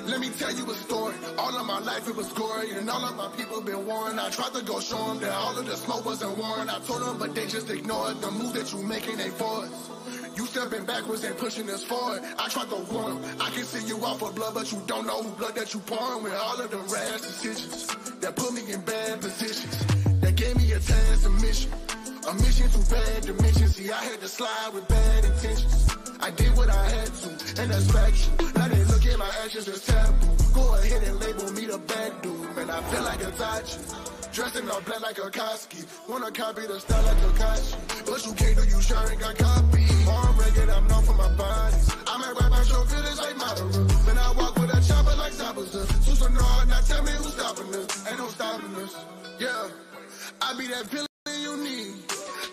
Let me tell you a story. All of my life it was gory, and all of my people been warned. I tried to go show them that all of the smoke wasn't warned. I told them, but they just ignored the move that you making ain't for us. You stepping backwards and pushing us forward. I tried to warn them. I can see you out for blood, but you don't know who blood that you pouring. With all of the rash decisions that put me in bad positions, that gave me a task, a mission to bad dimensions. See, I had to slide with bad intentions. I did what I had to, and that's factual. Now they look at my actions as taboo. Go ahead and label me the bad dude. Man, I feel like a Tachi, dressed in all black like a Koski. Wanna copy the style like a Kashi, but you can't do, you sure ain't got copy. More regular, I'm known for my bodies. I'm at right by your village like Madara. Then I walk with a chopper like Zabaza. Susan Nord, now tell me who's stopping us. Ain't no stopping us, yeah. I be that villain you need.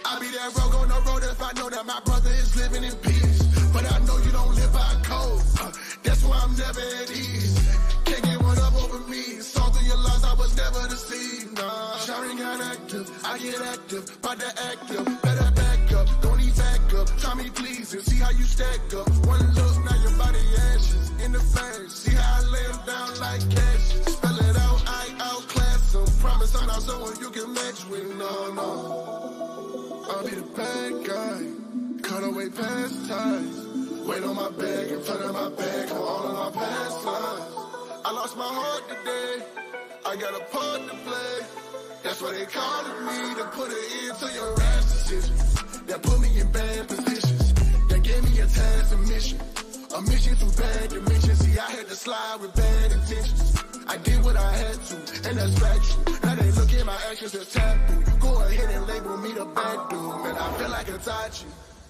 I be that rogue on the road if I know that my brother is living in peace. But I know you don't live by code, that's why I'm never at ease. Can't get one up over me. Saw through your lies, I was never deceived. Nah, Shari got active, I get active. About to act up, better back up. Don't need back up, try me please and see how you stack up. One look, now your body ashes in the face. See how I lay them down like cashes. Spell it out, I outclass them. Promise I'm not someone you can match with, no. I'll be the bad guy, cut away past ties. Weight on my back, in front of my back, on all of my past lives. I lost my heart today, I got a part to play. That's why they calling me, to put an end to your rash decisions. That put me in bad positions, that gave me a task, a mission through bad dimensions. See, I had to slide with bad intentions. I did what I had to, and that's factual. Now they look at my actions as taboo. Go ahead and label me the bad dude. Man, I feel like a Tachi,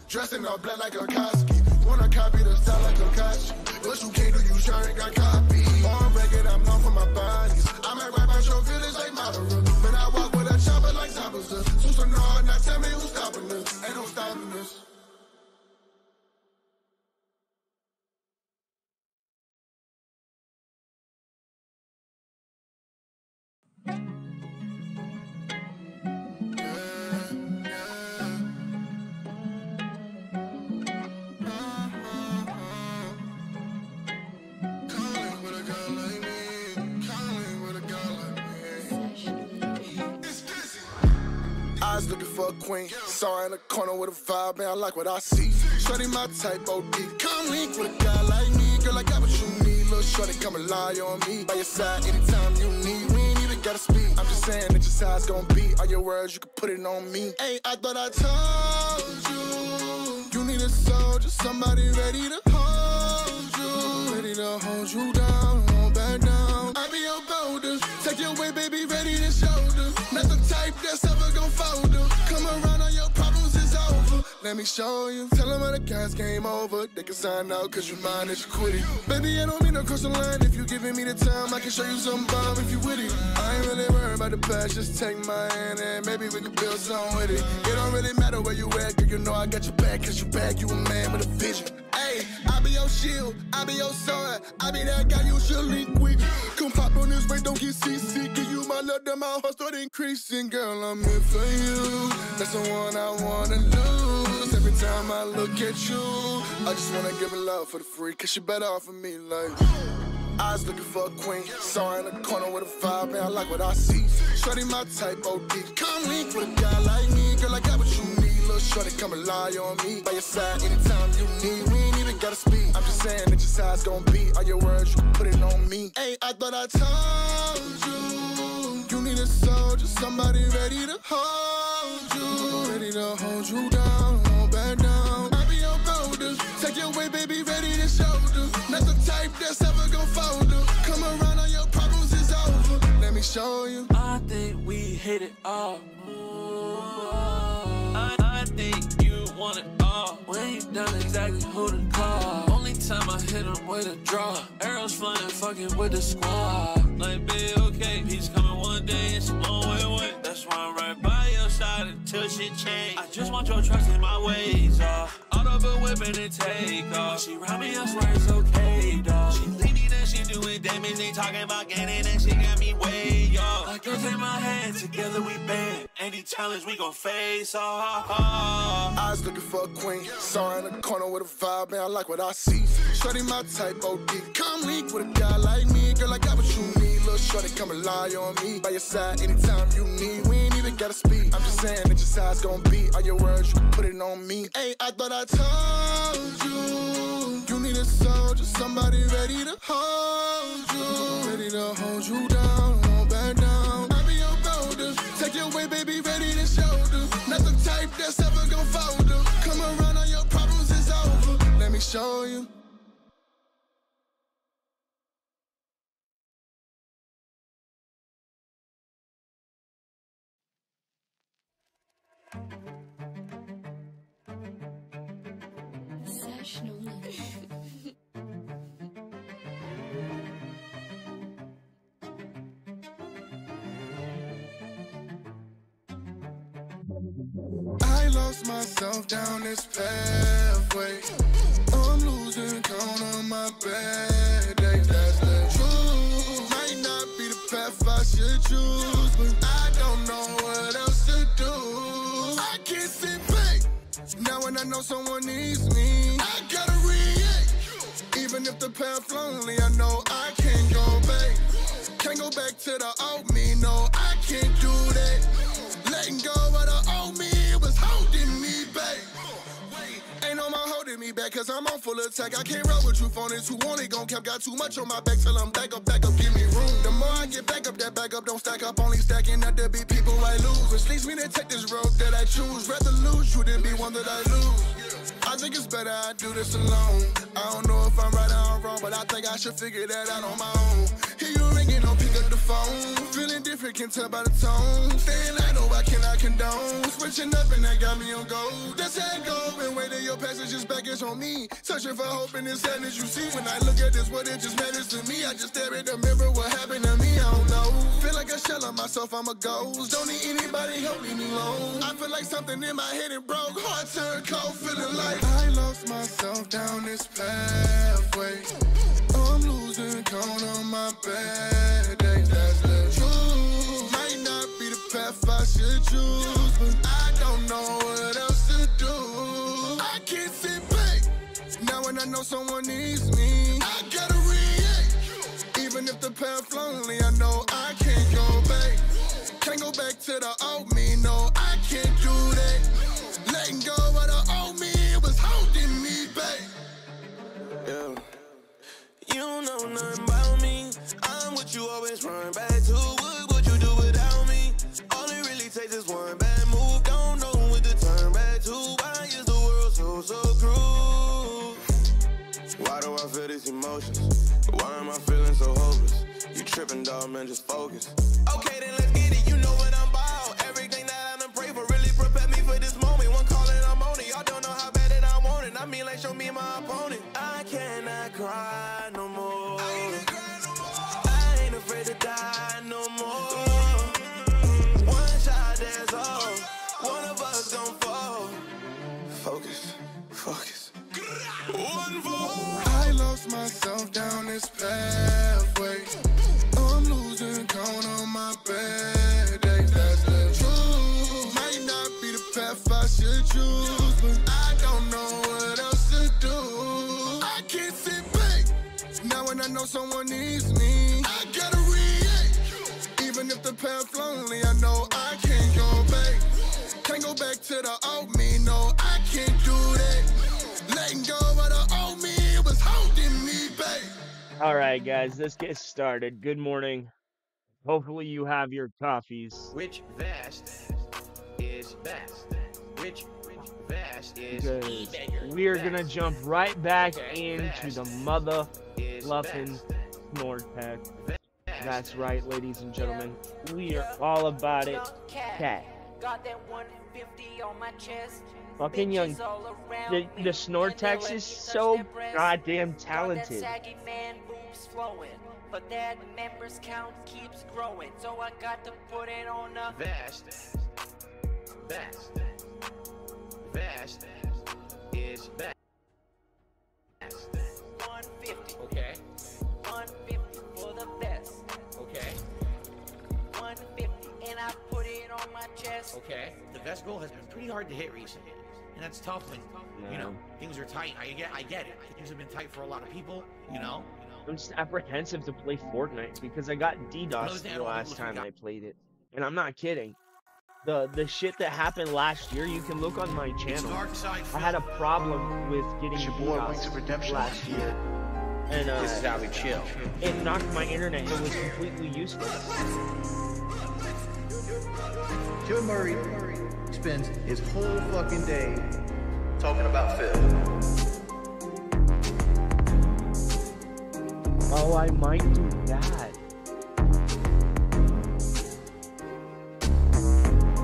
dressed in all black like a Koski. Wanna copy the style like a Kashi, but you can't do, you sure ain't got copy. On record, I'm known for my bodies. I'm at right by your village like Madara. Then I walk with a chopper like Zabaza. Susan Nord, now tell me who's stopping us. Ain't no stopping us. Looking for a queen, saw her in the corner with a vibe, man, I like what I see. Shorty my type, OD, come link with a guy like me. Girl, I got what you need, little shorty, come rely on me. By your side, anytime you need, we ain't even gotta speak. I'm just saying that your side's gonna be. All your words, you can put it on me. Hey, I thought I told you, you need a soldier, somebody ready to hold you. Ready to hold you down, won't back down. I be your boulder, take your way, baby, ready to shoulder. Not the type that's ever gon' fold her. Come around, all your problems is over. Let me show you. Tell them all the guys came over. They can sign out cause you mind that you quit it. Baby, I don't mean no cross the line. If you giving me the time, I can show you some bomb if you with it. I ain't really worried about the past, just take my hand and maybe we can build something with it. It don't really matter where you at, girl, you know I got your back. Cause you back, you a man with a vision. Hey, I be your shield, I be your sword, I be that guy you should link with. Come pop on this way, don't get CC. Give you my love, then my heart start increasing. Girl, I'm in for you, that's the one I wanna lose. Every time I look at you, I just wanna give her love for the free. Cause she better off of me, like I was looking for a queen, saw her in the corner with a vibe, man, I like what I see. Shorty my type, OD, come link with a guy like me. Girl, I got what you need. Little shorty, come rely on me. By your side, anytime you need, we ain't even gotta speak. I'm just saying that your side's gonna be. All your words, you can put it on me. Hey, I thought I told you, you need a soldier, somebody ready to hold you. Ready to hold you down, won't back down. I be your boulder, take your way, baby, ready to shoulder. Not the type that's ever gon' fold her. Come around, all your problems is over. Let me show you. I think we hit it off. I think you want it all. We ain't done exactly who to call. Only time I hit him with a draw. Arrows flying, fucking with the squad. Like, babe, okay, he's coming one day and she on way away. That's why I'm right by your side until shit change. I just want your trust in my ways, Auto but whipping and take off. She round me, I swear it's okay, dawg. She leave me, then she doing damage. They talking about getting and she got me way off. Like, girl, take my hand, together we band. any challenge we gon' face. I was looking for a queen, saw her in the corner with a vibe, man, I like what I see. Shorty my type, OD, come link with a guy like me. Girl, I got what you need, little shorty, come rely on me. By your side, anytime you need, we ain't even gotta speak. I'm just saying that your side's gon' be all your words, you can put it on me. Hey, I thought I told you, you need a soldier, somebody ready to hold you. Ready to hold you down, won't back down. I be your boulder, take your way, baby, ready to shoulder. Not the type that's ever gon' fold her. Come around, all your problems is over. Let me show you. I lost myself down this pathway. I'm losing count on my bad days. That's the truth. Might not be the path I should choose, but I don't know what else to do. I can't sit back. Now when I know someone needs me, I gotta react. Even if the path lonely, I know I can't go back. Can't go back to the old me, no, I can't do that. Letting go of the old me, it was holding me back. Ain't no more holding me back, cause I'm on full attack. I can't roll with truth on it, too only gon' cap. Got too much on my back till I'm back up, give me room. The more I get back up, that back up don't stack up. Only stacking up to be people I lose. Which leads me to take this road that I choose. Rather lose you than be one that I lose. I think it's better I do this alone. I don't know if I'm right or I'm wrong, but I think I should figure that out on my own. Hear you ringing, don't pick up the phone. Feeling different, can tell by the tone. Staying I know I cannot condone. Switching up and that got me on go. That's how it go. Been waiting your passage is back, it's on me. Searching for hope in this sadness you see. When I look at this, what it just matters to me. I just stare at the mirror, what happened to me, I don't know. Feel like a shell of myself, I'm a ghost. Don't need anybody help me alone. I feel like something in my head it broke. Heart turned cold, feeling like I lost myself down this pathway. I'm losing count on my bad days. That's the truth. Might not be the path I should choose, but I don't know what else to do. I can't sit back. Now when I know someone needs me, I gotta react. Even if the path lonely, I know I can't go back. Can't go back to the old me, no, I can't do that. Letting go of the old me, it was holding me back. Yeah. You don't know nothing about me. I'm what you always run back to. What would you do without me? All it really takes is one bad move. Don't know what to turn back to. Why is the world so cruel? Why do I feel these emotions? Why am I feeling so hopeless? You tripping, dog, man, just focus. Okay, then let's get it. You know what I'm about. Everything that I done pray for really prepared me for this moment. One call and I'm on it. Y'all don't know how bad that I want it. I mean, like, show me my opponent. I cannot cry no more. I ain't afraid to die no more. One shot, that's all. One of us gon' fall. Focus. One fall. I lost myself down this pathway. I'm losing count on my bad days. That's the truth. Might not be the path I should choose, but I don't know what else to do. I can't sit back. Now when I know someone needs me, I gotta react. Even if the path lonely, I know I can't go back. Can't go back to the old me, no, I can't do that. Letting go of the old me, it was holding me back. All right, guys, let's get started. Good morning. Hopefully you have your coffees. Which vest is best? Which vest is Because we are gonna jump right back into the mother fluffin' Snortex. That's right, ladies and gentlemen. We are all about it. Cat. Got that 150 on my chest. Fucking young. The Snortex is so goddamn talented. Saggy man boobs flowing, but that members count keeps growing. So I got to put it on the vest is best. 150. Okay. 150 for the best. Okay. 150, and I put it on my chest. Okay, the vest goal has been pretty hard to hit recently, and that's tough when you know things are tight. I get it. Things have been tight for a lot that people, you know. I'm just apprehensive to play Fortnite because I got DDoS the last time I played it. And I'm not kidding. The shit that happened last year, you can look on my channel. I had a problem with getting DDoS last year. And this is how we chill. It knocked my internet. It was completely useless. Joe Murray spends his whole fucking day talking about Phil. Oh, I might do that.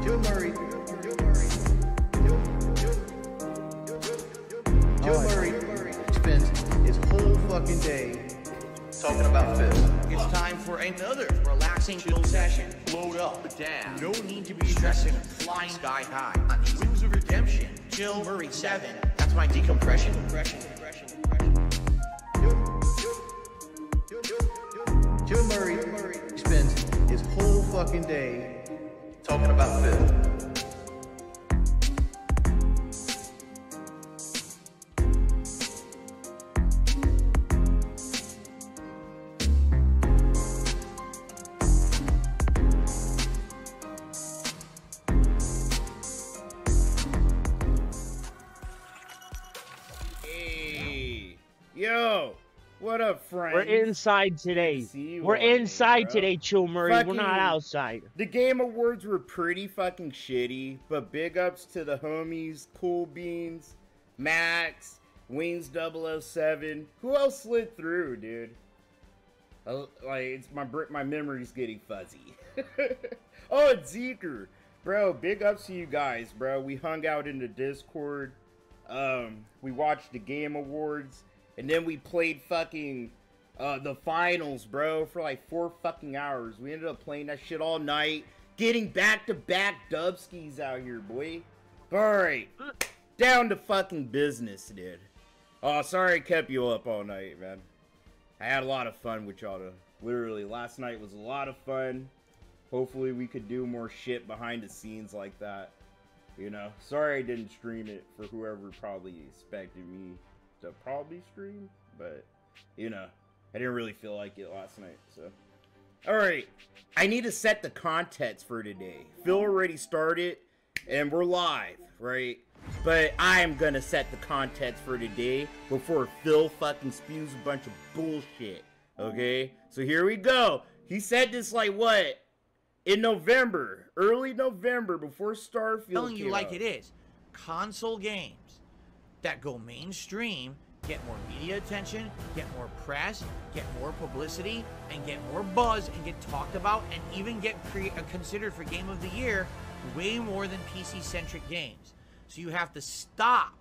Joe Murray spends his whole fucking day talking about Phil. It's time for another relaxing chill session. Load up, down. No need to be stressing, flying sky high. On the wings of redemption, Chill Murray 7. That's my decompression. Joe Murray spends his whole fucking day talking about Phil. Hey, yo. What up, friends? We're inside today. We're inside today, Chill Murray. We're not outside. The Game Awards were pretty fucking shitty, but big ups to the homies, Cool Beans, Max, Wings 007. Who else slid through, dude? Like, it's my memory's getting fuzzy. Oh, it's Zeker. Bro, big ups to you guys, bro. We hung out in the Discord. We watched the Game Awards. And then we played fucking the finals, bro, for like 4 fucking hours. We ended up playing that shit all night. Getting back-to-back dubskis out here, boy. Alright. Down to fucking business, dude. Oh, sorry I kept you up all night, man. I had a lot of fun with y'all. Literally, last night was a lot of fun. Hopefully we could do more shit behind the scenes like that. You know? Sorry I didn't stream it for whoever probably expected me to probably stream, but you know, I didn't really feel like it last night, so. Alright, I need to set the context for today. Phil already started, and we're live, right? But I am gonna set the context for today before Phil fucking spews a bunch of bullshit, okay? So here we go. He said this like what? In November, early November, before Starfield came Telling you like out. it is. Console games that go mainstream, get more media attention, get more press, get more publicity, and get more buzz, and get talked about, and even get considered for Game of the Year way more than PC-centric games. So you have to stop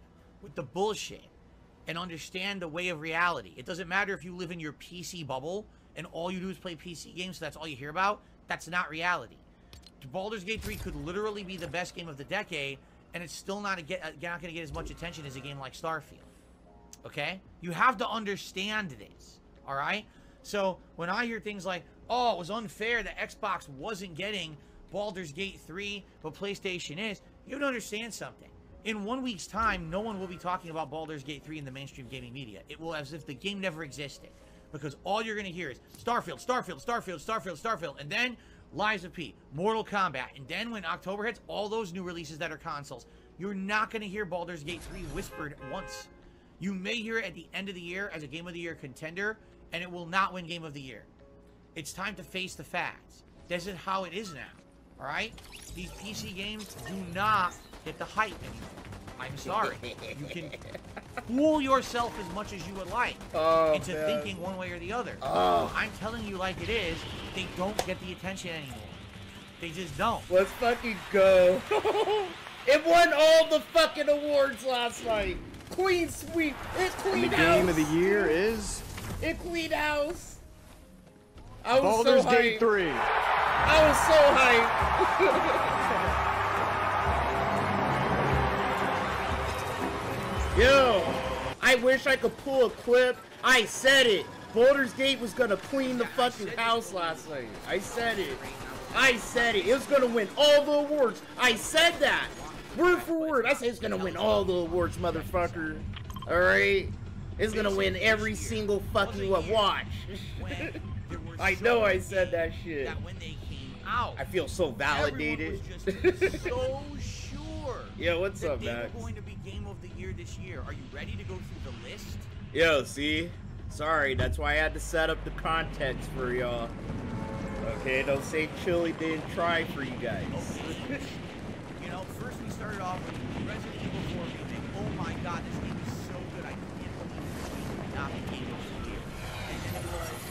with the bullshit and understand the way of reality. It doesn't matter if you live in your PC bubble and all you do is play PC games, so that's all you hear about. That's not reality. Baldur's Gate 3 could literally be the best game of the decade, and it's still not going to get as much attention as a game like Starfield. Okay? You have to understand this. Alright? So, when I hear things like, oh, it was unfair that Xbox wasn't getting Baldur's Gate 3, but PlayStation is, you have to understand something. In 1 week's time, no one will be talking about Baldur's Gate 3 in the mainstream gaming media. It will as if the game never existed. Because all you're going to hear is Starfield, Starfield, Starfield, Starfield, Starfield, and then Lies of P, Mortal Kombat, and then when October hits, all those new releases that are consoles. You're not going to hear Baldur's Gate 3 whispered once. You may hear it at the end of the year as a Game of the Year contender, and it will not win Game of the Year. It's time to face the facts. This is how it is now, alright? These PC games do not get the hype anymore. I'm sorry. You can fool yourself as much as you would like into thinking one way or the other. I'm telling you like it is, they don't get the attention anymore. They just don't. Let's fucking go. It won all the fucking awards last night. Clean sweep. It cleaned house. Game of the year is... It cleaned house. I was Baldur's so hyped. Gate 3. I was so hyped. Yo, I wish I could pull a clip. I said it. Baldur's Gate was gonna clean the fucking house last night. I said it. I said it. It was gonna win all the awards. I said that. Word for word. I said it's gonna win all the awards, motherfucker. Alright? It's gonna win every single fucking one. Watch. I know I said that shit. That when they came out, I feel so validated. Everyone was just so sure. Yo, what's up, they Max? were going to be Game of the Year this year. Are you ready to go through the list? Yo, see? Sorry, that's why I had to set up the context for y'all. Okay, don't say Chili didn't try for you guys. Okay. You know, first we started off with Resident Evil 4 remake. Oh my god, this game is so good. I can't believe this game not be Game of the Year. And then it was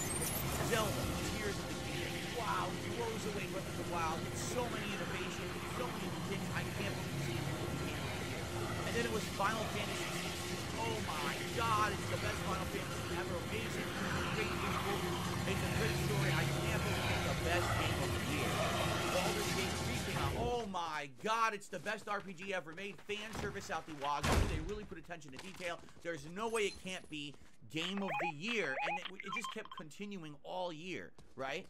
Zelda, Tears of the Kingdom. Wow, blows away Breath of the Wild. It's so many innovations, so many things. I can't believe this game is Game of the Year. And then it was Final Fantasy 16. Oh my god, it's the best Final Fantasy ever. Amazing, great visual, it's a great story. I can't believe it's the best game of the year. Baldur's Gate 3 came out. Oh my god, it's the best RPG ever made. Fan service out the wazoo. They really put attention to detail. There's no way it can't be Game of the Year. And it just kept continuing all year, right?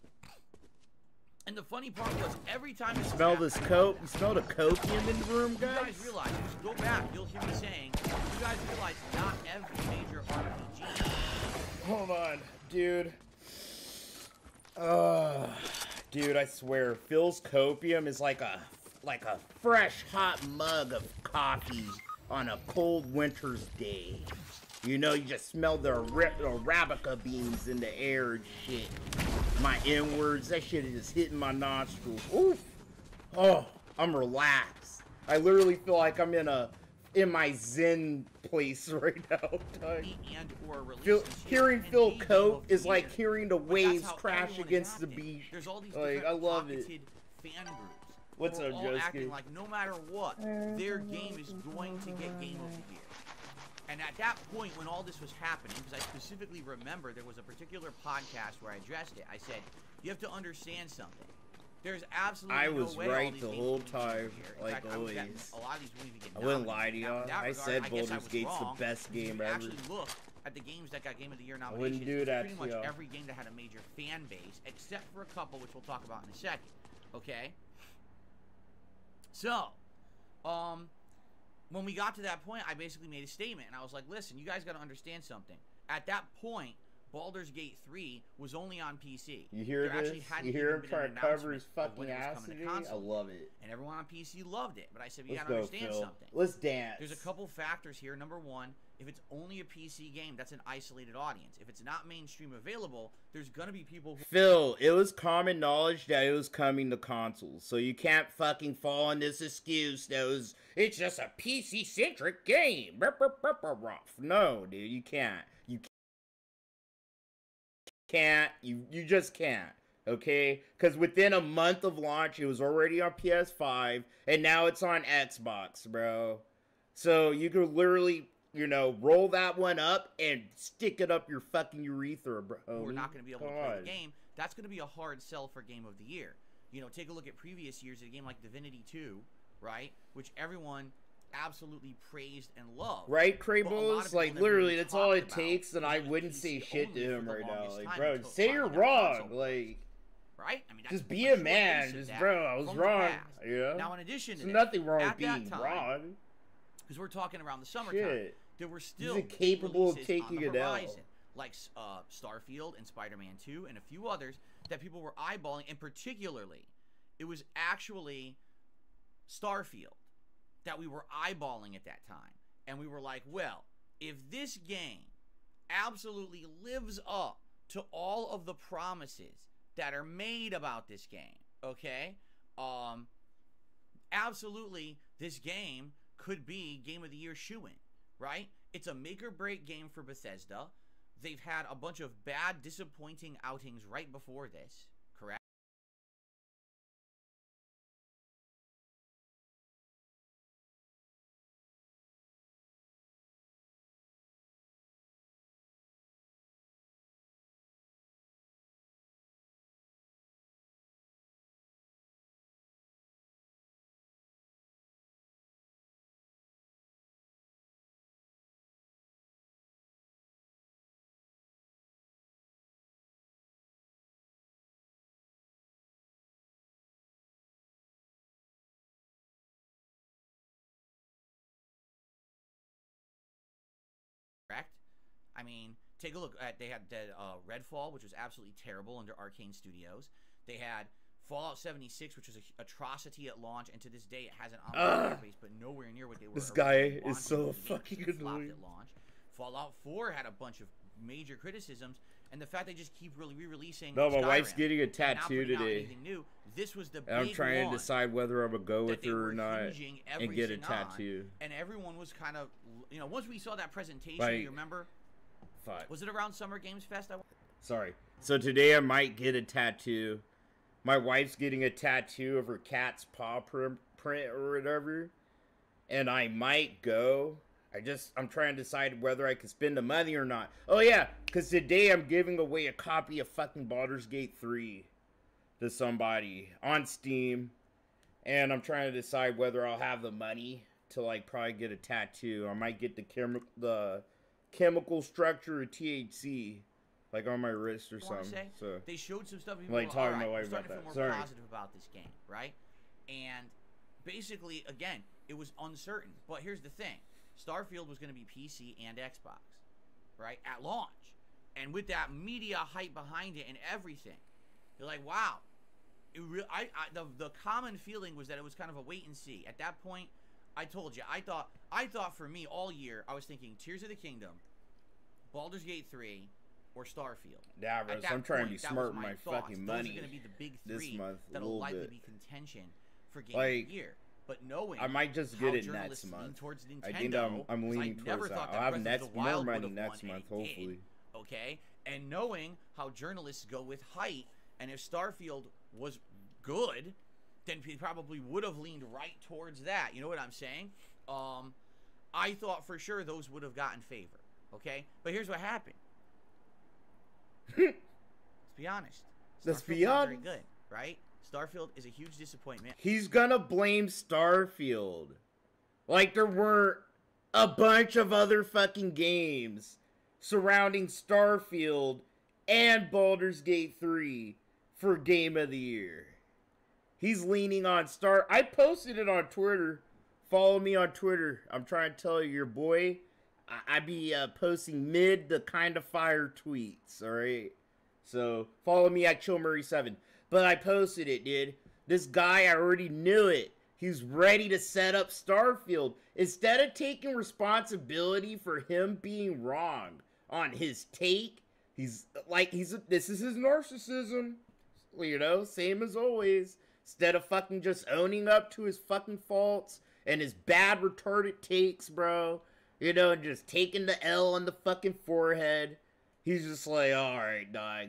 And the funny part was, every time you smell this coke, you smell the copium in the room, guys? You guys realize, just go back, you'll hear me saying, you guys realize not every major RPG. Hold on, dude. Dude, I swear, Phil's copium is like a fresh hot mug of coffee on a cold winter's day. You know, you just smell the Arabica beans in the air and shit. My inwards, that shit is just hitting my nostrils. Oof. Oh, I'm relaxed. I literally feel like I'm in my zen place right now. Hearing Phil cope is like hearing the waves crash against the beach. There's all these like, I love it. Fan groups. What's up, all acting like no matter what, their game is going to get Game of the Year. And at that point, when all this was happening, because I specifically remember there was a particular podcast where I addressed it, I said, you have to understand something. There's absolutely no way I was right the whole time, like always. A lot of these won't even get I wouldn't lie to y'all. I said Baldur's Gate's the best game ever. Actually look at the games that got Game of the Year nominations. I wouldn't do that pretty much every game that had a major fan base, except for a couple, which we'll talk about in a second. Okay? So, when we got to that point, I basically made a statement, and I was like, listen, you guys got to understand something. At that point, Baldur's Gate 3 was only on PC. You hear this? You hear him trying to cover his fucking ass today? I love it. And everyone on PC loved it. But I said, we got to understand something. Let's dance. There's a couple factors here. Number one, if it's only a PC game, that's an isolated audience. If it's not mainstream available, there's going to be people who... Phil, it was common knowledge that it was coming to consoles. So you can't fucking fall on this excuse that it's just a PC-centric game. No, dude, you can't. You just can't, okay? Because within a month of launch, it was already on PS5, and now it's on Xbox, bro. So you could literally, you know, roll that one up and stick it up your fucking urethra, bro. We're not going to be able to play the game. That's going to be a hard sell for Game of the Year. You know, take a look at previous years, a game like Divinity 2, right? Which everyone absolutely praised and loved. Right, Kratos? Like, literally, that's all it takes, and I wouldn't say shit to him right now. Like, bro, say you're wrong. Like, right? I mean, just be a man. Just, bro, I was wrong. Yeah. Now, in addition to there's nothing wrong with being time, wrong. Because we're talking around the summertime, there were still capable of taking it out. Like Starfield and Spider-Man 2 and a few others that people were eyeballing, and particularly, it was actually Starfield that we were eyeballing at that time. And we were like, well, if this game absolutely lives up to all of the promises that are made about this game, okay, absolutely this game could be Game of the Year shoo-in, right? It's a make-or-break game for Bethesda. They've had a bunch of bad, disappointing outings right before this, correct? I mean, take a look at, they had Redfall, which was absolutely terrible under Arcane Studios. They had Fallout 76, which was an atrocity at launch, and to this day it has an online base, but nowhere near what they were. This guy is so fucking annoying. At launch. Fallout 4 had a bunch of major criticisms, and the fact they just keep really re-releasing. No, my Skyrim wife's getting a tattoo today. New. This was the and I'm big trying one to decide whether I'm gonna go with her or not hinging and get a everything tattoo. on, and everyone was kind of, you know, once we saw that presentation, Like, you remember? Fuck. Was it around Summer Games Fest? Sorry. So today I might get a tattoo. My wife's getting a tattoo of her cat's paw print or whatever, and I might go. I'm trying to decide whether I can spend the money or not. Oh yeah, because today I'm giving away a copy of fucking Baldur's Gate 3 to somebody on Steam, and I'm trying to decide whether I'll have the money to like probably get a tattoo. I might get the chemical structure of THC like on my wrist or something. So they showed some stuff. I'm like talking to my wife about that. More positive about this game, right? And basically, again, it was uncertain. But here's the thing: Starfield was going to be PC and Xbox, right, at launch, and with that media hype behind it and everything, you're like, wow. The common feeling was that it was kind of a wait and see. At that point, I told you, I thought for me all year, I was thinking Tears of the Kingdom, Baldur's Gate 3, or Starfield. Yeah, bro, so I'm trying to be smart with my fucking money. Those are going to be the big this three month, that'll likely be contention for Game like, of the Year. But knowing I might just get it next month. Towards Nintendo, I think I'm leaning towards that. I'll have more money next month, hopefully. Okay? And knowing how journalists go with height, and if Starfield was good, then he probably would have leaned right towards that. You know what I'm saying? I thought for sure those would have gotten favor. Okay? But here's what happened. Let's be honest. Let's be honest. Very good, right? Starfield is a huge disappointment. He's gonna blame Starfield. Like there weren't a bunch of other fucking games surrounding Starfield and Baldur's Gate 3 for Game of the Year. He's leaning on I posted it on Twitter. Follow me on Twitter. I'm trying to tell you, your boy, I be posting mid the kind of fire tweets, alright? So, follow me at ChillMurray7. But I posted it, dude. This guy, I already knew it. He's ready to set up Starfield. Instead of taking responsibility for him being wrong on his take, this is his narcissism. You know, same as always. Instead of fucking just owning up to his fucking faults and his bad retarded takes, bro. You know, and just taking the L on the fucking forehead. He's just like, alright, dog.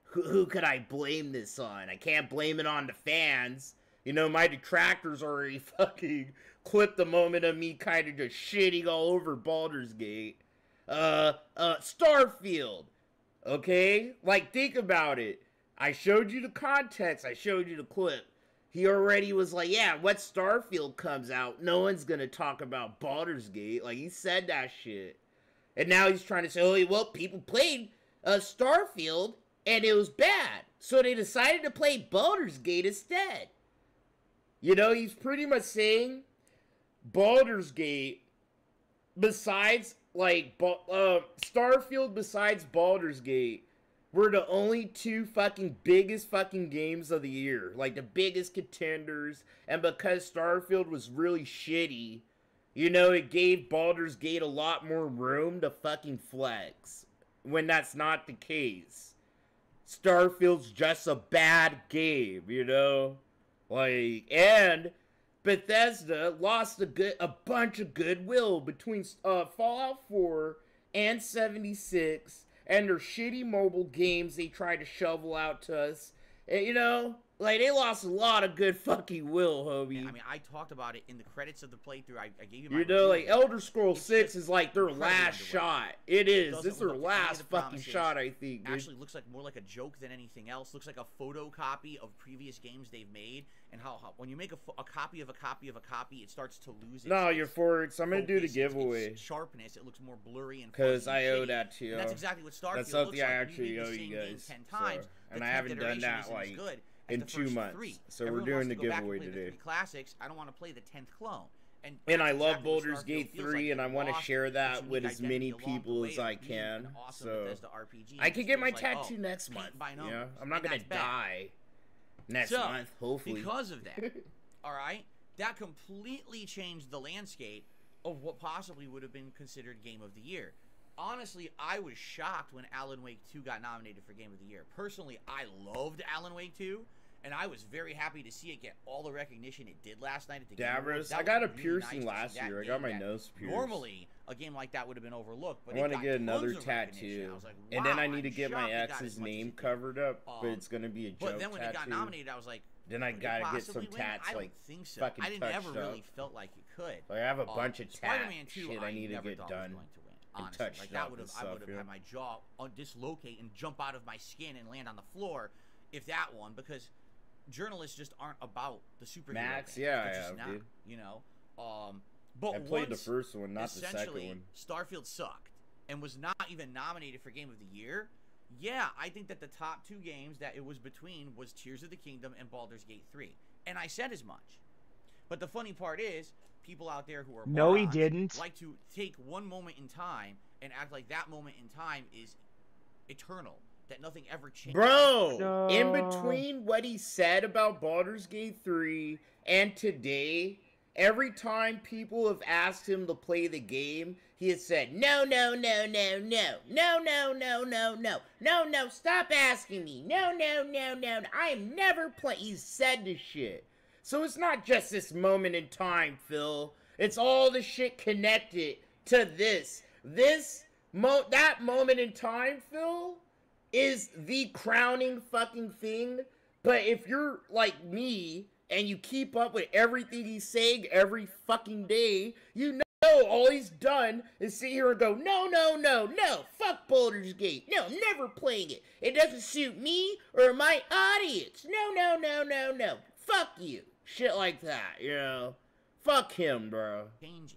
Who could I blame this on? I can't blame it on the fans. You know, my detractors already fucking clipped the moment of me kind of just shitting all over Baldur's Gate. Starfield. Okay? Like, think about it. I showed you the context. I showed you the clip. He already was like, yeah, when Starfield comes out, no one's gonna talk about Baldur's Gate. Like, he said that shit. And now he's trying to say, oh, well, people played Starfield, and it was bad. So they decided to play Baldur's Gate instead. You know, he's pretty much saying Baldur's Gate, besides, like, Starfield besides Baldur's Gate, were the only two fucking biggest fucking games of the year. Like, the biggest contenders. And because Starfield was really shitty, you know, it gave Baldur's Gate a lot more room to fucking flex. When that's not the case. Starfield's just a bad game, you know? Like, and Bethesda lost a bunch of goodwill between Fallout 4 and 76 and their shitty mobile games they tried to shovel out to us. And, you know, like, they lost a lot of good fucking will, homie. Yeah, I mean, I talked about it in the credits of the playthrough. I gave you my You know, like, Elder Scrolls 6 is like their last shot. It is. This is their last fucking shot, I think, dude. Actually looks like more like a joke than anything else. Looks like a photocopy of previous games they've made. And how when you make a copy of a copy of a copy, it starts to lose its... No, you're forward. So I'm going to do the giveaway. Its sharpness, it looks more blurry and because I owe that to you. And that's exactly what Starfield looks like. That's something I like. actually owe you guys. 10 times. And I haven't done that, like... in 2 months. So we're doing the giveaway today. Classics. I don't want to play the 10th clone. And I that's love exactly what Baldur's Starfield Gate feels 3, like. and It I want to lost share its that with unique as many identity along the people way as of I being can. an awesome So Bethesda RPG. I It can just get my feels like, tattoo next paint month. by You know, numbers. I'm not And gonna that's bad. die next So, month, hopefully. Because of that, all right, that completely changed the landscape of what possibly would have been considered Game of the Year. Honestly, I was shocked when Alan Wake 2 got nominated for Game of the Year. Personally, I loved Alan Wake 2, and I was very happy to see it get all the recognition it did last night at the Game Awards. Davros, I got a piercing last year. I got my nose pierced. Normally, a game like that would have been overlooked, but I want to get another tons of recognition. tattoo, I was like, and then wow, I need to I'm get my shocked it got ex's as much as name it did. covered up, but it's gonna be a joke But then when tattoo. it got nominated, I was like, Then I could it gotta get some possibly win? tats I don't like think so. fucking I didn't touched ever really up. felt like it could. Like, I have a bunch of tat Spider-Man 2, shit I need to never get thought done. Was going to win, and honestly. touched Like that up would have, and I would stuff, have yeah. had my jaw dislocate and jump out of my skin and land on the floor if that one, because journalists just aren't about the superhero Max, games. yeah, They're I just have, not, dude. you know. But I played the once first one, not the second essentially one. Starfield sucked and was not even nominated for Game of the Year. Yeah, I think that the top two games that it was between was Tears of the Kingdom and Baldur's Gate 3. And I said as much. But the funny part is, people out there who are No, he morons didn't. like to take one moment in time and act like that moment in time is eternal, that nothing ever changes. Bro, No. in between what he said about Baldur's Gate 3 and today, every time people have asked him to play the game, he has said, no, no, no, no, no, no, no, no, no, no, no, no, stop asking me, no, no, no, no, I am never playing. He's said this shit. So it's not just this moment in time, Phil. It's all the shit connected to this. That moment in time, Phil, is the crowning fucking thing. But if you're like me and you keep up with everything he's saying every fucking day, you know all he's done is sit here and go, no, no, no, no, fuck Baldur's Gate. No, I'm never playing it. It doesn't suit me or my audience. No, no, no, no, no. Fuck you. Shit like that, you know. Fuck him, bro. Changes.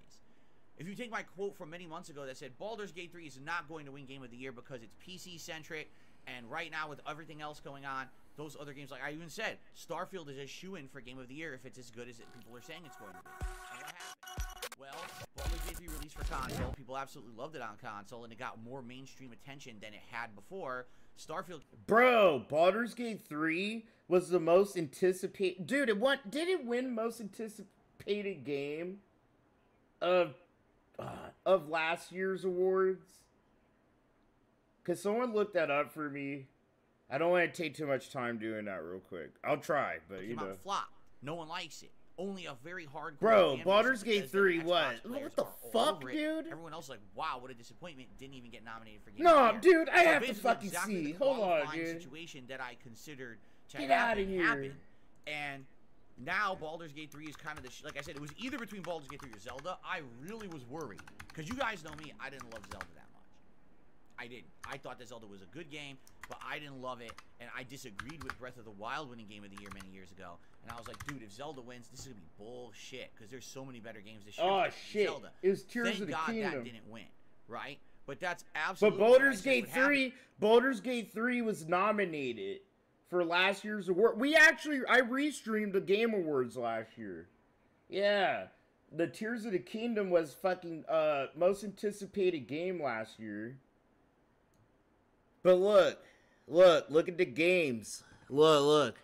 If you take my quote from many months ago that said Baldur's Gate 3 is not going to win Game of the Year because it's PC-centric, and right now with everything else going on, those other games, like I even said, Starfield is a shoo-in for Game of the Year if it's as good as people are saying it's going to be. And what happened? Well, Baldur's Gate 3 released for console. People absolutely loved it on console, and it got more mainstream attention than it had before. Starfield... Bro, Baldur's Gate 3 was the most anticipated... Dude, did it win most anticipated game of last year's awards? Because someone looked that up for me. I don't want to take too much time doing that real quick. I'll try, but you know. Flop. No one likes it. Only a very hardcore. Bro, Baldur's Gate 3, what the fuck, dude? Everyone else is like, wow, what a disappointment. Didn't even get nominated for Game No, of the Year. dude, I So have to basically fucking exactly see. the Hold on, qualifying dude. situation that I considered to Get outta happen, here. happened. And now Baldur's Gate 3 is kind of the like I said, it was either between Baldur's Gate 3 or Zelda. I really was worried because you guys know me, I didn't love Zelda that much. I didn't. I thought that Zelda was a good game, but I didn't love it, and I disagreed with Breath of the Wild winning Game of the Year many years ago. And I was like, dude, if Zelda wins, this is gonna be bullshit because there's so many better games this year. Oh than shit! Zelda. It was Tears Thank of the God Kingdom. that didn't win, right? But that's absolutely. But Baldur's Gate 3 was nominated for last year's award. I restreamed the Game Awards last year. Yeah. The Tears of the Kingdom was fucking most anticipated game last year. But look at the games. Look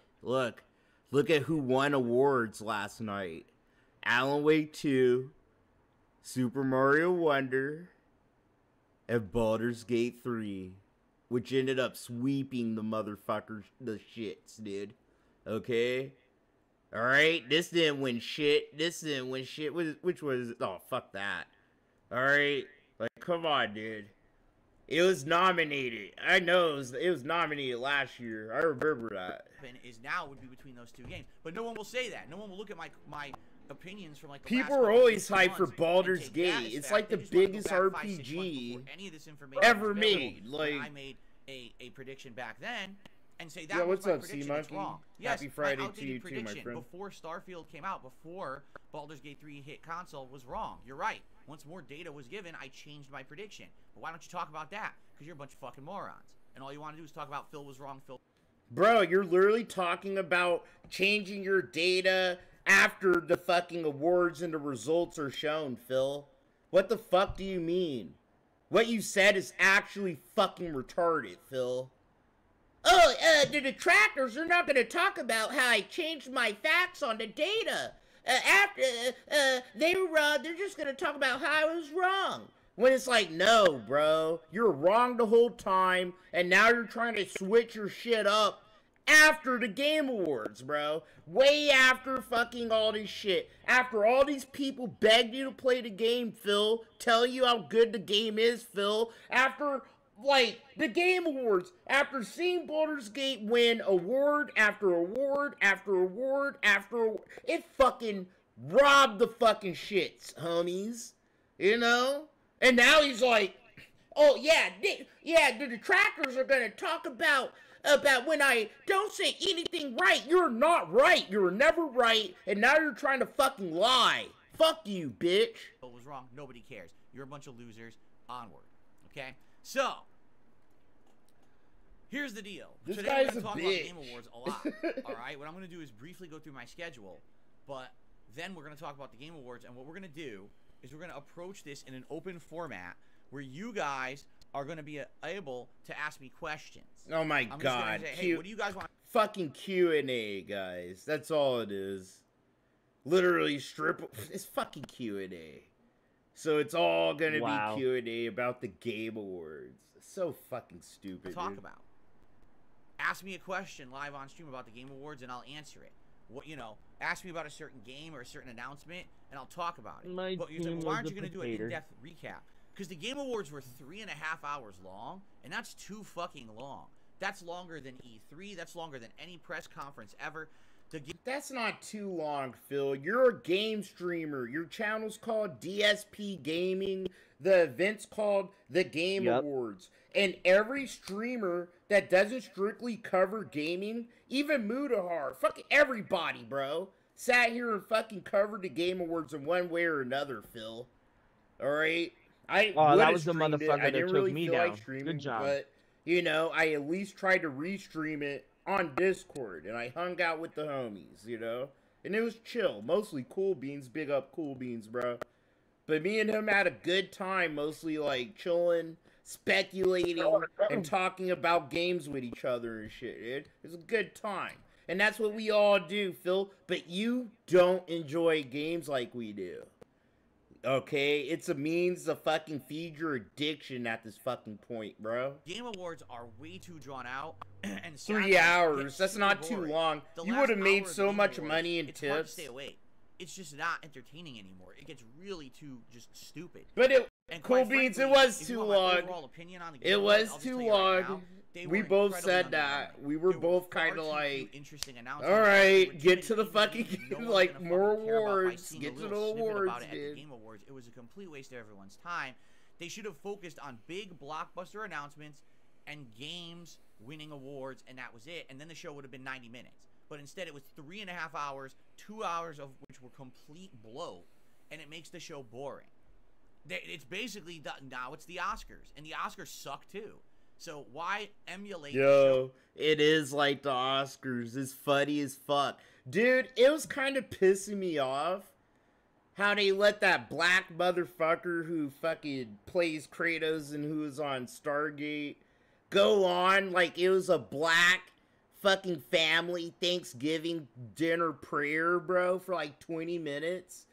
at who won awards last night. Alan Wake 2, Super Mario Wonder, and Baldur's Gate 3, which ended up sweeping the motherfuckers, the shits, dude. Okay? Alright? This didn't win shit. Which was, oh, fuck that. Alright? Like, come on, dude. It was nominated. I know it was nominated last year. I remember that. Is now would be between those two games, but no one will say that. No one will look at my opinions from like the people last are always couple hyped for months Baldur's and take that Gate. as It's fact. like They the just wanna go biggest back 5-6 months RPG before any of this information ever was made. available. Like, And I made a prediction back then and say that yeah, was what's my up, prediction. Sea It's Monkey? wrong. Yes, Happy Friday my to you outdated too, my prediction friend. before Starfield came out, before Baldur's Gate 3 hit console was wrong. You're right. Once more data was given, I changed my prediction. But why don't you talk about that? Because you're a bunch of fucking morons. And all you want to do is talk about Phil was wrong, Phil. Bro, you're literally talking about changing your data after the fucking awards and the results are shown, Phil. What the fuck do you mean? What you said is actually fucking retarded, Phil. Oh, the detractors are not going to talk about how I changed my facts on the data. They're just going to talk about how I was wrong. When it's like, no, bro, you're wrong the whole time, and now you're trying to switch your shit up after the Game Awards, bro. Way after fucking all this shit. After all these people begged you to play the game, Phil, tell you how good the game is, Phil. After, like, the Game Awards, after seeing Baldur's Gate win award after award after award after award, it fucking robbed the fucking shits, homies. You know? And now he's like, oh, yeah, the detractors are going to talk about when I don't say anything right. You're not right. You were never right, and now you're trying to fucking lie. Fuck you, bitch. What was wrong? Nobody cares. You're a bunch of losers. Onward. Okay? So, here's the deal. This Today guy's we're going to talk about bitch. Game Awards a lot. Alright? What I'm going to do is briefly go through my schedule, but then we're going to talk about the Game Awards, and what we're going to do is we're going to approach this in an open format where you guys are going to be able to ask me questions. Oh my I'm god. Just say, hey, what do you guys want? Fucking Q&A, guys. That's all it is. Literally it's fucking Q&A. So it's all going to be Q&A about the Game Awards. So fucking stupid, Talk dude. about. Ask me a question live on stream about the Game Awards and I'll answer it. What, you know, ask me about a certain game or a certain announcement and I'll talk about it. But you're saying, why aren't you going to do an in-depth recap? Because the Game Awards were 3.5 hours long, and that's too fucking long. That's longer than E3. That's longer than any press conference ever. That's not too long, Phil. You're a game streamer. Your channel's called DSP Gaming. The event's called the Game Awards. And every streamer that doesn't strictly cover gaming, even Mudahar, fucking everybody, bro, sat here and fucking covered the Game Awards in one way or another, Phil. Alright? That was the motherfucker that took really me feel down. like streaming, Good job. But, you know, I at least tried to restream it on Discord, and I hung out with the homies, you know? And it was chill. Mostly Cool Beans. Big up Cool Beans, bro. But me and him had a good time, mostly, like, chilling, speculating, and talking about games with each other and shit, dude. It was a good time. And that's what we all do, Phil. But you don't enjoy games like we do. Okay? It's a means to fucking feed your addiction at this fucking point, bro. Game Awards are way too drawn out. And 3 hours. That's not too long. You would have made so much money in tips. It's hard to stay awake. It's just not entertaining anymore. It gets really too just stupid. But Cool Beans, it was too long. It was too long. We both said that. We were both kind of like, alright, get to the fucking, like, more awards. Get to the awards, dude. Game Awards. It was a complete waste of everyone's time. They should have focused on big blockbuster announcements and games winning awards, and that was it. And then the show would have been 90 minutes. But instead, it was 3.5 hours, 2 hours of which were complete bloat, and it makes the show boring. It's basically, now it's the Oscars, and the Oscars suck too. So why emulate the show? It is like the Oscars. It's funny as fuck. Dude, it was kind of pissing me off how they let that black motherfucker who fucking plays Kratos and who is on Stargate go on like it was a black fucking family Thanksgiving dinner prayer, bro, for like 20 minutes.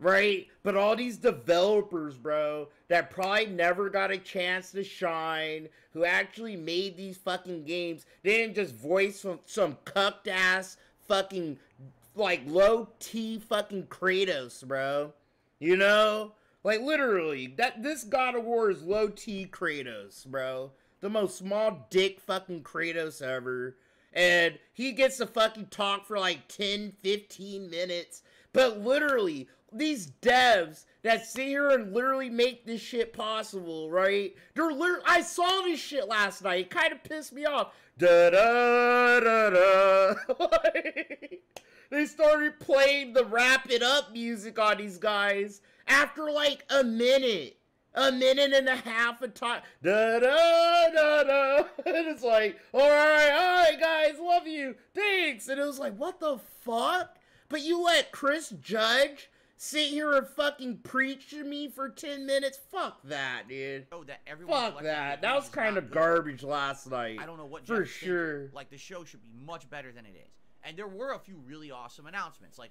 Right? But all these developers, bro, that probably never got a chance to shine, who actually made these fucking games, they didn't just voice some cucked ass fucking, like, low-T fucking Kratos, bro. You know? Like, literally, this God of War is low-T Kratos, bro. The most small dick fucking Kratos ever. And he gets to fucking talk for like 10, 15 minutes. But literally, these devs that sit here and literally make this shit possible, right? They're literally, I saw this shit last night. It kind of pissed me off. Da da da da. They started playing the wrap it up music on these guys after like a minute and a half of time. Da da da da. And it's like, all right, guys, love you, thanks. And it was like, what the fuck? But you let Chris Judge sit here and fucking preach to me for 10 minutes? Fuck that, dude. Oh, that everyone Fuck that. That was kind of garbage last night. I don't know what for Jeff's sure. Thinking. Like, the show should be much better than it is. And there were a few really awesome announcements. Like,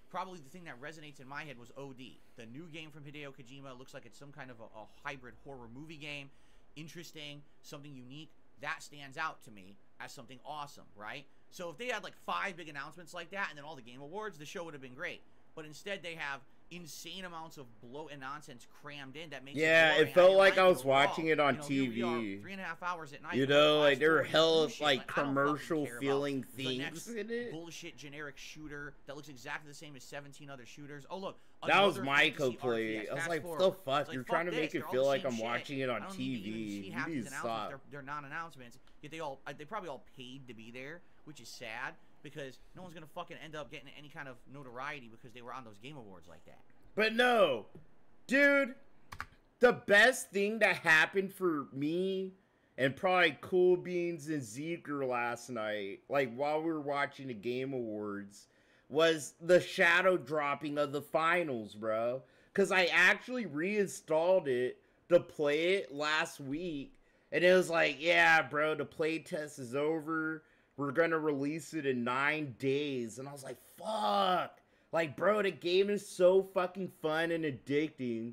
probably the thing that resonates in my head was OD. The new game from Hideo Kojima looks like it's some kind of a hybrid horror movie game. Interesting, something unique. That stands out to me as something awesome, right? So if they had like 5 big announcements like that and then all the Game Awards, the show would have been great. But instead they have insane amounts of bloat and nonsense crammed in that makes it felt like I was watching it on TV. 3.5 hours at night. You know, like there were hell of like commercial feeling things in it. Bullshit generic shooter that looks exactly the same as 17 other shooters. Oh look, that was my co-play. I was like, the fuck? You're trying to make it feel like I'm watching it on TV. You need to stop. They're non-announcements. Yet they probably all paid to be there, which is sad. Because no one's going to fucking end up getting any kind of notoriety because they were on those Game Awards like that. But no. Dude, the best thing that happened for me and probably Cool Beans and Zeker last night, like while we were watching the Game Awards, was the shadow dropping of the finals, bro. Because I actually reinstalled it to play it last week. And it was like, yeah, bro, the playtest is over. We're gonna release it in 9 days. And I was like, fuck. Like, bro, the game is so fucking fun and addicting.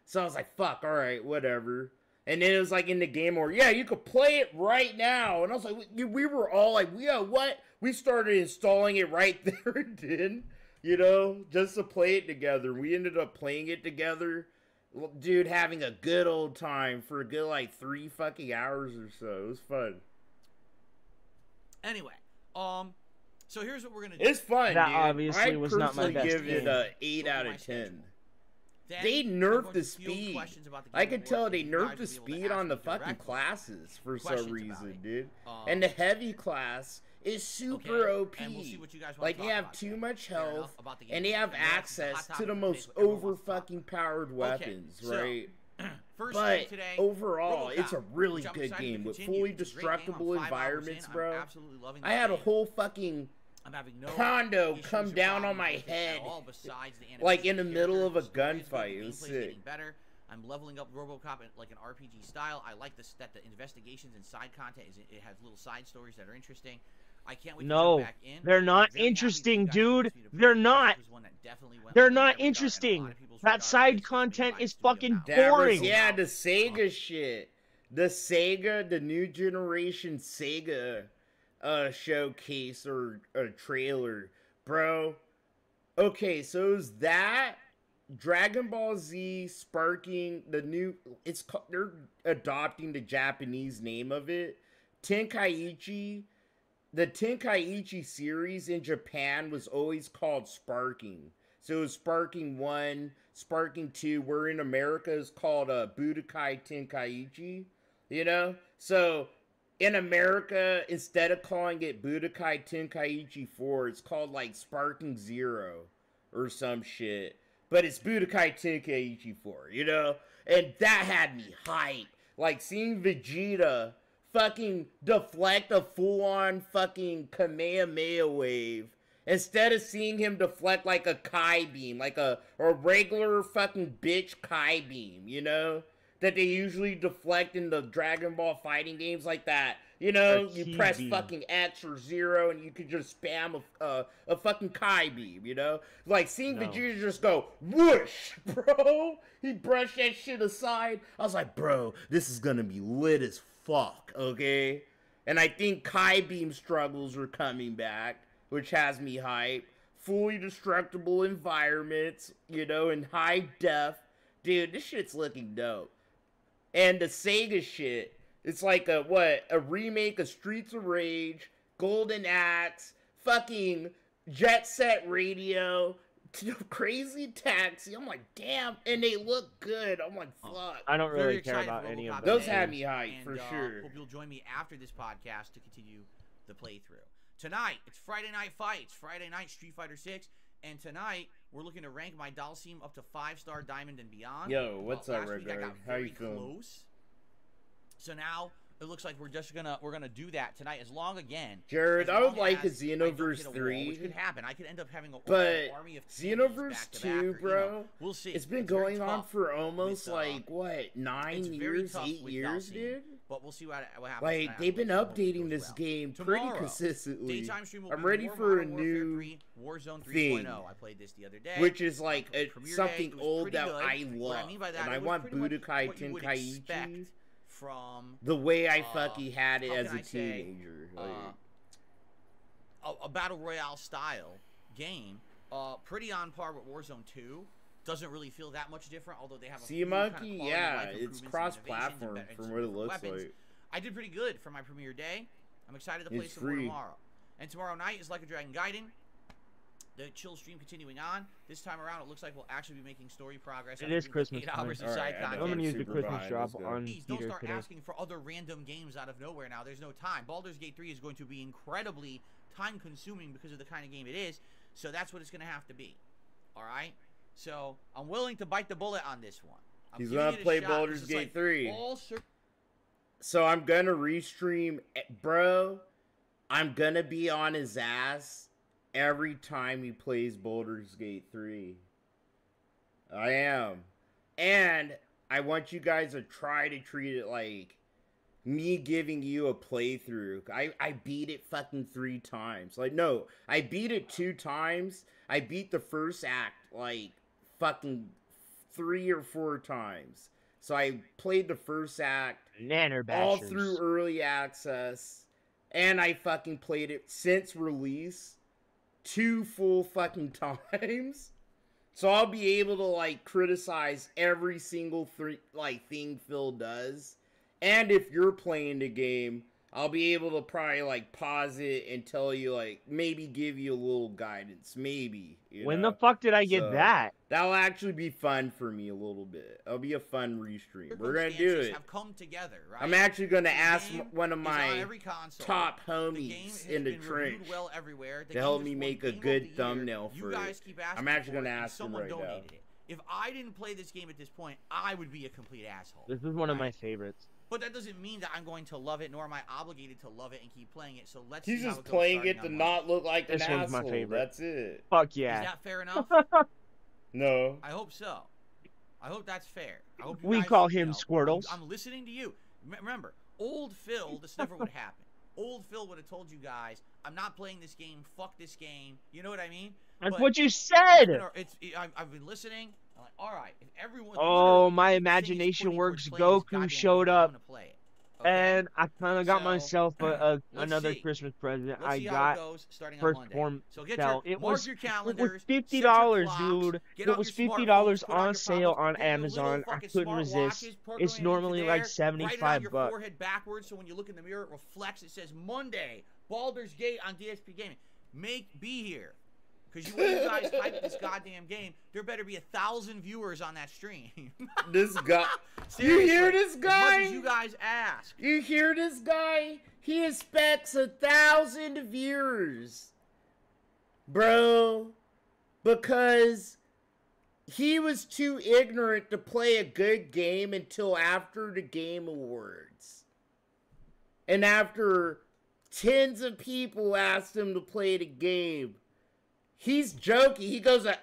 So I was like, fuck, alright, whatever. And then it was like in the game where, yeah, you could play it right now. And I was like, we were all like, yeah, what? We started installing it right there and then, you know, just to play it together. We ended up playing it together. Dude, having a good old time for a good, like, 3 fucking hours or so. It was fun. Anyway, so here's what we're gonna do. It's fun, that dude. Obviously was not my best give it a 8 out of 10. They nerfed the speed. I could tell they nerfed the speed on the fucking classes for some reason, dude. And the heavy class is super OP. Like, they have too much health, and they have access to the most over fucking powered weapons, right? But overall, it's a really good game with fully destructible environments, bro. I had a whole fucking condo come down on my head, like in the middle of a gunfight. It was sick. I'm leveling up RoboCop in like an RPG style. I like this that the investigations and side content it has little side stories that are interesting. I can't wait to jump back in. They're not interesting, dude. They're not. They're not interesting. That side content is fucking boring. Yeah, the Sega shit. The new generation Sega showcase or trailer. Bro. Okay, so it was that, Dragon Ball Z sparking the new, they're adopting the Japanese name of it. Tenkaichi. The Tenkaichi series in Japan was always called Sparking. So it was Sparking 1, Sparking 2. Where in America is called Budokai Tenkaichi. You know? So in America, instead of calling it Budokai Tenkaichi 4, it's called like Sparking 0 or some shit. But it's Budokai Tenkaichi 4, you know? And that had me hyped. Like seeing Vegeta fucking deflect a full-on fucking Kamehameha wave instead of seeing him deflect like a Kai beam, like a regular fucking bitch Kai beam, you know, that they usually deflect in the Dragon Ball fighting games like that. You know, you press fucking X or 0 and you could just spam a fucking Kai beam, you know? Like, seeing Vegeta just go, whoosh, bro! He brushed that shit aside. I was like, bro, this is gonna be lit as fuck, okay? And I think Kai beam struggles are coming back, which has me hyped. Fully destructible environments, you know, in high def. Dude, this shit's looking dope. And the Sega shit, it's like a remake of Streets of Rage, Golden Axe, fucking Jet Set Radio, Crazy Taxi. I'm like, damn, and they look good. I'm like, fuck. I don't really care about any of those. Had me hyped for sure. Hope you'll join me after this podcast to continue the playthrough. Tonight, it's Friday Night Fights, Friday Night Street Fighter 6, and tonight we're looking to rank my Dalsim up to 5-star Diamond and beyond. Yo, what's up, Red Guard? How you feeling? Close. So now it looks like we're gonna do that tonight. As long again, Jared, I would like a as I don't Xenoverse hit a wall, 3. which could happen. I could end up having an But army of Xenoverse 2, bro, we'll see. it's been very going on tough for almost with, like what, 9 it's very years, tough 8 with years, Valcine, dude. But we'll see what happens. Like tonight. they've been Hopefully updating this game pretty Tomorrow, consistently. Daytime stream will I'm be ready more for a Modern Warfare new 3, Warzone 3.0. thing, I played this the other day, which is like Premiere something day, it was old pretty that good. I What love, I mean by that, and it I was want pretty much Budokai what you would Tenkaichi expect from the way I fucking had it how as can a I say, teenager. a battle royale style game, pretty on par with Warzone 2. Doesn't really feel that much different, although they have a Sea few Monkey, kind of quality yeah, of life it's improvements and cross-platform innovations and from what it looks weapons. like. I did pretty good for my premiere day. I'm excited to play It's some more free. tomorrow. And tomorrow night is Like a Dragon Gaiden. The chill stream continuing on. This time around, it looks like we'll actually be making story progress. It is Christmas 8 hours time. of Alright, side I know. content. I'm gonna use the Super Christmas behind, drop let's go. on Please don't Peter start today. asking for other random games out of nowhere now. There's no time. Baldur's Gate 3 is going to be incredibly time consuming because of the kind of game it is. So that's what it's going to have to be. Alright? So I'm willing to bite the bullet on this one. He's gonna play Baldur's Gate 3. So I'm gonna restream, bro. I'm gonna be on his ass every time he plays Baldur's Gate 3. I am. And I want you guys to try to treat it like me giving you a playthrough. I beat it fucking 3 times. Like, no, I beat it 2 times. I beat the first act, like, fucking 3 or 4 times. So I played the first act all through early access, and I fucking played it since release 2 full fucking times. So I'll be able to like criticize every single thing Phil does. And if you're playing the game, I'll be able to probably like pause it and tell you, like, maybe give you a little guidance, maybe. When the fuck did I get that? That'll actually be fun for me a little bit. It'll be a fun restream. We're gonna do it. Have come together, right? I'm actually gonna ask one of my top the homies in the trench well everywhere. to help me make a good thumbnail for it. I'm actually gonna ask him right now. It. If I didn't play this game at this point, I would be a complete asshole. This is one of my favorites. But that doesn't mean that I'm going to love it, nor am I obligated to love it and keep playing it. So let's He's see just how it goes playing it to starting not look like an This one's asshole. my favorite. That's it. Fuck yeah. Is that fair enough? No. I hope so. I hope that's fair. I hope you We guys, call him Squirtles. I'm listening to you. Remember, old Phil, this never would happen. Old Phil would have told you guys, I'm not playing this game. Fuck this game. You know what I mean? That's But what you said. I've been listening. I'm like, all right. If everyone. Oh, my imagination works. Goku showed up. Okay? And I kind of got So, myself another see. Christmas present. Let's I see how got it goes starting on first Monday. form So get sell. your, It mark was your calendars, $50, set your dude. clocks, get It out was your $50 smartphones, put on your sale pockets, on get your Amazon. little I fucking couldn't smartwatches, resist. program It's it normally into like there, 75 write it on your bucks. forehead backwards, so when you look in the mirror, it reflects. It says Monday, Baldur's Gate on DSP Gaming. Be here. Because when you guys hype this goddamn game, there better be 1,000 viewers on that stream. This guy. Seriously, You hear this guy? As much as you guys ask. You hear this guy? He expects 1,000 viewers. Bro. Because he was too ignorant to play a good game until after the Game Awards. And after tens of people asked him to play the game, he's joking. He goes like,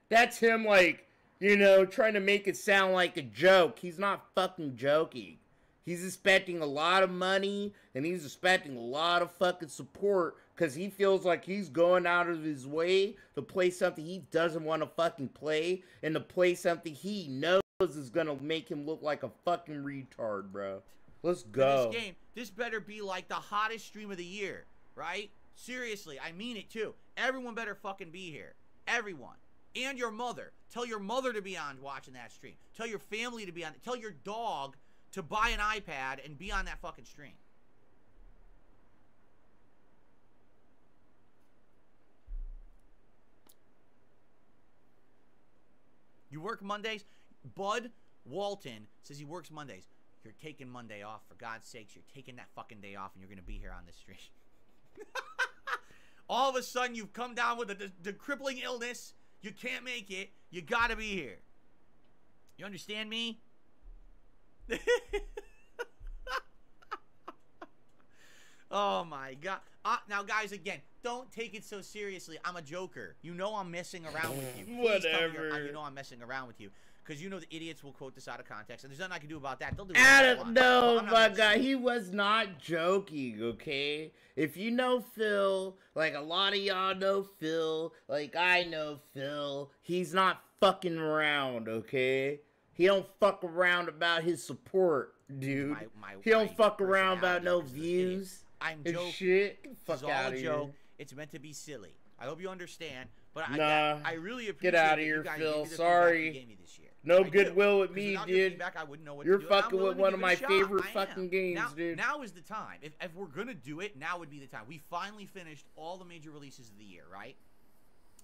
that's him, like, you know, trying to make it sound like a joke. He's not fucking joking. He's expecting a lot of money, and he's expecting a lot of fucking support, because he feels like he's going out of his way to play something he doesn't want to fucking play, and to play something he knows is going to make him look like a fucking retard, bro. Let's go. This game, this better be like the hottest stream of the year, right? Seriously, I mean it too. Everyone better fucking be here. Everyone. And your mother. Tell your mother to be on watching that stream. Tell your family to be on. Tell your dog to buy an iPad and be on that fucking stream. You work Mondays? Bud Walton says he works Mondays. You're taking Monday off. For God's sakes, you're taking that fucking day off and you're going to be here on this stream. All of a sudden, you've come down with the crippling illness. You can't make it. You gotta be here. You understand me? Oh my god. Now, guys, again, don't take it so seriously. I'm a joker. You know I'm messing around with you. Please tell me you know I'm messing around with you. Because you know the idiots will quote this out of context, and there's nothing I can do about that. They'll do whatever they want. No, my God, he was not joking, okay? If you know Phil, like a lot of y'all know Phil, like I know Phil, he's not fucking around, okay? He don't fuck around about his support, dude. He don't fuck around about no views. I'm joking. Shit. Fuck it's all out a of joke. here. It's meant to be silly. I hope you understand. But Nah, I really appreciate get out of that here, you guys Phil. gave me the Sorry. feedback you gave me this year. No I goodwill do. with me, Without your dude. feedback, I wouldn't know what You're to do. fucking with one of my favorite fucking games, dude. Now is the time. If we're gonna do it, now would be the time. We finally finished all the major releases of the year, right?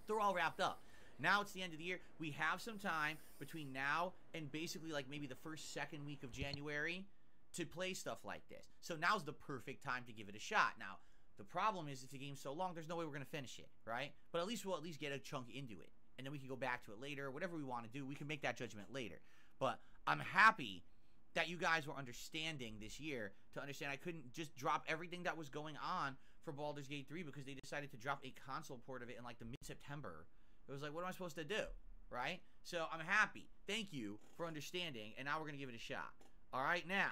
They're all wrapped up. Now it's the end of the year. We have some time between now and basically like maybe the second week of January to play stuff like this. So now's the perfect time to give it a shot. Now, the problem is if the game's so long, there's no way we're going to finish it, right? But at least we'll get a chunk into it. And then we can go back to it later. Whatever we want to do, we can make that judgment later. But I'm happy that you guys were understanding this year to understand I couldn't just drop everything that was going on for Baldur's Gate 3 because they decided to drop a console port of it in like the mid-September. It was like, what am I supposed to do, right? So I'm happy. Thank you for understanding, and now we're going to give it a shot. All right, now,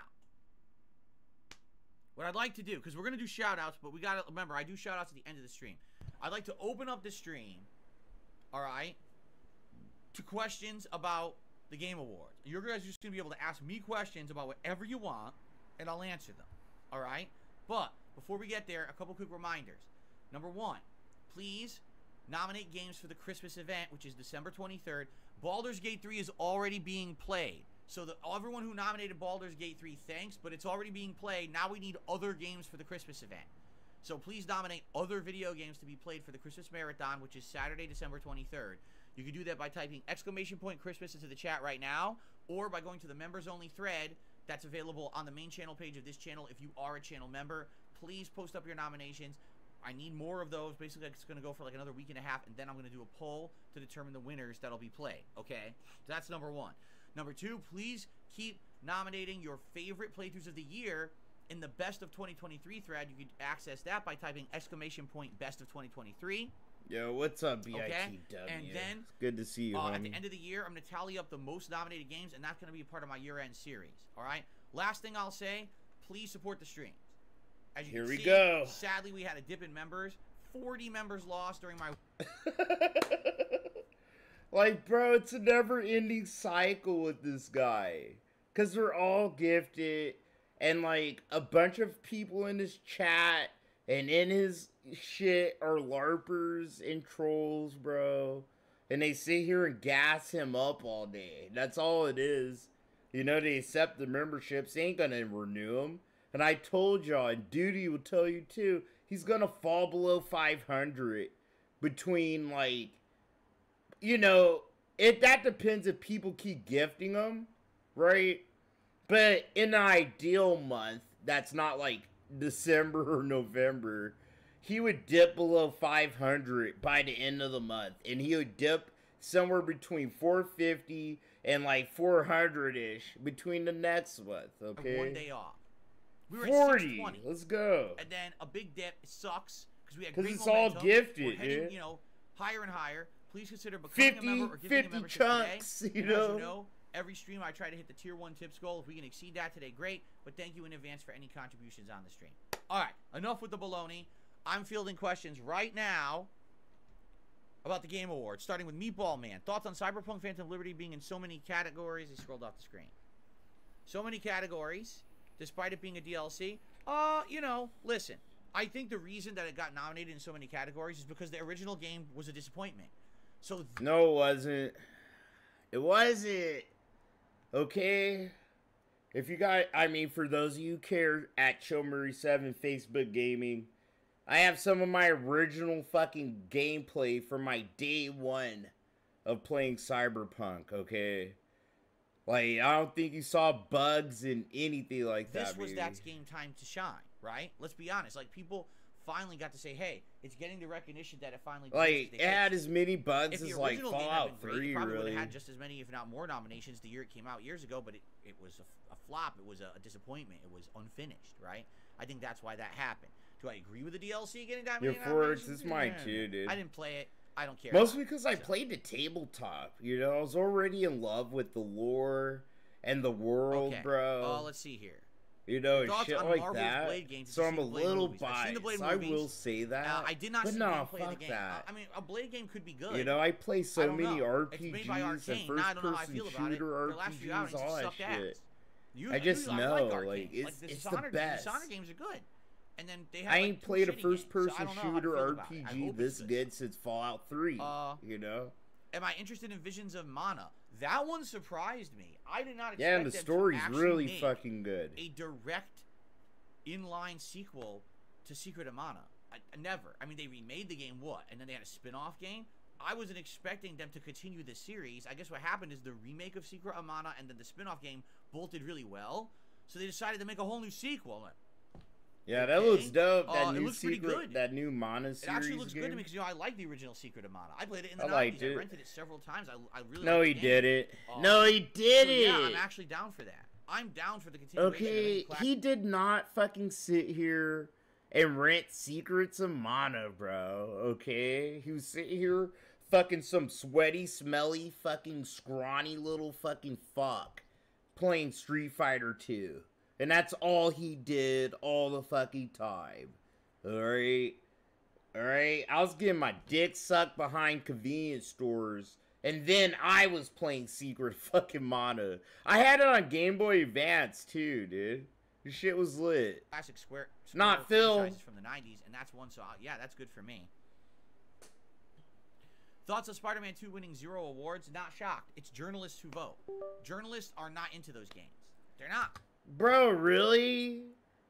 what I'd like to do, because we're going to do shout-outs, but we got to remember, I do shout-outs at the end of the stream. I'd like to open up the stream, all right, to questions about the Game Awards. You guys are just going to be able to ask me questions about whatever you want, and I'll answer them, all right? But before we get there, a couple quick reminders. Number one, please nominate games for the Christmas event, which is December 23rd. Baldur's Gate 3 is already being played. So everyone who nominated Baldur's Gate 3, thanks, but it's already being played. Now we need other games for the Christmas event. So please nominate other video games to be played for the Christmas Marathon, which is Saturday, December 23rd. You can do that by typing !Christmas into the chat right now, or by going to the members-only thread that's available on the main channel page of this channel if you are a channel member. Please post up your nominations. I need more of those. Basically, it's going to go for like another week and a half, and then I'm going to do a poll to determine the winners that'll be played, okay? So that's number one. Number two, please keep nominating your favorite playthroughs of the year in the Best of 2023 thread. You can access that by typing !Best of 2023. Yo, what's up, BITW? Okay? And then, it's good to see you, at the end of the year, I'm going to tally up the most nominated games, and that's going to be a part of my year-end series, all right? Last thing I'll say, please support the streams. As you can see, go. Sadly, we had a dip in members. 40 members lost during my... Like, bro, it's a never-ending cycle with this guy. Because we're all gifted, and, like, a bunch of people in his chat and in his shit are LARPers and trolls, bro. And they sit here and gas him up all day. That's all it is. You know, they accept the memberships. They ain't gonna renew them. And I told y'all, and Duty will tell you too, he's gonna fall below 500 between, like, you know, that depends if people keep gifting him, right? But in an ideal month, that's not like December or November, he would dip below 500 by the end of the month. And he would dip somewhere between 450 and like 400-ish between the next month, okay? One day off. We were 40. At 620. Let's go. And then a big dip. It sucks because we had because great it's momentum. all gifted, we're heading, dude. You know, higher and higher. Please consider becoming a member or giving 50 a membership chunks, today. you And know? as you know, every stream I try to hit the tier 1 tips goal. If we can exceed that today, great. But thank you in advance for any contributions on the stream. All right, enough with the baloney. I'm fielding questions right now about the Game Awards, starting with Meatball Man. Thoughts on Cyberpunk Phantom Liberty being in so many categories? He scrolled off the screen. So many categories, despite it being a DLC. You know, listen. I think the reason that it got nominated in so many categories is because the original game was a disappointment. So no, it wasn't. It wasn't. Okay? If you got, I mean, for those of you who care, at ChillMurray7 Facebook Gaming, I have some of my original fucking gameplay from my day one of playing Cyberpunk, okay? Like, I don't think you saw bugs in anything like that, this was that's game time to shine, right? Let's be honest. Like, people finally got to say, hey, it's getting the recognition that it finally deserves. Like, it had as many bugs as, like, Fallout 3, it probably really. would have had just as many, if not more, nominations the year it came out years ago, but it was a flop. It was a disappointment. It was unfinished, right? I think that's why that happened. Do I agree with the DLC getting that Your many Forge nominations? is mine too, dude. I didn't play it. I don't care. Mostly because I played the tabletop. You know, I was already in love with the lore and the world, bro. Let's see here. You know, Thoughts shit on like Marvel's that. Blade games? So Have I'm you a seen the Blade little movies? I've seen the biased. Blade I movies. will say that. I did not but see no, gameplay of the fuck game. that. I mean, a Blade game could be good. You know, I play so I don't many know. It's made by RPGs Arcane. and Now I don't know how I first-person feel about it. shooter The last few outings RPGs, all that sucked shit. ass. I just know, like Arcane. like, it's the best. The Dishonored games are good. And then they have, I like, ain't two played a shitty first-person games, so I don't know how to shooter feel about it. I RPG hope this it's good since Fallout 3, you know? Am I interested in Visions of Mana? That one surprised me. I did not expect Yeah, and the them to story's actually really make fucking good. a direct inline sequel to Secret of Mana. Never. I mean, they remade the game, what? And then they had a spin-off game? I wasn't expecting them to continue the series. I guess what happened is the remake of Secret of Mana and then the spin-off game both did really well. So they decided to make a whole new sequel. Yeah, that looks dope. That new looks pretty good. that new Mana series It actually looks game. good to me because, you know, I like the original Secret of Mana. I played it in the I 90s. liked it. I rented it several times. I really No, liked he the did game. it. No, he did So, it. yeah, I'm actually down for that. I'm down for the continuation. Okay, he did not fucking sit here and rent Secrets of Mana, bro. Okay? He was sitting here fucking some sweaty, smelly, fucking scrawny little fucking fuck playing Street Fighter 2. And that's all he did all the fucking time. Alright? Alright? I was getting my dick sucked behind convenience stores. And then I was playing Secret fucking Mana. I had it on Game Boy Advance too, dude. This shit was lit. Classic Square Not Phil. franchises from the 90s, and that's one, so yeah, that's good for me. Thoughts on Spider-Man 2 winning 0 awards? Not shocked. It's journalists who vote. Journalists are not into those games. They're not. Bro, really?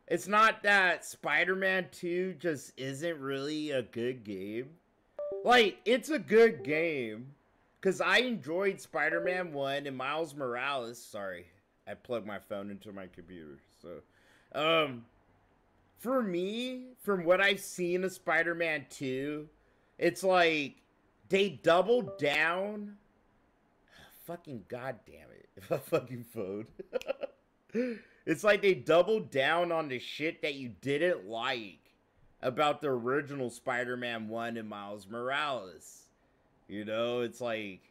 It's not that Spider-Man 2 just isn't really a good game? Like, it's a good game. Because I enjoyed Spider-Man 1 and Miles Morales. Sorry, I plugged my phone into my computer. So, for me, from what I've seen of Spider-Man 2, it's like, they doubled down. Fucking goddamn it. My fucking phone. It's like they doubled down on the shit that you didn't like about the original Spider-Man 1 and Miles Morales. You know, it's like,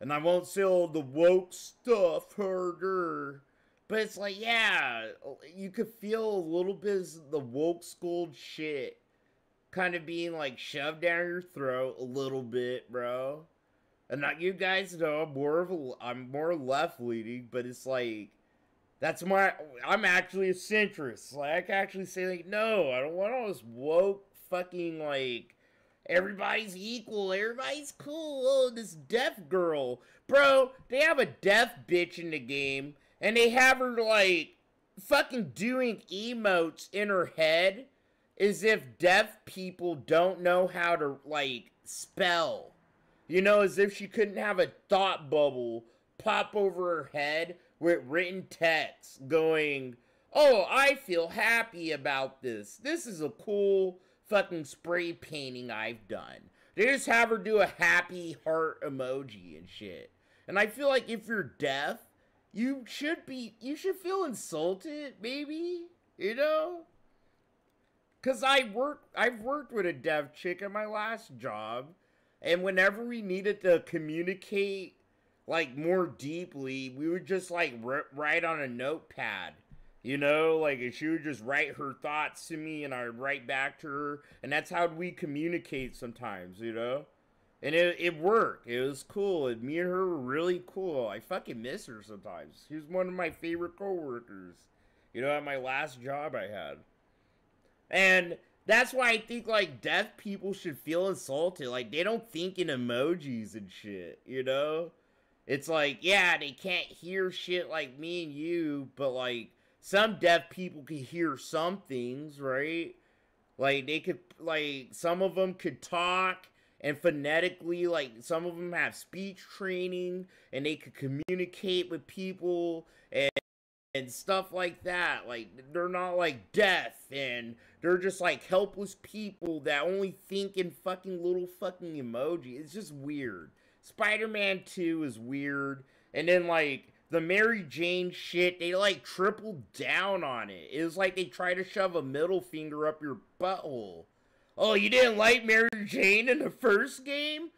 and I won't say all the woke stuff, herder, but it's like, yeah, you could feel a little bit of the woke schooled shit kind of being like shoved down your throat a little bit, bro. And not, you guys know I'm more left leaning, but it's like, I'm actually a centrist. Like, I can actually say, like, no, I don't want all this woke fucking, like, everybody's equal, everybody's cool, oh, this deaf girl. Bro, they have a deaf bitch in the game, and they have her, like, fucking doing emotes in her head as if deaf people don't know how to, like, spell. You know, as if she couldn't have a thought bubble pop over her head with written text going, oh, I feel happy about this. This is a cool fucking spray painting I've done. They just have her do a happy heart emoji and shit. And I feel like if you're deaf, you should feel insulted, maybe, you know? Cause I've worked with a deaf chick at my last job, and whenever we needed to communicate, like, more deeply, we would just, like, write on a notepad, you know? Like, she would just write her thoughts to me, and I would write back to her, and that's how we communicate sometimes, you know? And it worked. It was cool, and me and her were really cool. I fucking miss her sometimes. She was one of my favorite coworkers, you know, at my last job I had. And that's why I think, like, deaf people should feel insulted. Like, they don't think in emojis and shit, you know? It's like, yeah, they can't hear shit like me and you, but, like, some deaf people can hear some things, right? Like, they could, like, some of them could talk, and phonetically, like, some of them have speech training, and they could communicate with people, and stuff like that. Like, they're not, like, deaf, and they're just, like, helpless people that only think in fucking little fucking emoji. It's just weird. Spider-Man 2 is weird, and then, like, the Mary Jane shit, they like tripled down on it. It was like they tried to shove a middle finger up your butthole. Oh, you didn't like Mary Jane in the first game?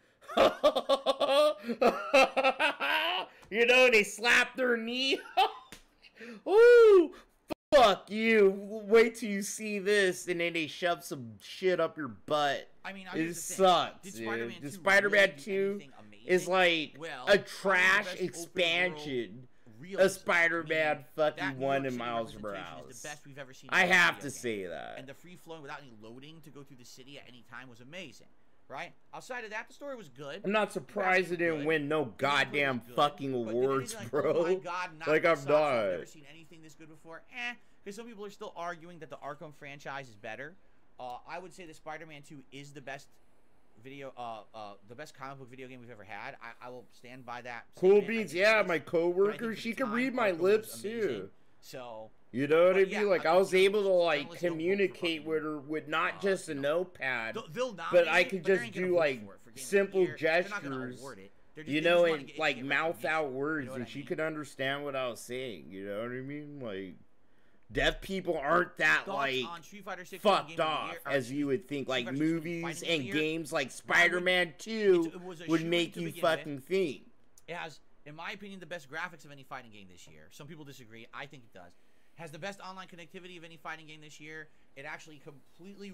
You know, they slapped their knee. Ooh, fuck you. Wait till you see this, and then they shove some shit up your butt. I mean, it sucks, dude. The Spider-Man 2 is like a trash expansion of Spider-Man fucking 1 and Miles Morales. I have to say that. And the free flowing without any loading to go through the city at any time was amazing. Right? Outside of that, the story was good. I'm not surprised it didn't win no goddamn fucking awards, bro. Oh my God, like, I'm not. I've never seen anything this good before. Because some people are still arguing that the Arkham franchise is better. I would say the Spider-Man 2 is the best the best comic book video game we've ever had. I will stand by that. Cool beans, yeah, my coworker, she can read my lips too. So, you know what I mean? Like, I was able to like communicate with her with not just a notepad, but I could just do like simple gestures, you know, and like mouth out words, and she could understand what I was saying. You know what I mean? Like, deaf people aren't that like fucked off as you would think. Like, movies and games like Spider-Man 2 would make you fucking think. It has, in my opinion, the best graphics of any fighting game this year. Some people disagree. I think it does. Has the best online connectivity of any fighting game this year. It actually completely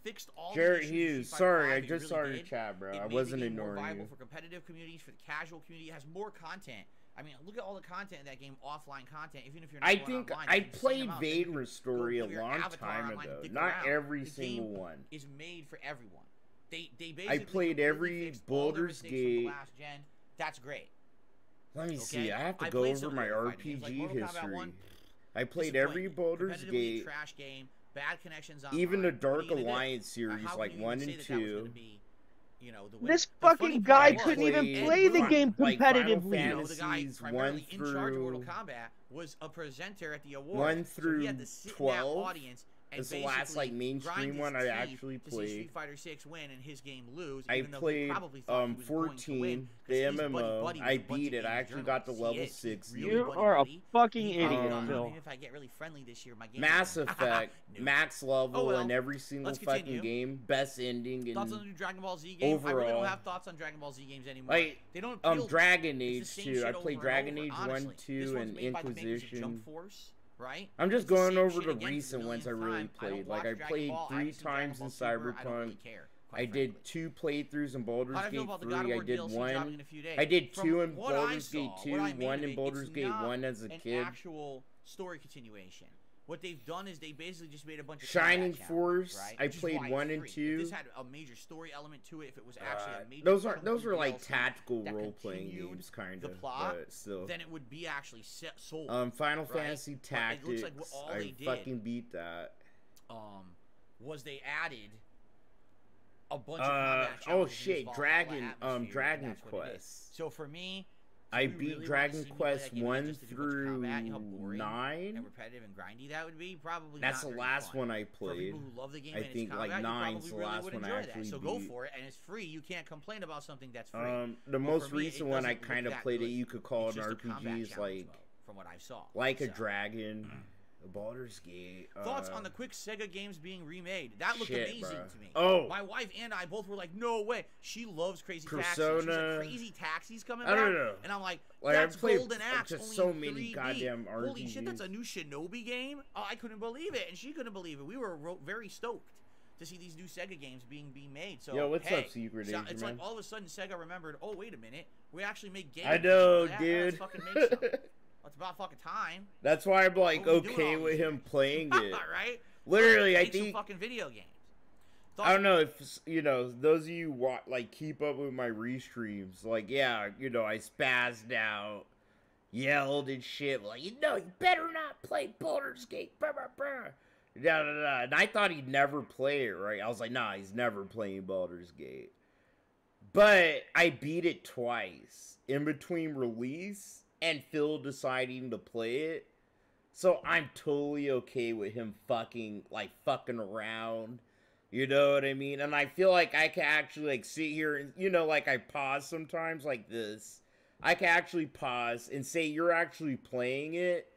fixed all Jared the Hughes, sorry, I just saw your chat, bro. I wasn't ignoring you. More viable for competitive communities, for the casual community. It has more content. I mean, look at all the content in that game, offline content. Even if you're not I think online, I played Vader's story a long time ago. Not every single one is made for everyone. They basically I played every Baldur's Gate. Last gen. That's great. Let me see. I have to go over my RPG history. I played every Baldur's Gate, trash game, bad connections online, even the Dark Alliance series, like 1 and 2. You know, this fucking guy couldn't even play the game competitively. You know, the guy primarily in charge of Mortal Kombat was a presenter at the awards. 1 through so he had to sit 12. in that audience and it's the last like mainstream one I actually played. Street Fighter 6 win and his game lose. I played 14, the MMO. I beat it. I actually got to level 60. You are a fucking idiot, Phil. If I get really friendly this year, my game Mass Effect, max level in every single fucking game, best ending. And thoughts on the new Dragon Ball Z game? Overall, I really don't have thoughts on Dragon Ball Z games anymore. Like, they don't. Dragon Age 2. I played Dragon Age 1, 2, and Inquisition. Right? I'm just going over the recent ones I really played. Like, I played 3 times in Cyberpunk. I did 2 playthroughs in Baldur's Gate 3. I did 1. I did 2 in Baldur's Gate 2, 1 in Baldur's Gate 1 as a kid. An actual story continuation. What they've done is they basically just made a bunch of Shining Force. Right? I played 1 and 2. If this had a major story element to it, if it was actually a major those are like tactical role-playing games, kind of. But still, then it would be actually sold. Final Fantasy Tactics. Like I fucking beat that. Was they added a bunch of combat oh shit, Dragon Quest. So for me, I beat Dragon Quest 1 through 9. And repetitive and grindy that would be probably. That's the last one I played. For people who love the game, I think like 9's the last one I actually beat. So go for it, and it's free. You can't complain about something that's free. The most recent one I kind of played it. You could call it an RPG. Is like from what I saw, like a dragon. Baldur's Gate. Thoughts on the quick Sega games being remade? That looked amazing to me. Oh, my wife and I both were like, "No way!" She loves Crazy Persona. Taxi. She's like, Crazy Taxi's coming back. I don't know. And I'm like, that's Golden Axe. Just only so in many 3D. goddamn RPGs. Holy shit, that's a new Shinobi game. Oh, I couldn't believe it, and she couldn't believe it. We were very stoked to see these new Sega games being made. So yo, what's up, Secret Agent, it's man? like all of a sudden Sega remembered. Oh, wait a minute, we actually make games. I know, dude. Let's fucking make some. It's about fucking time. That's why I'm like okay with him playing it. Right? Literally, I think some fucking video games. I don't know if those of you like keep up with my restreams. Like, yeah, I spazzed out, yelled and shit. Like, you better not play Baldur's Gate. Blah, blah, blah. And I thought he'd never play it. Right? I was like, nah, he's never playing Baldur's Gate. But I beat it twice in between release and Phil deciding to play it. So I'm totally okay with him fucking around. You know what I mean? And I feel like I can actually sit here and, like I pause sometimes like this. I can actually pause and say you're actually playing it,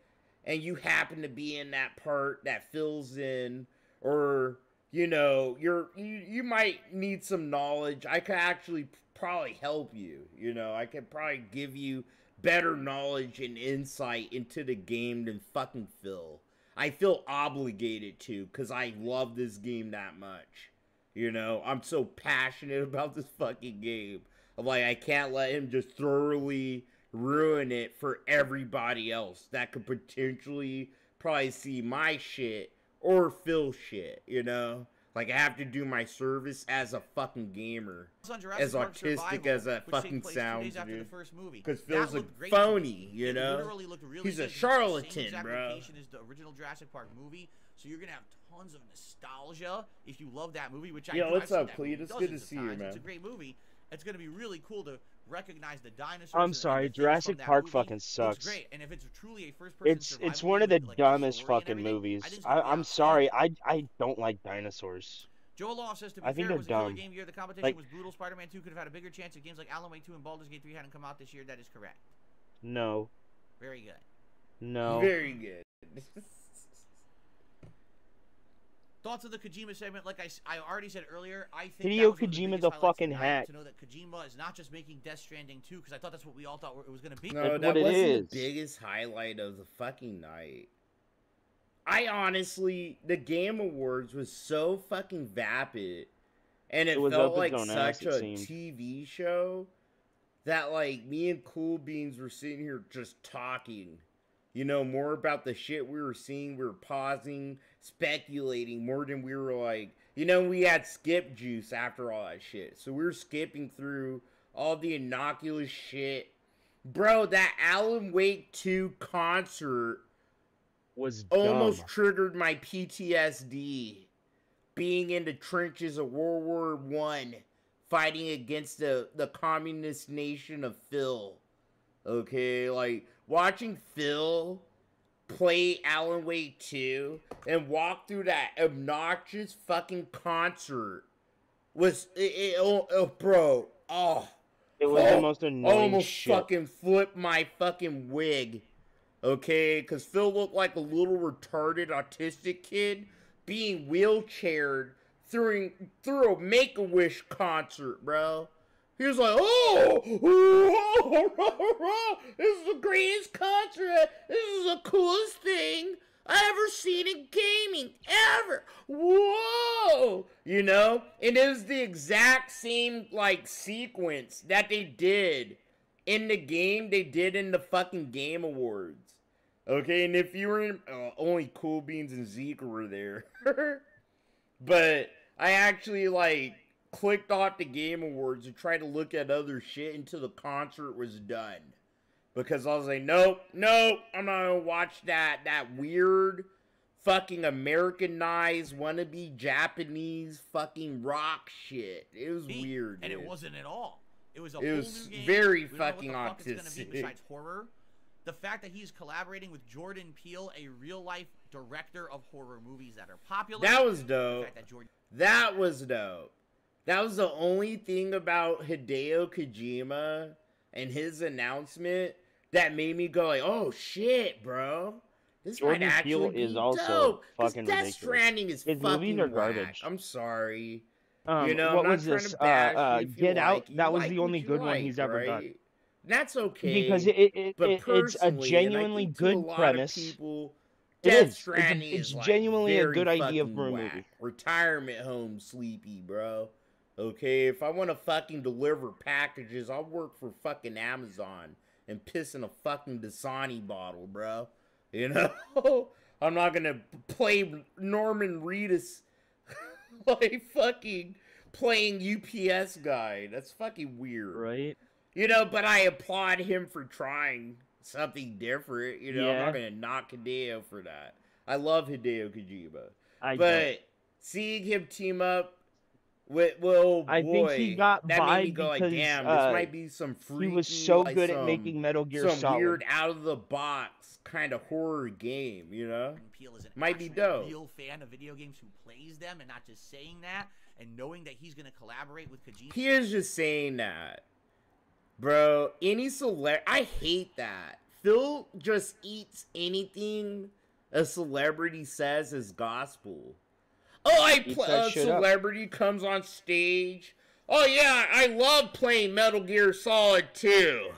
and you happen to be in that part that fills in, or you know, you might need some knowledge. I could actually probably help you. You know, I could probably give you better knowledge and insight into the game than fucking Phil. I feel obligated to, because I love this game that much. You know, I'm so passionate about this fucking game. I'm like, I can't let him just thoroughly ruin it for everybody else that could potentially probably see my shit or Phil's shit, you know? Like, I have to do my service as a fucking gamer. As autistic as that fucking sounds, dude. Because Phil's a phony, you know? He's a charlatan, bro. Is the original Jurassic Park movie, so you're gonna have tons of nostalgia if you love that movie, which I do. Yo, what's up, Cleet? It's good to see you, man. It's a great movie. It's gonna be really cool to recognize the dinosaurs. I'm sorry, Jurassic Park fucking sucks. It's great, and if it's truly a first-person it's one of the dumbest fucking movies. I'm sorry, I don't like dinosaurs. Joel Law says, to be I think fair, it they're was a dumb. game year. The competition was brutal. Spider-Man 2 could have had a bigger chance if games like Alan Wake 2 and Baldur's Gate 3 hadn't come out this year. That is correct. No. Very good. No. Very good. Thoughts of the Kojima segment? Like I already said earlier, I think Hideo Kojima's a fucking hack. To know that Kojima is not just making Death Stranding 2, because I thought that's what we all thought it was going to be. No, that wasn't the biggest highlight of the fucking night. I honestly, the Game Awards was so fucking vapid, and it felt like such a TV show that, like, me and Cool Beans were sitting here just talking, you know, more about the shit we were seeing. We were pausing, speculating more than we were like, you know, we had skip juice after all that shit. So we were skipping through all the innocuous shit. Bro, that Alan Wake 2 concert was almost triggered my PTSD. Being in the trenches of World War I, fighting against the communist nation of Phil. Okay, like, watching Phil play Alan Wake 2 and walk through that obnoxious fucking concert was, bro, it was the most annoying almost shit. Fucking flipped my fucking wig. Okay, because Phil looked like a little retarded autistic kid being wheelchaired through a Make-A-Wish concert, bro. He was like, this is the greatest concert. This is the coolest thing I ever seen in gaming, ever. Whoa! You know? And it was the exact same, like, sequence that they did in the game they did in the fucking Game Awards. Okay, and if you were in, only Cool Beans and Zeke were there. But I actually, like, clicked off the Game Awards and tried to look at other shit until the concert was done. Because I was like, nope, I'm not gonna watch that weird, fucking Americanized, wannabe Japanese fucking rock shit. It was weird, and dude. it wasn't at all. It was a whole new game. Very we fucking don't know what the fuck it's gonna be autistic. besides horror. The fact that he's collaborating with Jordan Peele, a real-life director of horror movies that are popular. That was dope. The fact that That was dope. That was the only thing about Hideo Kojima and his announcement that made me go like, oh shit, bro. This Jordan might actually Peele is be also dope. fucking Death ridiculous. Stranding is His fucking movies are whack. garbage. I'm sorry. You know, what I'm was not trying this? to bash you if you Get Out. like. You That was like the what only you good one like, he's ever right? done. That's okay. Because it's a genuinely good premise. Death Stranding it's is like genuinely a good very idea fucking for a whack. movie. Retirement home sleepy, bro. Okay, if I want to fucking deliver packages, I'll work for fucking Amazon and piss in a fucking Dasani bottle, bro. You know? I'm not gonna play Norman Reedus like fucking playing UPS guy. That's fucking weird. Right? You know, but I applaud him for trying something different. You know, I'm not gonna knock Hideo for that. I love Hideo Kojima. But seeing him team up with, well, I think he got that made me vibed go like, because damn, this might be some freaky, he was so like, good at making Metal Gear Solid. weird, out-of-the-box kind of horror game, you know? Peele is an might be dope. Real fan of video games who plays them, and not just saying that, and knowing that he's going to collaborate with Kojima. He is just saying that. Bro, any I hate that. Phil just eats anything a celebrity says as gospel. Oh, a celebrity comes on stage. Oh yeah, I love playing Metal Gear Solid 2.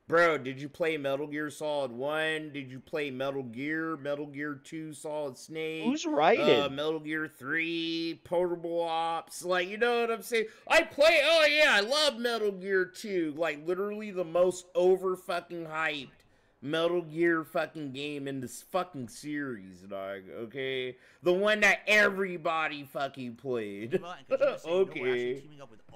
Bro, did you play Metal Gear Solid 1? Did you play Metal Gear 2 Solid Snake? Who's writing? Metal Gear 3, Portable Ops. Like, you know what I'm saying? Oh yeah, I love Metal Gear 2. Like, literally the most over fucking hyped Metal Gear fucking game in this fucking series, dog, okay? The one that everybody fucking played. Okay.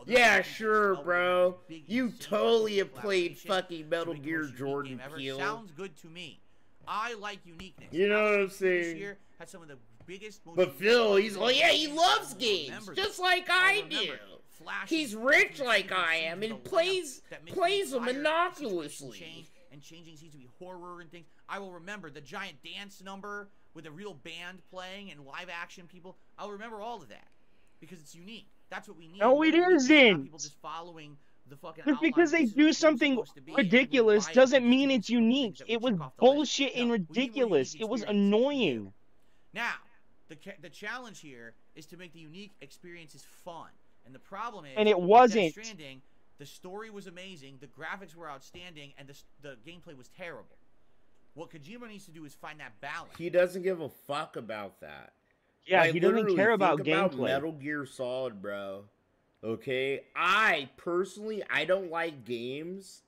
Yeah, sure, bro. You totally have played fucking Metal Gear Jordan Peele. Sounds good to me. I like uniqueness. You know what I'm saying? This year had some of the biggest, but Phil, he loves games, just like I do. He's rich like I am, and plays them innocuously. And changing seems to be horror and things. I will remember the giant dance number with a real band playing and live action people. I'll remember all of that because it's unique. That's what we need. No, it isn't. People just following the fucking just because they do something ridiculous doesn't mean it's unique. It was bullshit and ridiculous. It was annoying. Now, the challenge here is to make the unique experiences fun. And the problem is, and it wasn't. Death Stranding, the story was amazing, the graphics were outstanding, and the gameplay was terrible. What Kojima needs to do is find that balance. He doesn't give a fuck about that. Yeah, like, he doesn't care about gameplay. Metal Gear Solid, bro. Okay? I don't like games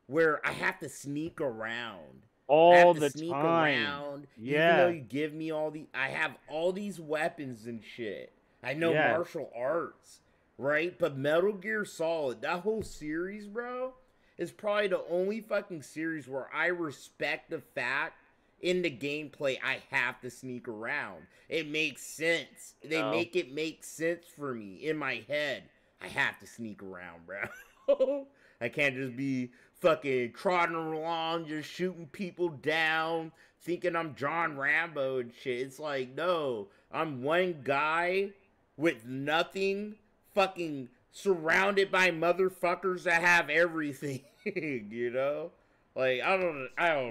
where I have to sneak around. All the time. Yeah. Even though you give me I have all these weapons and shit. I know martial arts. Right? But Metal Gear Solid, that whole series, bro, is probably the only fucking series where I respect the fact in the gameplay I have to sneak around. It makes sense. They make it make sense for me in my head. I have to sneak around, bro. I can't just be fucking trotting along, just shooting people down, thinking I'm John Rambo and shit. It's like, no, I'm one guy with nothing, fucking surrounded by motherfuckers that have everything, you know? Like, I don't know.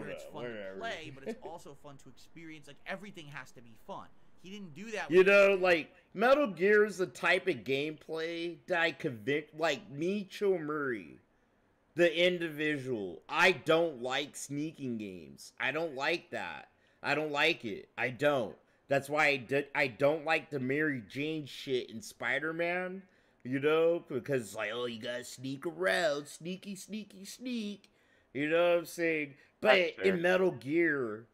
It's fun to play, but it's also fun to experience. Like, everything has to be fun. He didn't do that. You know, like, Metal Gear is the type of gameplay that I convict, like, me, Chill Murray, the individual. I don't like sneaking games. I don't like that. I don't like it. I don't. That's why I don't like the Mary Jane shit in Spider-Man, you know? Because it's like, oh, you gotta sneak around, sneaky, sneaky, sneak. You know what I'm saying? But in Metal Gear,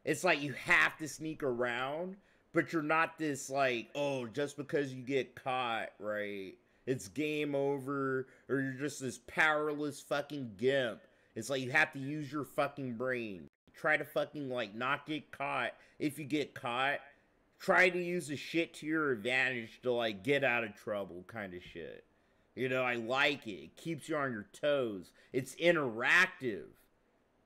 it's like you have to sneak around, but you're not this like, oh, just because you get caught, right? It's game over, or you're just this powerless fucking gimp. It's like you have to use your fucking brain. Try to fucking, like, not get caught. If you get caught, try to use the shit to your advantage to, like, get out of trouble kind of shit. You know, I like it. It keeps you on your toes. It's interactive.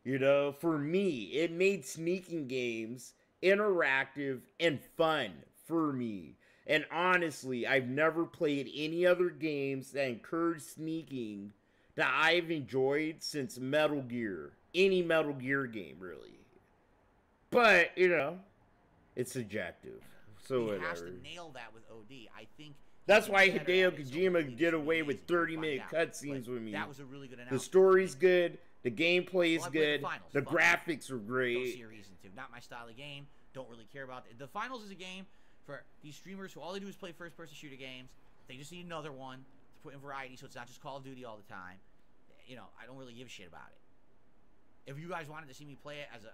You know, for me, it made sneaking games interactive and fun for me. And honestly, I've never played any other games that encourage sneaking that I've enjoyed since Metal Gear. Any Metal Gear game, really. But, you know, it's subjective. So whatever. He has to nail that with OD. I think that's why Hideo Kojima could get away with 30-minute cutscenes with me. That was a really good announcement. The story's good. The gameplay is good. The graphics are great. Series into not my style of game. Don't really care about it. The finals is a game for these streamers who all they do is play first-person shooter games. They just need another one to put in variety, so it's not just Call of Duty all the time. You know, I don't really give a shit about it. If you guys wanted to see me play it as a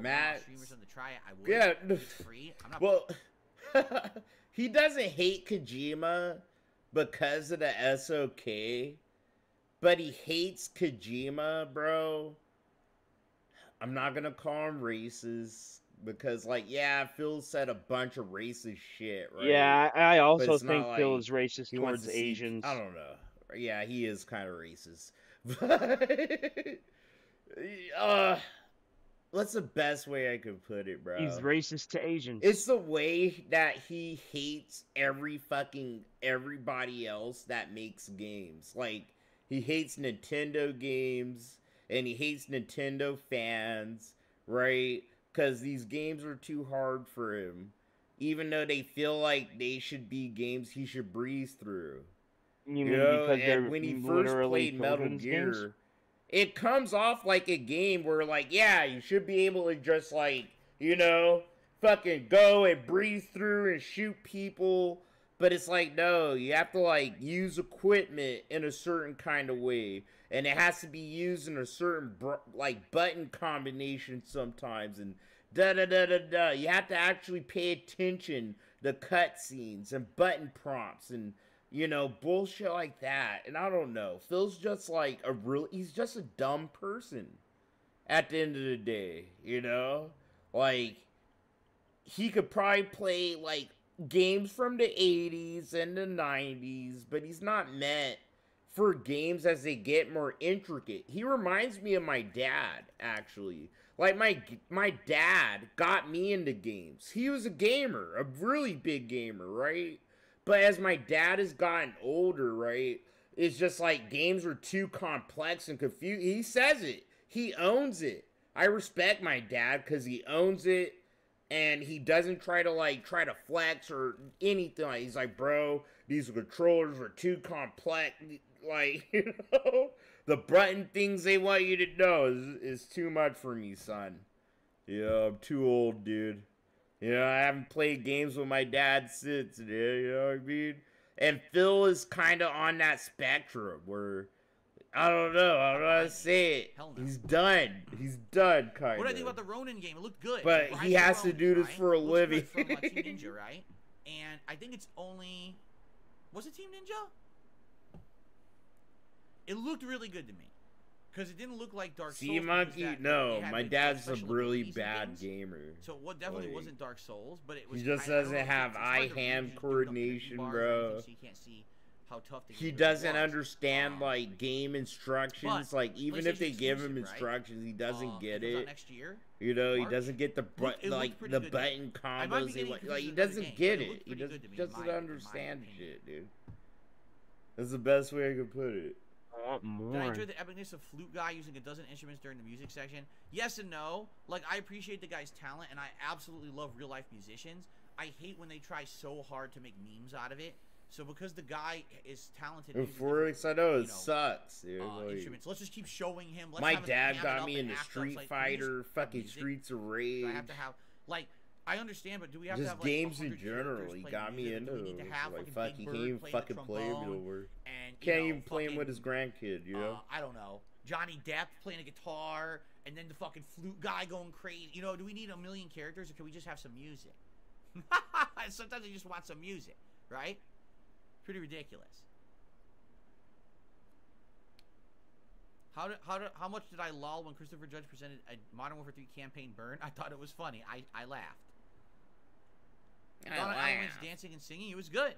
one-off streamer or something to try it, I would. Yeah, it's free. I'm not. Well, he doesn't hate Kojima because of the SOK, but he hates Kojima, bro. I'm not gonna call him racist because, like, yeah, Phil said a bunch of racist shit, right? Yeah, I also think Phil is racist towards Asians. I don't know. Yeah, he is kind of racist. What's the best way I could put it, bro? He's racist to Asians. It's the way that he hates everybody else that makes games. Like, He hates Nintendo games, and he hates Nintendo fans, right? Because these games are too hard for him. Even though they feel like they should be games he should breeze through. You mean because they're and when he first literally played Metal children's Gear, games? it comes off like a game where, like, yeah, you should be able to just, like, you know, fucking go and breeze through and shoot people. But it's like, no, you have to, like, use equipment in a certain kind of way. And it has to be used in a certain, like, button combination sometimes. And da-da-da-da-da. You have to actually pay attention to cutscenes and button prompts and, you know, bullshit like that. And I don't know. Phil's just, like, he's just a dumb person at the end of the day, you know? Like, he could probably play, like, games from the 80s and the 90s, but he's not meant for games as they get more intricate. He reminds me of my dad, actually. Like, my dad got me into games. He was a gamer, a really big gamer, right? But as my dad has gotten older, right, it's just like games are too complex and confused. He says it. He owns it. I respect my dad because he owns it. And he doesn't try to flex or anything. He's like, bro, these controllers are too complex. Like, you know, the button things they want you to know is too much for me, son. Yeah, I'm too old, dude. You know, I haven't played games with my dad since, dude. You know what I mean? And Phil is kind of on that spectrum where, I don't know how to say it. Hell no. He's done. He's done, kind of. What do I think about the Ronin game? It looked good. But he has to do this for a living. From Team Ninja, right? And I think it's only... Was it Team Ninja? It looked really good to me. Because it didn't look like Dark Souls. See, Monkey, no. My dad's a really bad gamer. So what definitely wasn't Dark Souls, but it was... He just doesn't have eye-hand coordination, bro. So you can't see how tough the game He doesn't understand, like, game instructions. But like, even if they give him exclusive, instructions, he doesn't get it. it. Next year, You know, he March? doesn't get the It the good button combos. He doesn't get it. He doesn't understand shit, dude. That's the best way I could put it. I want more. Did I enjoy the epicness of Flute Guy using a dozen instruments during the music section? Yes and no. Like, I appreciate the guy's talent, and I absolutely love real-life musicians. I hate when they try so hard to make memes out of it. So because the guy is talented, I know it sucks, dude. Instruments. Let's just keep showing him. Let's my have him dad ham it got up me and into act Street like, Fighter, fucking Streets of Rage. Do I have to have, like, I understand, but do we have just to have, like, games in 100 general? characters He play got me music? into Do we need to it. have Like, fucking fuck, Big he Bird can't even play the fucking play it trombone over. And, Can't even play him with his grandkid, you know? I don't know. Johnny Depp playing a guitar, and then the fucking flute guy going crazy. You know, do we need a million characters, or can we just have some music? Sometimes I just want some music, right? Pretty ridiculous. How much did I lol when Christopher Judge presented a Modern Warfare 3 campaign burn? I thought it was funny. I laughed. Donna Allen's dancing and singing. It was good.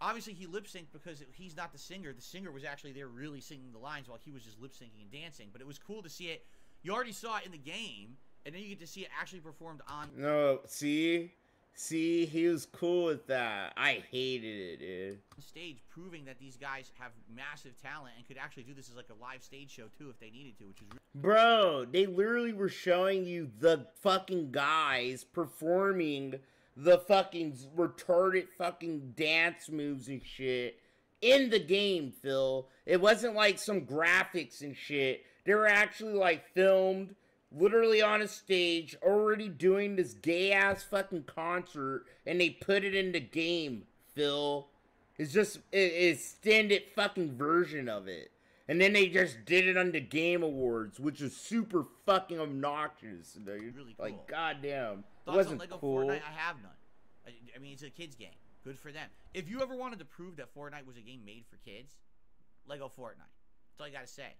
Obviously, he lip-synced because he's not the singer. The singer was actually there really singing the lines while he was just lip-syncing and dancing. But it was cool to see it. You already saw it in the game, and then you get to see it actually performed on... No, see, he was cool with that. I hated it, dude. Stage, proving that these guys have massive talent and could actually do this as like a live stage show, too, if they needed to, which is... Bro, they literally were showing you the fucking guys performing the fucking retarded fucking dance moves and shit in the game, Phil. It wasn't like some graphics and shit. They were actually like filmed literally on a stage already doing this gay ass fucking concert, and they put it in the game, Phil. It's just an extended fucking version of it. And then they just did it on the Game Awards, which is super fucking obnoxious. Really cool. Like, goddamn. Thoughts It wasn't on Lego cool. Fortnite? I have none. I mean, it's a kid's game. Good for them. If you ever wanted to prove that Fortnite was a game made for kids, Lego Fortnite. That's all you gotta say.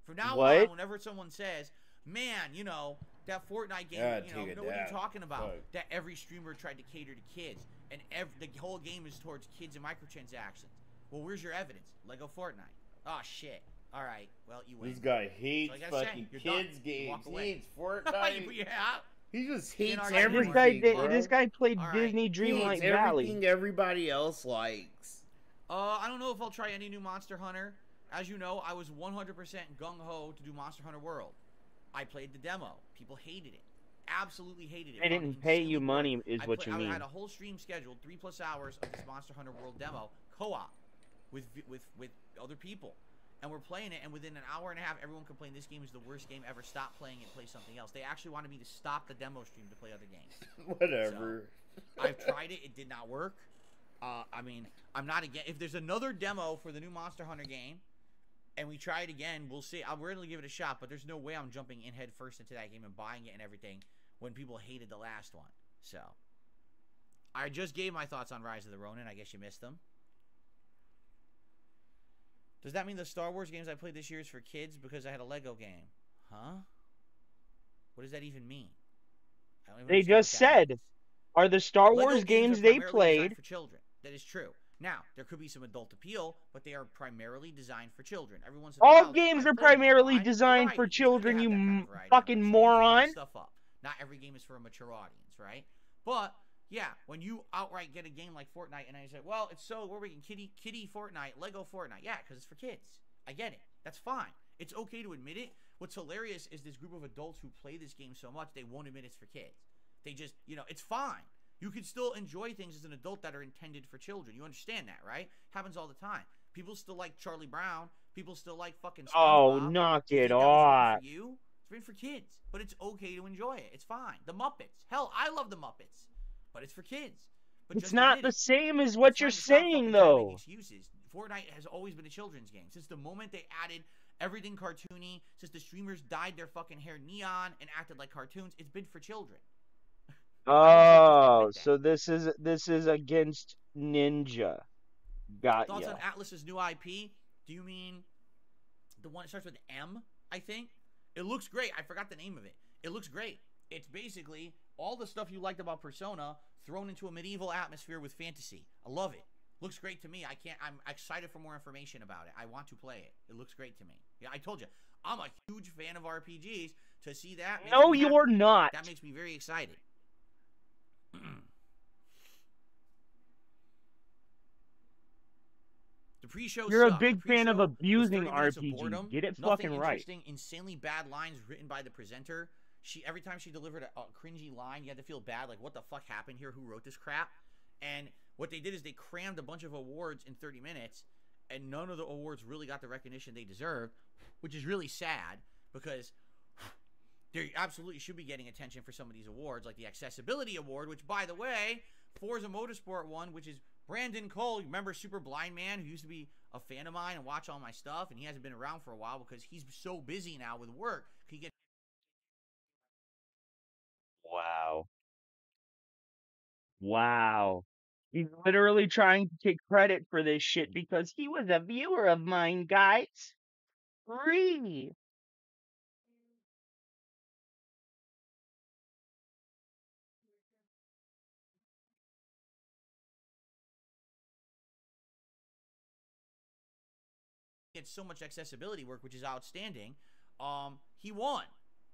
From now on, whenever someone says, man, you know, that Fortnite game, you know what you're talking about? Fuck. That every streamer tried to cater to kids, and the whole game is towards kids and microtransactions. Well, where's your evidence? Lego Fortnite. Oh, shit. All right. Well, you win. This guy hates fucking kids games. He hates Fortnite. Yeah. He just hates Can't everything, This guy played All right. Disney Dreamlight He hates Valley. everything everybody else likes. I don't know if I'll try any new Monster Hunter. as you know, I was 100% gung-ho to do Monster Hunter World. I played the demo. People hated it. Absolutely hated it. They didn't pay you money, is what you mean. I had a whole stream scheduled, 3+ hours of this Monster Hunter World demo, co-op, with other people. And we're playing it, and within an hour and a half, everyone complained this game is the worst game ever. Stop playing it, play something else. They actually wanted me to stop the demo stream to play other games. Whatever. So, I've tried it. It did not work. I mean, I'm not again. If there's another demo for the new Monster Hunter game, and we try it again, we'll see. We're going to give it a shot, but there's no way I'm jumping in head first into that game and buying it and everything when people hated the last one. So, I just gave my thoughts on Rise of the Ronin. I guess you missed them. Does that mean the Star Wars games I played this year is for kids because I had a Lego game? Huh? What does that even mean? They just said, are the Star Lego Wars games they played for children? That is true. Now, there could be some adult appeal, but they are primarily designed for children. Every once in a while, all games are primarily designed for children, you fucking moron. Stuff up. Not every game is for a mature audience, right? But yeah, when you outright get a game like Fortnite, and I say, well, it's so we're making kitty Fortnite, Lego Fortnite. Yeah, because it's for kids. I get it. That's fine. It's okay to admit it. What's hilarious is this group of adults who play this game so much, they won't admit it's for kids. They just, it's fine. You can still enjoy things as an adult that are intended for children. You understand that, right? Happens all the time. People still like Charlie Brown. People still like fucking SpongeBob. Oh, knock it off. For you? It's been for kids. But it's okay to enjoy it. It's fine. The Muppets. Hell, I love the Muppets. But it's for kids. But it's not the same as what you're saying, though. Excuses. Fortnite has always been a children's game. Since the moment they added everything cartoony, since the streamers dyed their fucking hair neon and acted like cartoons, it's been for children. Oh, so this is against Ninja. Got Thoughts ya. on Atlus's new IP? Do you mean the one that starts with M, I think? It looks great. I forgot the name of it. It looks great. It's basically all the stuff you liked about Persona thrown into a medieval atmosphere with fantasy. I love it. Looks great to me. I'm excited for more information about it. I want to play it. It looks great to me. Yeah, I told you. I'm a huge fan of RPGs. To see that. No, you're not. That makes me very excited. The pre-show You're sucked. a big fan of abusing RPG. RPGs. Get it Nothing fucking right. Insanely bad lines written by the presenter. Every time she delivered a cringy line, you had to feel bad. Like, what the fuck happened here? Who wrote this crap? And what they did is they crammed a bunch of awards in 30 minutes, and none of the awards really got the recognition they deserved, which is really sad because they absolutely should be getting attention for some of these awards, like the Accessibility Award, which, by the way, Forza Motorsport won, which is Brandon Cole. Remember Super Blind Man, who used to be a fan of mine and watch all my stuff, and he hasn't been around for a while because he's so busy now with work. He gets Wow. He's literally trying to take credit for this shit because he was a viewer of mine, guys. Free. so much accessibility work, which is outstanding. He won.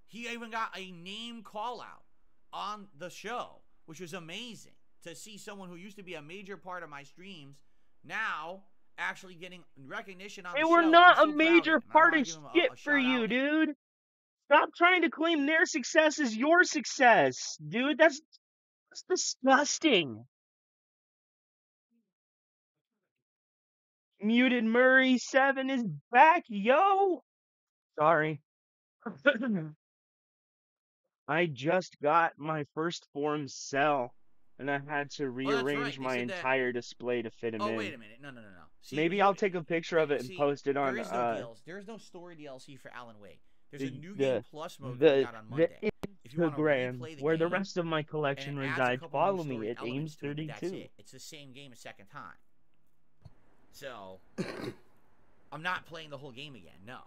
He even got a name call out on the show, which was amazing to see someone who used to be a major part of my streams now actually getting recognition on the show. They were not a major part of shit for you, dude. Stop trying to claim their success as your success, dude. That's disgusting. Muted Murray 7 is back, yo. Sorry. I just got my first form cell, and I had to rearrange my entire display to fit him in. Oh, wait a minute. No. See, maybe I'll take a picture of it and post it on... There is no story DLC for Alan Wake. There's a New Game Plus mode coming out on Monday. Instagram, where the rest of my collection resides. Follow me at Ames32. That's it. It's the same game a second time. So, I'm not playing the whole game again, no.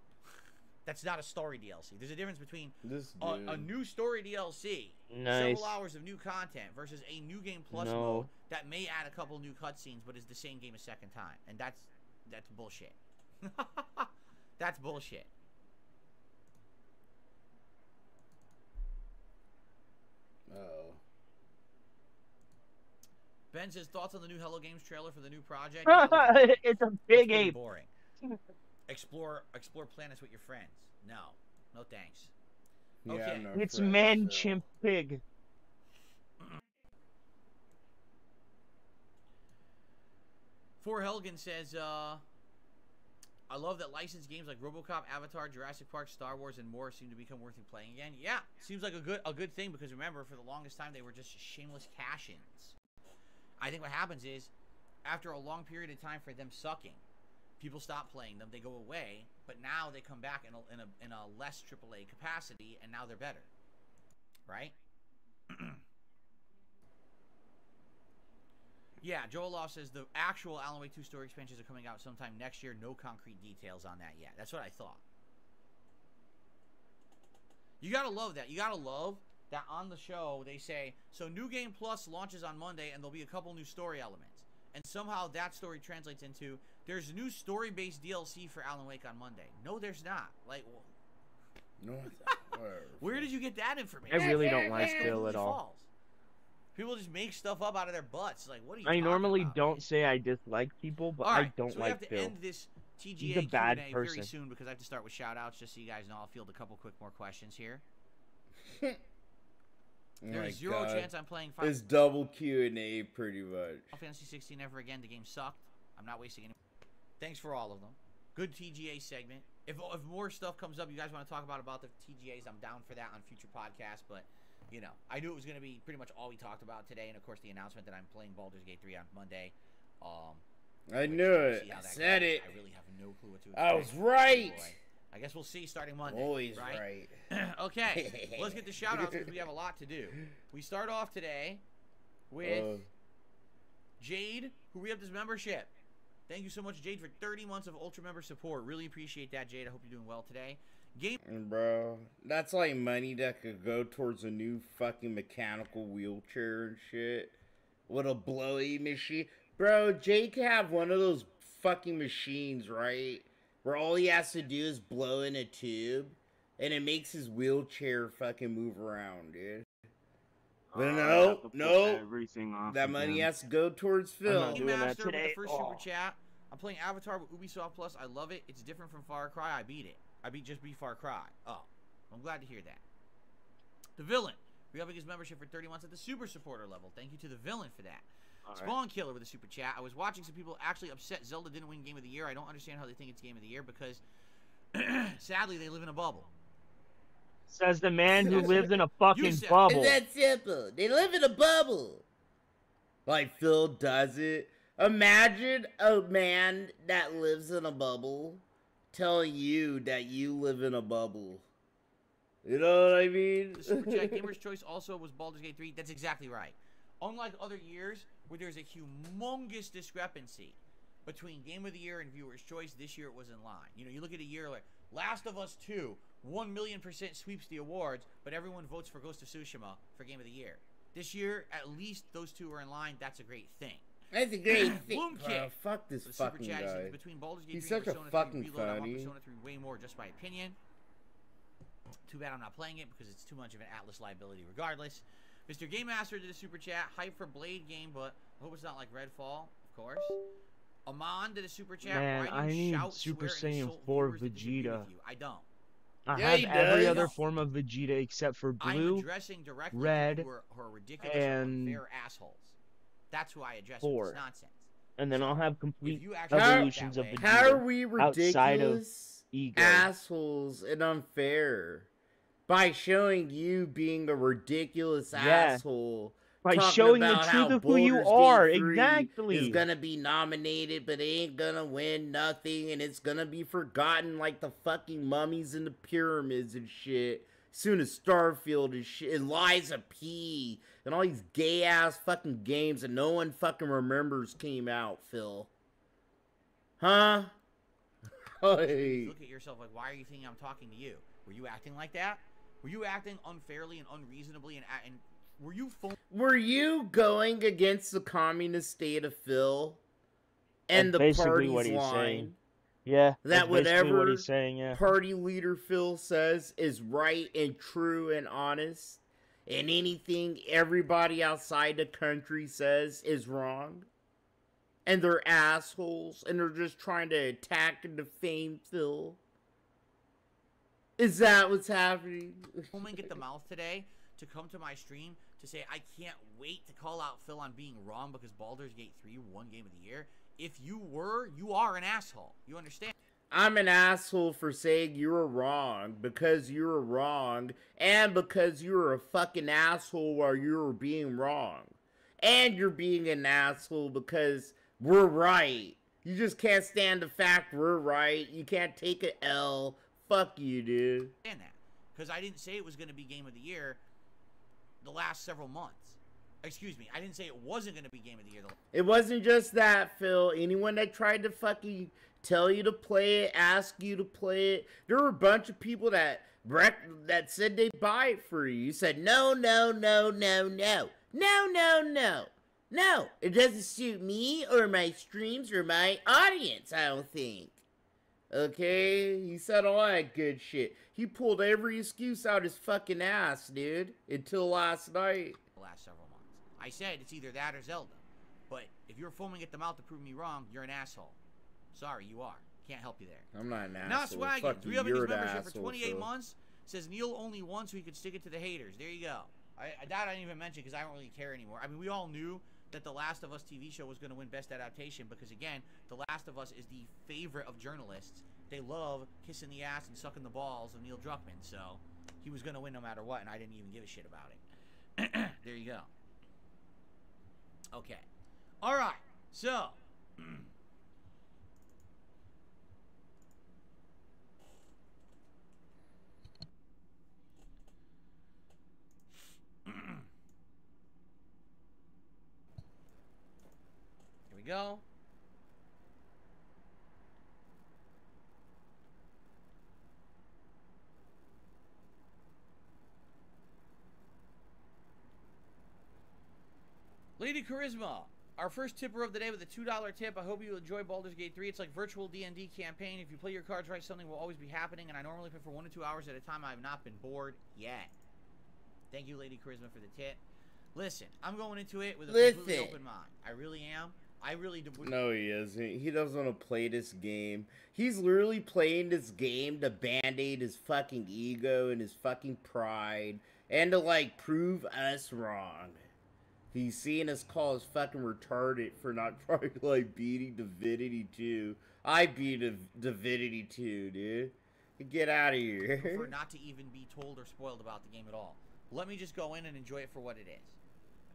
That's not a story DLC. There's a difference between a new story DLC, several hours of new content, versus a New Game Plus mode that may add a couple new cutscenes, but is the same game a second time. And that's bullshit. That's bullshit. Uh-oh. Ben says, thoughts on the new Hello Games trailer for the new project? It's a big ape. Boring. Explore planets with your friends. No. No thanks. Yeah, Okay. no It's friends, man, Phil. chimp, pig. For Helgen says, I love that licensed games like RoboCop, Avatar, Jurassic Park, Star Wars, and more seem to become worth playing again. Yeah, seems like a good thing, because remember, for the longest time, they were just shameless cash-ins. I think what happens is, after a long period of time for them sucking, people stop playing them, they go away, but now they come back in a less AAA capacity, and now they're better. Right? Yeah, Joel Loft says the actual Alan Wake 2 story expansions are coming out sometime next year. No concrete details on that yet. That's what I thought. You gotta love that. You gotta love that on the show they say, so New Game Plus launches on Monday and there'll be a couple new story elements. And somehow that story translates into, there's new story-based DLC for Alan Wake on Monday. No, there's not. Like, well, No, where did you get that information? I really don't like Phil at all. False. People just make stuff up out of their butts. Like, what are you I talking normally about, don't man? say I dislike people, but All right, I don't so like we have to Phil. end this TGA He's a bad Q&A person. very soon, because I have to start with shout-outs, just so you guys know. I'll field a couple quick more questions here. Oh There's my zero God. chance I'm playing Final It's double Q&A pretty much. Fantasy 16 ever again. The game sucked. I'm not wasting any. Thanks for all of them. Good TGA segment. If more stuff comes up, you guys want to talk about the TGAs, I'm down for that on future podcasts, but you know, I knew it was going to be pretty much all we talked about today, and of course the announcement that I'm playing Baldur's Gate 3 on Monday. I knew it. I said it. I really have no clue what to expect. I was right. Boy. I guess we'll see starting Monday. Always right. right. Okay, let's get the shout-outs, because we have a lot to do. We start off today with Jade, who re-upped his membership. Thank you so much, Jade, for 30 months of Ultra member support. Really appreciate that, Jade. I hope you're doing well today. Bro, that's like money that could go towards a new fucking mechanical wheelchair and shit. With a blowy machine. Bro, Jay could have one of those fucking machines, right? Where all he has to do is blow in a tube, and it makes his wheelchair fucking move around, dude. But no, that money has to go towards Phil. doing that Master with today. the first super chat. I'm playing Avatar with Ubisoft Plus. I love it. It's different from Far Cry. I beat it. I beat Far Cry. Oh, I'm glad to hear that. The Villain, re-upping his membership for 30 months at the super supporter level. Thank you to the Villain for that. Spawn Killer with a super chat. I was watching some people actually upset Zelda didn't win Game of the Year. I don't understand how they think it's Game of the Year, because sadly they live in a bubble. Says the man who lives in a fucking bubble. It's that simple. They live in a bubble. Like Phil does it. Imagine a man that lives in a bubble telling you that you live in a bubble. You know what I mean? The super chat Gamer's Choice also was Baldur's Gate 3. That's exactly right. Unlike other years where there's a humongous discrepancy between Game of the Year and Viewer's Choice, this year it was in line. You know, you look at a year like Last of Us 2, 1,000,000% sweeps the awards, but everyone votes for Ghost of Tsushima for Game of the Year. This year, at least those two are in line. That's a great thing. That's a great thing. Bloomkick. Fuck this The fucking super chat guy. is between Baldur's Gate He's 3 such and a Persona 3 fucking Reload, I want funny. Persona 3 way more, just my opinion. Too bad I'm not playing it, because it's too much of an Atlas liability regardless. Mr. Game Master did a super chat. Hype for Blade game, but I hope it's not like Redfall, of course. Amon did a super chat. Man, Why do you I need shout, Super swear, and Saiyan insult 4 viewers that disagree Vegeta. with you? I don't. I Yeah, have he every does. other form of Vegeta except for I'm blue, addressing directly red, people who are ridiculous and and unfair assholes. That's who I address with 4. this nonsense. and then I'll have complete If you actually evolutions that of way- Vegeta. How are we outside of ridiculous ego. assholes and unfair? By showing you being a ridiculous asshole. By talking showing the about how truth of who you Baldur's are, Gate 3 exactly. is gonna be nominated, but it ain't gonna win nothing, and it's gonna be forgotten like the fucking mummies in the pyramids and shit. Soon as Starfield and shit, and Liza P, and all these gay ass fucking games that no one fucking remembers came out, Phil. Huh? Hey. Look at yourself like, why are you thinking I'm talking to you? Were you acting like that? Were you acting unfairly and unreasonably and were you Were you going against the communist state of Phil and That's the basically party's what he's line? saying. Yeah, That that's basically whatever what he's saying, yeah. party leader Phil says is right and true and honest, and anything everybody outside the country says is wrong? And they're assholes, and they're just trying to attack and defame Phil. Is that what's happening? Foaming at the mouth today to come to my stream to say I can't wait to call out Phil on being wrong because Baldur's Gate 3 won Game of the Year. If you were, you are an asshole. You understand? I'm an asshole for saying you were wrong because you were wrong, and because you were a fucking asshole while you were being wrong. And you're being an asshole because we're right. You just can't stand the fact we're right. You can't take an L. Fuck you, dude. That because I didn't say it was going to be Game of the Year the last several months. Excuse me, I didn't say it wasn't going to be Game of the Year. It wasn't just that, Phil. Anyone that tried to fucking tell you to play it, ask you to play it, there were a bunch of people that said they'd buy it for you. You said, no, no, no, no, no. No, no, no. No, it doesn't suit me or my streams or my audience, I don't think. Okay? He said all that good shit. He pulled every excuse out his fucking ass, dude. Until last night. The last several months. I said it's either that or Zelda. But if you're foaming at the mouth to prove me wrong, you're an asshole. Sorry, you are. Can't help you there. I'm not an asshole. Now swagging. Fuck 3 you, of his you're the membership for asshole, 28 Phil. months. Says Neil only won so he could stick it to the haters. There you go. That I didn't even mention because I don't really care anymore. I mean, we all knew that The Last of Us TV show was going to win Best Adaptation because, again, The Last of Us is the favorite of journalists. They love kissing the ass and sucking the balls of Neil Druckmann, so he was going to win no matter what, and I didn't even give a shit about it. There you go. Okay. All right. So. Here we go. Lady Charisma, our first tipper of the day with a $2 tip. I hope you enjoy Baldur's Gate 3. It's like virtual D&D campaign. If you play your cards right, something will always be happening, and I normally play for 1 to 2 hours at a time. I have not been bored yet. Thank you, Lady Charisma, for the tip. Listen, I'm going into it with a completely open mind. I really am. I really do. No, he isn't. He doesn't want to play this game. He's literally playing this game to band-aid his fucking ego and his fucking pride, and to, like, prove us wrong. He's seeing us call us fucking retarded for not trying to, like, beating Divinity 2. I beat Divinity 2, dude. Get out of here. I prefer not to even be told or spoiled about the game at all. Let me just go in and enjoy it for what it is.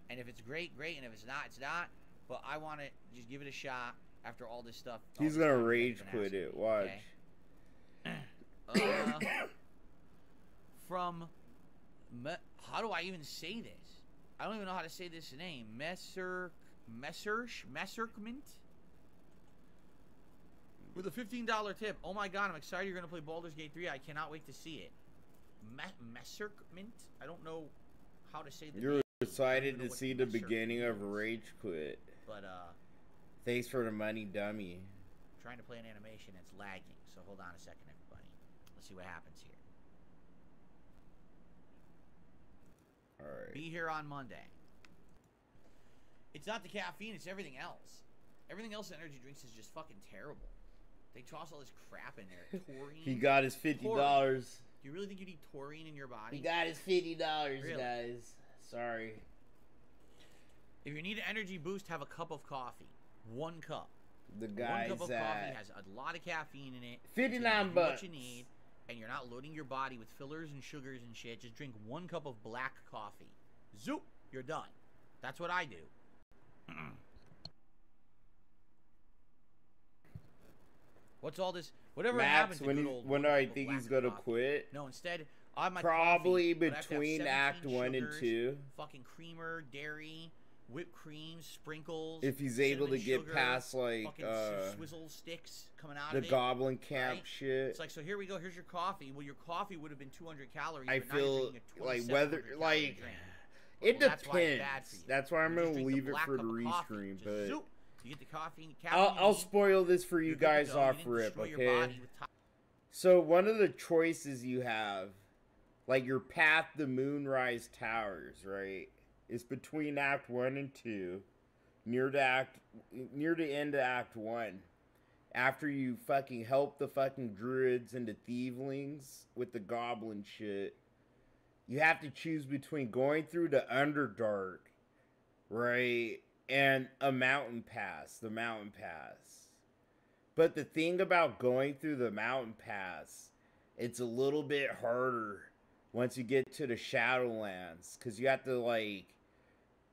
And if it's great, great. And if it's not, it's not. But I want to just give it a shot after all this stuff. He's going to rage quit it. Watch. Okay. How do I even say this? I don't even know how to say this name. Messerkment? With a $15 tip. Oh my god, I'm excited you're going to play Baldur's Gate 3. I cannot wait to see it. Messerkment? I don't know how to say the name. You're excited to see the beginning of Rage Quit. But, thanks for the money, dummy. I'm trying to play an animation. It's lagging. So hold on a second, everybody. Let's see what happens here. Alright. Be here on Monday. It's not the caffeine, it's everything else. Everything else in energy drinks is just fucking terrible. They toss all this crap in there. Taurine. He got his $50. Taurine. Do you really think you need taurine in your body? He got his $50, really? guys. Sorry. If you need an energy boost, have a cup of coffee. 1 cup. The guy's 1 cup of coffee has a lot of caffeine in it. $59 What you need. And you're not loading your body with fillers and sugars and shit. Just drink 1 cup of black coffee. Zoop! You're done. That's what I do. What's all this? Whatever Max, happened to when I think he's gonna quit? No, instead, I have my probably coffee, but I have to have between 17 Act 1 and sugars, 2. Fucking creamer, dairy, whipped cream, sprinkles. If he's able to cinnamon get sugar, past like fucking swizzle sticks coming out the of it, Goblin Camp right? shit. It's like, so here we go. Here's your coffee. Well, your coffee would have been 200 calories. I but now you're feel drinking a like 2700 whether calorie like drink. it Well, that's why it's depends. bad for you. That's why I'm You just gonna drink the leave it black for the cup of coffee. restream, Just but zoop. You get the caffeine. I'll spoil this for you You're good to guys go. You off didn't rip, destroy your okay? body with So one of the choices you have, like your path to Moonrise Towers, right, is between Act 1 and 2. near the end of Act 1. After you fucking help the fucking druids and the thievelings with the goblin shit, you have to choose between going through the Underdark, right, and a mountain pass, the mountain pass. But the thing about going through the mountain pass, it's a little bit harder once you get to the Shadowlands, because you have to, like,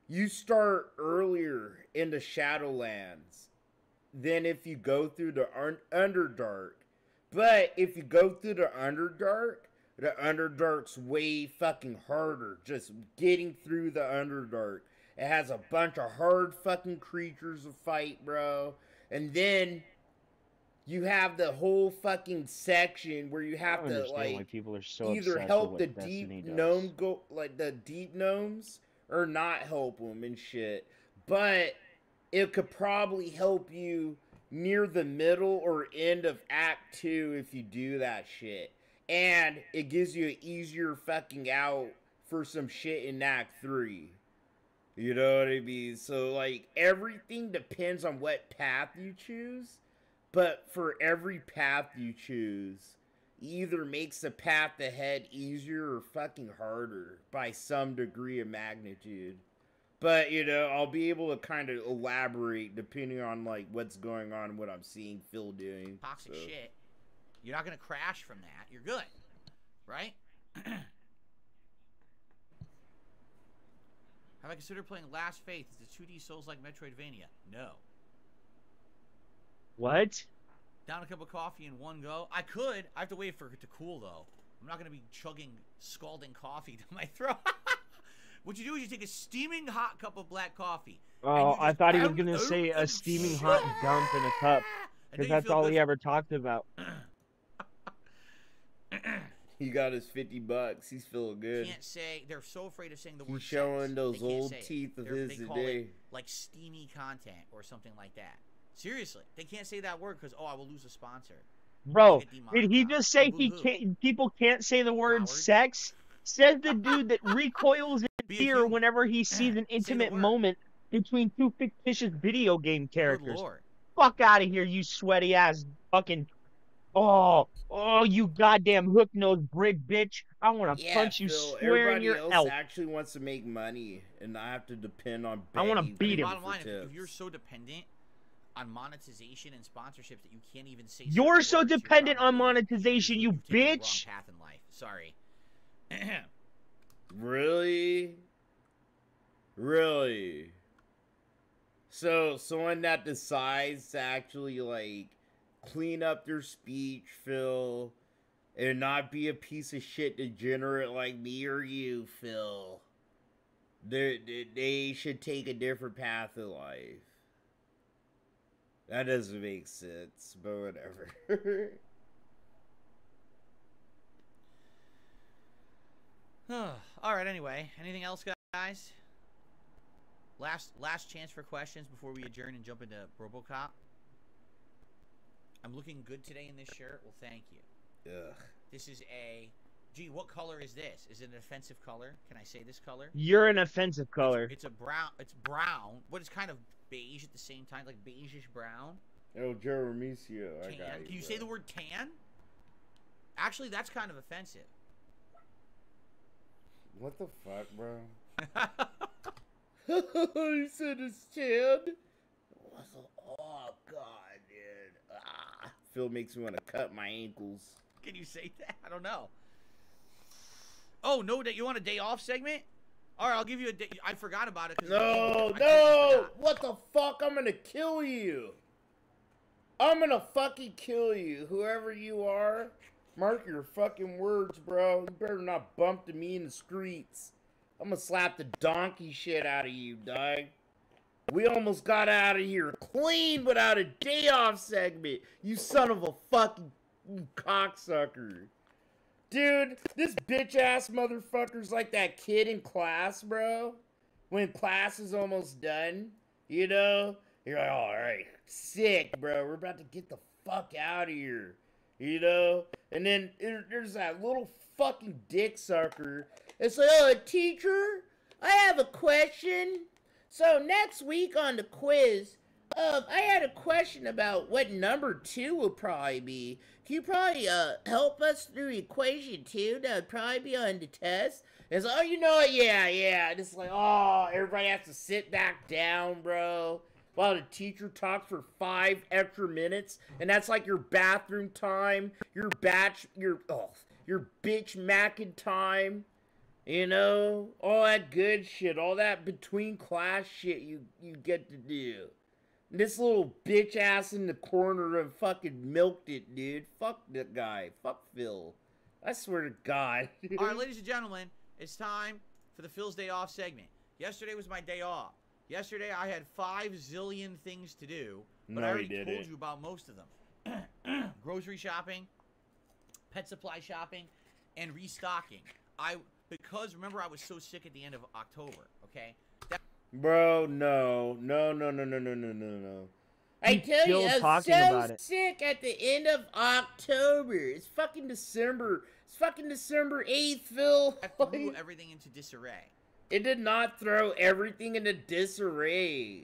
you start earlier in the Shadowlands than if you go through the Underdark. But if you go through the Underdark's way fucking harder. Just getting through the Underdark. It has a bunch of hard fucking creatures to fight, bro. And then you have the whole fucking section where you have to, like, why people are so either obsessed help with the what Destiny deep does. gnome the deep gnomes, or not help them and shit. But it could probably help you near the middle or end of Act 2 if you do that shit. And it gives you an easier fucking out for some shit in Act 3. You know what I mean? So, like, everything depends on what path you choose. But for every path you choose, either makes the path ahead easier or fucking harder by some degree of magnitude. But, you know, I'll be able to kind of elaborate depending on, like, what's going on and what I'm seeing Phil doing. Toxic shit. You're not going to crash from that. You're good. Right? Have I considered playing Last Faith as a 2D Souls-like Metroidvania? No. What? Down a cup of coffee in one go? I could. I have to wait for it to cool, though. I'm not going to be chugging scalding coffee to my throat. What you do is you take a steaming hot cup of black coffee. Oh, I thought he was going to say a steaming hot dump in a cup. Because that's all he ever talked about. He got his $50. He's feeling good. Can't say. They're so afraid of saying the word He's showing sex. those They can't old say it. teeth of They his call today. it, like, steamy content or something like that. Seriously. They can't say that word because, oh, I will lose a sponsor. Bro, did he just say he can't? People can't say the word Howard? sex? Says the dude that recoils in fear whenever he sees an intimate moment between two fictitious video game characters. Good Lord. Fuck out of here, you sweaty ass fucking. Oh, you goddamn hook-nosed brick bitch. I want to punch you Phil, square in everybody your else elf. actually wants to make money and not have to depend on I wanna begging beat people him. Bottom for line, tips. if you're so dependent on monetization and sponsorships that you can't even say You're certain so words, dependent on probably- monetization, you you've taken the wrong bitch. path in life. Sorry. Really? Really? So, someone that decides to actually, like, clean up their speech, Phil, and not be a piece of shit degenerate like me or you, Phil, they should take a different path in life. That doesn't make sense, but whatever. All right. Anyway, anything else, guys? Last chance for questions before we adjourn and jump into RoboCop. I'm looking good today in this shirt. Well, thank you. Ugh. This is a. Gee, what color is this? Is it an offensive color? Can I say this color? You're an offensive color. It's a brown. It's brown, but it's kind of beige at the same time, like beigeish brown. Oh, Joe Remesio, I Tan. got you. Can you bro. say the word tan? Actually, that's kind of offensive. What the fuck, bro? You said it's tan? Oh, God, dude. Ah. Phil makes me want to cut my ankles. Can you say that? I don't know. Oh, no, you want a day off segment? All right, I'll give you a day. I forgot about it. No! What the fuck? I'm gonna kill you. I'm gonna fucking kill you. Whoever you are, mark your fucking words, bro. You better not bump to me in the streets. I'm gonna slap the donkey shit out of you, dog. We almost got out of here clean without a day off segment. You son of a fucking cocksucker. Dude, this bitch ass motherfucker's like that kid in class, bro. When class is almost done, you know? You're like, all right, sick, bro. We're about to get the fuck out of here, you know? And then there's that little fucking dick sucker. It's like, oh, teacher, I have a question. So next week on the quiz, I had a question about what number 2 will probably be. Can you probably help us through equation 2? That would probably be on the test. It's oh, you know what? Yeah. And it's like, oh, everybody has to sit back down, bro, while the teacher talks for 5 extra minutes, and that's like your bathroom time, your bitch macking time. You know, all that good shit, all that between class shit you get to do. And this little bitch ass in the corner of fucking milked it, dude. Fuck that guy. Fuck Phil. I swear to God. All right, ladies and gentlemen, it's time for the Phil's Day Off segment. Yesterday was my day off. Yesterday I had 5 zillion things to do, but I already told you about most of them. Grocery shopping, pet supply shopping, and restocking. Because remember I was so sick at the end of October, okay? Bro, no. I tell you, I was so sick at the end of October. It's fucking December. It's fucking December 8th, Phil. I threw everything into disarray. It did not throw everything into disarray.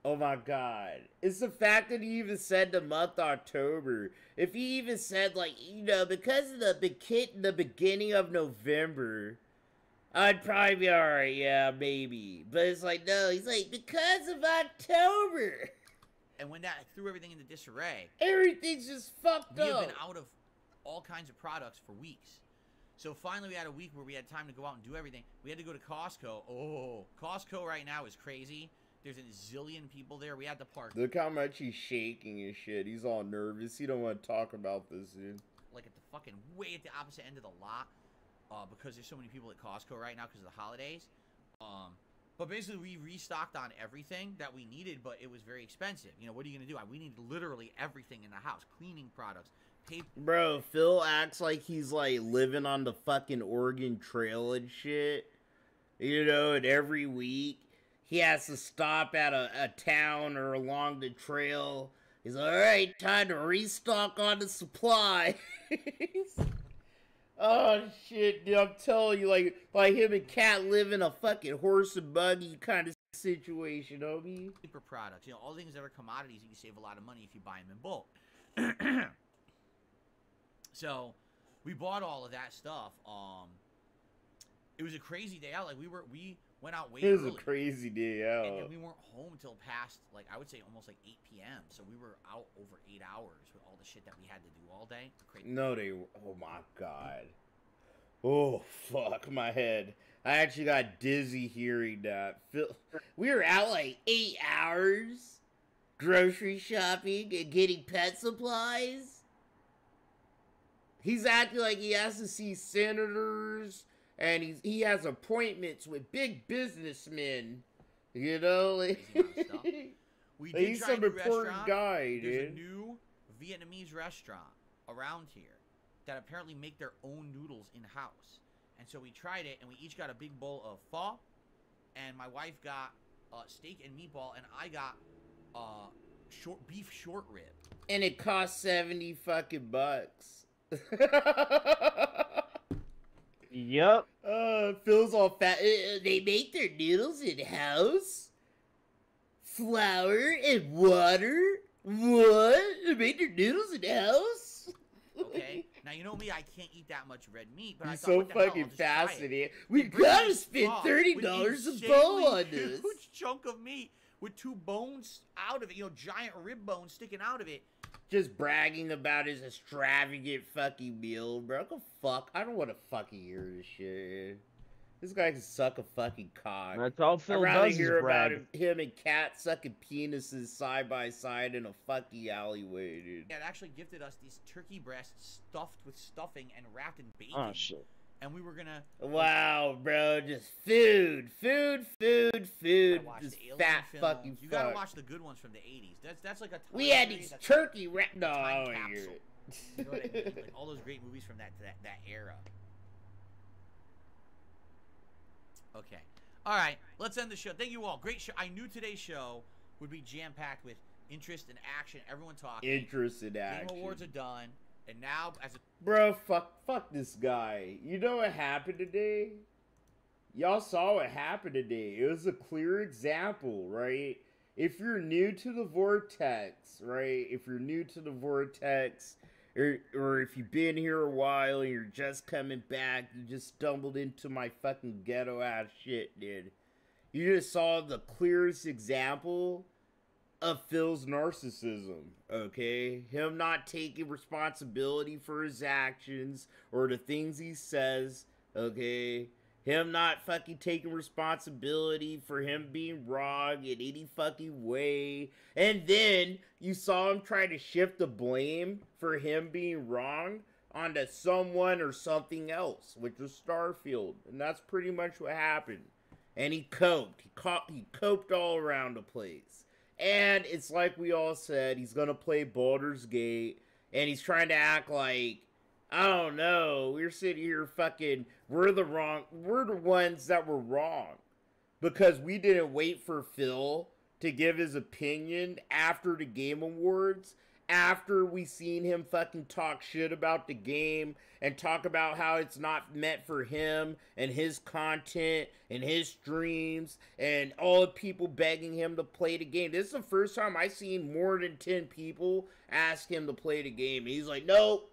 Oh my God. It's the fact that he even said the month October. If he even said, like, you know, because of the beginning of November, I'd probably be alright, yeah, maybe. But it's like, no, he's like, because of October. And when that threw everything into disarray, everything's just fucked up. We have been out of all kinds of products for weeks. So finally we had a week where we had time to go out and do everything. We had to go to Costco. Oh, Costco right now is crazy. There's a zillion people there. We had to park. Look how much he's shaking and shit. He's all nervous. He don't want to talk about this, dude. Like at the fucking way at the opposite end of the lot. Because there's so many people at Costco right now because of the holidays. But basically we restocked on everything that we needed, but it was very expensive. You know, what are you going to do? We need literally everything in the house. Cleaning products. Paper. Bro, Phil acts like he's like living on the fucking Oregon Trail and shit. You know, and every week he has to stop at a town or along the trail. He's like, alright, time to restock on the supply. Oh shit, dude, I'm telling you, like him and Cat live in a fucking horse and buggy kind of situation, homie. Paper products, you know, all things that are commodities, you can save a lot of money if you buy them in bulk. So, we bought all of that stuff. It was a crazy day out. Like we went out way early. It was a crazy day out. And then we weren't home until past, like, I would say almost like 8 p.m. So we were out over 8 hours with all the shit that we had to do all day. No, oh my God. Oh, fuck my head. I actually got dizzy hearing that. We were out like 8 hours grocery shopping and getting pet supplies. He's acting like he has to see senators and he has appointments with big businessmen. You know? We did he's try some important guy, dude. There's a new Vietnamese restaurant around here that apparently make their own noodles in-house. And so we tried it, and we each got a big bowl of pho, and my wife got steak and meatball, and I got beef short rib. And it cost 70 fucking bucks. Yep. Phil's all fat. They make their noodles in-house? Flour and water? What? They make their noodles in-house? Okay. Now, you know me, I can't eat that much red meat, but He's I thought, so what the hell, fucking I'll just try it. fascinated. We gotta spend $30 a bowl on this. Huge chunk of meat with 2 bones out of it, you know, giant rib bones sticking out of it. Just bragging about his extravagant fucking meal, bro. Go fuck. I don't want to fucking hear this shit. This guy can suck a fucking cock. That's all Phil I'd rather does hear is brag. about him and Cat sucking penises side by side in a fucking alleyway, dude. Yeah, it actually gifted us these turkey breasts stuffed with stuffing and wrapped in bacon. Oh, shit. And we were gonna... Wow, bro. Just food. Just fat films. fucking You fuck. gotta watch the good ones from the 80s. That's like a time We had period, these that's turkey wrap. like No, a I time don't hear capsule. it. You know what I mean? Like all those great movies from that era. Okay. All right. Let's end the show. Thank you all. Great show. I knew today's show would be jam-packed with interest and action. Everyone talking. Interest and action. Game awards are done. And now, as a... Bro, fuck this guy. You know what happened today? y'all saw what happened today. It was a clear example, right? If you're new to the vortex, right? If you're new to the vortex, or if you've been here a while and you're just coming back, you just stumbled into my fucking ghetto ass shit, dude. You just saw the clearest example of Phil's narcissism, okay? Him not taking responsibility for his actions or the things he says, okay? Him not fucking taking responsibility for him being wrong in any fucking way. And then you saw him try to shift the blame for him being wrong onto someone or something else, which was Starfield. And that's pretty much what happened. And he coped. He coped all around the place. And it's like we all said, he's gonna play Baldur's Gate, and he's trying to act like, I don't know, we're sitting here fucking, we're the ones that were wrong. Because we didn't wait for Phil to give his opinion after the Game Awards, after we seen him fucking talk shit about the game and talk about how it's not meant for him and his content and his streams and all the people begging him to play the game. This is the first time I seen more than 10 people ask him to play the game. And he's like, nope,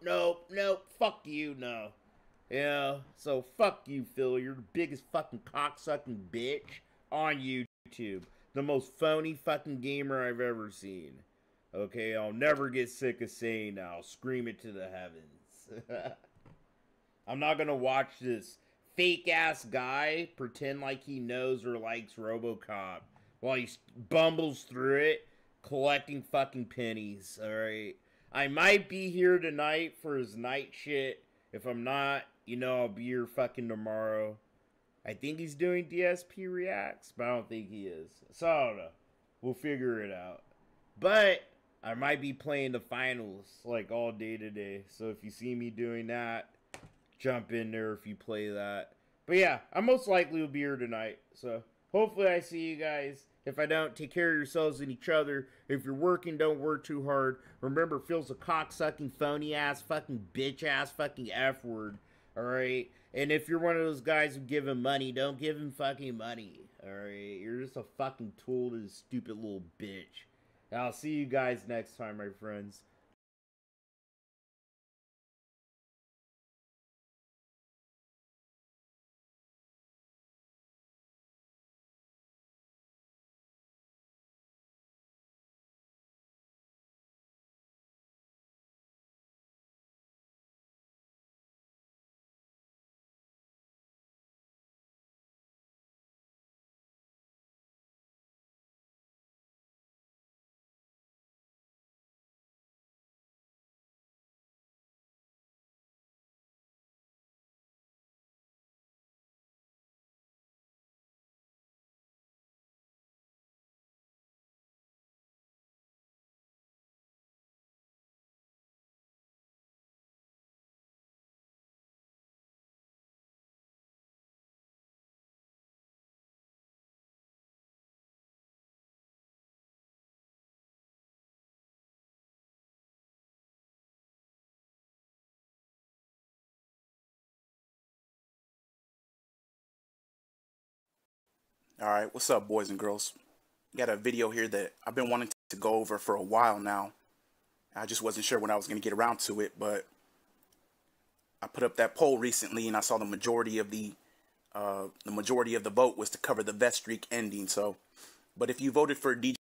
fuck you, no. Yeah, so fuck you, Phil. You're the biggest fucking cocksucking bitch on YouTube. The most phony fucking gamer I've ever seen. Okay, I'll never get sick of saying that. I'll scream it to the heavens. I'm not gonna watch this fake-ass guy pretend like he knows or likes RoboCop while he bumbles through it, collecting fucking pennies, alright? I might be here tonight for his night shit. If I'm not, you know, I'll be here fucking tomorrow. I think he's doing DSP Reacts, but I don't think he is. So, I don't know. We'll figure it out. But I might be playing the finals, like, all day today. So if you see me doing that, jump in there if you play that. But yeah, I most likely will be here tonight. So hopefully I see you guys. If I don't, take care of yourselves and each other. If you're working, don't work too hard. Remember, Phil's a cocksucking, phony-ass, fucking bitch-ass, fucking F-word. Alright? And if you're one of those guys who give him money, don't give him fucking money. Alright? You're just a fucking tool to this stupid little bitch. I'll see you guys next time, my friends. Alright, what's up, boys and girls? Got a video here that I've been wanting to go over for a while now. I just wasn't sure when I was going to get around to it, but I put up that poll recently and I saw the majority of the vote was to cover the vet streak ending. So, but if you voted for DJ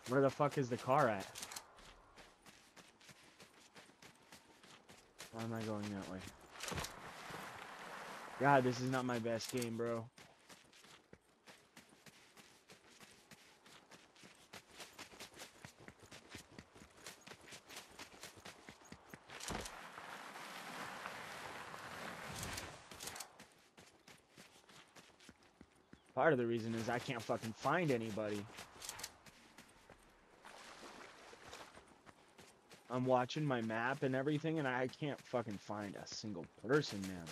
Where the fuck is the car at? Why am I going that way? God, this is not my best game, bro. Part of the reason is I can't fucking find anybody. I'm watching my map and everything, and I can't fucking find a single person, man.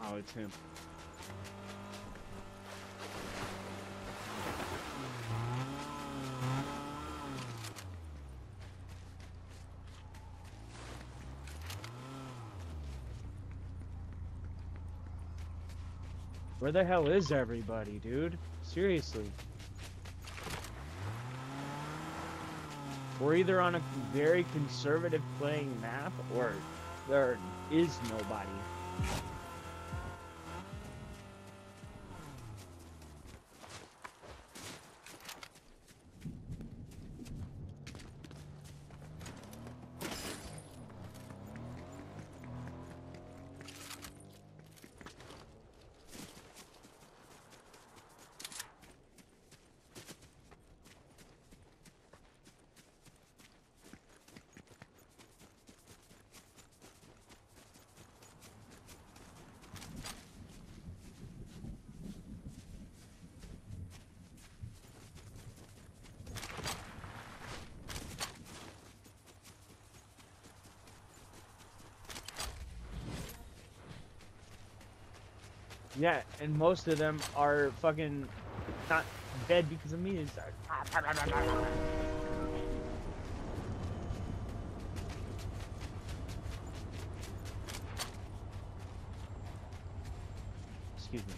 Oh, it's him. Where the hell is everybody, dude? Seriously. We're either on a very conservative playing map, or there is nobody. Yeah, and most of them are fucking not dead because of me. It's excuse me.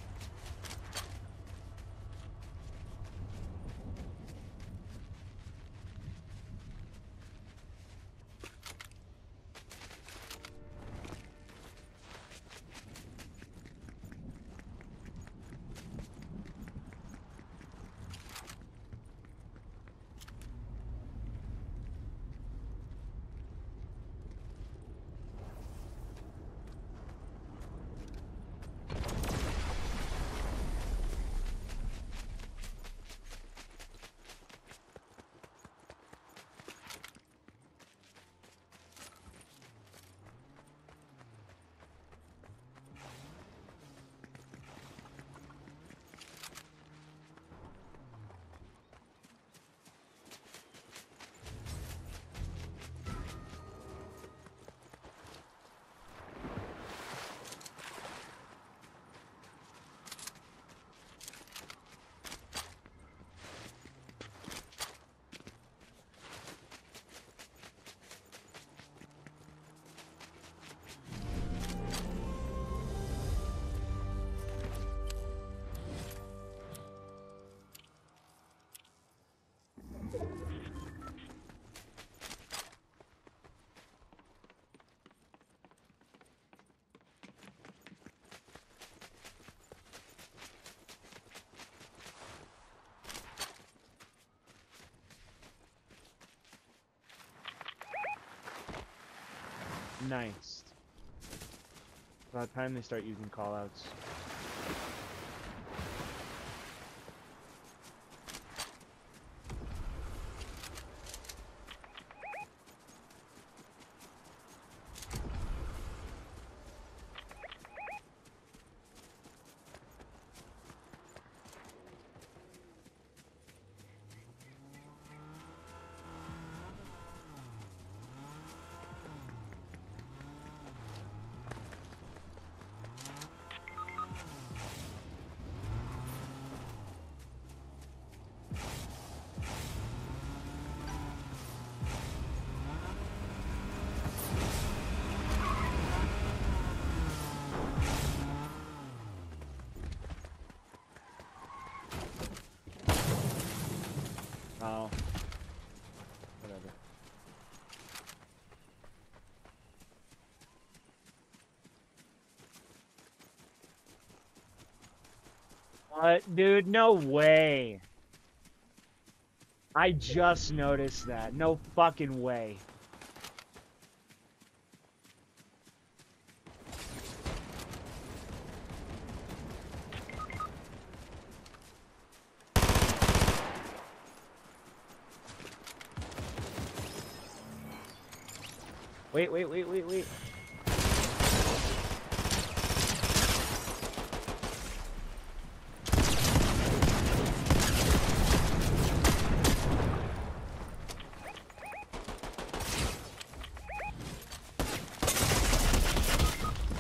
Nice. About time they start using callouts. What, dude? No way. I just noticed that. No fucking way. Wait.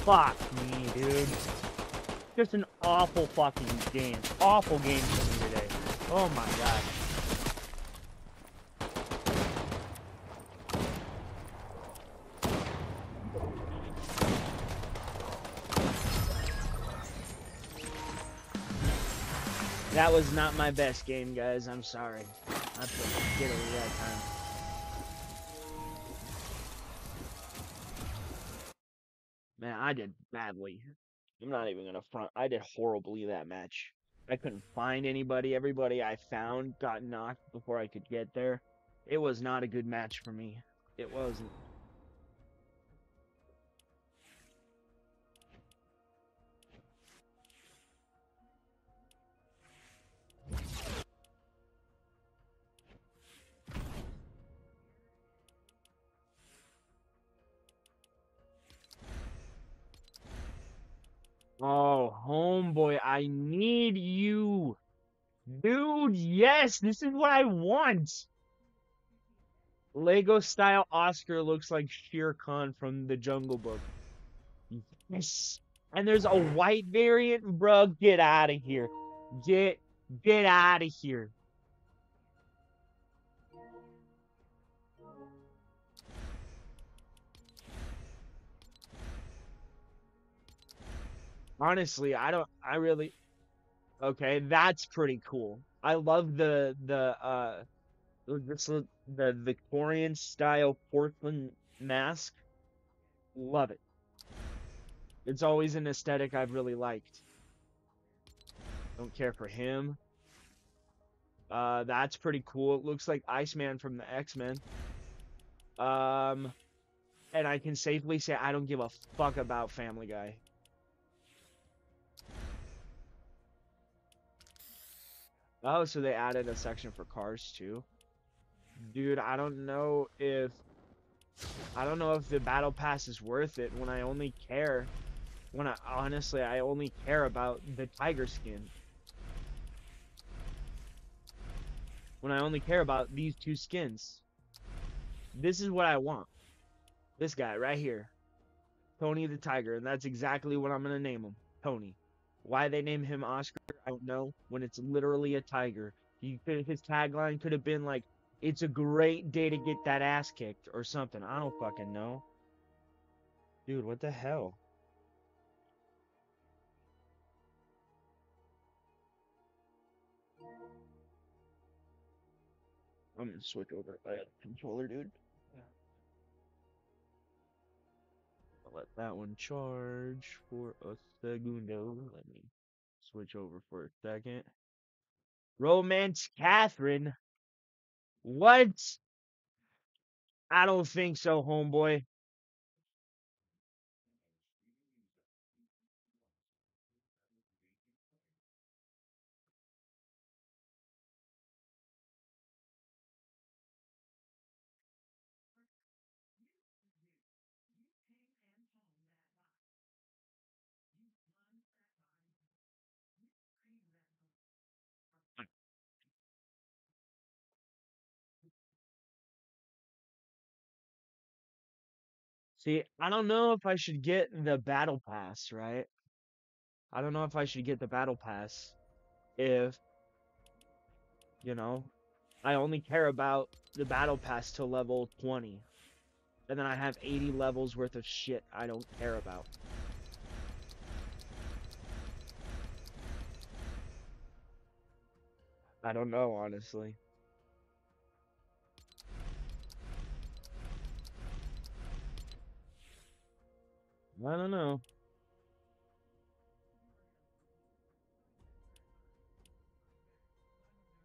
Fuck me, dude. Just an awful fucking game. Awful game for me today. Oh my god. That was not my best game, guys. I'm sorry. I put skittily that time. Man, I did badly. I'm not even gonna front. I did horribly that match. I couldn't find anybody. Everybody I found got knocked before I could get there. It was not a good match for me. It wasn't. Oh, homeboy, I need you. Dude, yes, this is what I want. Lego style Oscar looks like Shere Khan from the Jungle Book. Yes. And there's a white variant, bro. Get out of here. Get out of here. Honestly, okay, that's pretty cool. I love the Victorian style porcelain mask. Love it. It's always an aesthetic I've really liked. Don't care for him. That's pretty cool. It looks like Iceman from the X-Men. And I can safely say I don't give a fuck about Family Guy. Oh, so they added a section for cars too. Dude, I don't know if the battle pass is worth it when I only care honestly I only care about the tiger skin. When I only care about these two skins. This is what I want. This guy right here. Tony the Tiger, and that's exactly what I'm gonna name him. Tony. Why they name him Oscar, I don't know. When it's literally a tiger. His tagline could have been like, "It's a great day to get that ass kicked," or something. I don't fucking know. Dude, what the hell? I'm gonna switch over to controller, dude. I'll let that one charge for a segundo. Let me switch over for a second. Romance Catherine. What? I don't think so, homeboy. See, I don't know if I should get the battle pass, right? I don't know if I should get the battle pass if, you know, I only care about the battle pass to level 20. And then I have 80 levels worth of shit I don't care about. I don't know, honestly. I don't know.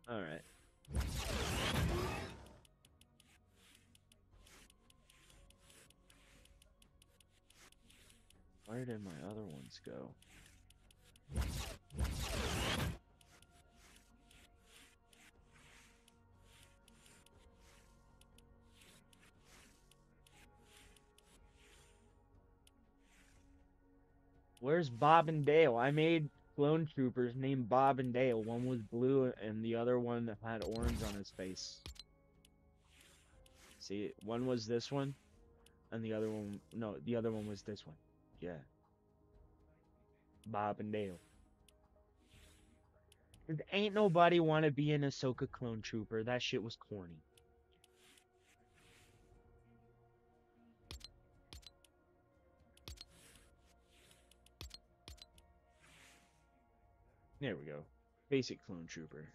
Alright. Where did my other ones go? Where's Bob and Dale? I made clone troopers named Bob and Dale. One was blue and the other one had orange on his face. See, one was this one and the other one, no, the other one was this one. Yeah. Bob and Dale. 'Cause ain't nobody want to be an Ahsoka clone trooper. That shit was corny. There we go. Basic clone trooper.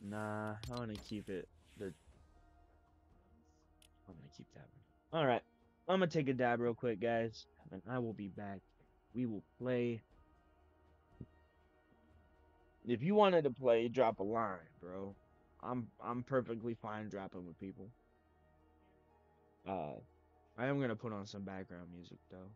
Nah, I want to keep it. I'm gonna keep that one. Alright. I'm gonna take a dab real quick, guys. And I will be back. We will play. If you wanted to play, drop a line, bro. I'm perfectly fine dropping with people. I am gonna put on some background music though.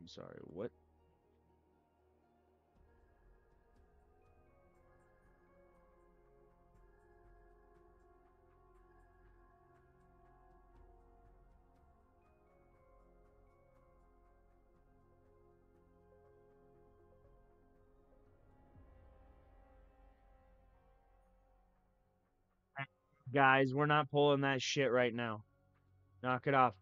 I'm sorry, what? Guys, we're not pulling that shit right now. Knock it off.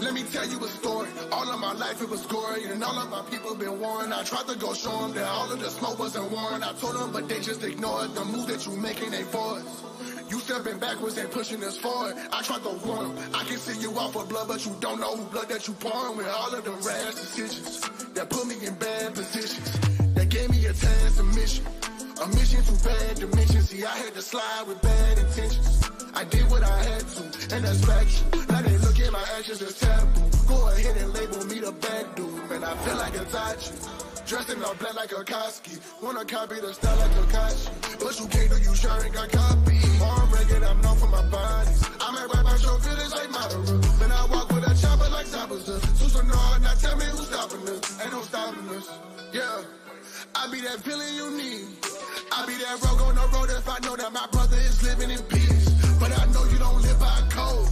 Let me tell you a story. All of my life it was gory, and all of my people been warned. I tried to go show them that all of the smoke wasn't warned. I told them, but they just ignored the move that you making ain't for us. You stepping backwards and pushing us forward. I tried to warn them. I can see you out for blood, but you don't know who blood that you pouring. With all of the rash decisions that put me in bad positions, that gave me a task, a mission to bad dimensions. See, I had to slide with bad intentions. I did what I had to, and that's factual. Now they look at my actions as taboo. Go ahead and label me the bad dude. Man, I feel like a Tachi. Dressed in all black like a Koski. Wanna copy the style like a Kashi. But you can't do, you sure ain't got copy. Arm breaking, I'm known for my bodies. I'm at right about your village like Madara. Then I walk with a chopper like Zabaza. Susanoo, now tell me who's stopping us. Ain't no stopping us. Yeah, I be that feeling you need. I be that rogue on the road if I know that my brother is living in peace. But I know you don't live by code.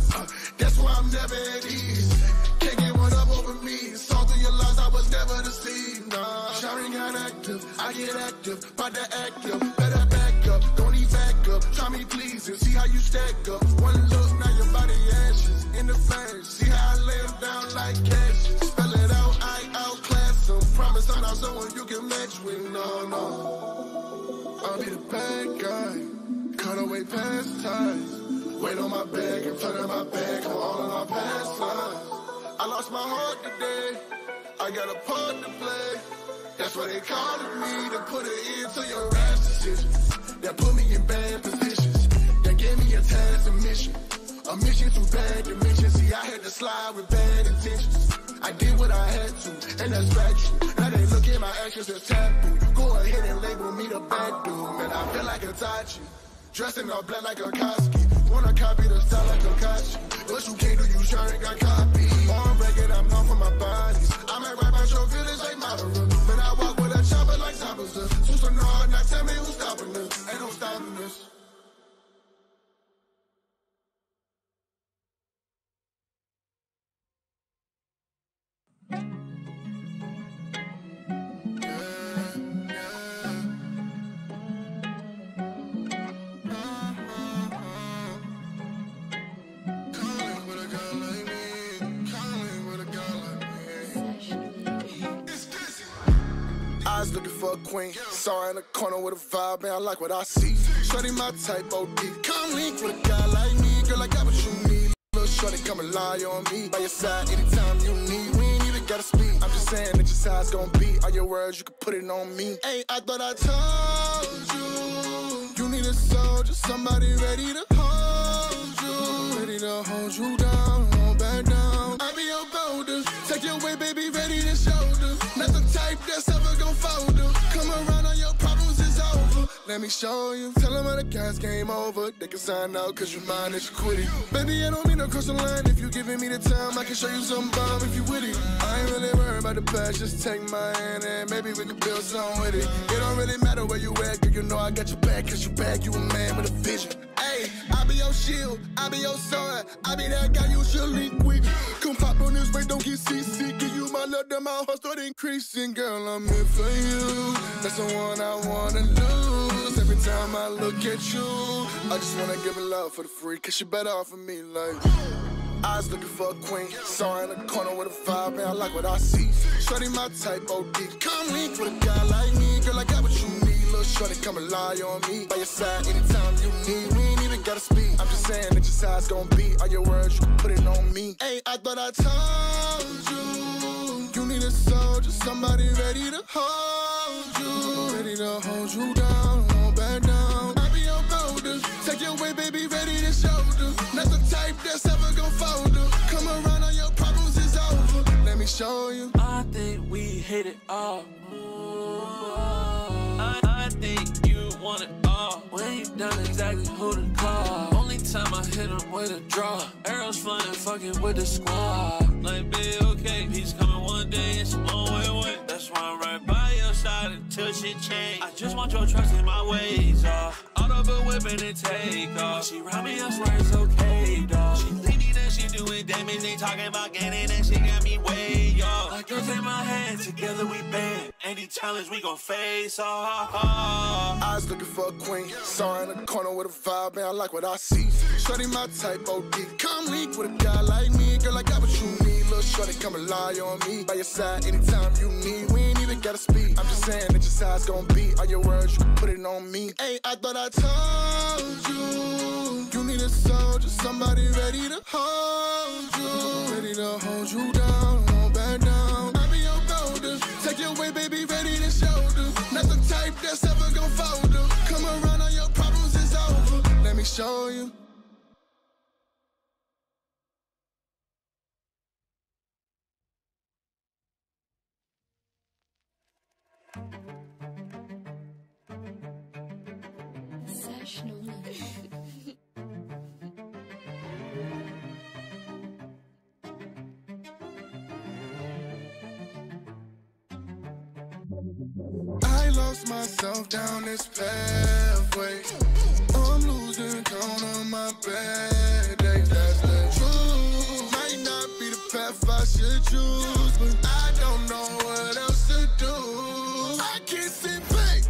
That's why I'm never at ease. Can't get one up over me. Saw through your lies, I was never deceived. Nah, Shari got active, I get active. About to act up, better back up. Don't need back up. Try me please and see how you stack up. One look, now your body ashes. In the face, see how I lay them down like cashes. Spell it out, I outclass them. Promise I'm not someone you can match with. No. I'll be the bad guy. Cut away past ties. Weight on my back in front of my back on all of my past lives. I lost my heart today. I got a part to play. That's why they calling me to put an end to your rash decisions. That put me in bad positions. That gave me a task, a mission. A mission through bad dimensions. See, I had to slide with bad intentions. I did what I had to, and that's factual. Now they look at my actions as taboo. Go ahead and label me the bad dude. Man, I feel like a Tachi. Dressing all black like a Koski. Wanna copy the style like a Kachi. What you can't do, you sure ain't got copy. Arm breaking, I'm known for my bodies. I might rap out your village like Madara. But I walk with a chopper like Zabaza. Super hard, now tell me who's stopping us. Ain't no stopping us. Eyes looking for a queen. Saw her in the corner with a vibe, man, I like what I see. Shorty my type, OD. Come link with a guy like me. Girl, I got what you need. Little shorty, come and lie on me. By your side anytime you need. We ain't even gotta speak. I'm just saying that your side's gonna be. All your words, you can put it on me. Hey, I thought I told you. You need a soldier, somebody ready to hold you. Ready to hold you down, won't back down. I be your boulder. Take your way, baby, ready to shoulder. Not the type that's ever gon' fold her. Come around, all your problems is over. Let me show you. Tell them all the guys came over. They can sign out cause you mind that you quit it. Baby, I don't mean no cross the line. If you giving me the time, I can show you some bomb if you with it. I ain't really worried about the past. Just take my hand and maybe we can build something with it. It don't really matter where you at, girl, you know I got your back. Cause you back, you a man with a vision. Hey, I be your shield, I be your sword. I be that guy you should link with. Come pop on this way, don't get CC. Give you my love, then my heart start increasing. Girl, I'm in for you. That's the one I wanna lose. Every time I look at you, I just wanna give her love for the free. Cause she better off of me like. Eyes looking for a queen. Saw her in the corner with a vibe, man, I like what I see. Shorty my type, OD. Come link with a guy like me. Girl, I got what you need. Little shorty, come and lie on me. By your side anytime you need. We ain't even gotta speak. I'm just saying that your side's gonna be. All your words, you can put it on me. Hey, I thought I told you. You need a soldier, somebody ready to hold you. Ready to hold you down, won't back down. I be your boulder. Take your way, baby, ready to shoulder. Not the type that's ever gon' fold her. Come around, all your problems is over. Let me show you. I think we hit it off. I think you want it all. When you done exactly who to call. Only time I hit him with a draw. Arrows flying, fucking with the squad. Like, be okay, he's coming one day, it's on way away. That's why I'm right by your side until shit change. I just want your trust in my ways, All over whipping and take off. She round me, I swear it's okay, dawg. She leave me, then she doing damage. They talking about gaining, and she got me way off. Like, girls in my hand, together we band. Any challenge we gon' face off. Eyes looking for a queen. Saw her in the corner with a vibe, man, I like what I see. Shorty my type, OD. Come link with a guy like me. Girl, I got what you need. Little shorty, come and lie on me. By your side anytime you need. We ain't even gotta speak. I'm just saying that your side's gonna be. All your words, you can put it on me. Hey, I thought I told you. You need a soldier, somebody ready to hold you. Ready to hold you down, won't back down. I be your boulder. Take your way, baby, ready to shoulder. Not the type that's ever gon' fold her. Come around, all your problems is over. Let me show you. I lost myself down this pathway. I'm losing count on my bad days. That's the truth. Might not be the path I should choose, but I don't know what else to do. I can't sit back.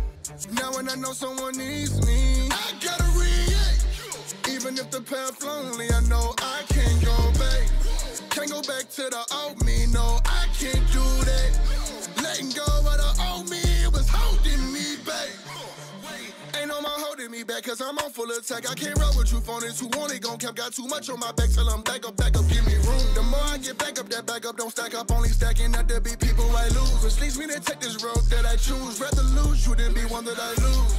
Now when I know someone needs me, I gotta react. Even if the path lonely, I know I can't go back. Can't go back to the old me, no, I can't do that. Letting go of the old me, it was holding me back. Ain't no more holding me back. back, cause I'm on full attack. I can't roll with you phonies who only gon' cap. Got too much on my back till I'm back up, give me room. The more I get back up, that back up don't stack up. Only stacking up, there be people I lose. Which leads me to take this road that I choose. Rather lose you than be one that I lose.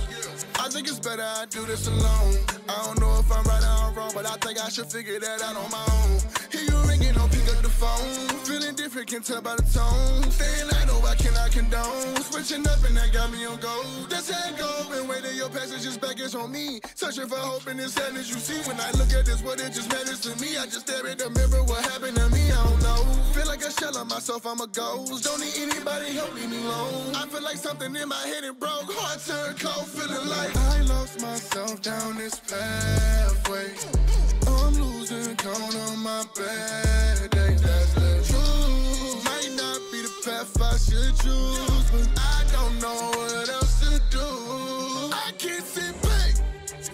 I think it's better I do this alone. I don't know if I'm right or I'm wrong, but I think I should figure that out on my own. Hear you ringing, don't pick up the phone. Feeling different, can tell by the tone. Staying I know I cannot condone. Switching up and that got me on go. That's how it go. And waiting your passage is back is on me. Searching for hope in this sadness you see. When I look at this, what it just matters to me. I just stare at the mirror, what happened to me, I don't know. Feel like a shell of myself, I'm a ghost. Don't need anybody help me alone. I feel like something in my head it broke. Heart turned cold, feeling like I lost myself down this pathway. I'm losing count on my bad days. That's the truth. Might not be the path I should choose, but I don't know what else to do. I can't sit back.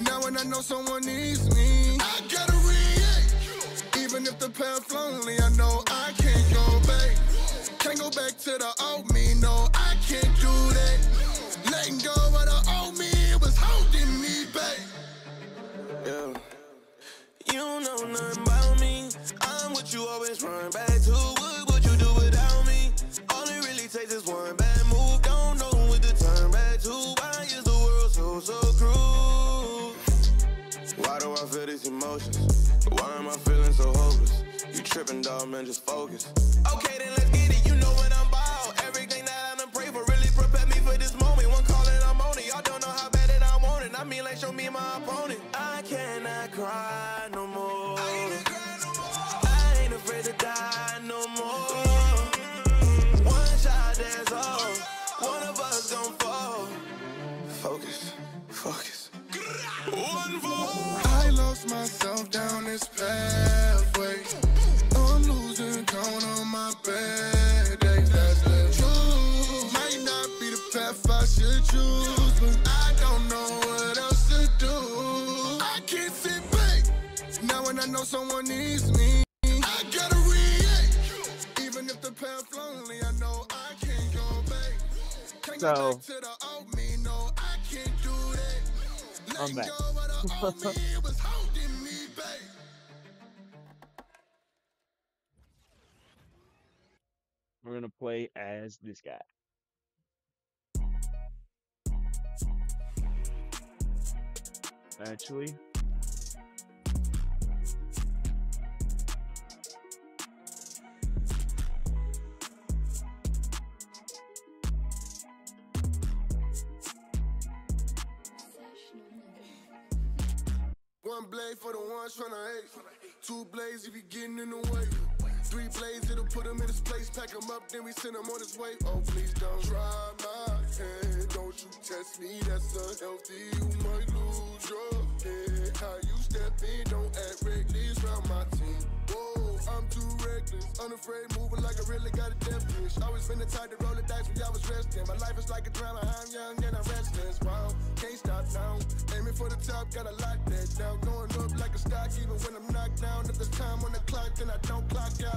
Now when I know someone needs me, I gotta react. Even if the path lonely, I know I can't go back. Can't go back to the old me, no, I can't do that. Letting go of the old me, it was holding me back. Yeah. You don't know nothing about me. I'm what you always run back to. What would you do without me? All it really takes is one bad move. Don't know what to turn back to. Why is the world so cruel? Why do I feel these emotions? Why am I feeling so hopeless? You tripping, dog, man, just focus. Okay, then let's get it. You know what I'm about. Everything that I done pray for really prepare me for this moment. One call and I'm on it. Y'all don't know how bad that I want it. I mean, like, show me my opponent. I cannot cry no more. I ain't afraid to die no more. One shot, that's all. One of us gon' fall. Focus, focus. One fall. I lost myself down this pathway. I'm losing count on my bad days. That's the truth. Might not be the path I should choose, but I don't know what else to do. I can't sit back. Now when I know someone needs me, I gotta react. Even if the path lonely, I know I can't go back. Can't go back to the old me, no, I can't do that. I'm back. We're gonna play as this guy. Actually, one blade for the ones tryna hate. Two blades if you getting in the way. Three blades, it'll put him in his place. Pack him up, then we send him on his way. Oh, please don't try my hand. Don't you test me, that's unhealthy. You might lose your head. How you step in, don't act reckless round my team. Whoa, I'm too reckless. Unafraid, moving like I really got a death wish. Always been the type to roll the dice when y'all was resting. My life is like a drama, I'm young and I'm restless. Wow, can't stop now. Aiming for the top, gotta lock that down. Going up like a stock, even when I'm knocked down. If there's time on the clock, then I don't clock out.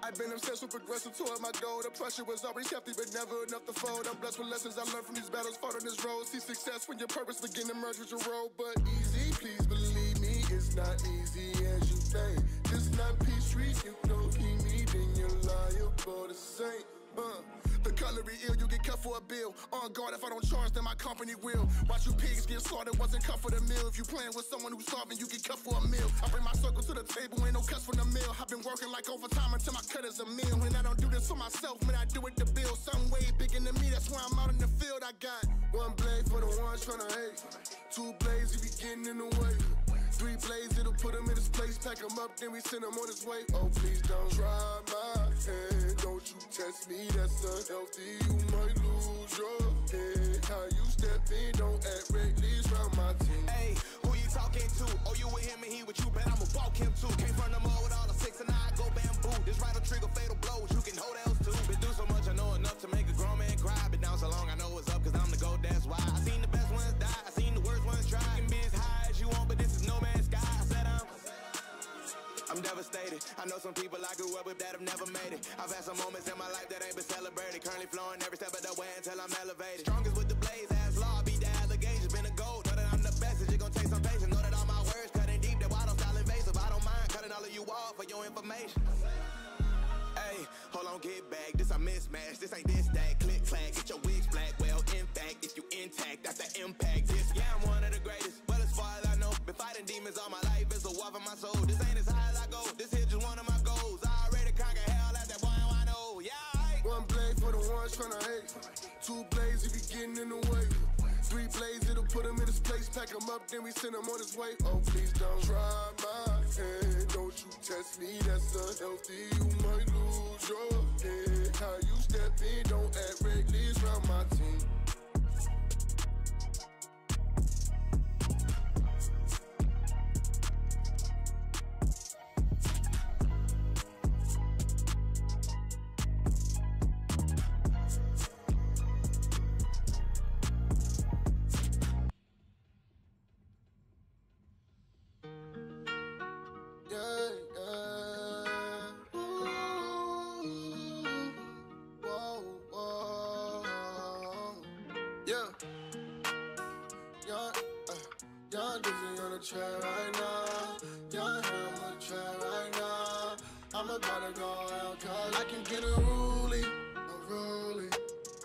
I've been obsessed with progressing toward my goal. The pressure was always hefty, but never enough to fold. I'm blessed with lessons I learned from these battles, fought on this road. See success when your purpose begin to merge with your role. But easy, please believe me, it's not easy as you think. This not peace street, you don't keep me, then you're liable to sink. The cutlery ill, you get cut for a bill. On guard, if I don't charge, then my company will. Watch you pigs get slaughtered, wasn't cut for the meal. If you playing with someone who's starving, you get cut for a meal. I bring my circle to the table, ain't no cuts from the mill. I've been working like overtime until my cut is a meal. And I don't do this for myself, man, I do it to build. Something way bigger than me, that's why I'm out in the field. I got one blade for the ones tryna hate. Two blades if you getting in the way. Three blades, it'll put him in his place. Pack him up, then we send him on his way. Oh, please don't try my hand. Don't you test me, that's unhealthy. You might lose your head. How you step in, don't act reckless round my team. Hey, who you talking to? Oh, you with him and he with you, bet I'ma walk him too. Came from the mud with all the six and I go bamboo. This right trigger fatal blows, you can hold else too. Been through so much, I know enough to make a grown man cry. Been down so long, I know what's up, cause I'm the GOAT, that's why. I seen the best ones die, I seen the worst ones try. You can be as high as you want, but this is no man's sky. I said I'm devastated. I know some people I grew up with that have never made it. I've had some moments in my life that ain't been celebrated. Currently flowing every step of the way until I'm elevated. Strongest with the blaze, ass law, beat the allegations. Been a gold, know that I'm the information. Hey, hold on, get back. This a mismatch. This ain't this, that. Click, clack, get your wigs black. Well, in fact, if you intact, that's the impact. This, yeah, I'm one of the greatest. Well, as far as I know, been fighting demons all my life. It's a war for my soul. This ain't as high as I go. This here just one of my goals. I already conquer hell at that point I know. Yeah, one blade for the ones tryna hate. Two blades if you getting in the way. Three blades, it'll put him in his place. Pack him up, then we send him on his way. Oh, please don't try my hand. Don't you test me, that's unhealthy. You might lose your head. How you step in, don't act reckless round my team. Young Dizzy on the track right now. Young Ham on the track right now. I'm about to go out cause I can get a rollie.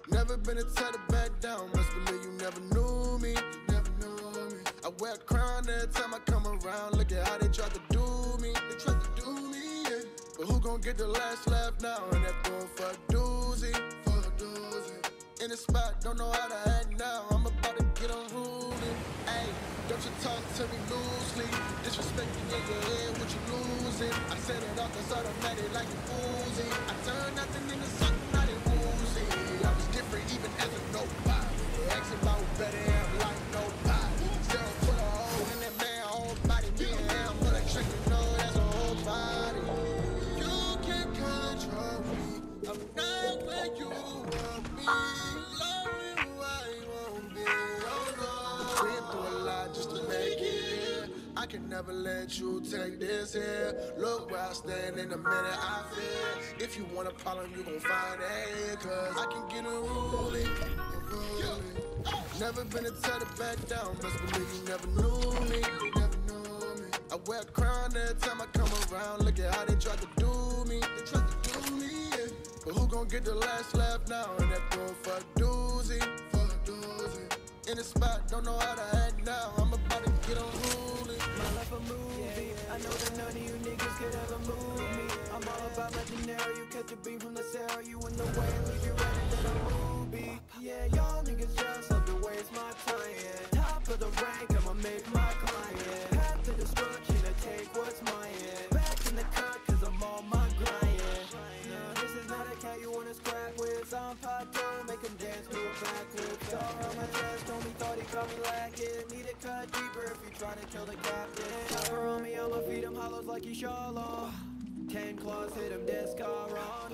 Never been a type to back down. Must believe you never knew me. I wear a crown every time I come around. Look at how they tried to do me. Yeah. But who gon' get the last laugh now? And that's going for a doozy. In the spot, don't know how to act now. I'm about to get unruly. Ayy, don't you talk to me loosely. Disrespecting in your head, what you losing? I set it off, it's automatic like a Uzi. I turn nothing into something I didn't woozy. I was different even as a nobody. Asking about better, I'm like nobody. Still put a hole in that man, whole body. Me and him, but I trick you know that's a whole body. You can't control me. I'm not where you want me. I can never let you take this here. Look where I stand in a minute, I feel. If you want a problem, you gon' find it. Cause I can get unruly. Never been a type to back down. Must believe you never knew me. I wear a crown every time I come around. Look at how they tried to do me. Yeah. But who gon' get the last laugh now? And that's going for a doozy. In the spot, don't know how to act now. I'm about to get unruly. My life a movie. I know that none of you niggas could ever move me. I'm all about legendary. You catch a beam from the cell. You in the way and leave you ready to the movie. Yeah, y'all niggas just love to waste my time. Yeah. Top of the rank, I'ma make my client. Path to destruction, I take what's mine. Back in the cut, cause I'm on my grind. No, this is not a cat you wanna scrap with. I'm Pato, make him dance to a backflip. Star on my chest, told me thought he caught me lacking. Need to cut deeper if you try to kill the captain. Chopper on me, I'ma feed him hollows like he Shalom. 10 claws hit him, Descaron.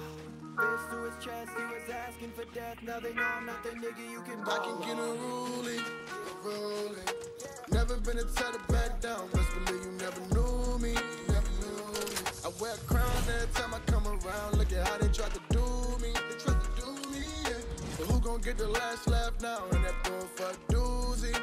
Fist to his chest, he was asking for death. Now they know I'm not the nigga you can ball. I can get unruly. Never been a type to back down. Must believe you never knew me. I wear a crown every time I come around. Look at how they tried to do me. Yeah. But who gon' get the last laugh now? And that's going for a doozy.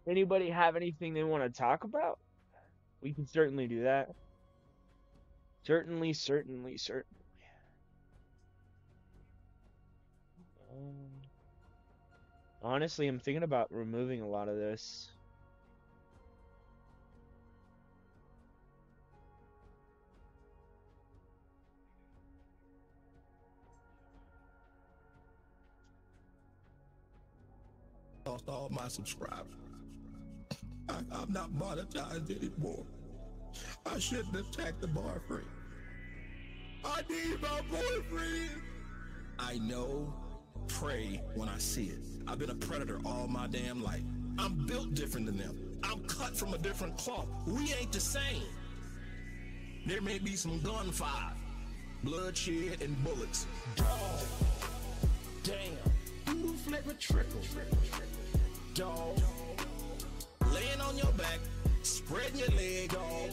Anybody have anything they want to talk about? We can certainly do that. Certainly, certainly, certainly. Honestly, I'm thinking about removing a lot of this. Lost all my subscribers. I'm not monetized anymore. I shouldn't attack the boyfriend. I need my boyfriend. I know, pray when I see it. I've been a predator all my damn life. I'm built different than them. I'm cut from a different cloth. We ain't the same. There may be some gunfire, bloodshed, and bullets. Dog. Damn. Blue flavor trickle. Dog. Laying on your back, spreading your leg, dog.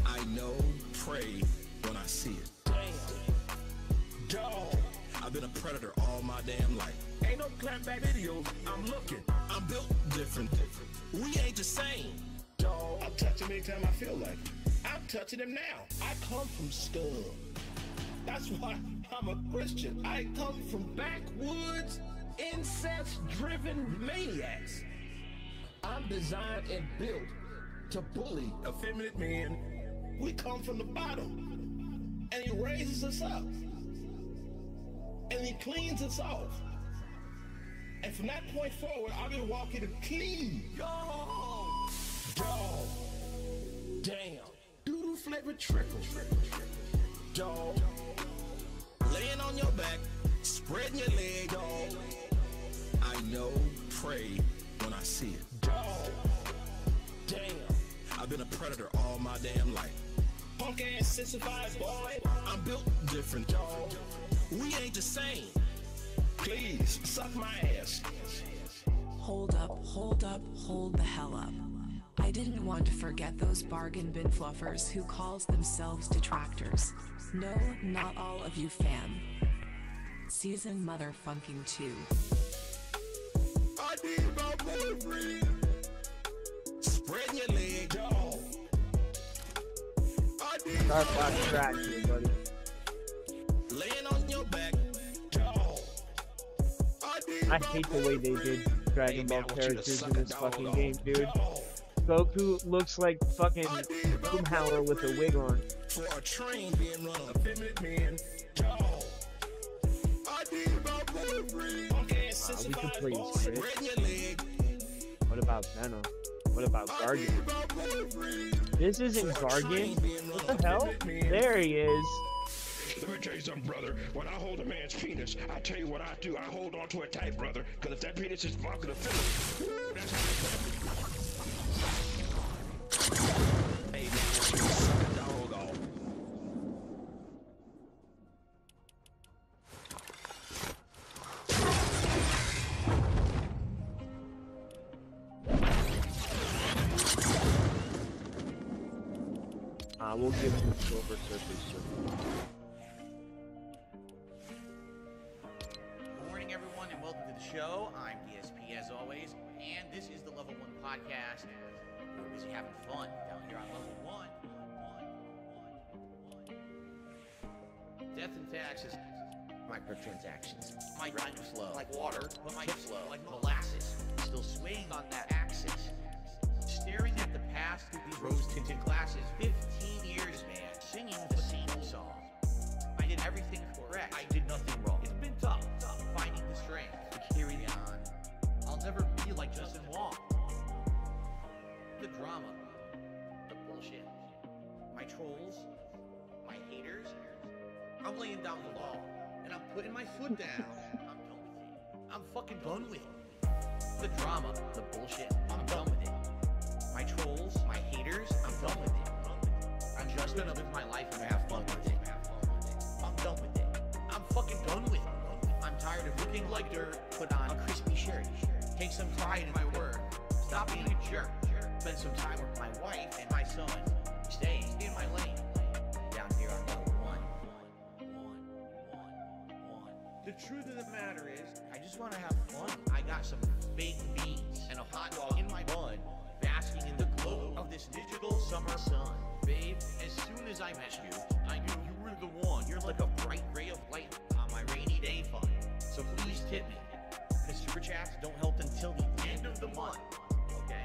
I know, pray when I see it. Damn. Dog. I've been a predator all my damn life. Ain't no clapback videos, I'm looking. I'm built different. We ain't the same. Dog. I'll touch him anytime I feel like it. I'm touching him now. I come from scum. That's why I'm a Christian. I come from backwoods, incest-driven maniacs. I'm designed and built to bully effeminate men. We come from the bottom, and he raises us up, and he cleans us off. And from that point forward, I've been walking clean. Dog. Dog. Damn. Doodle flavored trickle. Dog. Laying on your back, spreading your leg, dog. I know, pray when I see it. Dog. Damn. I've been a predator all my damn life. Punk ass sissified boy. I'm built different, dog. We ain't the same. Please, suck my ass. Hold up, hold the hell up. I didn't want to forget those bargain bin fluffers who calls themselves detractors. No, not all of you fam. Season motherfucking 2. I need my boyfriend. Spreading your leg, dog. I need my boyfriend. Buddy. Laying on your back, dog. I hate the way they did Dragon Ball characters in this fucking game, dude. Goku looks like fucking Boomhauer with a wig on. For a train being run on effeminate men, dog. I need my boyfriend. We could play Chris. What about Venom? What about Gargan? This isn't Gargan. What the hell? There he is. Let me tell you something, brother. When I hold a man's penis, I tell you what I do. I hold on to it tight, brother. Because if that penis is fucking a filler, that's how hey, man, suck a dog off. We'll give him the silver surface. Good morning, everyone, and welcome to the show. I'm DSP, as always, and this is the Level 1 podcast. We're busy having fun down here on Level 1. Death and taxes. Microtransactions. My rhyme flow. Like water, but my flow. Like molasses. Still swaying on that axis. Staring at the past through these rose-tinted glasses. 15 years, man. Singing the same song. I did everything correct. I did nothing wrong. It's been tough. Finding the strength to carry on. I'll never be like Justin Wong. The drama. The bullshit. My trolls. My haters. I'm laying down the law. And I'm putting my foot down. I'm done with it. I'm fucking done with it. The drama. The bullshit. I'm done with it. My trolls, my haters, I'm done with it. I'm just gonna live my life and have fun with it. I'm done with it. I'm fucking done with it. I'm tired of looking like dirt. Put on a crispy shirt. Take some pride in my work. Stop being a jerk. Spend some time with my wife and my son. Staying in my lane. Down here on Level 1. The truth of the matter is, I just want to have fun. I got some baked beans and a hot dog in my bun, basking in the glow of this digital summer sun. Babe, as soon as I met you, I knew you were the one. You're like a bright ray of light on my rainy day fun. So please tip me. The super chats don't help until the end of the month. Okay?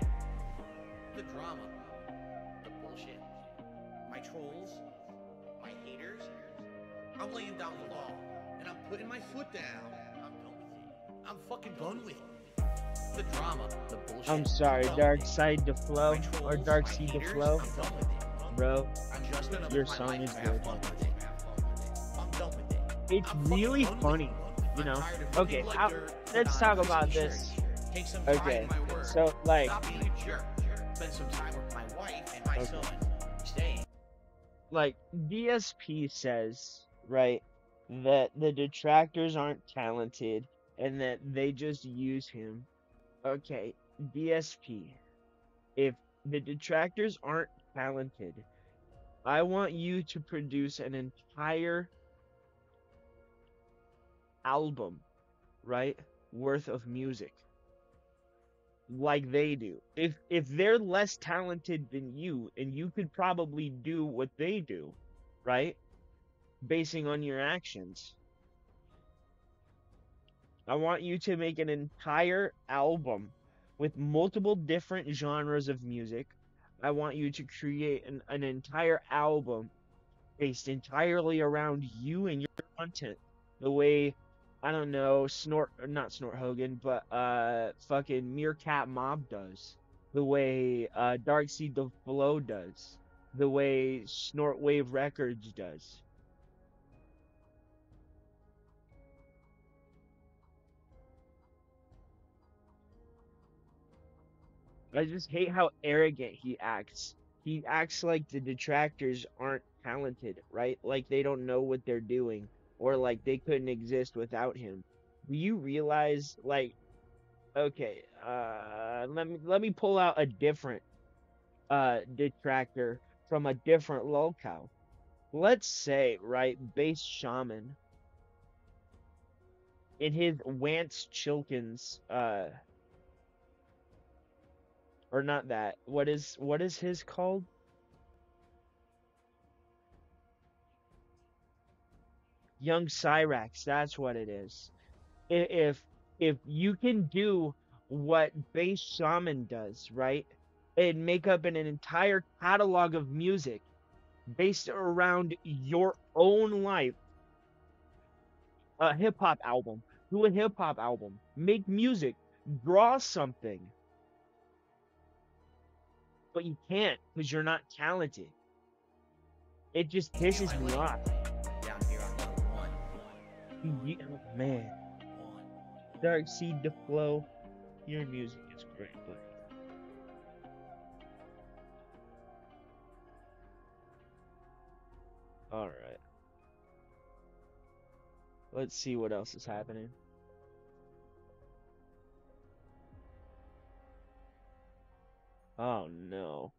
The drama, the bullshit, my trolls, my haters. I'm laying down the law, and I'm putting my foot down. I'm done with it. I'm fucking done with it. The drama, the bullshit. I'm sorry, Dark Side to Flow, or Dark Seed to Flow. Bro, your song is good. It's really funny, you know? Okay, let's talk about this. Okay, so, like... Spend some time with my wife and my son. Staying. Like, DSP says, right, that the detractors aren't talented and that they just use him. Okay, DSP, if the detractors aren't talented, I want you to produce an entire album, right, worth of music. Like they do. If they're less talented than you, and you could probably do what they do, right? Basing on your actions. I want you to make an entire album with multiple different genres of music. I want you to create an entire album based entirely around you and your content. The way, I don't know, not Snort Hogan, but fucking Meerkat Mob does. The way Dark Seed the Flow does. The way Snort Wave Records does. I just hate how arrogant he acts. He acts like the detractors aren't talented, right? Like they don't know what they're doing, or like they couldn't exist without him. Do you realize, like, okay, let me pull out a different detractor from a different locale. Let's say, right, Bass Shaman in his Wance Chilkins or not that. What is his called? Young Cyrax, that's what it is. If you can do what Bass Shaman does, right? And make up an entire catalog of music based around your own life, a hip hop album. Do a hip hop album. Make music. Draw something. But you can't because you're not talented. It just pisses me off. Down here on level 1. Oh, man. Dark Seed to Flow. Your music is great, buddy. Alright. Let's see what else is happening. Oh no.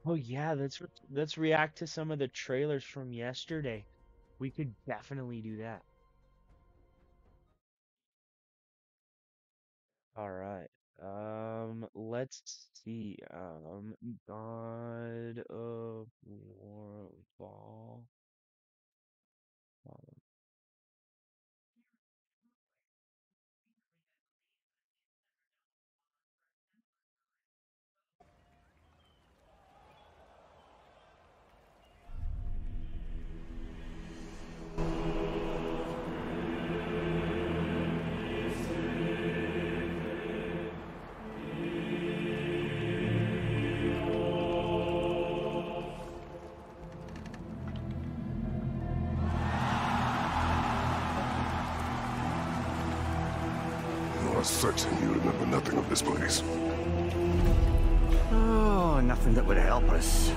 Oh yeah, let's react to some of the trailers from yesterday. We could definitely do that. All right. Let's see. God of War Ball. certain you remember nothing of this place. Oh, nothing that would help us.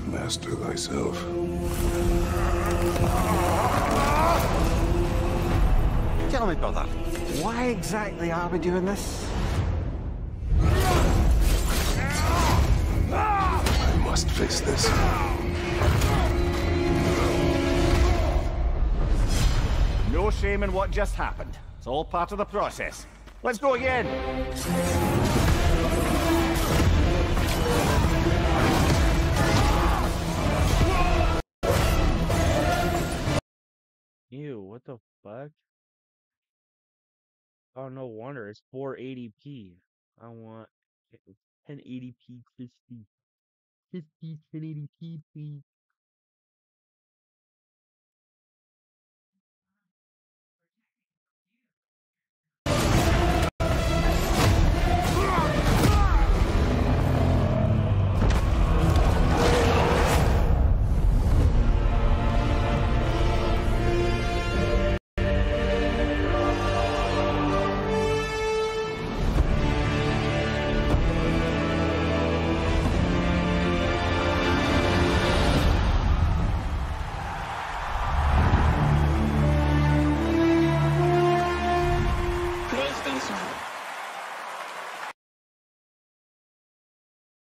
Master thyself. Tell me, brother, why exactly are we doing this? I must face this. No shame in what just happened. It's all part of the process. Let's go again. Ew, what the fuck? Oh, no wonder. It's 480p. I want 1080p crispy. Crispy 1080p, please.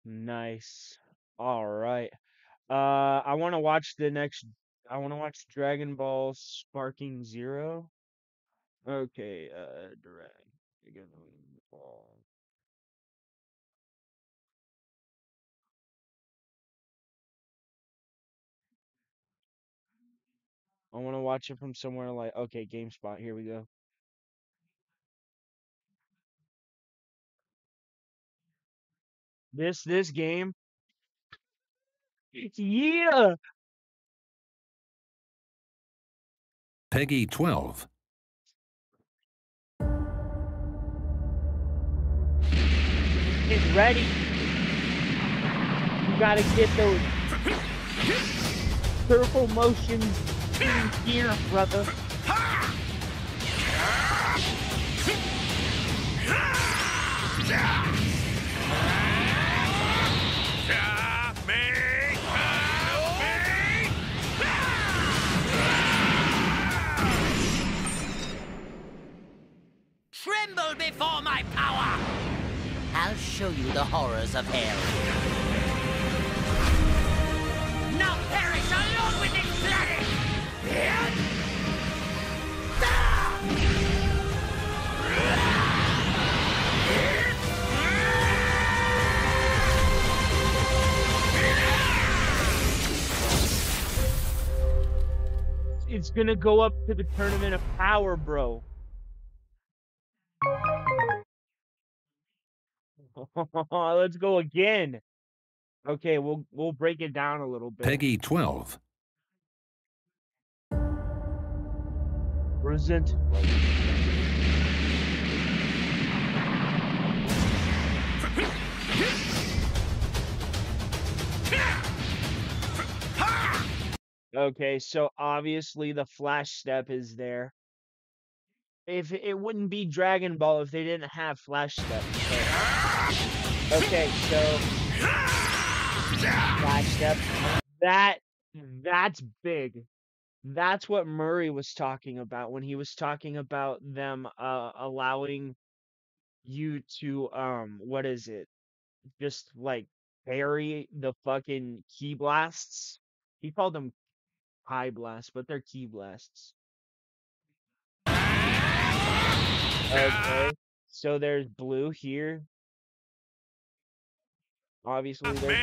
Nice. All right. I want to watch the next. I want to watch Dragon Ball Sparking Zero. Okay. Dragon Ball. I want to watch it from somewhere like. Okay, GameSpot. Here we go. This game. Yeah. Peggy 12. Get ready. You gotta get those circle motions in here, brother. Tremble before my power! I'll show you the horrors of hell. Now perish along with this planet! It's gonna go up to the Tournament of Power, bro. Let's go again. Okay, we'll break it down a little bit. Peggy 12. Resent. Okay, so obviously the flash step is there. If it wouldn't be Dragon Ball if they didn't have flash step. So. Okay, so flash step. That's big. That's what Murray was talking about when he was talking about them allowing you to what is it? Just like parry the fucking key blasts. He called them high blasts, but they're key blasts. Okay. So there's blue here. Obviously there's blue.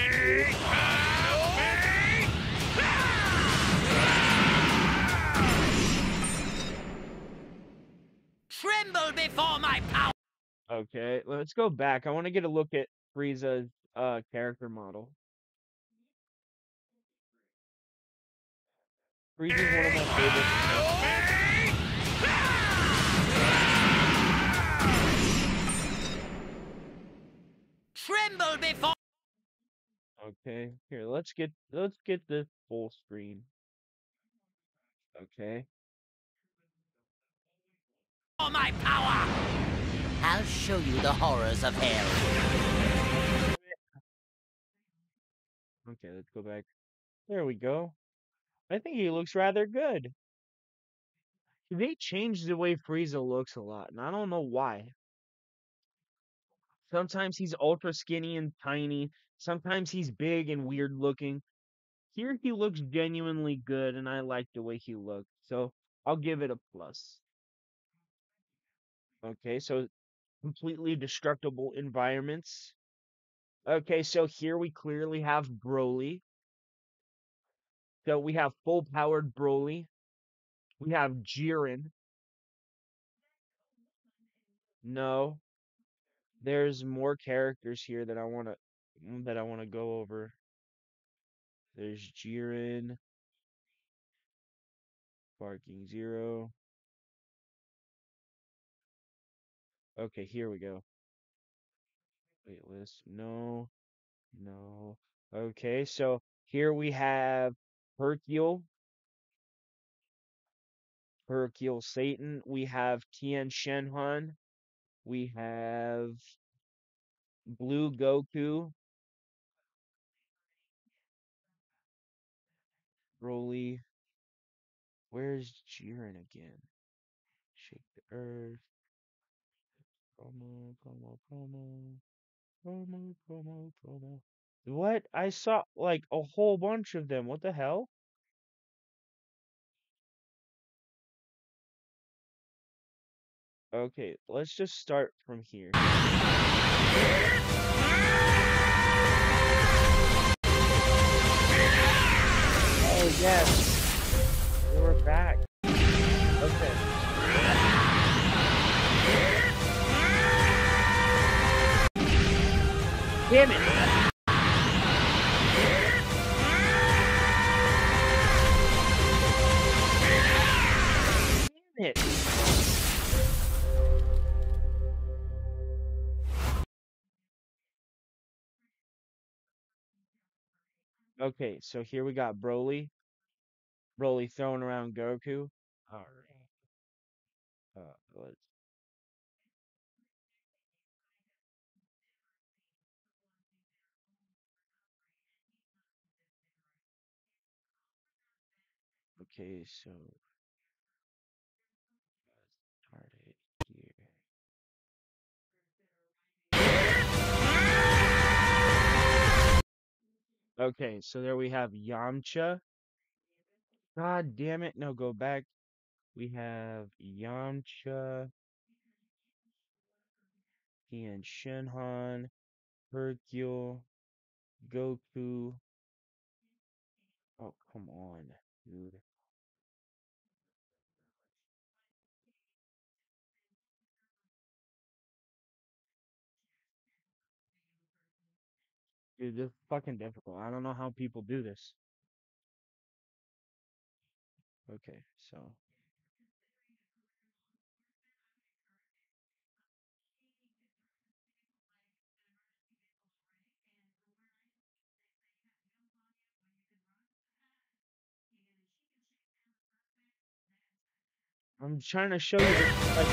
Tremble before my power! Okay, let's go back. I want to get a look at Frieza's character model. Frieza's one of my favorites. Tremble before. Okay, here let's get this full screen. Okay. all my power! I'll show you the horrors of hell. Okay, let's go back. There we go. I think he looks rather good. They changed the way Frieza looks a lot, and I don't know why. Sometimes he's ultra skinny and tiny. Sometimes he's big and weird looking. Here he looks genuinely good, and I like the way he looks. So I'll give it a plus. Okay, so completely destructible environments. Okay, so here we clearly have Broly. So we have full powered Broly. We have Jiren. No, there's more characters here that I wanna go over. There's Jiren, Barking Zero. Okay, here we go. Wait, list. No, no. Okay, so here we have Hercule, Hercule Satan. We have Tien Shenhun. We have Blue Goku, Broly. Where's Jiren again? Shake the earth. Promo, promo, promo. Promo, promo, promo. What? I saw like a whole bunch of them. What the hell? Okay, let's just start from here. Oh, yes. We're back. Okay. Damn it. Damn it. Okay, so here we got Broly. Broly throwing around Goku. Alright. Let's. Okay, so let's start it here. Okay, so there we have Yamcha. God damn it. No, go back. We have Yamcha, Tien Shinhan, Hercule, Goku. Oh, come on, dude. Dude, this is fucking difficult. I don't know how people do this. Okay, so. I'm trying to show you this. Like,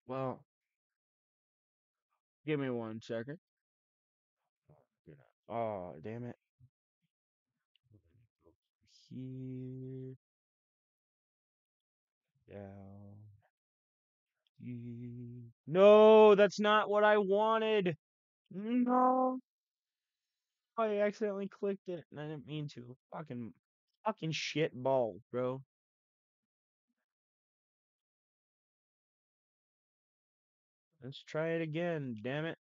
well, give me 1 second. Oh, damn it. Here, down. No, that's not what I wanted. No, I accidentally clicked it and I didn't mean to. Fucking shit balls, bro. Let's try it again, damn it.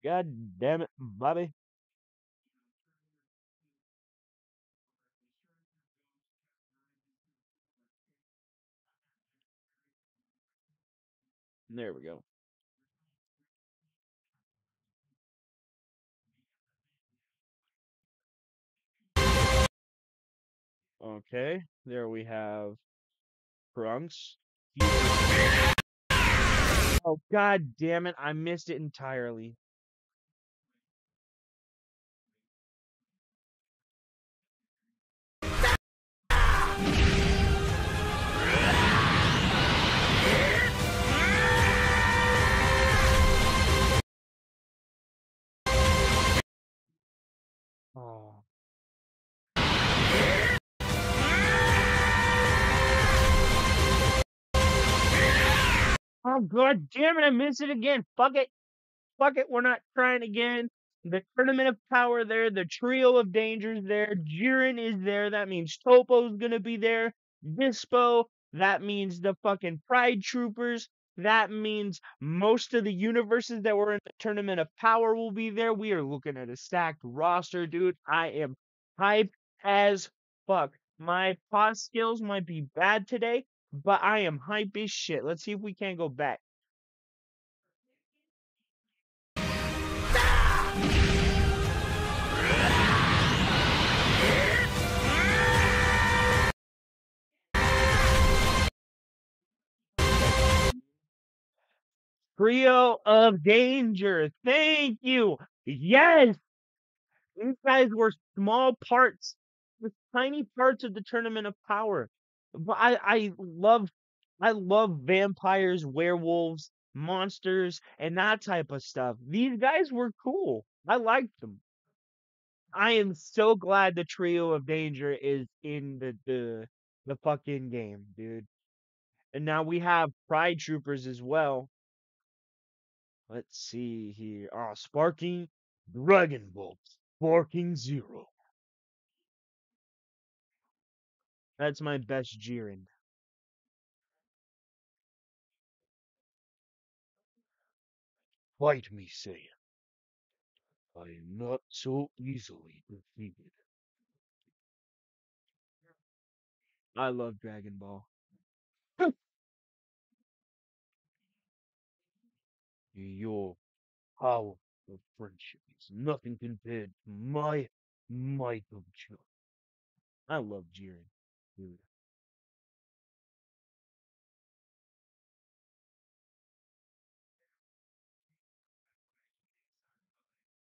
God damn it, Bobby. There we go. Okay, there we have Trunks. Oh, god damn it, I missed it entirely. Oh. Oh, god damn it, I missed it again. Fuck it. Fuck it, we're not trying again. The Tournament of Power there, the Trio of Dangers there, Jiren is there, that means Topo's gonna be there, Dispo, that means the fucking Pride Troopers, that means most of the universes that were in the Tournament of Power will be there. We are looking at a stacked roster, dude. I am hyped as fuck. My pause skills might be bad today, but I am hype as shit. Let's see if we can't go back. Trio of Danger. Thank you. Yes. These guys were small parts, the tiny parts of the Tournament of Power. But I love vampires, werewolves, monsters, and that type of stuff. These guys were cool. I liked them. I am so glad the Trio of Danger is in the fucking game, dude. And now we have Pride Troopers as well. Let's see here. Ah, Sparking Dragon Bolt. Sparking Zero. That's my best Jiren. Fight me, Saiyan. I am not so easily defeated. I love Dragon Ball. Your power of friendship is nothing compared to my might of joy. I love Jiren, dude.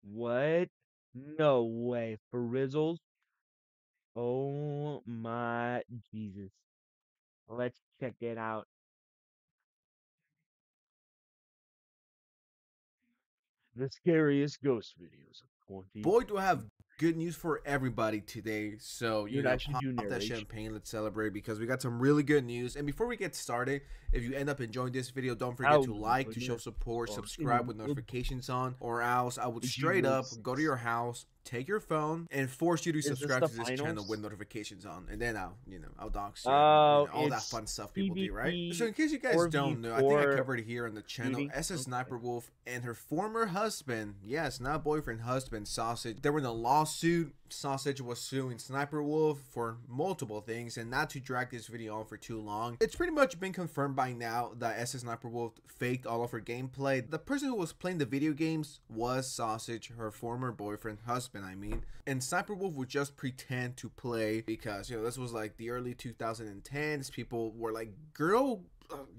What? No way. For Rizzles? Oh my Jesus. Let's check it out. The scariest ghost videos of 20. Boy, do I have good news for everybody today. So, Dude, I should pop do that narration. champagne. Let's celebrate because we got some really good news. And before we get started, if you end up enjoying this video, don't forget to like, to show support, subscribe with notifications on, or else I would straight up go to your house, take your phone, and force you to subscribe to this channel with notifications on. And then I'll dox you. All that fun stuff people do, right? So in case you guys don't know, I think I covered it here on the channel. SS Sniper Wolf and her former husband, yes, not boyfriend, husband, Sausage, they were in a lawsuit. Sausage was suing Sniper Wolf for multiple things, and not to drag this video on for too long, it's pretty much been confirmed by now that SS Sniper Wolf faked all of her gameplay. The person who was playing the video games was Sausage, her former boyfriend, husband I mean, and Sniper Wolf would just pretend to play because this was like the early 2010s. People were like, girl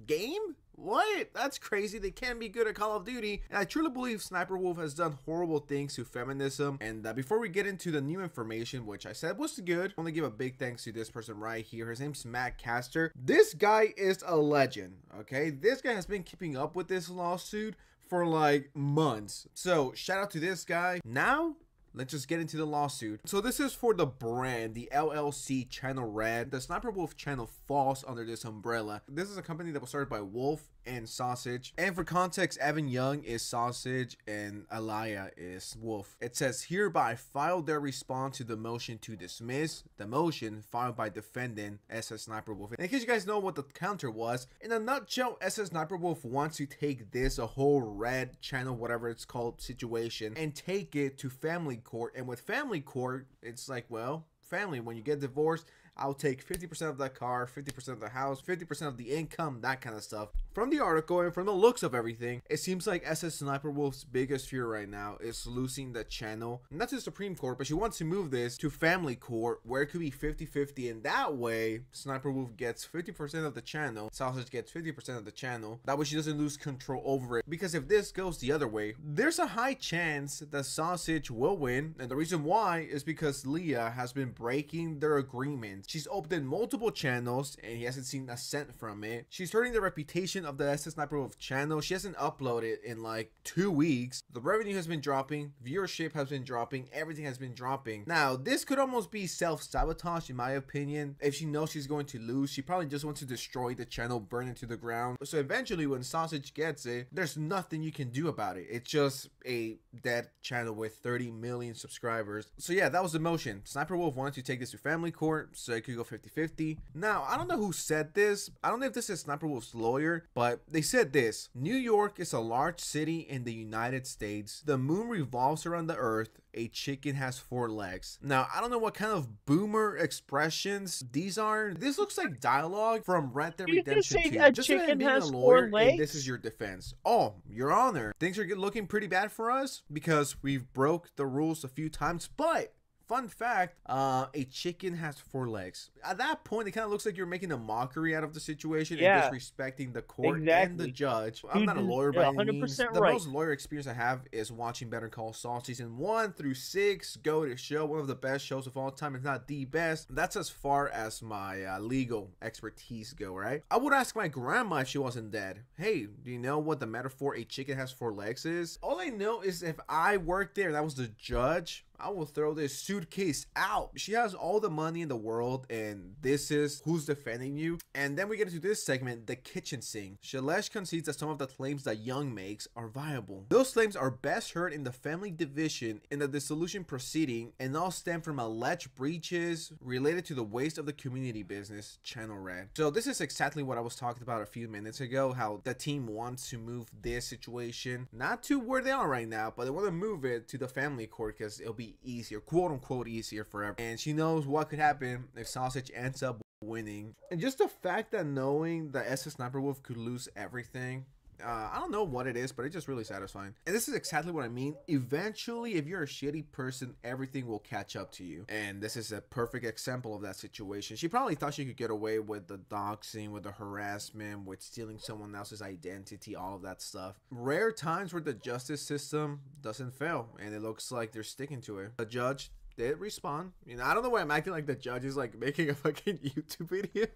game? What? That's crazy. They can't be good at Call of Duty. And I truly believe Sniper Wolf has done horrible things to feminism. And before we get into the new information, which I said was good, I want to give a big thanks to this person right here. His name's Matt Caster. This guy is a legend, okay? This guy has been keeping up with this lawsuit for like months. So shout out to this guy. Now, let's just get into the lawsuit. So this is for the brand, the LLC Channel Red. The Sniper Wolf channel falls under this umbrella. This is a company that was started by Wolf and Sausage. And for context, Evan Young is Sausage and Alaya is Wolf. It says hereby filed their response to the motion to dismiss. The motion filed by defendant SS Sniper Wolf. And in case you guys know what the counter was, in a nutshell, SS Sniper Wolf wants to take this, a whole red channel, whatever it's called, situation, and take it to family court. And with family court, it's like, well, family, when you get divorced, I'll take 50% of that car, 50% of the house, 50% of the income, that kind of stuff. From the article and from the looks of everything, it seems like SS Sniper Wolf's biggest fear right now is losing the channel, not to the Supreme Court, but she wants to move this to Family Court, where it could be 50-50, and that way Sniper Wolf gets 50% of the channel, Sausage gets 50% of the channel. That way she doesn't lose control over it, because if this goes the other way, there's a high chance that Sausage will win, and the reason why is because Leah has been breaking their agreement. She's opened multiple channels and he hasn't seen a cent from it. She's hurting the reputation of the SS Sniper Wolf channel. She hasn't uploaded in like 2 weeks. The revenue has been dropping, viewership has been dropping, everything has been dropping. Now this could almost be self-sabotage in my opinion. If she knows she's going to lose, she probably just wants to destroy the channel, burn it to the ground. So eventually when Sausage gets it, there's nothing you can do about it. It's just a dead channel with 30 million subscribers. So yeah, that was the motion. Sniper Wolf wanted to take this to Family Court so it could go 50-50. Now I don't know who said this. I don't know if this is Sniper Wolf's lawyer, but they said this: New York is a large city in the United States. The moon revolves around the earth. A chicken has 4 legs. Now I don't know what kind of boomer expressions these are. This looks like dialogue from Red Dead Redemption 2. Just imagine being a lawyer and this is your defense. Oh, Your Honor, things are looking pretty bad for us because we've broke the rules a few times, but fun fact, a chicken has 4 legs. At that point, it kind of looks like you're making a mockery out of the situation and disrespecting the court and the judge. I'm not a lawyer by any means. The most lawyer experience I have is watching Better Call Saul season 1 through 6. Go to show, one of the best shows of all time, if not the best. That's as far as my legal expertise go, right? I would ask my grandma if she wasn't dead. Hey, do you know what the metaphor a chicken has 4 legs is? All I know is if I worked there and I was the judge, I will throw this suitcase out. She has all the money in the world, and this is who's defending you. And then we get into this segment, the kitchen sink. Shhhhhh concedes that some of the claims that Young makes are viable. Those claims are best heard in the family division in the dissolution proceeding, and all stem from alleged breaches related to the waste of the community business, Channel Red. So this is exactly what I was talking about a few minutes ago, how the team wants to move this situation, not to where they are right now, but they want to move it to the Family Court because it'll be easier, quote unquote easier forever. And she knows what could happen if Sausage ends up winning. And just the fact that knowing that SS Sniper Wolf could lose everything, I don't know what it is, but it's just really satisfying. And this is exactly what I mean. Eventually, if you're a shitty person, everything will catch up to you. And this is a perfect example of that situation. She probably thought she could get away with the doxing, with the harassment, with stealing someone else's identity, all of that stuff. Rare times where the justice system doesn't fail, and it looks like they're sticking to it. The judge did respond. You know, I don't know why I'm acting like the judge is like making a fucking YouTube video.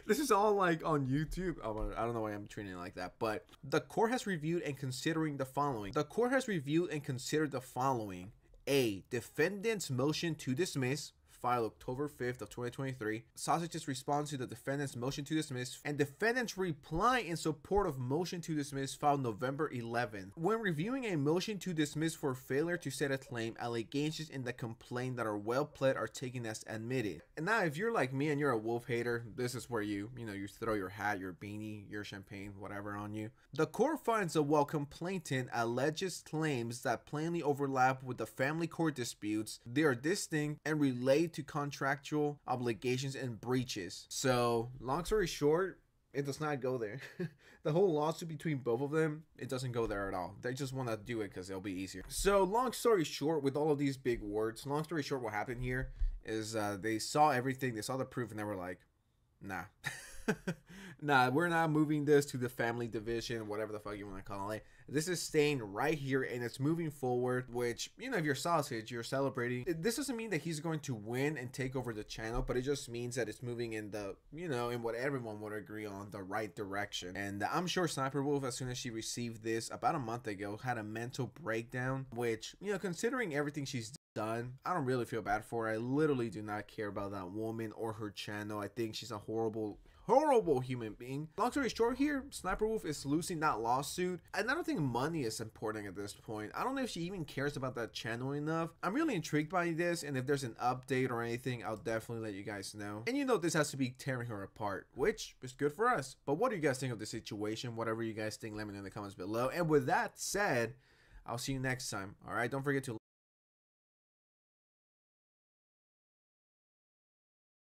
This is all like on YouTube. Oh, I don't know why I'm treating it like that. But the court has reviewed and considering the following. The court has reviewed and considered the following. A, defendant's motion to dismiss, filed October 5th of 2023. Sausage's response to the defendant's motion to dismiss and defendant's reply in support of motion to dismiss filed November 11th. When reviewing a motion to dismiss for failure to state a claim, allegations in the complaint that are well pled are taken as admitted. And now if you're like me and you're a wolf hater, this is where you throw your hat, your beanie, your champagne, whatever on you. The court finds that while complainant alleges claims that plainly overlap with the family court disputes, they are distinct and relate to contractual obligations and breaches. So long story short, it does not go there. The whole lawsuit between both of them, it doesn't go there at all. They just want to do it because it'll be easier. So long story short, with all of these big words, long story short, what happened here is they saw everything, they saw the proof, and they were like, nah. Nah, we're not moving this to the family division, whatever the fuck you want to call it. This is staying right here and it's moving forward, which, you know, if you're Sausage, you're celebrating. This doesn't mean that he's going to win and take over the channel, but it just means that it's moving in the, you know, in what everyone would agree on, the right direction. And I'm sure Sniper Wolf, as soon as she received this about a month ago, had a mental breakdown, which, you know, considering everything she's done, I don't really feel bad for her. I literally do not care about that woman or her channel. I think she's a horrible human being. Long story short here, Sniper Wolf is losing that lawsuit, and I don't think money is important at this point. I don't know if she even cares about that channel enough. I'm really intrigued by this, and if there's an update or anything, I'll definitely let you guys know. And you know this has to be tearing her apart, which is good for us. But what do you guys think of the situation? Whatever you guys think, let me know in the comments below. And with that said, I'll see you next time. All right, don't forget to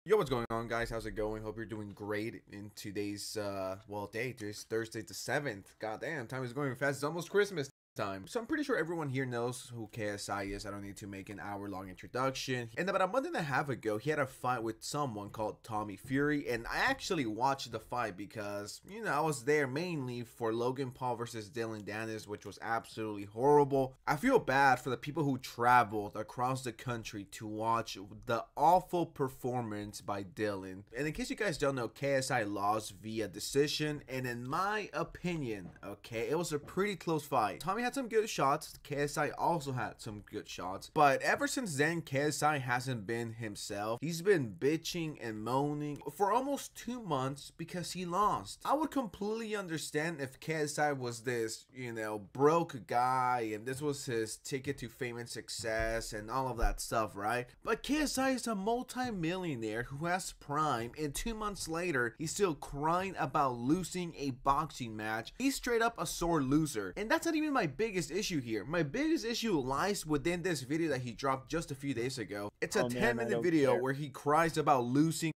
Yo, what's going on, guys? How's it going? Hope you're doing great in today's day. Today's Thursday the 7th. Goddamn, time is going fast. It's almost Christmas time. So I'm pretty sure everyone here knows who KSI is. I don't need to make an hour-long introduction. And about a month and a half ago, he had a fight with someone called Tommy Fury, and I actually watched the fight because, you know, I was there mainly for Logan Paul versus Dylan Dennis, which was absolutely horrible. I feel bad for the people who traveled across the country to watch the awful performance by Dylan. And in case you guys don't know, KSI lost via decision, and in my opinion, okay, it was a pretty close fight. Tommy had some good shots. KSI also had some good shots, but ever since then, KSI hasn't been himself. He's been bitching and moaning for almost 2 months because he lost. I would completely understand if KSI was this, you know, broke guy and this was his ticket to fame and success and all of that stuff, right? But KSI is a multi-millionaire who has Prime, and 2 months later, he's still crying about losing a boxing match. He's straight up a sore loser, and that's not even my biggest issue here. My biggest issue lies within this video that he dropped just a few days ago. It's a 10-minute video where he cries about losing.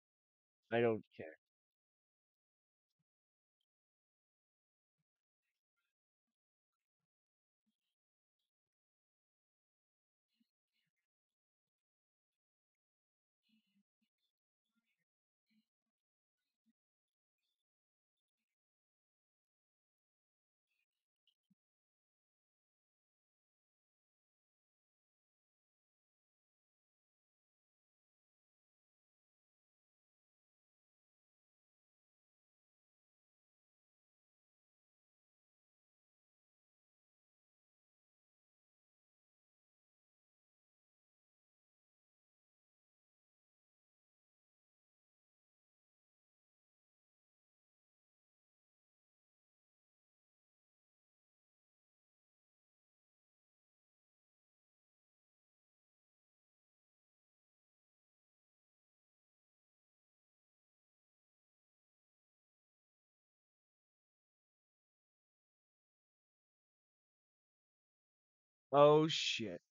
I don't care. Oh shit.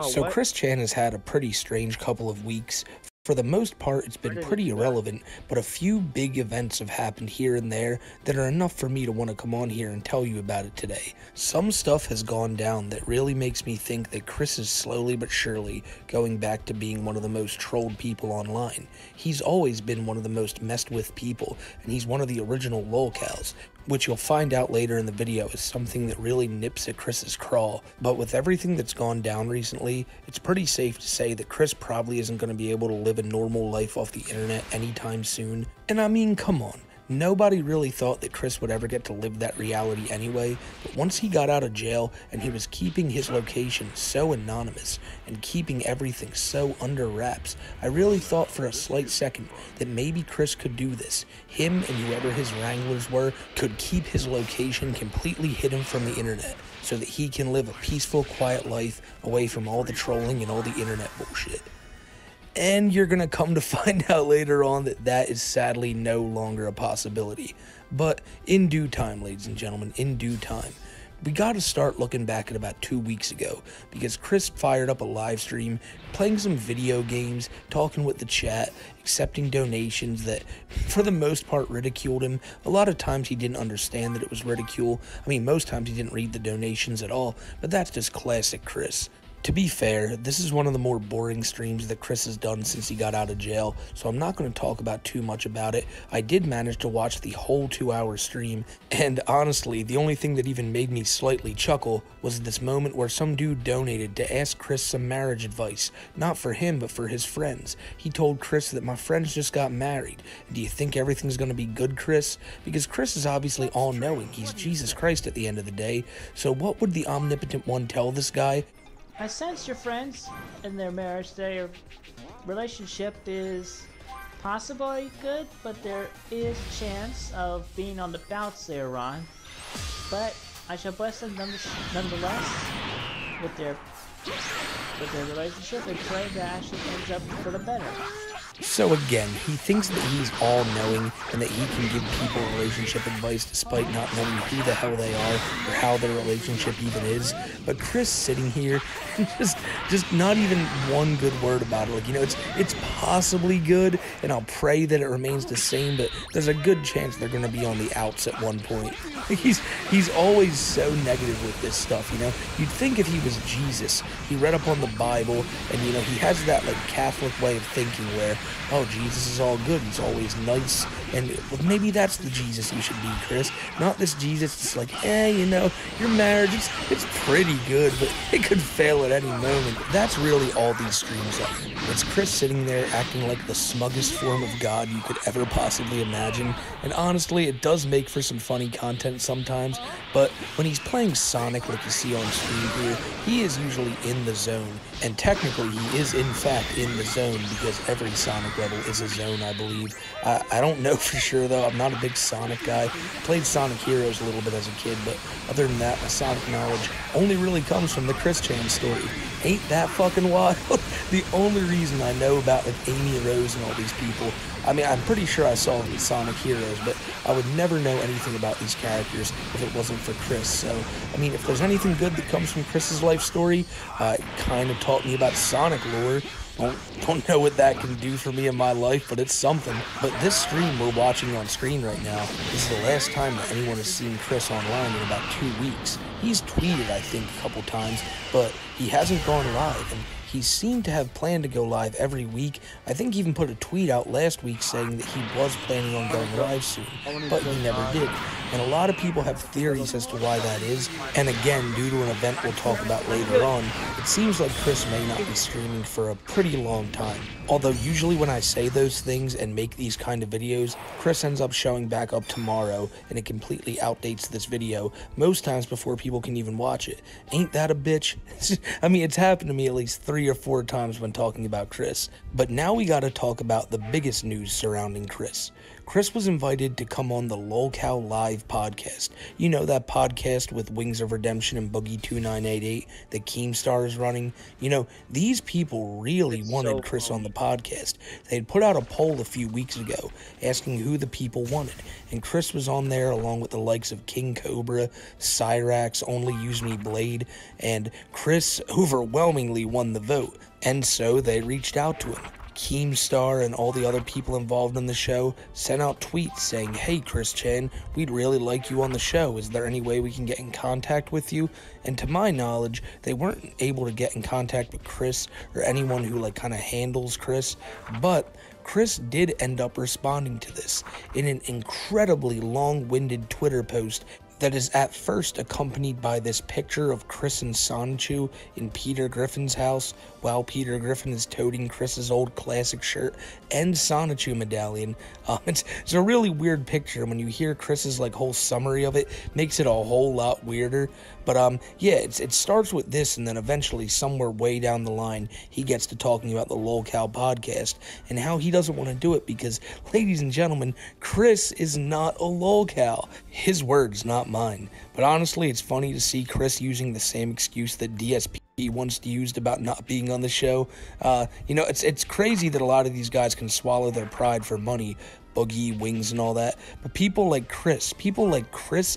So Chris Chan has had a pretty strange couple of weeks. For the most part, it's been pretty irrelevant, but a few big events have happened here and there that are enough for me to want to come on here and tell you about it today. Some stuff has gone down that really makes me think that Chris is slowly but surely going back to being one of the most trolled people online. He's always been one of the most messed with people, and he's one of the original lolcows, which you'll find out later in the video is something that really nips at Chris's craw. But with everything that's gone down recently, it's pretty safe to say that Chris probably isn't going to be able to live a normal life off the internet anytime soon. And I mean, come on. Nobody really thought that Chris would ever get to live that reality anyway, but once he got out of jail and he was keeping his location so anonymous and keeping everything so under wraps, I really thought for a slight second that maybe Chris could do this. Him and whoever his wranglers were could keep his location completely hidden from the internet so that he can live a peaceful, quiet life away from all the trolling and all the internet bullshit. And you're going to come to find out later on that that is sadly no longer a possibility. But in due time, ladies and gentlemen, in due time. We got to start looking back at about 2 weeks ago, because Chris fired up a live stream, playing some video games, talking with the chat, accepting donations that, for the most part, ridiculed him. A lot of times he didn't understand that it was ridicule. I mean, most times he didn't read the donations at all, but that's just classic Chris. To be fair, this is one of the more boring streams that Chris has done since he got out of jail, so I'm not going to talk about too much about it. I did manage to watch the whole 2-hour stream, and honestly, the only thing that even made me slightly chuckle was this moment where some dude donated to ask Chris some marriage advice. Not for him, but for his friends. He told Chris that my friends just got married. Do you think everything's going to be good, Chris? Because Chris is obviously all-knowing. He's Jesus Christ at the end of the day. So what would the omnipotent one tell this guy? I sense your friends in their marriage, their relationship is possibly good, but there is a chance of being on the bounce there, Ron. But I shall bless them nonetheless with their relationship and pray that actually ends up for the better. So again, he thinks that he's all-knowing and that he can give people relationship advice despite not knowing who the hell they are or how their relationship even is. But Chris sitting here, just not even one good word about it. Like, you know, it's possibly good, and I'll pray that it remains the same, but there's a good chance they're going to be on the outs at one point. He's always so negative with this stuff, you know? You'd think if he was Jesus, he read up on the Bible, and, you know, he has that, like, Catholic way of thinking where, oh, Jesus is all good, he's always nice, and maybe that's the Jesus you should be, Chris. Not this Jesus that's like, you know, your marriage, it's pretty good, but it could fail at any moment. That's really all these streams are. It's Chris sitting there acting like the smuggest form of God you could ever possibly imagine, and honestly, it does make for some funny content sometimes, but when he's playing Sonic like you see on screen here, he is usually in the zone, and technically he is in fact in the zone because every Sonic level is a zone, I believe. I don't know for sure though, I'm not a big Sonic guy. Played Sonic Heroes a little bit as a kid, but other than that, my Sonic knowledge only really comes from the Chris Chan story. Ain't that fucking wild? The only reason I know about like Amy Rose and all these people, I mean, I'm pretty sure I saw the Sonic Heroes, but I would never know anything about these characters if it wasn't for Chris. So, I mean, if there's anything good that comes from Chris's life story, it kind of taught me about Sonic lore. Don't know what that can do for me in my life, but it's something. But this stream we're watching on screen right now is the last time that anyone has seen Chris online in about 2 weeks. He's tweeted, I think, a couple times, but he hasn't gone live, and he seemed to have planned to go live every week. I think he even put a tweet out last week saying that he was planning on going live soon, but he never did. And a lot of people have theories as to why that is, and again, due to an event we'll talk about later on, it seems like Chris may not be streaming for a pretty long time. Although usually when I say those things and make these kind of videos, Chris ends up showing back up tomorrow, and it completely outdates this video, most times before people can even watch it. Ain't that a bitch? I mean, it's happened to me at least 3 or 4 times when talking about Chris. But now we gotta talk about the biggest news surrounding Chris. Chris was invited to come on the LolCow Live podcast. You know, that podcast with Wings of Redemption and Boogie2988 that Keemstar is running? You know, these people really wanted Chris on the podcast. They had put out a poll a few weeks ago asking who the people wanted, and Chris was on there along with the likes of King Cobra, Cyrax, Only Use Me Blade, and Chris overwhelmingly won the vote, and so they reached out to him. Keemstar and all the other people involved in the show sent out tweets saying, "Hey Chris Chan, we'd really like you on the show. Is there any way we can get in contact with you?" And to my knowledge, they weren't able to get in contact with Chris or anyone who like kind of handles Chris, but Chris did end up responding to this in an incredibly long-winded Twitter post that is at first accompanied by this picture of Chris and Sonichu in Peter Griffin's house while Peter Griffin is toting Chris's old classic shirt and Sonichu medallion. It's a really weird picture. When you hear Chris's like whole summary of it, makes it a whole lot weirder. But yeah, it starts with this, and then eventually somewhere way down the line he gets to talking about the LolCow podcast and how he doesn't want to do it because, ladies and gentlemen, Chris is not a LolCow. His words, not mine. But honestly, it's funny to see Chris using the same excuse that DSP once used about not being on the show. You know, it's crazy that a lot of these guys can swallow their pride for money, Boogie, Wings, and all that, but people like Chris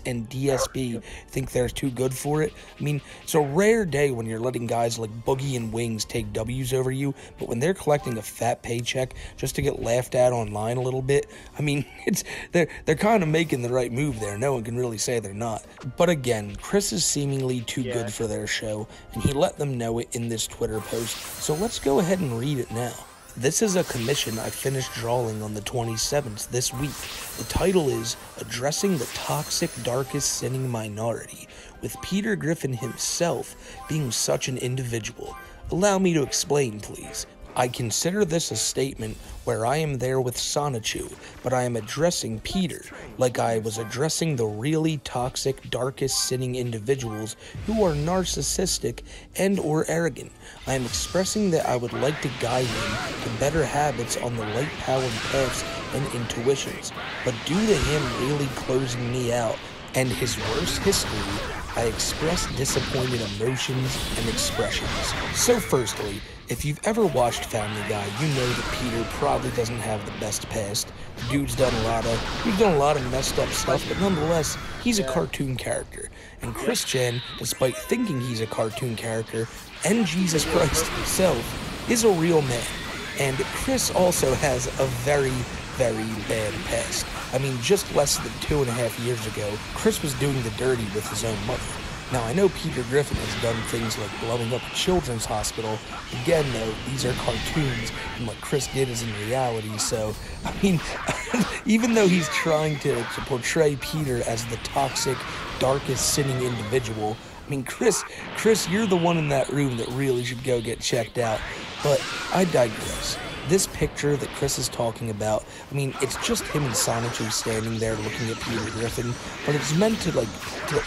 and DSP think they're too good for it. I mean, it's a rare day when you're letting guys like Boogie and Wings take W's over you, but when they're collecting a fat paycheck just to get laughed at online a little bit, I mean, they're kind of making the right move there. No one can really say they're not. But again, Chris is seemingly too good for their show, and he let them know it in this Twitter post, so let's go ahead and read it now. This is a commission I finished drawing on the 27th this week. The title is Addressing the Toxic Darkest Sinning Minority, with Peter Griffin himself being such an individual. Allow me to explain, please. I consider this a statement where I am there with Sonichu, but I am addressing Peter, like I was addressing the really toxic, darkest sinning individuals who are narcissistic and or arrogant. I am expressing that I would like to guide him to better habits on the light-powered paths and intuitions, but due to him really closing me out and his worst history, I express disappointed emotions and expressions. So firstly, if you've ever watched Family Guy, you know that Peter probably doesn't have the best past. The dude's done a lot of messed up stuff, but nonetheless, he's a cartoon character. And Chris Chan, despite thinking he's a cartoon character, and Jesus Christ himself, is a real man. And Chris also has a very, very bad past. I mean, just less than 2.5 years ago, Chris was doing the dirty with his own mother. Now, I know Peter Griffin has done things like blowing up a children's hospital. Again, though, these are cartoons, and what Chris did is in reality, so, I mean, even though he's trying to portray Peter as the toxic, darkest, sinning individual, I mean, Chris, you're the one in that room that really should go get checked out. But I digress. This picture that Chris is talking about, I mean, it's just him and Sonichu standing there looking at Peter Griffin, but it's meant to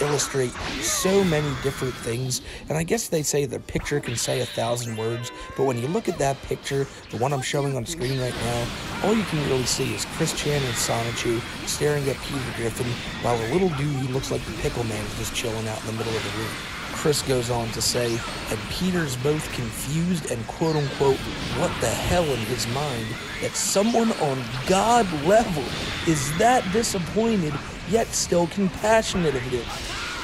illustrate so many different things, and I guess they say the picture can say 1,000 words, but when you look at that picture, the one I'm showing on screen right now, all you can really see is Chris Chan and Sonichu staring at Peter Griffin, while a little dude who looks like the Pickle Man is just chilling out in the middle of the room. Chris goes on to say, and Peter's both confused and quote-unquote, what the hell in his mind, that someone on God level is that disappointed, yet still compassionate of him.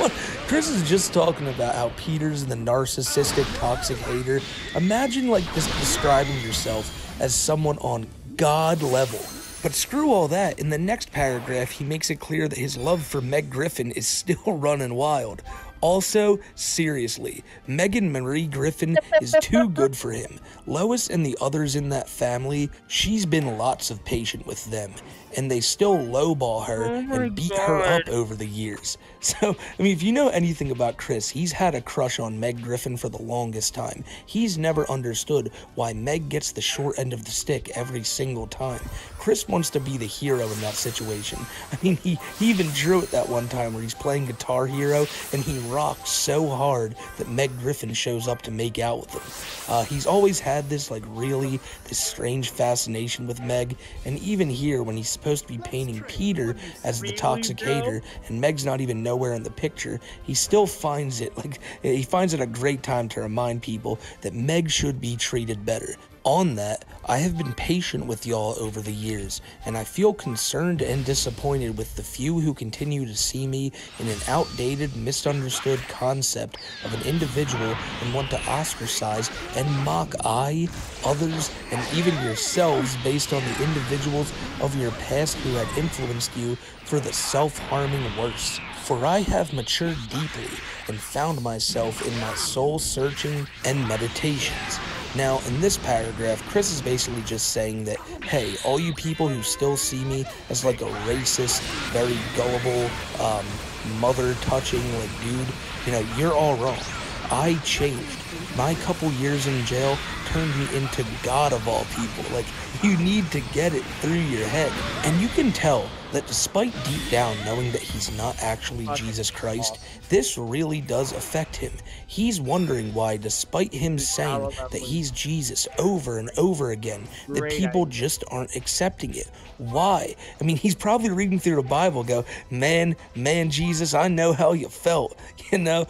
What? Chris is just talking about how Peter's the narcissistic, toxic hater. Imagine just describing yourself as someone on God level. But screw all that, in the next paragraph, he makes it clear that his love for Meg Griffin is still running wild. Also, seriously, Megan Marie Griffin is too good for him. Lois and the others in that family, she's been lots of patient with them, and they still lowball her and beat her up over the years. So, I mean, if you know anything about Chris, he's had a crush on Meg Griffin for the longest time. He's never understood why Meg gets the short end of the stick every single time. Chris wants to be the hero in that situation. I mean, he even drew it that one time where he's playing Guitar Hero, and he rocks so hard that Meg Griffin shows up to make out with him. He's always had this strange fascination with Meg, and even here when he's supposed to be painting Peter as the toxic hater, and Meg's not even nowhere in the picture, he still finds it a great time to remind people that Meg should be treated better. On that, I have been patient with y'all over the years, and I feel concerned and disappointed with the few who continue to see me in an outdated, misunderstood concept of an individual and want to ostracize and mock I, others, and even yourselves based on the individuals of your past who had influenced you for the self-harming worse. For I have matured deeply and found myself in my soul searching and meditations. Now, in this paragraph, Chris is basically just saying that, hey, all you people who still see me as like a racist, very gullible, mother-touching, dude, you're all wrong. I changed. My couple years in jail turned me into God of all people. You need to get it through your head. And you can tell that despite deep down knowing that he's not actually Jesus Christ, this really does affect him. He's wondering why, despite him saying that he's Jesus over and over again, that people just aren't accepting it. Why? I mean, he's probably reading through the Bible, go, man, Jesus, I know how you felt. None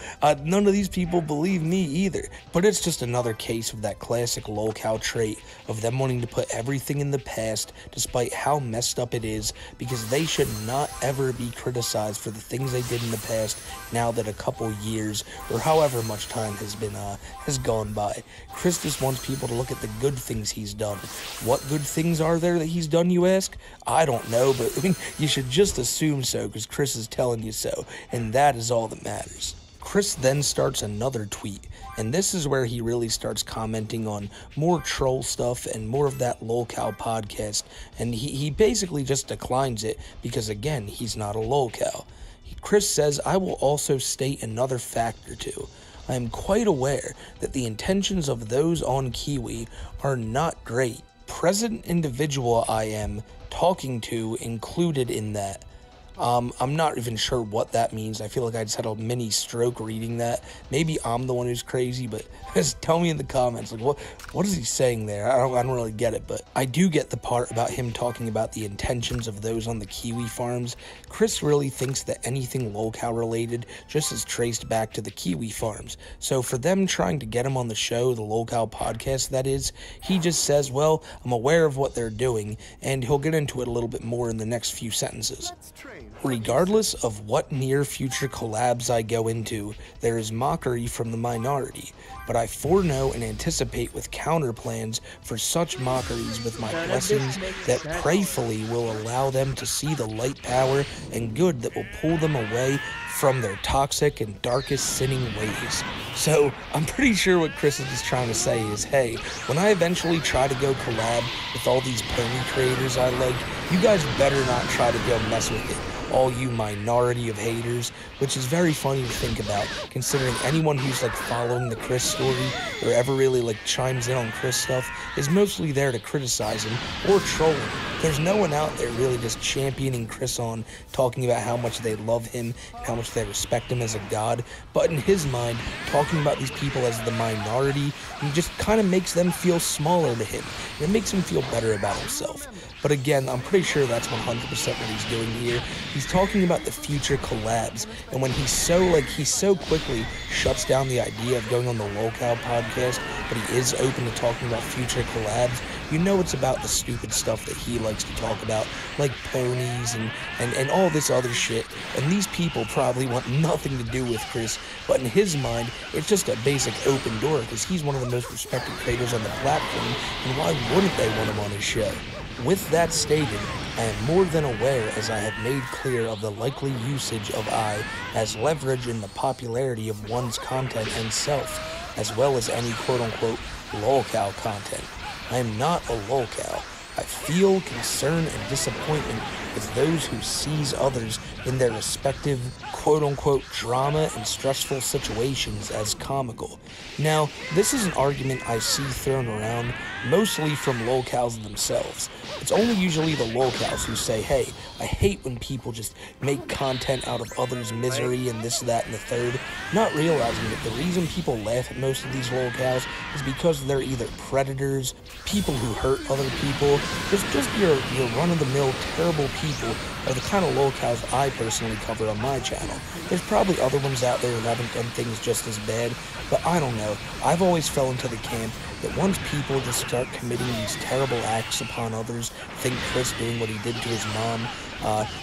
of these people believe me either. But it's just another case of that classic lolcow trait of them wanting to put everything in the past, despite how messed up it is, because they should not ever be criticized for the things they did in the past now that a couple years or however much time has gone by. Chris just wants people to look at the good things he's done. What good things are there that he's done, you ask? I don't know, but I mean, you should just assume so because Chris is telling you so, and that is all that matters. Chris then starts another tweet, and this is where he really starts commenting on more troll stuff and more of that lolcow podcast, and he basically just declines it because, again, he's not a lolcow. Chris says, I will also state another fact or two. I am quite aware that the intentions of those on Kiwi are not great. Present individual I am talking to included in that. I'm not even sure what that means. I feel like I just had a mini stroke reading that. Maybe I'm the one who's crazy, but just tell me in the comments, like, what is he saying there? I don't really get it, but I do get the part about him talking about the intentions of those on the kiwi farms. Chris really thinks that anything lolcow related just is traced back to the kiwi farms. So for them trying to get him on the show, the lolcow podcast that is, he just says, well, I'm aware of what they're doing, and he'll get into it a little bit more in the next few sentences. Regardless of what near future collabs I go into, there is mockery from the minority, but I foreknow and anticipate with counter plans for such mockeries with my blessings that prayfully will allow them to see the light power and good that will pull them away from their toxic and darkest sinning ways. So I'm pretty sure what Chris is just trying to say is, hey, when I eventually try to go collab with all these pony creators I like, you guys better not try to go mess with it, all you minority of haters, which is very funny to think about, considering anyone who's like following the Chris story or ever really like chimes in on Chris stuff is mostly there to criticize him or troll him. There's no one out there really just championing Chris on, talking about how much they love him and how much they respect him as a god, but in his mind, talking about these people as the minority, he just kind of makes them feel smaller to him, and it makes him feel better about himself. But again, I'm pretty sure that's 100% what he's doing here. He's talking about the future collabs, and when he so quickly shuts down the idea of going on the lolcow podcast, but he is open to talking about future collabs, you know it's about the stupid stuff that he likes to talk about, like ponies and all this other shit, and these people probably want nothing to do with Chris, but in his mind, it's just a basic open door, because he's one of the most respected creators on the platform, and why wouldn't they want him on his show? With that stated, I am more than aware, as I have made clear, of the likely usage of I as leverage in the popularity of one's content and self, as well as any quote-unquote lolcow content. I am not a lolcow. I feel concern and disappointment with those who seize others in their respective quote-unquote drama and stressful situations as comical. Now, this is an argument I see thrown around mostly from lolcows themselves. It's only usually the lolcows who say, hey, I hate when people just make content out of others' misery and this, that, and the third, not realizing that the reason people laugh at most of these lolcows is because they're either predators, people who hurt other people, just your run-of-the-mill terrible people are the kind of lolcows I personally cover on my channel. There's probably other ones out there who haven't done things just as bad, but I don't know. I've always fell into the camp that once people just start committing these terrible acts upon others, think Chris doing what he did to his mom,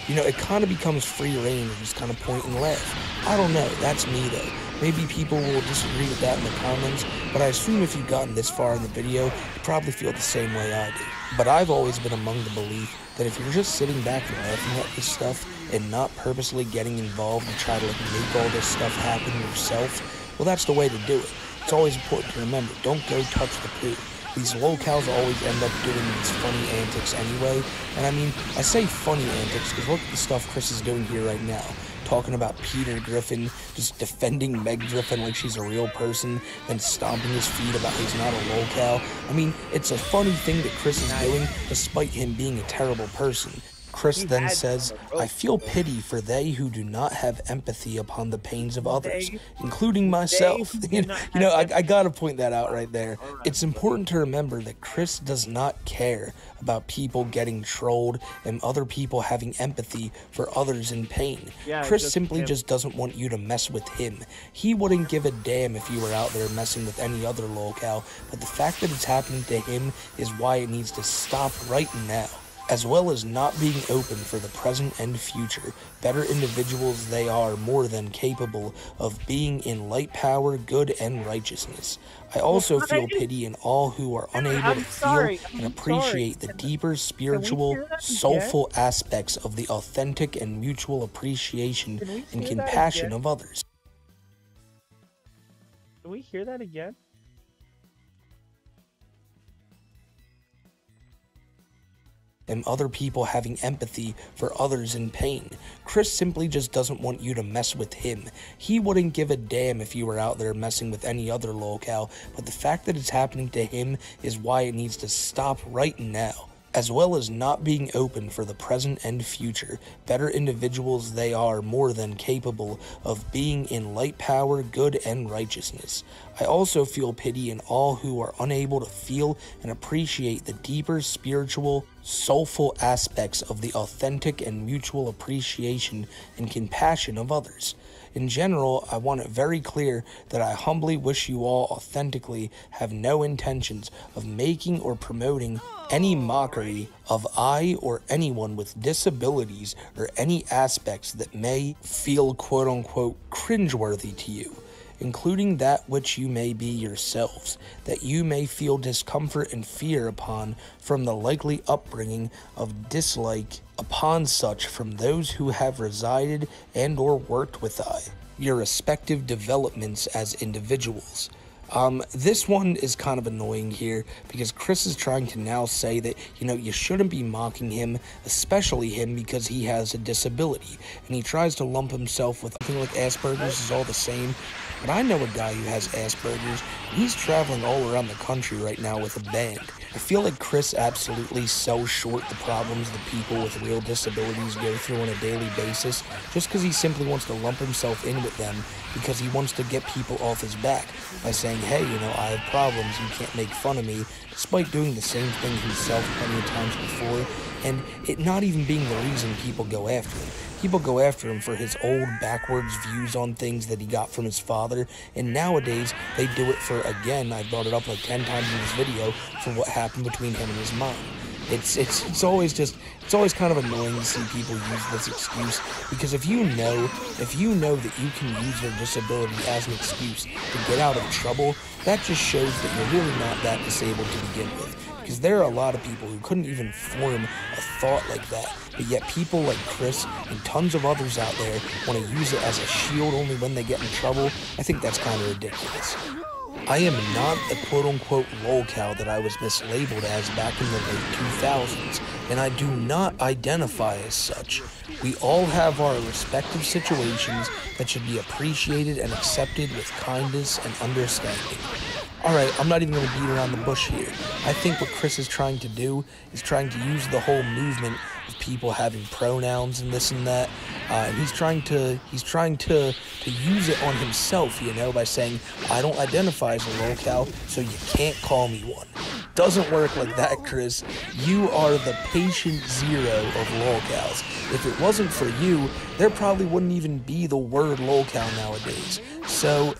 it kind of becomes free reign to just kind of point and laugh. I don't know, that's me though. Maybe people will disagree with that in the comments, but I assume if you've gotten this far in the video, you probably feel the same way I do. But I've always been among the belief that if you're just sitting back and laughing at this stuff and not purposely getting involved and try to make all this stuff happen yourself, well, that's the way to do it. It's always important to remember, don't go touch the poo. These lolcows always end up doing these funny antics anyway, and I mean, I say funny antics because look at the stuff Chris is doing here right now. Talking about Peter Griffin, just defending Meg Griffin like she's a real person, and stomping his feet about he's not a lolcow. I mean, it's a funny thing that Chris is doing, despite him being a terrible person. Chris then says, I feel pity for they who do not have empathy upon the pains of others, including myself. I gotta point that out right there. It's important to remember that Chris does not care about people getting trolled and other people having empathy for others in pain. Chris simply just doesn't want you to mess with him. He wouldn't give a damn if you were out there messing with any other lolcow, but the fact that it's happening to him is why it needs to stop right now. As well as not being open for the present and future, better individuals they are more than capable of being in light power, good, and righteousness. I also feel pity in all who are unable to feel and appreciate the deeper spiritual, soulful aspects of the authentic and mutual appreciation and compassion of others. Can we hear that again? And other people having empathy for others in pain. Chris simply just doesn't want you to mess with him. He wouldn't give a damn if you were out there messing with any other lolcow, but the fact that it's happening to him is why it needs to stop right now. as well as not being open for the present and future. Better individuals they are more than capable of being in light power, good, and righteousness. I also feel pity in all who are unable to feel and appreciate the deeper spiritual, soulful aspects of the authentic and mutual appreciation and compassion of others. In general, I want it very clear that I humbly wish you all authentically have no intentions of making or promoting any mockery of I or anyone with disabilities or any aspects that may feel quote-unquote cringeworthy to you, including that which you may be yourselves, that you may feel discomfort and fear upon from the likely upbringing of dislike upon such from those who have resided and or worked with your respective developments as individuals. This one is kind of annoying here because Chris is trying to now say that, you know, you shouldn't be mocking him, especially him, because he has a disability. And he tries to lump himself with something like Asperger's is all the same. But I know a guy who has Asperger's, and he's traveling all around the country right now with a band. I feel like Chris absolutely sells short the problems that people with real disabilities go through on a daily basis just because he simply wants to lump himself in with them because he wants to get people off his back by saying, hey, you know, I have problems, you can't make fun of me, despite doing the same thing himself plenty of times before, and it not even being the reason people go after him. People go after him for his old backwards views on things that he got from his father, and nowadays they do it for, again, I brought it up like 10 times in this video, for what happened between him and his mom. It's always kind of annoying to see people use this excuse, because if you know that you can use your disability as an excuse to get out of trouble, that just shows that you're really not that disabled to begin with. Because there are a lot of people who couldn't even form a thought like that, but yet people like Chris and tons of others out there want to use it as a shield only when they get in trouble. I think that's kind of ridiculous. I am not the quote-unquote lolcow that I was mislabeled as back in the late 2000s, and I do not identify as such. We all have our respective situations that should be appreciated and accepted with kindness and understanding. Alright, I'm not even going to beat around the bush here. I think what Chris is trying to do is trying to use the whole movement of people having pronouns and this and that, and he's trying to use it on himself, you know, by saying, I don't identify as a lolcow, so you can't call me one. Doesn't work like that, Chris. You are the patient zero of lolcows. If it wasn't for you, there probably wouldn't even be the word lolcow nowadays. So,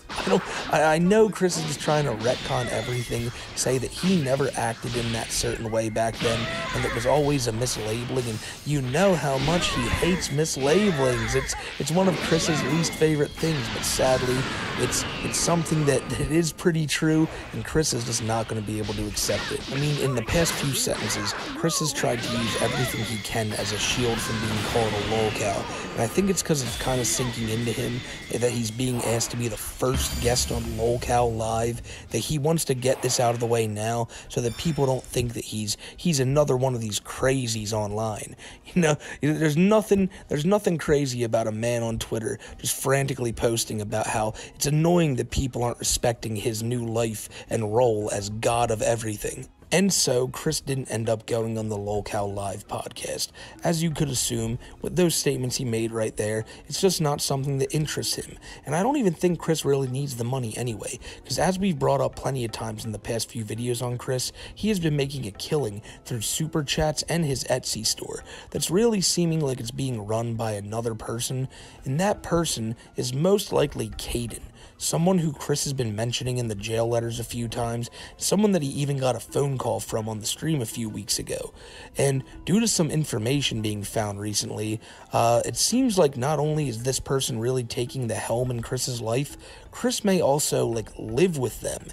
I know Chris is just trying to retcon everything, say that he never acted in that certain way back then, and it was always a mislabeling, and you know how much he hates mislabelings. It's one of Chris's least favorite things, but sadly, it's something that is pretty true, and Chris is just not going to be able to accept it. I mean, in the past few sentences, Chris has tried to use everything he can as a shield from being called a lolcow, and I think it's because it's kind of sinking into him that he's being asked to be the first guest on lolcow Live, that he wants to get this out of the way now so that people don't think that he's another one of these crazies online. You know, there's nothing crazy about a man on Twitter just frantically posting about how it's annoying that people aren't respecting his new life and role as God of everything. And so, Chris didn't end up going on the lolcow Live podcast. As you could assume, with those statements he made right there, it's just not something that interests him. And I don't even think Chris really needs the money anyway, because as we've brought up plenty of times in the past few videos on Chris, he has been making a killing through super chats and his Etsy store that's really seeming like it's being run by another person, and that person is most likely Caden. Someone who Chris has been mentioning in the jail letters a few times, someone that he even got a phone call from on the stream a few weeks ago. And due to some information being found recently, it seems like not only is this person really taking the helm in Chris's life, Chris may also live with them.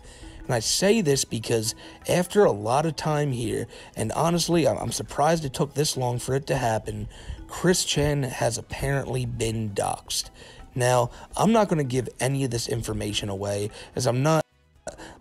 And I say this because after a lot of time here, and honestly, I'm surprised it took this long for it to happen, Chris Chan has apparently been doxxed. Now, I'm not going to give any of this information away, as I'm not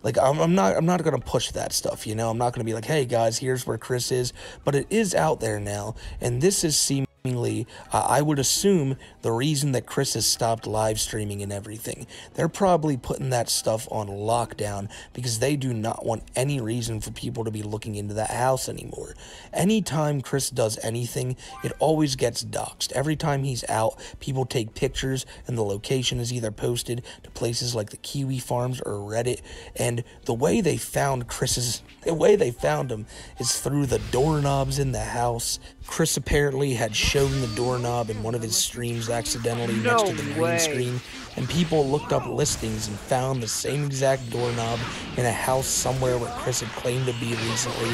going to push that stuff, you know. I'm not going to be like, hey guys, here's where Chris is, but it is out there now, and this is seeming I would assume the reason that Chris has stopped live streaming and everything, they're probably putting that stuff on lockdown because they do not want any reason for people to be looking into that house anymore. Anytime Chris does anything, it always gets doxxed. Every time he's out, people take pictures and the location is either posted to places like the Kiwi Farms or Reddit, and the way they found him is through the doorknobs in the house. Chris apparently had shown the doorknob in one of his streams accidentally next to the green screen, and people looked up listings and found the same exact doorknob in a house somewhere where Chris had claimed to be recently.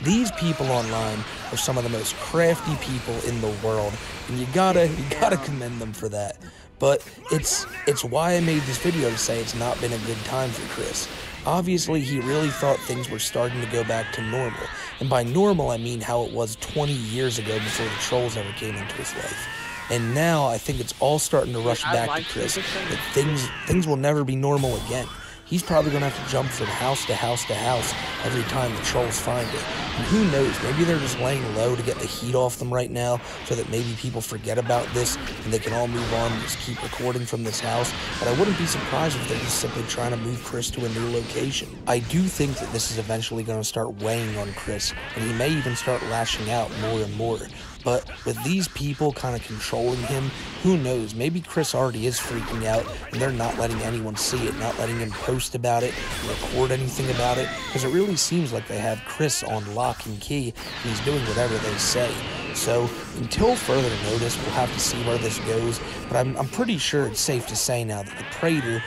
These people online are some of the most crafty people in the world, and you gotta commend them for that. But it's why I made this video to say it's not been a good time for Chris. Obviously, he really thought things were starting to go back to normal. And by normal, I mean how it was 20 years ago before the trolls ever came into his life. And now I think it's all starting to rush back to Chris, that things will never be normal again. He's probably going to have to jump from house to house to house every time the trolls find it. And who knows, maybe they're just laying low to get the heat off them right now so that maybe people forget about this and they can all move on and just keep recording from this house. But I wouldn't be surprised if they're just simply trying to move Chris to a new location. I do think that this is eventually going to start weighing on Chris, and he may even start lashing out more and more. But with these people kind of controlling him, who knows, maybe Chris already is freaking out and they're not letting anyone see it, not letting him post about it, record anything about it, because it really seems like they have Chris on lock and key and he's doing whatever they say. So until further notice, we'll have to see where this goes, but I'm pretty sure it's safe to say now that the Praetor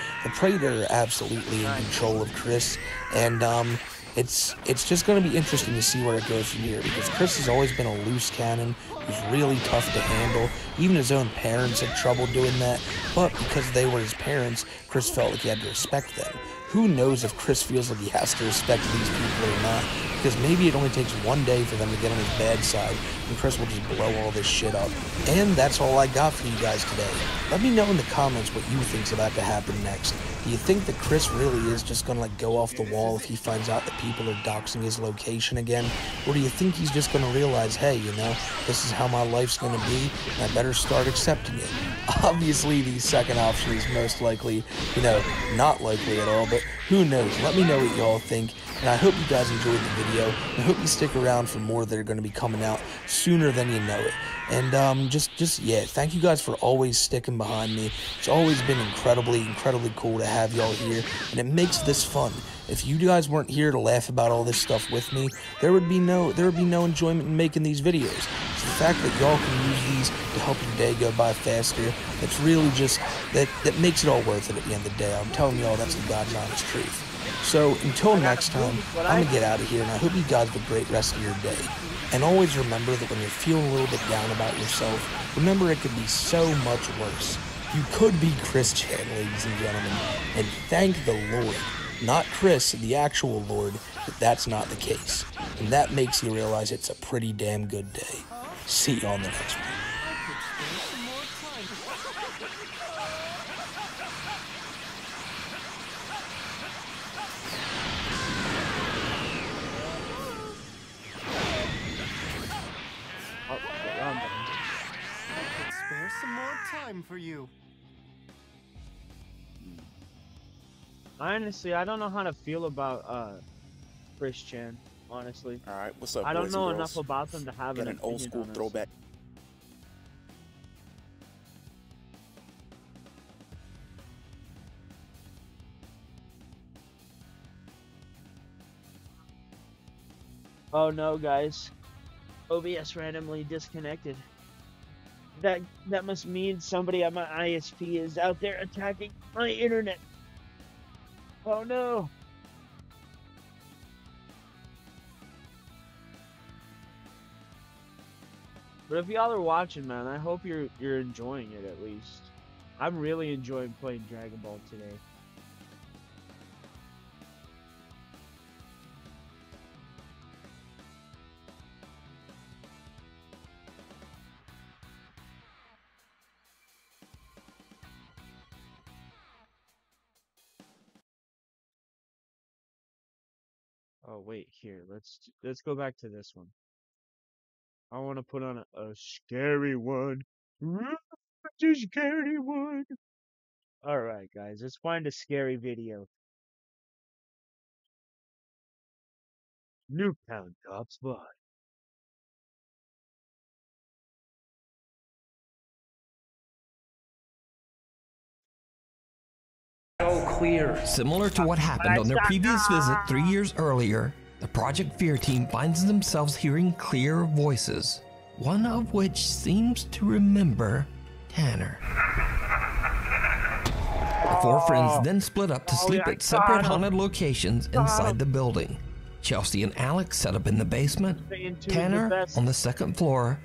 are absolutely in control of Chris, and it's just going to be interesting to see where it goes from here, because Chris has always been a loose cannon who's really tough to handle. Even his own parents had trouble doing that, but because they were his parents, Chris felt like he had to respect them. Who knows if Chris feels like he has to respect these people or not, because maybe it only takes one day for them to get on his bad side, and Chris will just blow all this shit up. And that's all I got for you guys today. Let me know in the comments what you think's about to happen next. Do you think that Chris really is just gonna go off the wall if he finds out that people are doxing his location again? Or do you think he's just gonna realize, hey, this is how my life's gonna be, and I better start accepting it? Obviously, the second option is most likely, not likely at all, but who knows? Let me know what y'all think, and I hope you guys enjoyed the video, and I hope you stick around for more that are going to be coming out sooner than you know it. And yeah, thank you guys for always sticking behind me. It's always been incredibly cool to have y'all here, and it makes this fun. If you guys weren't here to laugh about all this stuff with me, there would be no enjoyment in making these videos. So the fact that y'all can use these to help your day go by faster, that's really just, that makes it all worth it at the end of the day. I'm telling y'all, that's the God's honest truth. So until next time, I'm going to get out of here, and I hope you guys have a great rest of your day. And always remember that when you're feeling a little bit down about yourself, remember it could be so much worse. You could be Chris Chan, ladies and gentlemen, and thank the Lord, not Chris, the actual Lord, that that's not the case. And that makes you realize it's a pretty damn good day. See you on the next one. Spare some more time for you. Honestly, I don't know how to feel about Chris Chan, honestly. Alright, what's up, I don't boys know and enough girls? about them to have Got an old school throwback. Oh no, guys. OBS randomly disconnected. That must mean somebody at my ISP is out there attacking my internet. Oh no. But if y'all are watching, man, I hope you're enjoying it at least. I'm really enjoying playing Dragon Ball today. Oh wait, here, let's go back to this one. I want to put on a scary one. A scary one. Alright, guys, let's find a scary video. Newtown Top Spot. Clear. Similar to what happened on their previous visit 3 years earlier, the Project Fear team finds themselves hearing clear voices, one of which seems to remember Tanner. The four friends then split up to sleep at separate haunted locations inside the building. Chelsea and Alex set up in the basement, Tanner on the second floor,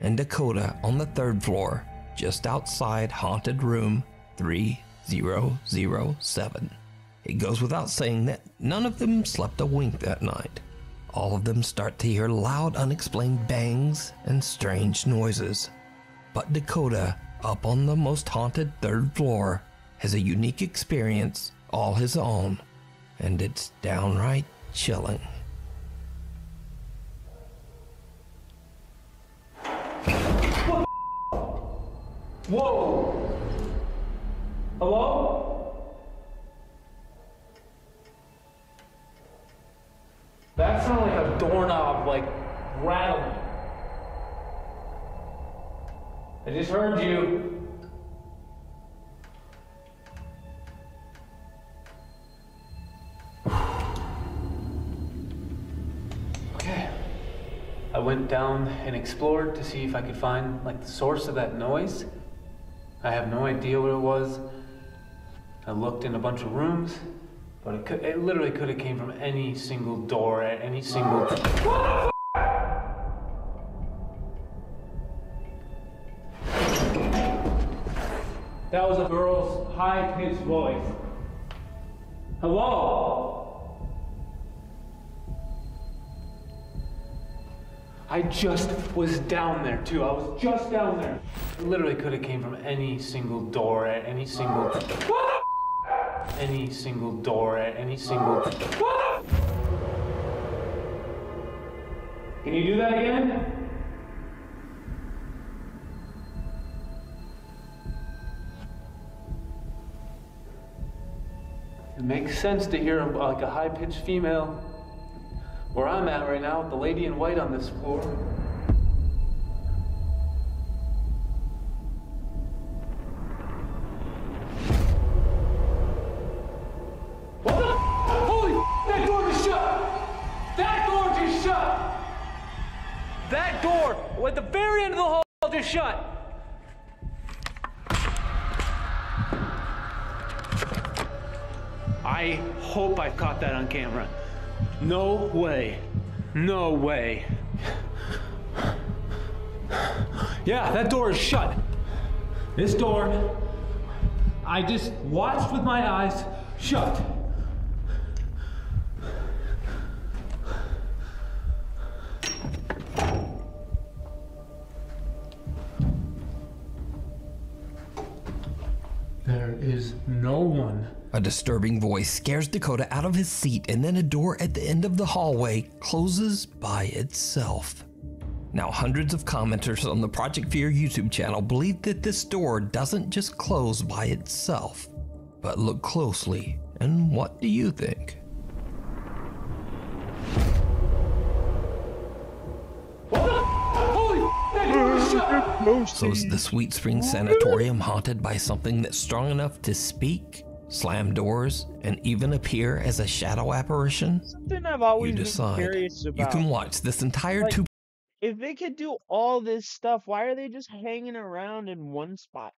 and Dakota on the third floor, just outside haunted room 3007. It goes without saying that none of them slept a wink that night. All of them start to hear loud, unexplained bangs and strange noises. But Dakota, up on the most haunted third floor, has a unique experience all his own, and it's downright chilling. Whoa! Hello? That sounded like a doorknob, like, rattling. I just heard you. Okay. I went down and explored to see if I could find, like, the source of that noise. I have no idea what it was. I looked in a bunch of rooms, but it literally could have came from any single door at any single... What the That was a girl's high-pitched voice. Hello? I just was down there too. I was just down there. It literally could have came from any single door at any single... What? Any single door at any single... What? Can you do that again? It makes sense to hear like a high-pitched female. Where I'm at right now, the lady in white on this floor. What the? Holy! That door just shut! That door just shut! That door at the very end of the hall just shut! I hope I caught that on camera. No way. No way. Yeah, that door is shut. This door, I just watched with my eyes shut. There is no one. A disturbing voice scares Dakota out of his seat, and then a door at the end of the hallway closes by itself. Now, hundreds of commenters on the Project Fear YouTube channel believe that this door doesn't just close by itself. But look closely, and what do you think? So is the Sweet Spring Sanatorium haunted by something that's strong enough to speak, slam doors, and even appear as a shadow apparition? Something I've always been curious about. You can watch this entire like, if they could do all this stuff, why are they just hanging around in one spot?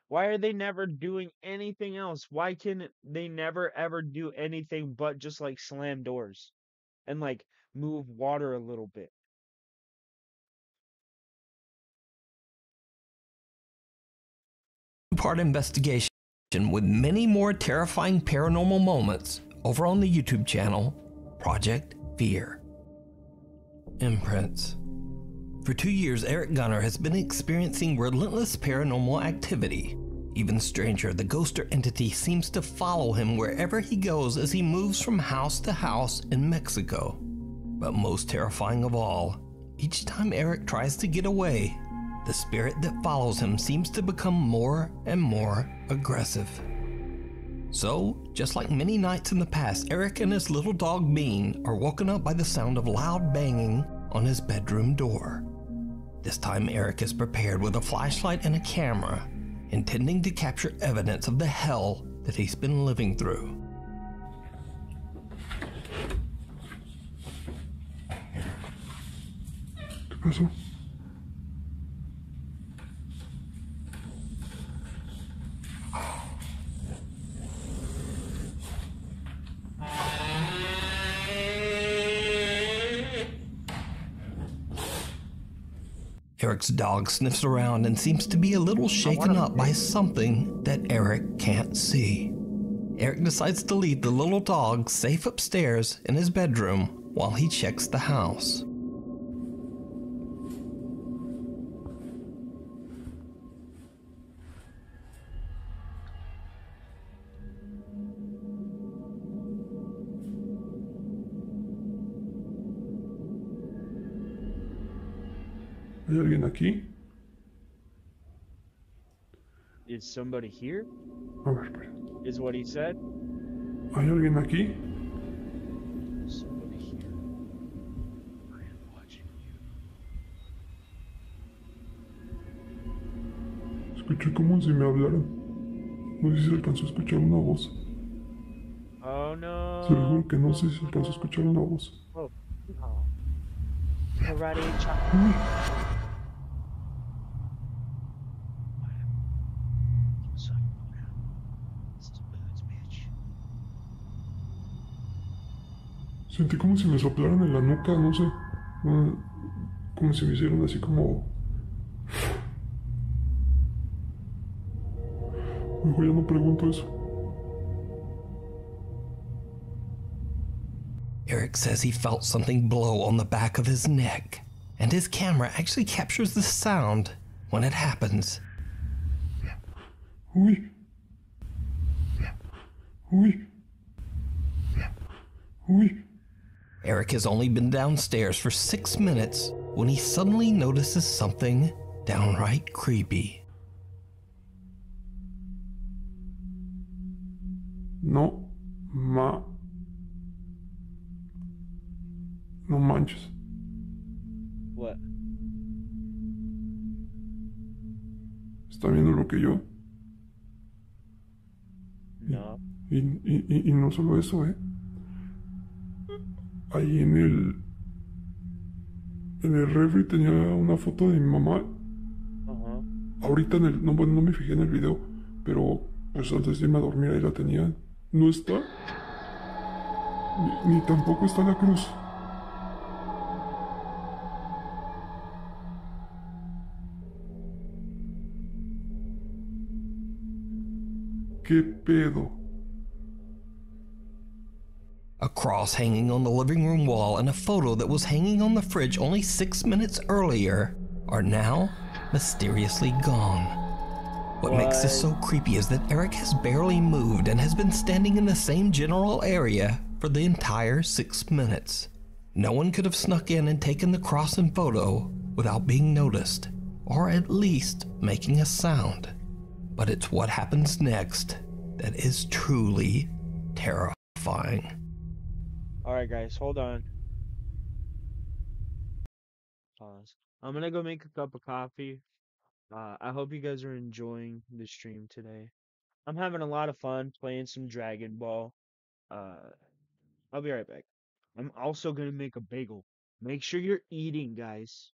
Why are they never doing anything else? Why can they never ever do anything but just like slam doors and like move water a little bit? Two-part investigation with many more terrifying paranormal moments over on the YouTube channel Project Fear. Imprints. For 2 years, Eric Gunner has been experiencing relentless paranormal activity. Even stranger, the ghost or entity seems to follow him wherever he goes as he moves from house to house in Mexico. But most terrifying of all, Each time Eric tries to get away, the spirit that follows him seems to become more and more aggressive. So, just like many nights in the past, Eric and his little dog Bean are woken up by the sound of loud banging on his bedroom door. This time Eric is prepared with a flashlight and a camera, intending to capture evidence of the hell that he's been living through. ¿Qué pasó? Eric's dog sniffs around and seems to be a little shaken up by something that Eric can't see. Eric decides to leave the little dog safe upstairs in his bedroom while he checks the house. ¿Hay alguien aquí? Is somebody here? A ver, espera. Is what he said? ¿Hay alguien aquí? Somebody here. I am watching you. Escuché como si me hablaran. No sé si se alcanzó a escuchar una voz. Oh no. Se lo juro que no sé si se alcanzó a escuchar una voz. Oh. Alrighty, Sentí como si me soplaran en la nuca, no sé. Como si me hicieran así como... Mejor ya no pregunto eso. Eric says he felt something blow on the back of his neck, and his camera actually captures the sound when it happens. Uy. Uy. Uy. Eric has only been downstairs for 6 minutes when he suddenly notices something downright creepy. No manches. What? ¿Está viendo lo que yo? No. Y no solo eso, Ahí en el refri tenía una foto de mi mamá. Ajá. Ahorita no me fijé en el video, pero pues antes de irme a dormir ahí la tenía. No está. Ni tampoco está la cruz. ¿Qué pedo? A cross hanging on the living room wall and a photo that was hanging on the fridge only 6 minutes earlier are now mysteriously gone. What makes this so creepy is that Eric has barely moved and has been standing in the same general area for the entire 6 minutes. No one could have snuck in and taken the cross and photo without being noticed, or at least making a sound. But it's what happens next that is truly terrifying. Alright guys, hold on. Pause. I'm gonna go make a cup of coffee. I hope you guys are enjoying the stream today. I'm having a lot of fun playing some Dragon Ball. I'll be right back. I'm also gonna make a bagel. Make sure you're eating, guys.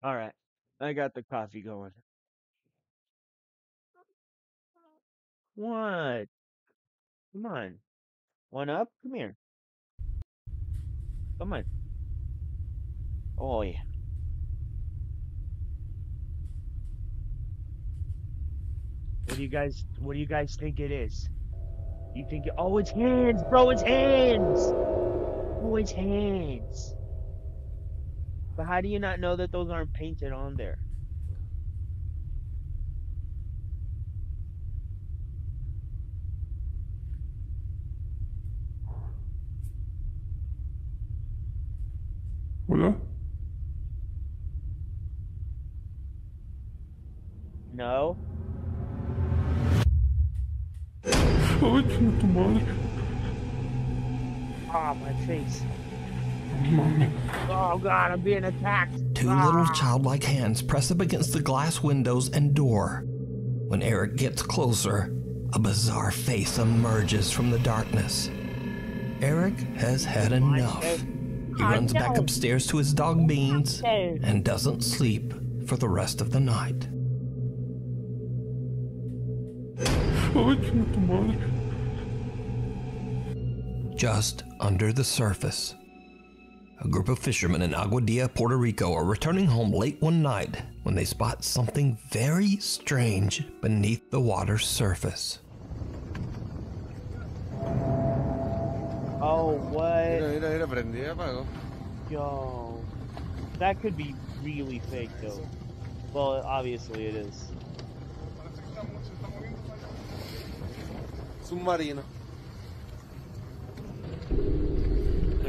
All right. I got the coffee going. What? Come on. One up? Come here. Come on. Oh yeah. What do you guys think it is? You think oh it's hands, bro, it's hands. Oh, it's hands. But how do you not know that those aren't painted on there? Hola. No? Ay, chinga tu madre. Ah, my face. Mami. Oh god, I'm being attacked. Two little childlike hands press up against the glass windows and door. When Eric gets closer, a bizarre face emerges from the darkness. Eric has had enough. He runs back upstairs to his dog Beans and doesn't sleep for the rest of the night. Ay, chinga tu madre. Just under the surface, a group of fishermen in Aguadilla, Puerto Rico are returning home late one night when they spot something very strange beneath the water's surface. Oh, what? Mira, prendí y apagó. Yo. That could be really fake, though. Well, obviously it is. Submarino.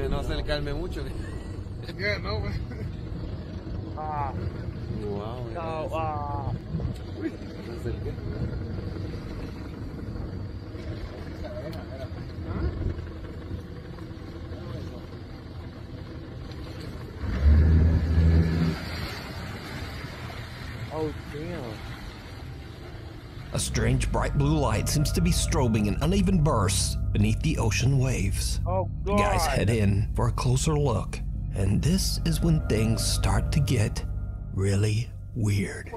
No se le calme mucho. Yeah, no, güey. Ah. Wow, No, ah. Uy, se acerqué. Oh, damn. A strange bright blue light seems to be strobing in uneven bursts beneath the ocean waves. Oh, God. The guys head in for a closer look, and this is when things start to get really weird.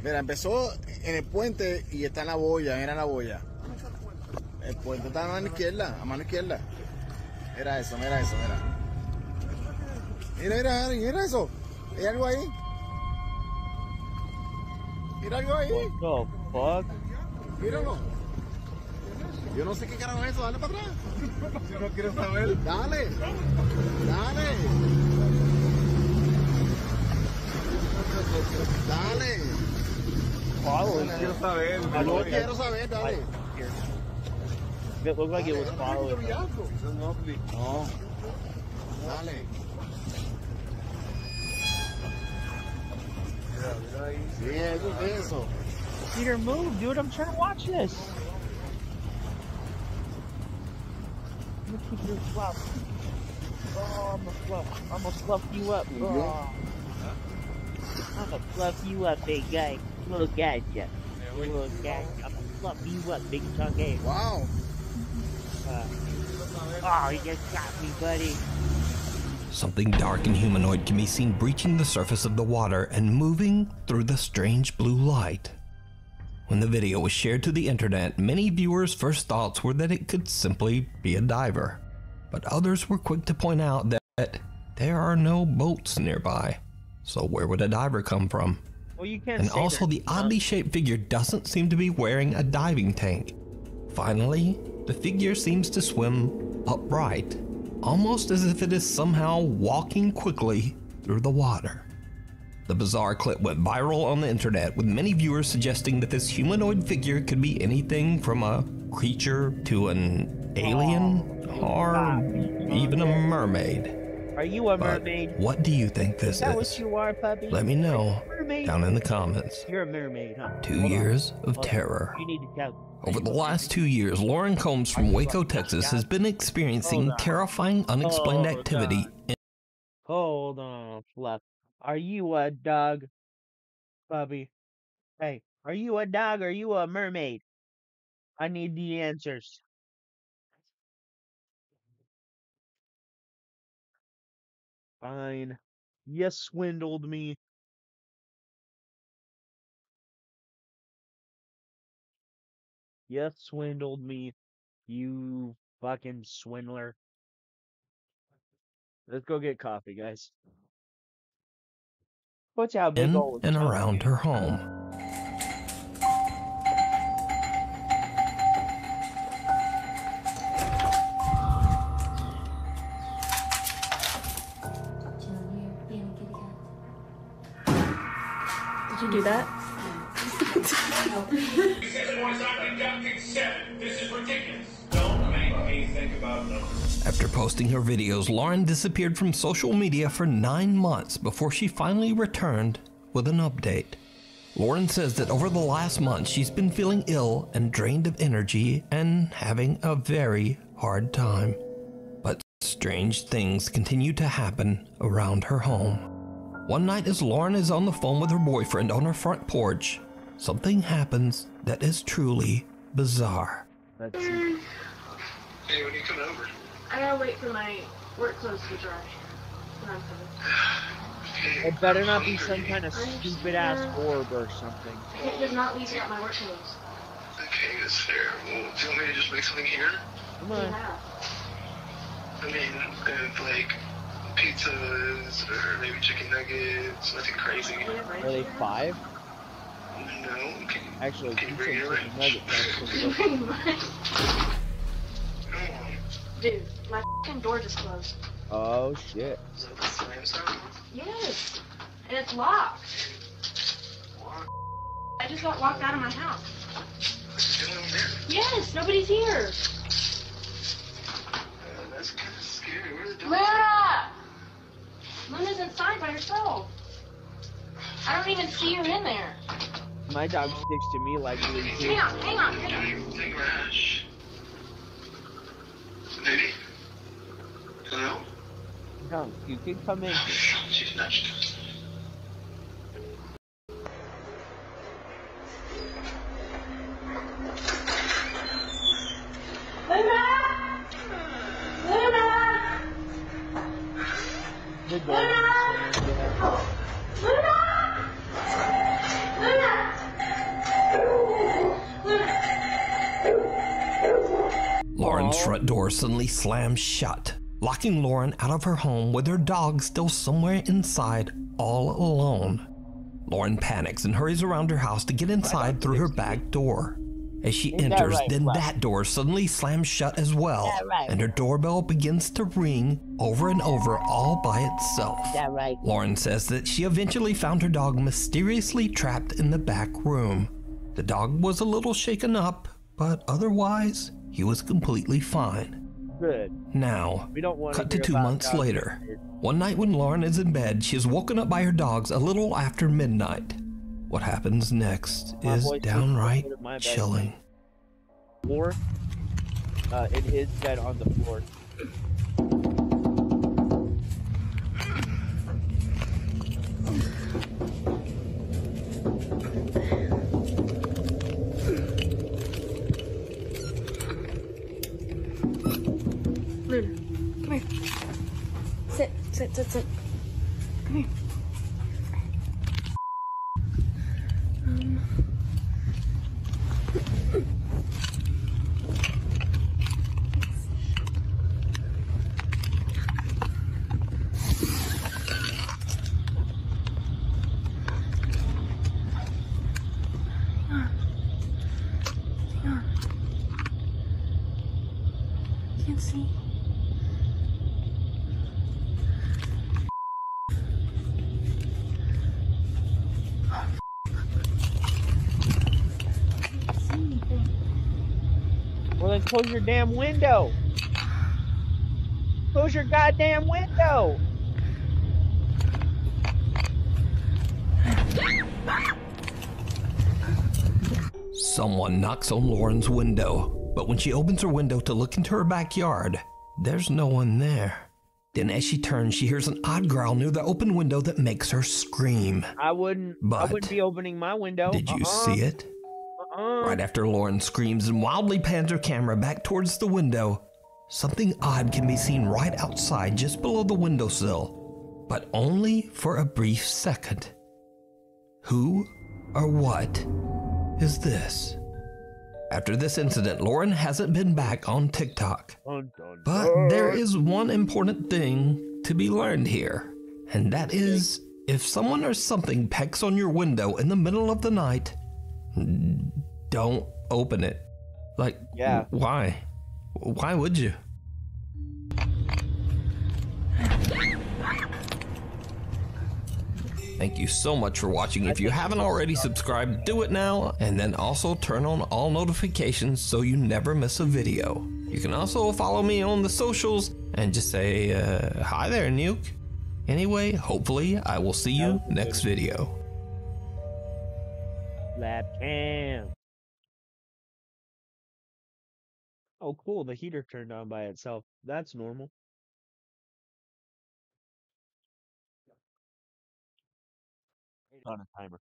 Mira, empezó en el puente y está en la boya, era la boya. El puente está a mano izquierda, a mano izquierda. Mira eso, mira eso, mira. Mira eso. Hay algo ahí. Mira algo ahí. What the fuck? Míralo. Yo no sé qué carajo es eso, dale para atrás. Si no quieres saber. Dale. Dale. Dale. Follow it. Quiero saber. No quiero saber, dale. It looked like it was following. No. Dale. Sí, eso. Peter, move, dude. I'm trying to watch this. I'm gonna keep you fluff. Oh, I'm gonna fluff you up. Oh. I'm gonna fluff you up, big guy. Little guy, Jeff. Little guy. I'm gonna fluff you up, big chunk ass. Wow. Oh, you just got me, buddy. Something dark and humanoid can be seen breaching the surface of the water and moving through the strange blue light. When the video was shared to the internet, many viewers' first thoughts were that it could simply be a diver. But others were quick to point out that there are no boats nearby. So where would a diver come from? Well, you can't And say also the oddly shaped figure doesn't seem to be wearing a diving tank. Finally, the figure seems to swim upright, almost as if it is somehow walking quickly through the water. The bizarre clip went viral on the internet, with many viewers suggesting that this humanoid figure could be anything from a creature to an alien or even a mermaid. Are you a mermaid? But what do you think this Is that is? what you are, puppy? Let me know Mermaid? down in the comments. You're a mermaid, huh? 2 years of terror. You need to tell. Over the last 2 years, Lauren Combs from Waco, Texas has been experiencing terrifying unexplained activity. Hold on, Fluff. Are you a dog, puppy? Hey, are you a dog or are you a mermaid? I need the answers. Fine. You swindled me. You swindled me. You fucking swindler. Let's go get coffee, guys. Watch how big In old and chunk around her home. Did you do that? This is ridiculous. Don't make me think about numbers. After posting her videos, Lauren disappeared from social media for 9 months before she finally returned with an update. Lauren says that over the last month she's been feeling ill and drained of energy and having a very hard time. But strange things continue to happen around her home. One night as Lauren is on the phone with her boyfriend on her front porch, something happens that is truly bizarre. Let's see. Hey, when are you coming over? I gotta wait for my work clothes to dry. Then I'm coming. It better not be some kind of stupid ass orb or something. It does not leave out my work clothes. Okay, that's fair. Well, do you want me to just make something here? Come on. I mean, like pizzas or maybe chicken nuggets, nothing crazy. Are they 5? No. Actually, can you pizza bring and your chicken lunch? nuggets. Dude, my f***ing door just closed. Oh shit. Is that the slam sound? Yes. And it's locked. I just got locked out of my house. What's going on there? Yes, nobody's here. That's kind of scary. Where are the dogs? Luna! Luna's inside by herself. I don't even see her in there. My dog sticks to me like glue. Hang on, hang on, hang on. Take Rash. Baby? Hello? No, you can come in. She's nudged. Luna! Luna! The door is slammed. Luna! Luna! Lauren's front door suddenly slams shut, locking Lauren out of her home with her dog still somewhere inside, all alone. Lauren panics and hurries around her house to get inside through her back door. As she enters, then that door suddenly slams shut as well, and her doorbell begins to ring over and over all by itself. Lauren says that she eventually found her dog mysteriously trapped in the back room. The dog was a little shaken up, but otherwise, he was completely fine. Good. Now, We don't want cut to hear 2 about months dogs. later. One night when Lauren is in bed, she is woken up by her dogs a little after midnight. What happens next is downright chilling. Floor. It is dead on the floor. Luna, come here. Sit, sit, sit, sit. Come here. Can't see. Well, then close your damn window. Close your goddamn window. Someone knocks on Lauren's window, but when she opens her window to look into her backyard, there's no one there. Then as she turns, she hears an odd growl near the open window that makes her scream. I wouldn't be opening my window. Did you see it? Right after Lauren screams and wildly pans her camera back towards the window, something odd can be seen right outside just below the windowsill. but only for a brief second. Who or what is this? After this incident, Lauren hasn't been back on TikTok. But there is one important thing to be learned here, and that is, if someone or something pecks on your window in the middle of the night, don't open it. Like, why? Why would you? Thank you so much for watching. If you haven't already subscribed, do it now, and then also turn on all notifications so you never miss a video. You can also follow me on the socials and just say, hi there, Nuke. Anyway, hopefully I will see you next video. Lab cam. Oh, cool. The heater turned on by itself. That's normal. On a timer.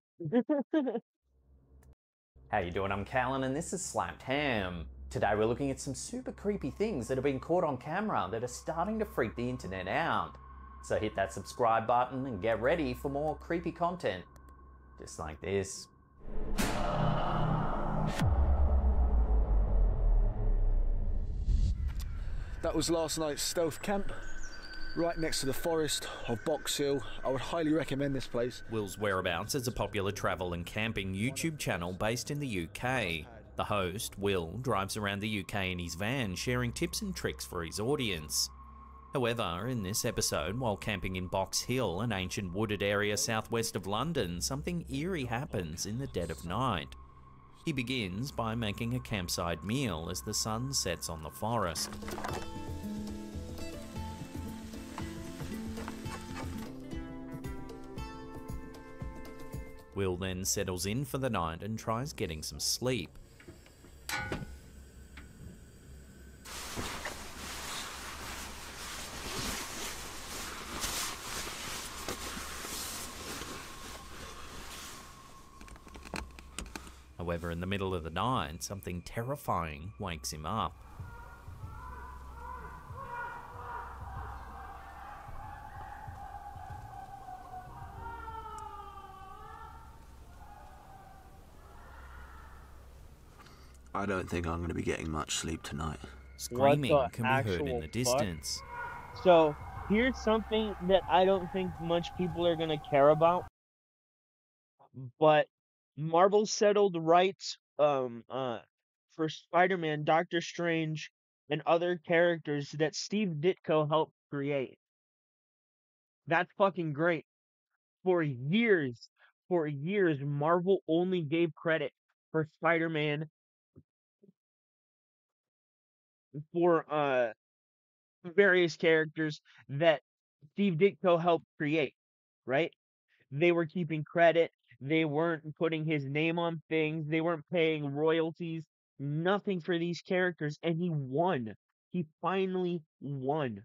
How you doing? I'm Callan and this is Slapped Ham. Today we're looking at some super creepy things that have been caught on camera that are starting to freak the internet out. So hit that subscribe button and get ready for more creepy content. Just like this. That was last night's stealth camp, right next to the forest of Box Hill. I would highly recommend this place. Will's Whereabouts is a popular travel and camping YouTube channel based in the UK. The host, Will, drives around the UK in his van sharing tips and tricks for his audience. However, in this episode, while camping in Box Hill, an ancient wooded area southwest of London, something eerie happens in the dead of night. He begins by making a campsite meal as the sun sets on the forest. Will then settles in for the night and tries getting some sleep. However, in the middle of the night, something terrifying wakes him up. I don't think I'm going to be getting much sleep tonight. Screaming can be heard in the distance. So, here's something that I don't think much people are going to care about. But Marvel settled rights for Spider-Man, Doctor Strange, and other characters that Steve Ditko helped create. That's fucking great. For years, Marvel only gave credit for Spider-Man for various characters that Steve Ditko helped create, right? They were keeping credit. They weren't putting his name on things. They weren't paying royalties. Nothing for these characters. And he won. He finally won.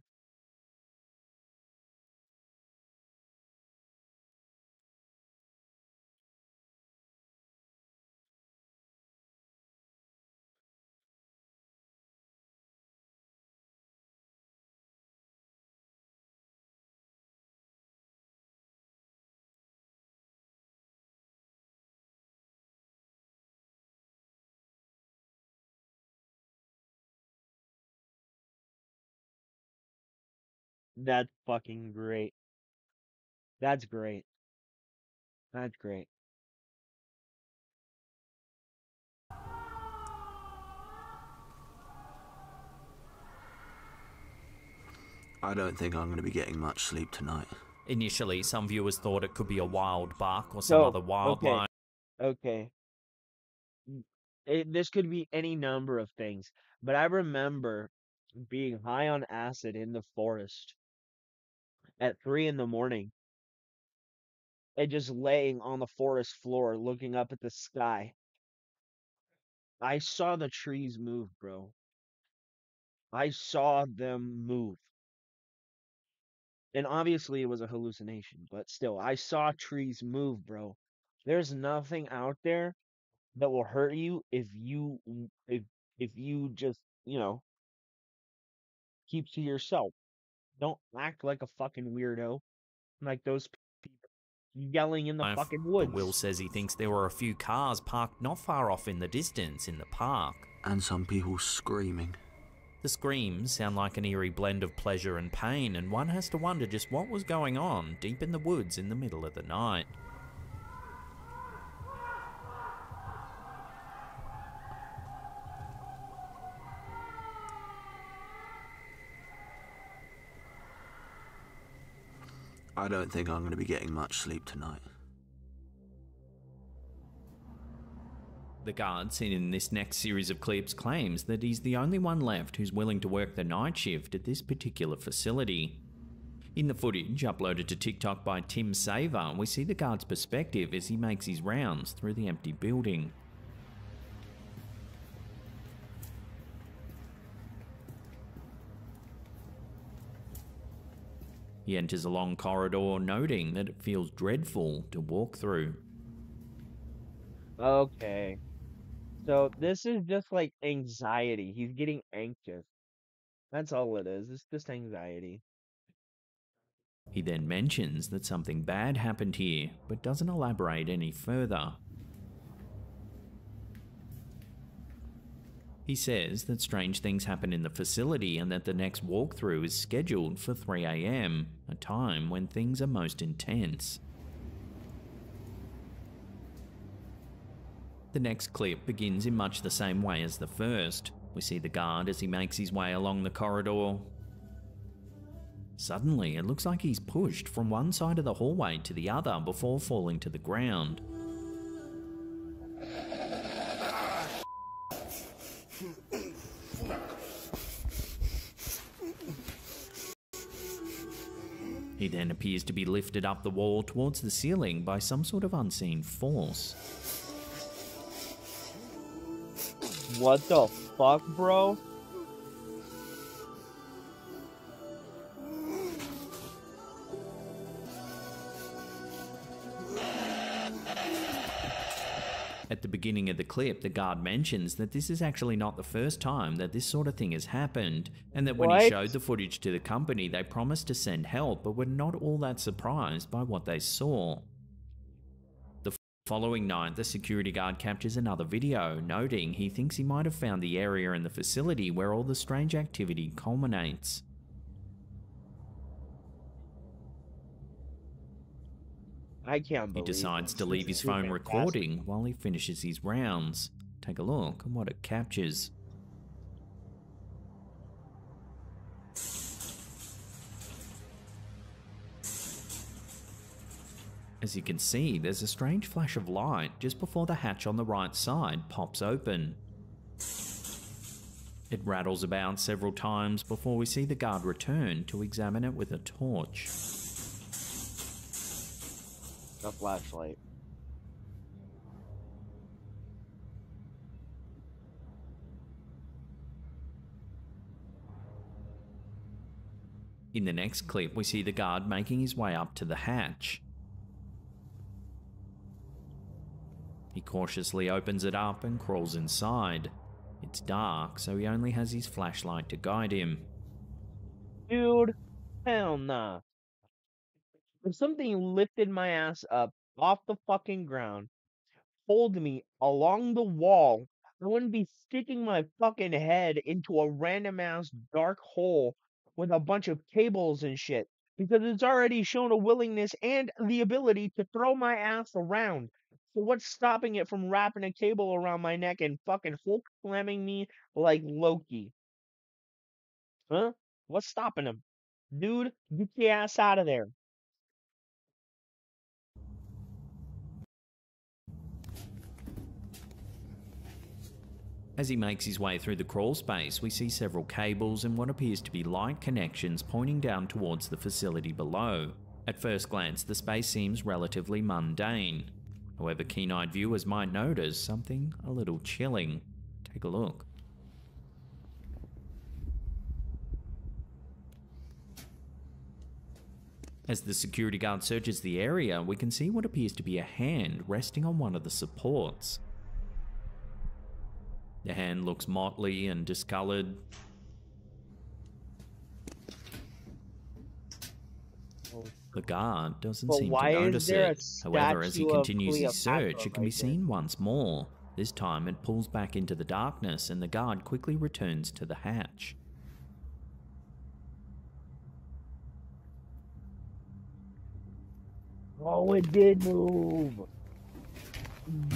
That's fucking great. That's great. That's great. I don't think I'm going to be getting much sleep tonight. Initially, some viewers thought it could be a wild buck or some other wildlife. Okay. This could be any number of things, but I remember being high on acid in the forest at 3 in the morning and just laying on the forest floor looking up at the sky. I saw the trees move, bro. I saw them move. And obviously it was a hallucination, but still, I saw trees move, bro. There's nothing out there that will hurt you if you just, keep to yourself. Don't act like a fucking weirdo. like those people yelling in the fucking woods. But Will says he thinks there were a few cars parked not far off in the distance in the park. And some people screaming. The screams sound like an eerie blend of pleasure and pain, and one has to wonder just what was going on deep in the woods in the middle of the night. I don't think I'm going to be getting much sleep tonight. The guard seen in this next series of clips claims that he's the only one left who's willing to work the night shift at this particular facility. In the footage uploaded to TikTok by Tim Saver, we see the guard's perspective as he makes his rounds through the empty building. He enters a long corridor, noting that it feels dreadful to walk through. Okay. So this is just like anxiety. He's getting anxious. That's all it is. It's just anxiety. He then mentions that something bad happened here, but doesn't elaborate any further. He says that strange things happen in the facility and that the next walkthrough is scheduled for 3 AM, a time when things are most intense. The next clip begins in much the same way as the first. We see the guard as he makes his way along the corridor. Suddenly, it looks like he's pushed from one side of the hallway to the other before falling to the ground. He then appears to be lifted up the wall towards the ceiling by some sort of unseen force. What the fuck, bro? At the beginning of the clip, the guard mentions that this is actually not the first time that this sort of thing has happened, and that when he showed the footage to the company, they promised to send help, but were not all that surprised by what they saw. The following night, the security guard captures another video, noting he thinks he might have found the area in the facility where all the strange activity culminates. I can't believe He decides to leave his phone recording while he finishes his rounds. Take a look at what it captures. As you can see, there's a strange flash of light just before the hatch on the right side pops open. It rattles about several times before we see the guard return to examine it with a torch. A flashlight. In the next clip, we see the guard making his way up to the hatch. He cautiously opens it up and crawls inside. It's dark, so he only has his flashlight to guide him. Dude, hell nah. If something lifted my ass up off the fucking ground, pulled me along the wall, I wouldn't be sticking my fucking head into a random ass dark hole with a bunch of cables and shit, because it's already shown a willingness and the ability to throw my ass around. So what's stopping it from wrapping a cable around my neck and fucking Hulk slamming me like Loki? Huh? What's stopping him? Dude, get your ass out of there. As he makes his way through the crawl space, we see several cables and what appears to be light connections pointing down towards the facility below. At first glance, the space seems relatively mundane. However, keen-eyed viewers might notice something a little chilling. Take a look. As the security guard searches the area, we can see what appears to be a hand resting on one of the supports. The hand looks motley and discolored. Oh The guard doesn't But seem to why is notice there it. a However, as he statue of continues his Cleopatra search, it can be right seen once more. This time it pulls back into the darkness and the guard quickly returns to the hatch. Oh, it did move.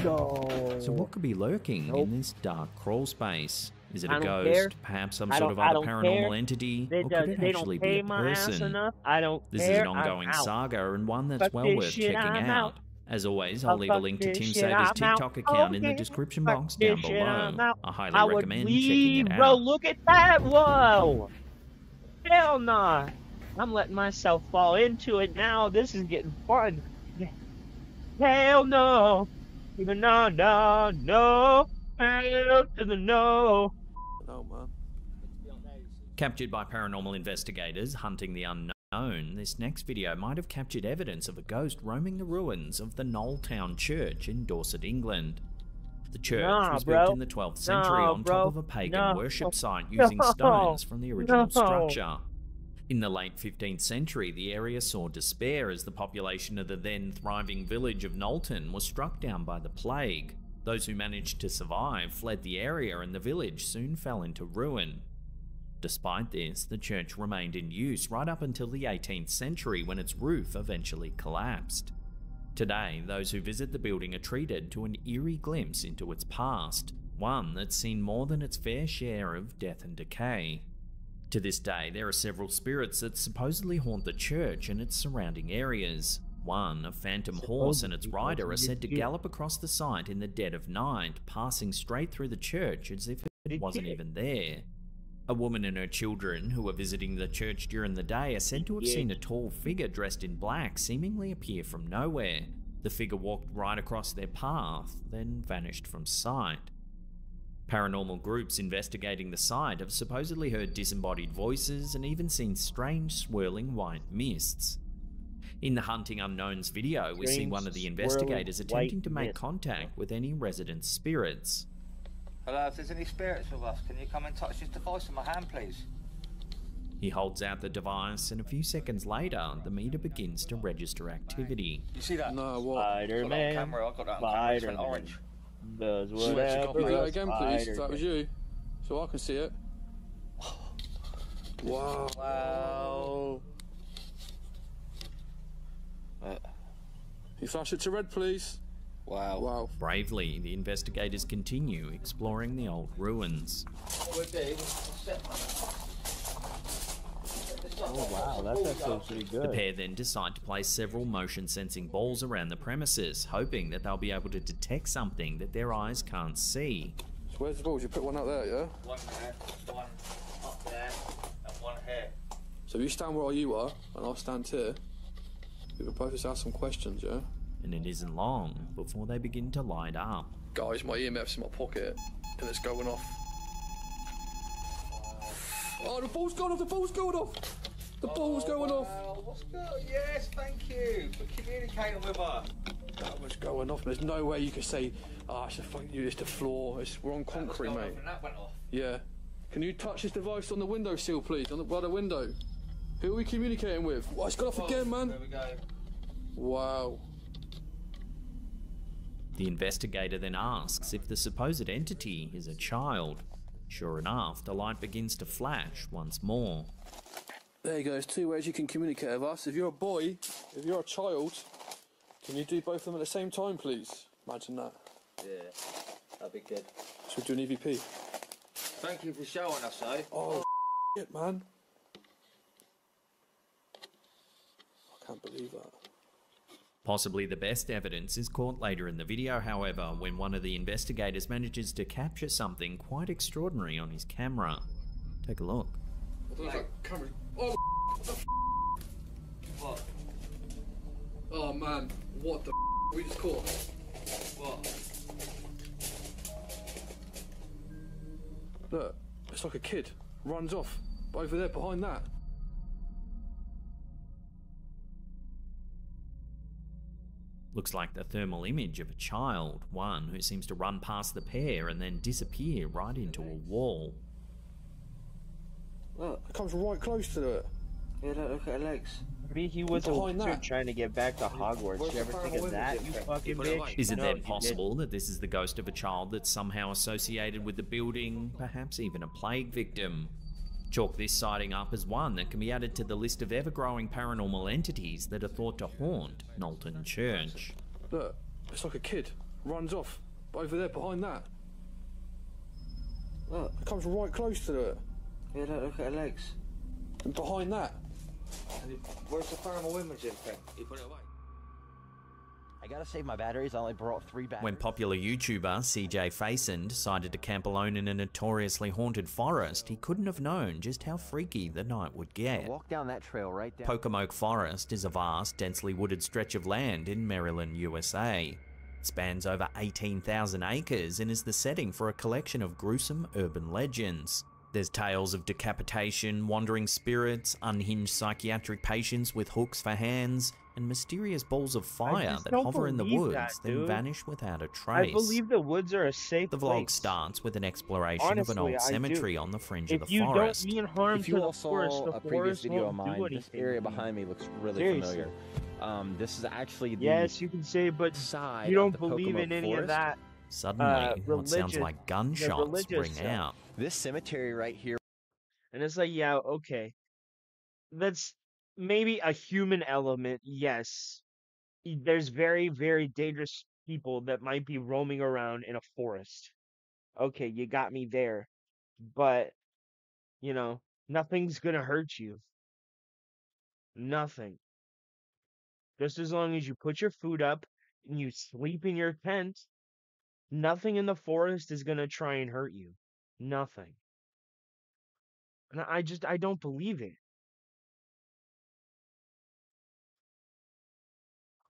No. So what could be lurking in this dark crawl space? Is it a I don't ghost, care. perhaps some I sort of don't- I other don't paranormal care. entity, They or don't- could it they don't actually be pay a my ass person? enough. I don't This is care. an I'm ongoing out. saga and one that's Fuck well this worth shit, checking I'm out. out. As always, Oh, I'll leave a fuck link to this Tim shit, Saber's I'm out. TikTok account in the Okay. description Fuck box this down shit, I'm below. out. I highly I would recommend checking leave, it bro. out. Look at that. Whoa. Hell nah. I'm letting myself fall into it now. This is getting fun. Hell no. Even no, no, no. Hell to the no. No, man. Captured by paranormal investigators hunting the unknown, this next video might have captured evidence of a ghost roaming the ruins of the Knolltown Church in Dorset, England. The church was built in the 12th century on top of a pagan worship site using stones from the original structure. In the late 15th century, the area saw despair as the population of the then thriving village of Knowlton was struck down by the plague. Those who managed to survive fled the area and the village soon fell into ruin. Despite this, the church remained in use right up until the 18th century when its roof eventually collapsed. Today, those who visit the building are treated to an eerie glimpse into its past, one that's seen more than its fair share of death and decay. To this day, there are several spirits that supposedly haunt the church and its surrounding areas. One, a phantom horse and its rider, are said to gallop across the site in the dead of night, passing straight through the church as if it wasn't even there. A woman and her children who were visiting the church during the day are said to have seen a tall figure dressed in black seemingly appear from nowhere. The figure walked right across their path, then vanished from sight. Paranormal groups investigating the site have supposedly heard disembodied voices and even seen strange swirling white mists. In the Hunting Unknowns video, we see one of the investigators attempting to make contact with any resident spirits. Hello, if there's any spirits with us, can you come and touch this device in my hand, please? He holds out the device, and a few seconds later, the meter begins to register activity. You see that? No, what? Spider-Man. I got that on camera. It's went orange. Does Do that again, please, if that was you, so I can see it. Wow. Wow. You flash it to red, please. Wow. Wow. Bravely, the investigators continue exploring the old ruins. Oh wow, that's actually pretty good. The pair then decide to place several motion-sensing balls around the premises, hoping that they'll be able to detect something that their eyes can't see. So where's the balls? You put one out there, yeah? One there, one up there, and one here. So if you stand where you are, and I'll stand here, we can both just ask some questions, yeah? And it isn't long before they begin to light up. Guys, my EMF's in my pocket, and it's going off. Oh, the ball's going off, the ball's going off! The ball's going off! What's going on? Yes, thank you for communicating with her. That was going off. There's no way you could say, ah, it's it's the floor. We're on concrete, mate. That went off. Yeah. Can you touch this device on the windowsill, please? By the window. Who are we communicating with? Oh, it's gone off again, man. There we go. Wow. The investigator then asks if the supposed entity is a child. Sure enough, the light begins to flash once more. There you go, there's two ways you can communicate with us. If you're a boy, if you're a child, can you do both of them at the same time, please? Imagine that. Yeah, that'd be good. Should we do an EVP? Thank you for showing us, eh? Oh, shit, man. I can't believe that. Possibly the best evidence is caught later in the video, however, when one of the investigators manages to capture something quite extraordinary on his camera. Take a look. Camera. Oh, what? Oh man, what the we just caught? What? Look, it's like a kid. Runs off. Over there, behind that. Looks like the thermal image of a child, one who seems to run past the pair and then disappear right into a wall. Look, it comes right close to it. Yeah, look at her legs. Maybe he was a wizard trying to get back to Hogwarts. You ever think of that, you fucking bitch? Is it then possible that this is the ghost of a child that's somehow associated with the building, perhaps even a plague victim? Chalk this sighting up as one that can be added to the list of ever-growing paranormal entities that are thought to haunt Knowlton Church. Look, it's like a kid. Runs off. Over there, behind that. Look, it comes right close to it. Yeah, look at her legs. And behind that. Where's the thermal imaging thing? You put it away. I gotta save my batteries. I only brought 3 batteries. When popular YouTuber CJ Faison decided to camp alone in a notoriously haunted forest, he couldn't have known just how freaky the night would get. Walk down that trail right down. Pocomoke Forest is a vast, densely wooded stretch of land in Maryland, USA. It spans over 18,000 acres and is the setting for a collection of gruesome urban legends. There's tales of decapitation, wandering spirits, unhinged psychiatric patients with hooks for hands, and mysterious balls of fire that hover in the woods, then vanish without a trace. I believe the woods are a safe place. The vlog starts with an exploration of an old cemetery on the fringe of the forest. If you don't mean harm to the forest, a previous video of mine, this area behind me looks really familiar. This is actually the you can say, but you don't believe in any of that. Suddenly, what sounds like gunshots ring out. This cemetery right here. And it's like, yeah, okay. That's maybe a human element, yes. There's very, very dangerous people that might be roaming around in a forest. Okay, you got me there. But, you know, nothing's gonna hurt you. Nothing. Just as long as you put your food up and you sleep in your tent, nothing in the forest is gonna try and hurt you. Nothing. And I don't believe it.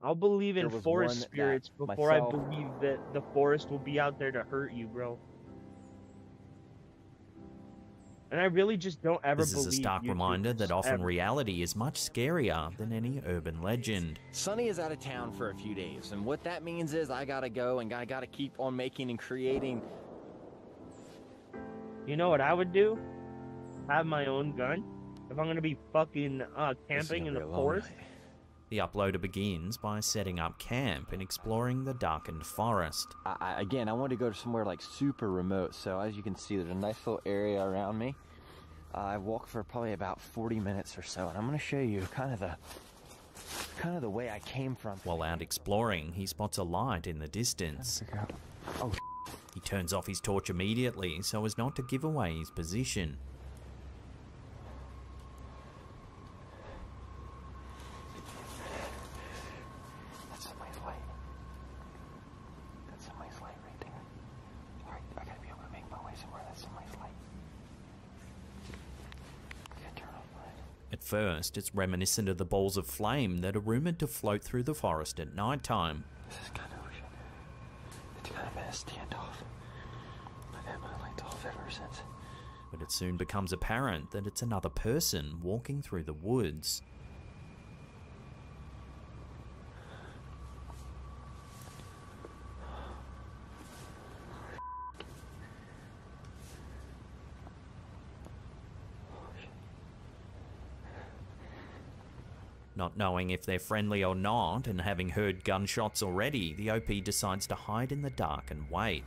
I'll believe in forest spirits before I believe that the forest will be out there to hurt you, bro. And I really just don't ever believe. This is a stark reminder that often reality is much scarier than any urban legend. Sonny is out of town for a few days, and what that means is I gotta go and I gotta keep on making and creating. You know what I would do? Have my own gun. If I'm gonna be fucking camping in the forest. The uploader begins by setting up camp and exploring the darkened forest. Again, I want to go to somewhere like super remote, so as you can see, there's a nice little area around me. I walked for probably about 40 minutes or so, and I'm going to show you kind of the way I came from. While out exploring, he spots a light in the distance. Oh, he turns off his torch immediately so as not to give away his position. At first, it's reminiscent of the balls of flame that are rumoured to float through the forest at night time. This is kind of weird. It's kind of been a standoff. I've had my lights off ever since. But it soon becomes apparent that it's another person walking through the woods. Not knowing if they're friendly or not, and having heard gunshots already, the OP decides to hide in the dark and wait.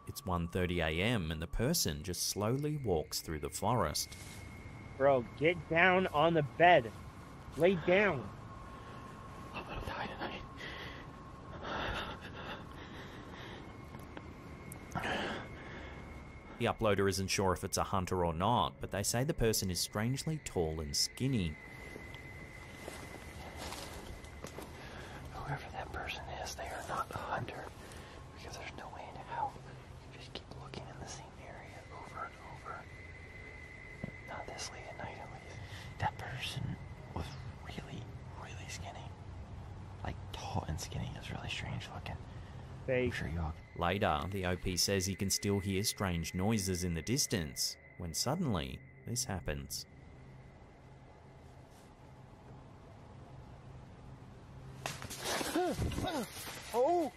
It's 1:30 AM and the person just slowly walks through the forest. Bro, get down on the bed. Lay down. I'm gonna die tonight. The uploader isn't sure if it's a hunter or not, but they say the person is strangely tall and skinny. Whoever that person is, they are not a hunter, because there's no way in hell you just keep looking in the same area over and over. Not this late at night, at least. That person was really, really skinny. Like, tall and skinny. It's really strange looking. Fake. I'm sure you all... Later, the OP says he can still hear strange noises in the distance, when suddenly, this happens. Oh!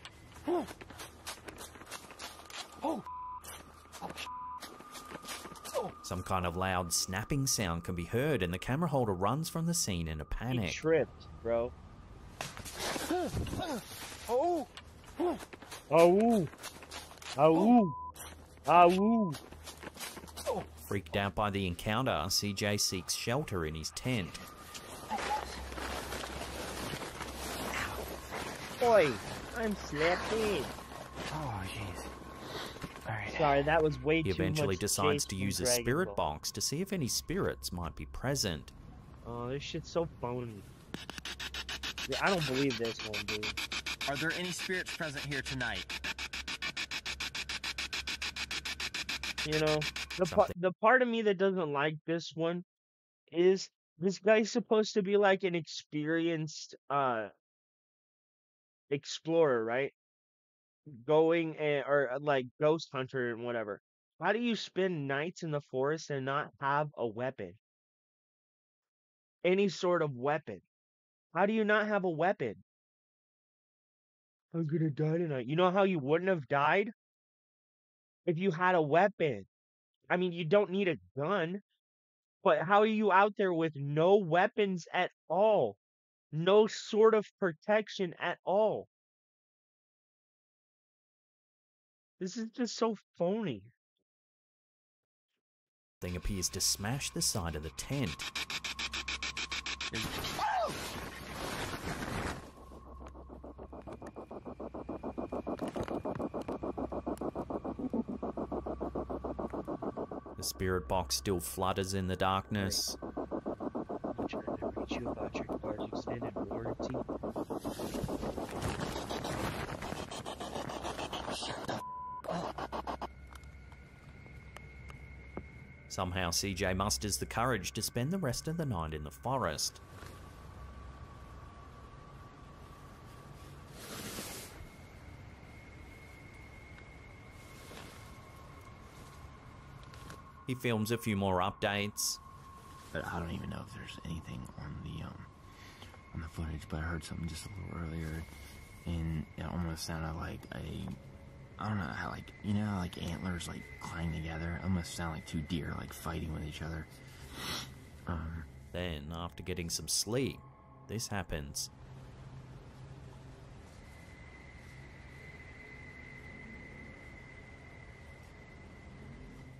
Oh! Oh! Oh! Some kind of loud snapping sound can be heard, and the camera holder runs from the scene in a panic. He tripped, bro. Oh! Oh! Oh! Oh! Freaked out by the encounter, CJ seeks shelter in his tent. Boy, I'm slapping. Oh, jeez. Alright. Sorry, that was way too much. He eventually decides to Jason use a Dragon spirit Ball. box to see if any spirits might be present. Oh, this shit's so phony. Yeah, I don't believe this one, dude. Are there any spirits present here tonight? You know, the part of me that doesn't like this one is this guy's supposed to be like an experienced explorer, right? Going or like ghost hunter and whatever. How do you spend nights in the forest and not have a weapon? Any sort of weapon. How do you not have a weapon? I'm gonna die tonight. You know how you wouldn't have died? If you had a weapon. I mean, you don't need a gun, but how are you out there with no weapons at all? No sort of protection at all. This is just so phony. Thing appears to smash the side of the tent. The spirit box still flutters in the darkness. I'm trying to reach you about your car's extended warranty. Somehow CJ musters the courage to spend the rest of the night in the forest. He films a few more updates. But I don't even know if there's anything on the footage, but I heard something just a little earlier, and it almost sounded like I don't know how, like, you know how like antlers like clang together? It almost sound like two deer like fighting with each other. Then, after getting some sleep, this happens.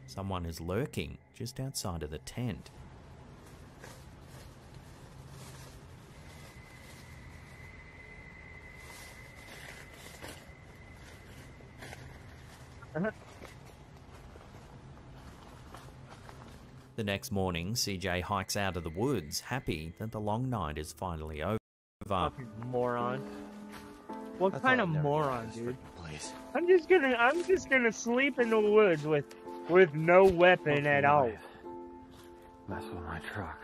Someone is lurking just outside of the tent. The next morning, CJ hikes out of the woods, happy that the long night is finally over. Fucking moron. What kind of moron, dude? Place. I'm just gonna sleep in the woods with no weapon at all. Mess with my truck.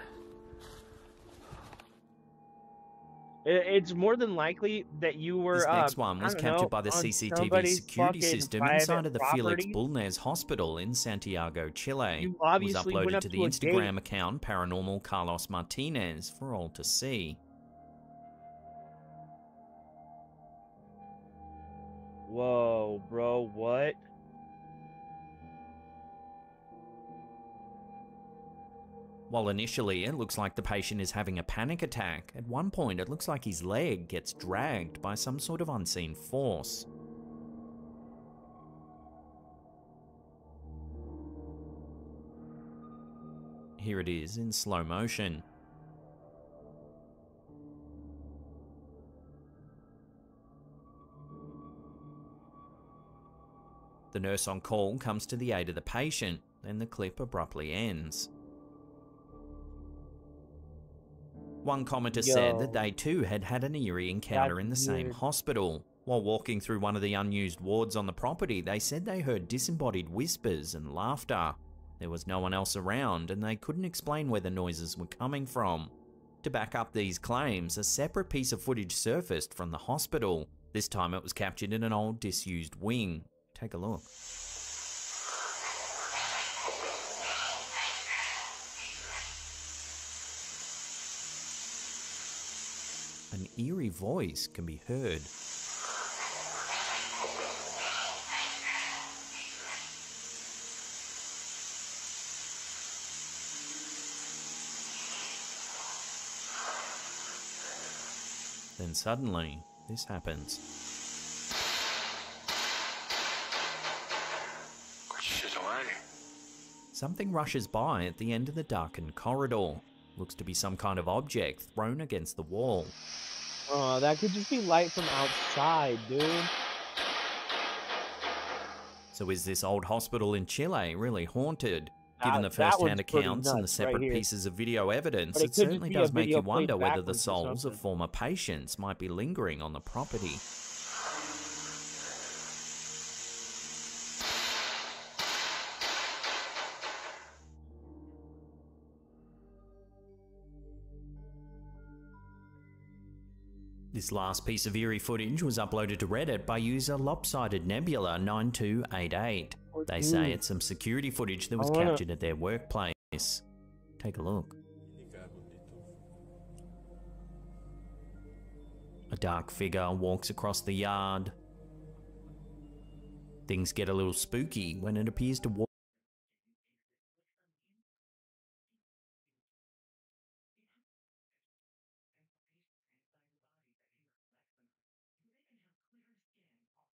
It's more than likely that you were. This next one was captured by the on CCTV somebody's security fucking system private inside of the Felix property. Bulnes Hospital in Santiago, Chile. You It was obviously went uploaded up to the to a Instagram gate. account Paranormal Carlos Martinez for all to see. Whoa, bro, what? While initially it looks like the patient is having a panic attack, at one point it looks like his leg gets dragged by some sort of unseen force. Here it is in slow motion. The nurse on call comes to the aid of the patient, then the clip abruptly ends. One commenter said that they too had had an eerie encounter in the same hospital. While walking through one of the unused wards on the property, they said they heard disembodied whispers and laughter. There was no one else around, and they couldn't explain where the noises were coming from. To back up these claims, a separate piece of footage surfaced from the hospital. This time it was captured in an old disused wing. Take a look. An eerie voice can be heard. when suddenly this happens. Something rushes by at the end of the darkened corridor. Looks to be some kind of object thrown against the wall. Oh, that could just be light from outside, dude. So is this old hospital in Chile really haunted? Given the first-hand accounts and the separate pieces of video evidence, it certainly does make you wonder whether the souls of former patients might be lingering on the property. This last piece of eerie footage was uploaded to Reddit by user Lopsided Nebula 9288. They say it's some security footage that was captured at their workplace. Take a look. A dark figure walks across the yard. Things get a little spooky when it appears to walk.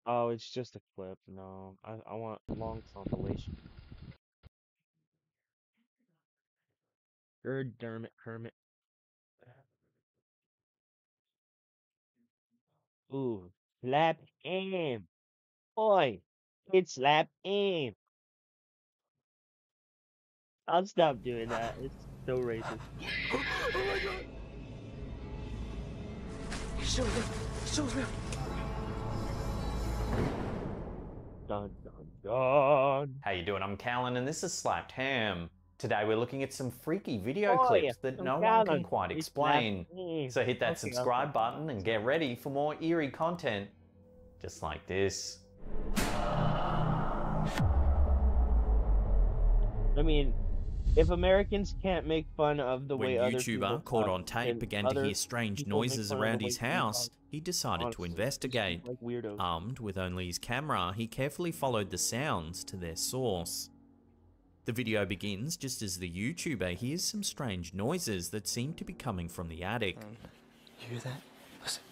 Oh, it's just a clip. No, I want a long compilation. Dermot Kermit. Ooh, slap aim. Boy, it's slap aim. I'll stop doing that. It's so racist. Oh my god! He shows me. He shows me. Dun dun dun. How you doing? I'm Callan and this is Slapped Ham. Today we're looking at some freaky video clips that no one can quite explain. So hit that subscribe button and get ready for more eerie content just like this. I mean, if Americans can't make fun of the way when other people YouTuber caught on talk, tape began to hear strange noises around his house, he decided to investigate. Armed with only his camera, he carefully followed the sounds to their source. The video begins just as the YouTuber hears some strange noises that seem to be coming from the attic. You hear that? Listen.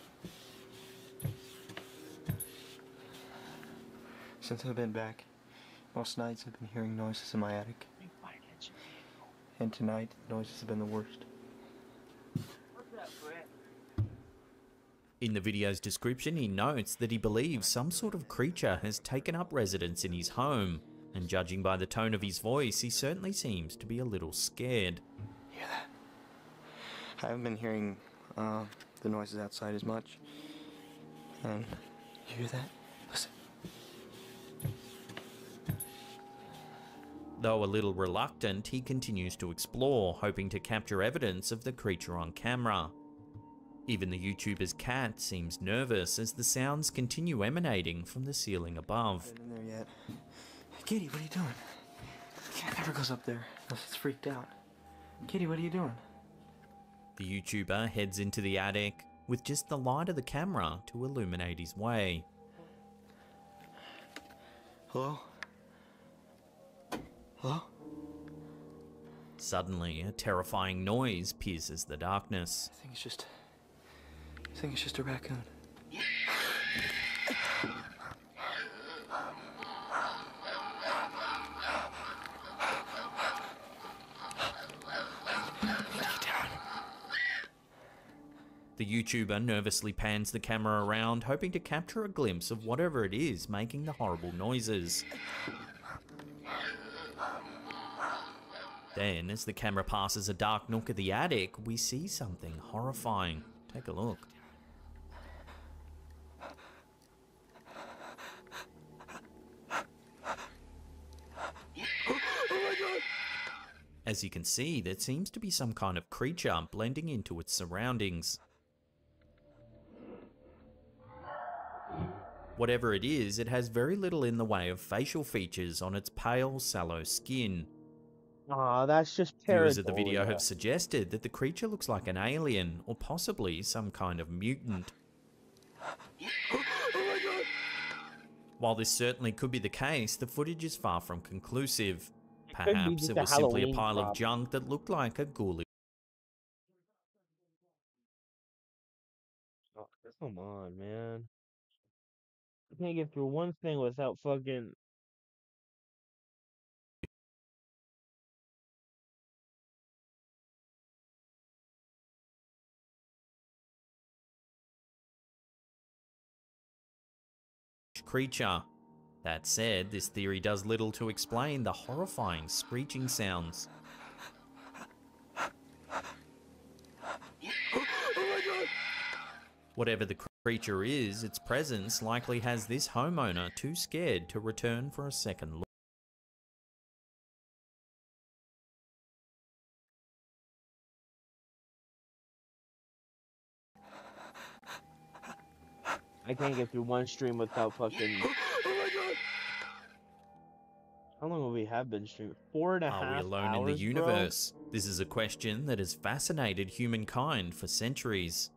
Since I've been back, most nights I've been hearing noises in my attic. And tonight, the noises have been the worst. In the video's description, he notes that he believes some sort of creature has taken up residence in his home, and judging by the tone of his voice, he certainly seems to be a little scared. Hear that? I haven't been hearing the noises outside as much. And you hear that? Listen. Though a little reluctant, he continues to explore, hoping to capture evidence of the creature on camera. Even the YouTuber's cat seems nervous as the sounds continue emanating from the ceiling above. Not in there yet. Kitty, what are you doing? Cat never goes up there unless it's freaked out. Kitty, what are you doing? The YouTuber heads into the attic with just the light of the camera to illuminate his way. Hello? Hello? Suddenly, a terrifying noise pierces the darkness. I think it's just a raccoon. The YouTuber nervously pans the camera around, hoping to capture a glimpse of whatever it is making the horrible noises. Then, as the camera passes a dark nook of the attic, we see something horrifying. Take a look. As you can see, there seems to be some kind of creature blending into its surroundings. Whatever it is, it has very little in the way of facial features on its pale, sallow skin. Aw, that's just terrible. Viewers of the video have suggested that the creature looks like an alien, or possibly some kind of mutant. While this certainly could be the case, the footage is far from conclusive. Perhaps it was simply a pile of junk that looked like a ghoulish. Come on, man. I can't get through one thing without fucking... creature. That said, this theory does little to explain the horrifying screeching sounds. Whatever the creature is, its presence likely has this homeowner too scared to return for a second look. I can't get through one stream without fucking... How long will we have been streaming? 4.5 hours, Are we alone in the universe? Bro? This is a question that has fascinated humankind for centuries.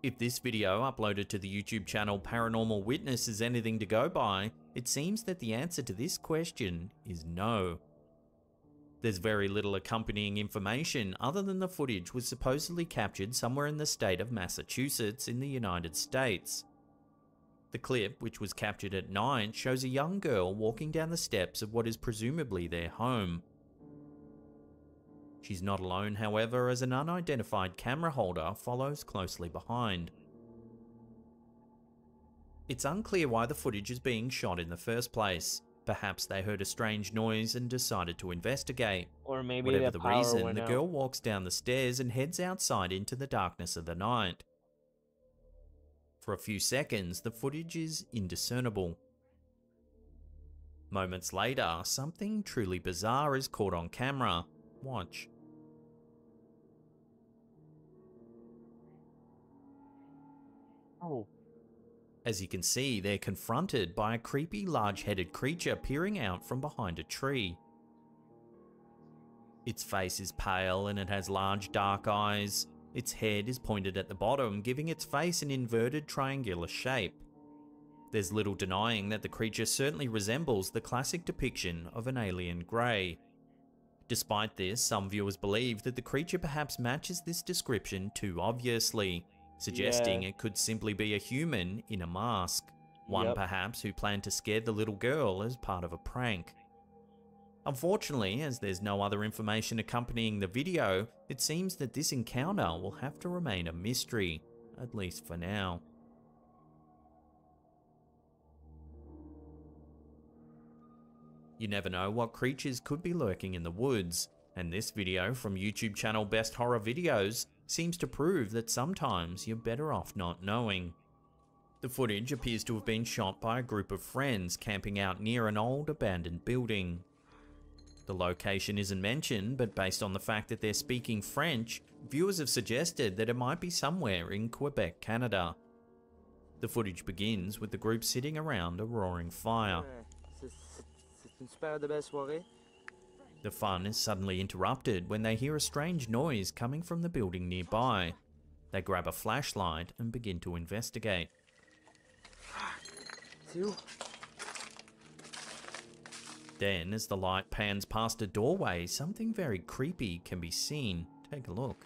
If this video uploaded to the YouTube channel Paranormal Witness is anything to go by, it seems that the answer to this question is no. There's very little accompanying information other than the footage was supposedly captured somewhere in the state of Massachusetts in the United States. The clip, which was captured at night, shows a young girl walking down the steps of what is presumably their home. She's not alone, however, as an unidentified camera holder follows closely behind. It's unclear why the footage is being shot in the first place. Perhaps they heard a strange noise and decided to investigate. Or maybe whatever the reason, the out. girl walks down the stairs and heads outside into the darkness of the night. For a few seconds, the footage is indiscernible. Moments later, something truly bizarre is caught on camera. Watch. Oh. As you can see, they're confronted by a creepy large-headed creature peering out from behind a tree. Its face is pale and it has large dark eyes. Its head is pointed at the bottom, giving its face an inverted triangular shape. There's little denying that the creature certainly resembles the classic depiction of an alien grey. Despite this, some viewers believe that the creature perhaps matches this description too obviously, suggesting it could simply be a human in a mask. One perhaps who planned to scare the little girl as part of a prank. Unfortunately, as there's no other information accompanying the video, it seems that this encounter will have to remain a mystery, at least for now. You never know what creatures could be lurking in the woods, and this video from YouTube channel Best Horror Videos seems to prove that sometimes you're better off not knowing. The footage appears to have been shot by a group of friends camping out near an old abandoned building. The location isn't mentioned, but based on the fact that they're speaking French, viewers have suggested that it might be somewhere in Quebec, Canada. The footage begins with the group sitting around a roaring fire. The fun is suddenly interrupted when they hear a strange noise coming from the building nearby. They grab a flashlight and begin to investigate. Then, as the light pans past a doorway, something very creepy can be seen. Take a look.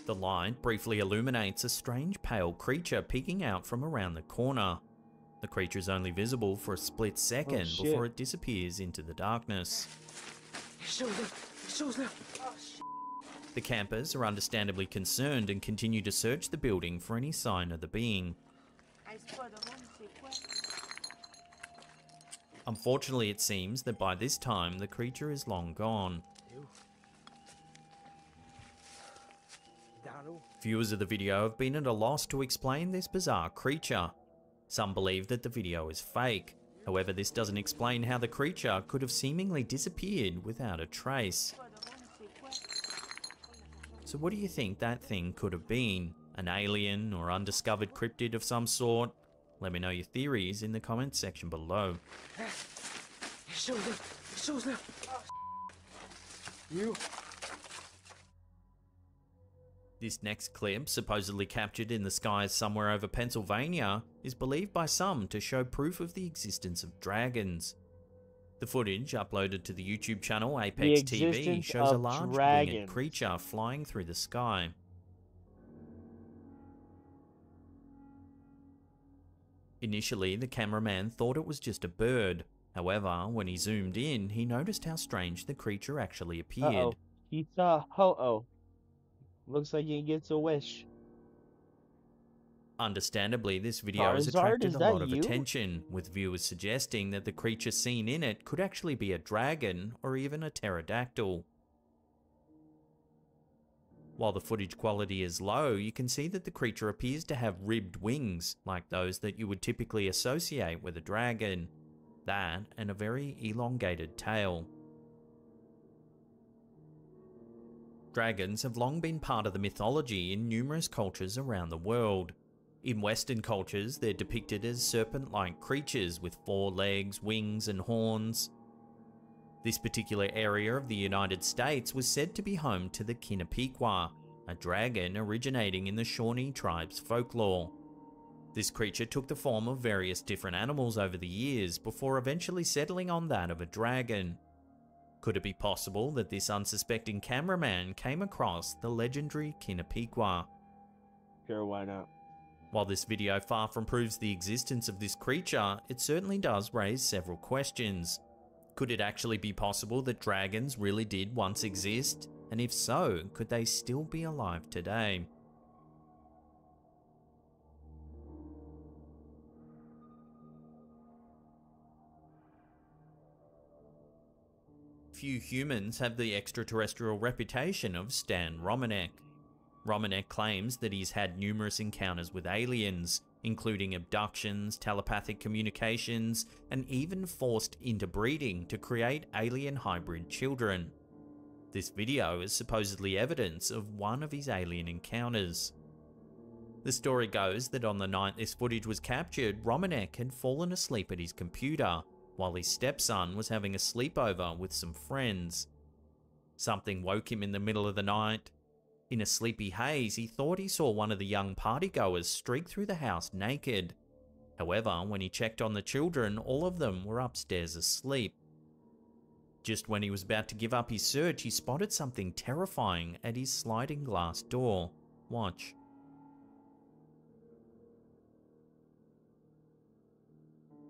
The light briefly illuminates a strange pale creature peeking out from around the corner. The creature is only visible for a split second before it disappears into the darkness. The campers are understandably concerned and continue to search the building for any sign of the being. Unfortunately, it seems that by this time the creature is long gone. Viewers of the video have been at a loss to explain this bizarre creature. Some believe that the video is fake. However, this doesn't explain how the creature could have seemingly disappeared without a trace. So what do you think that thing could have been? An alien or undiscovered cryptid of some sort? Let me know your theories in the comments section below. This next clip, supposedly captured in the skies somewhere over Pennsylvania, is believed by some to show proof of the existence of dragons. The footage, uploaded to the YouTube channel Apex TV, shows a large winged creature flying through the sky. Initially, the cameraman thought it was just a bird. However, when he zoomed in, he noticed how strange the creature actually appeared. Uh-oh. He saw ho-oh. Looks like he gets a wish. Understandably, this video has attracted a lot of attention, with viewers suggesting that the creature seen in it could actually be a dragon or even a pterodactyl. While the footage quality is low, you can see that the creature appears to have ribbed wings, like those that you would typically associate with a dragon. That, and a very elongated tail. Dragons have long been part of the mythology in numerous cultures around the world. In Western cultures, they're depicted as serpent-like creatures with 4 legs, wings, and horns. This particular area of the United States was said to be home to the Kinapiqua, a dragon originating in the Shawnee tribe's folklore. This creature took the form of various different animals over the years before eventually settling on that of a dragon. Could it be possible that this unsuspecting cameraman came across the legendary Kinapiqua? Sure, why not? While this video far from proves the existence of this creature, it certainly does raise several questions. Could it actually be possible that dragons really did once exist? And if so, could they still be alive today? Few humans have the extraterrestrial reputation of Stan Romanek. Romanek claims that he's had numerous encounters with aliens, including abductions, telepathic communications, and even forced interbreeding to create alien hybrid children. This video is supposedly evidence of one of his alien encounters. The story goes that on the night this footage was captured, Romanek had fallen asleep at his computer, while his stepson was having a sleepover with some friends. Something woke him in the middle of the night. In a sleepy haze, he thought he saw one of the young partygoers streak through the house naked. However, when he checked on the children, all of them were upstairs asleep. Just when he was about to give up his search, he spotted something terrifying at his sliding glass door. Watch.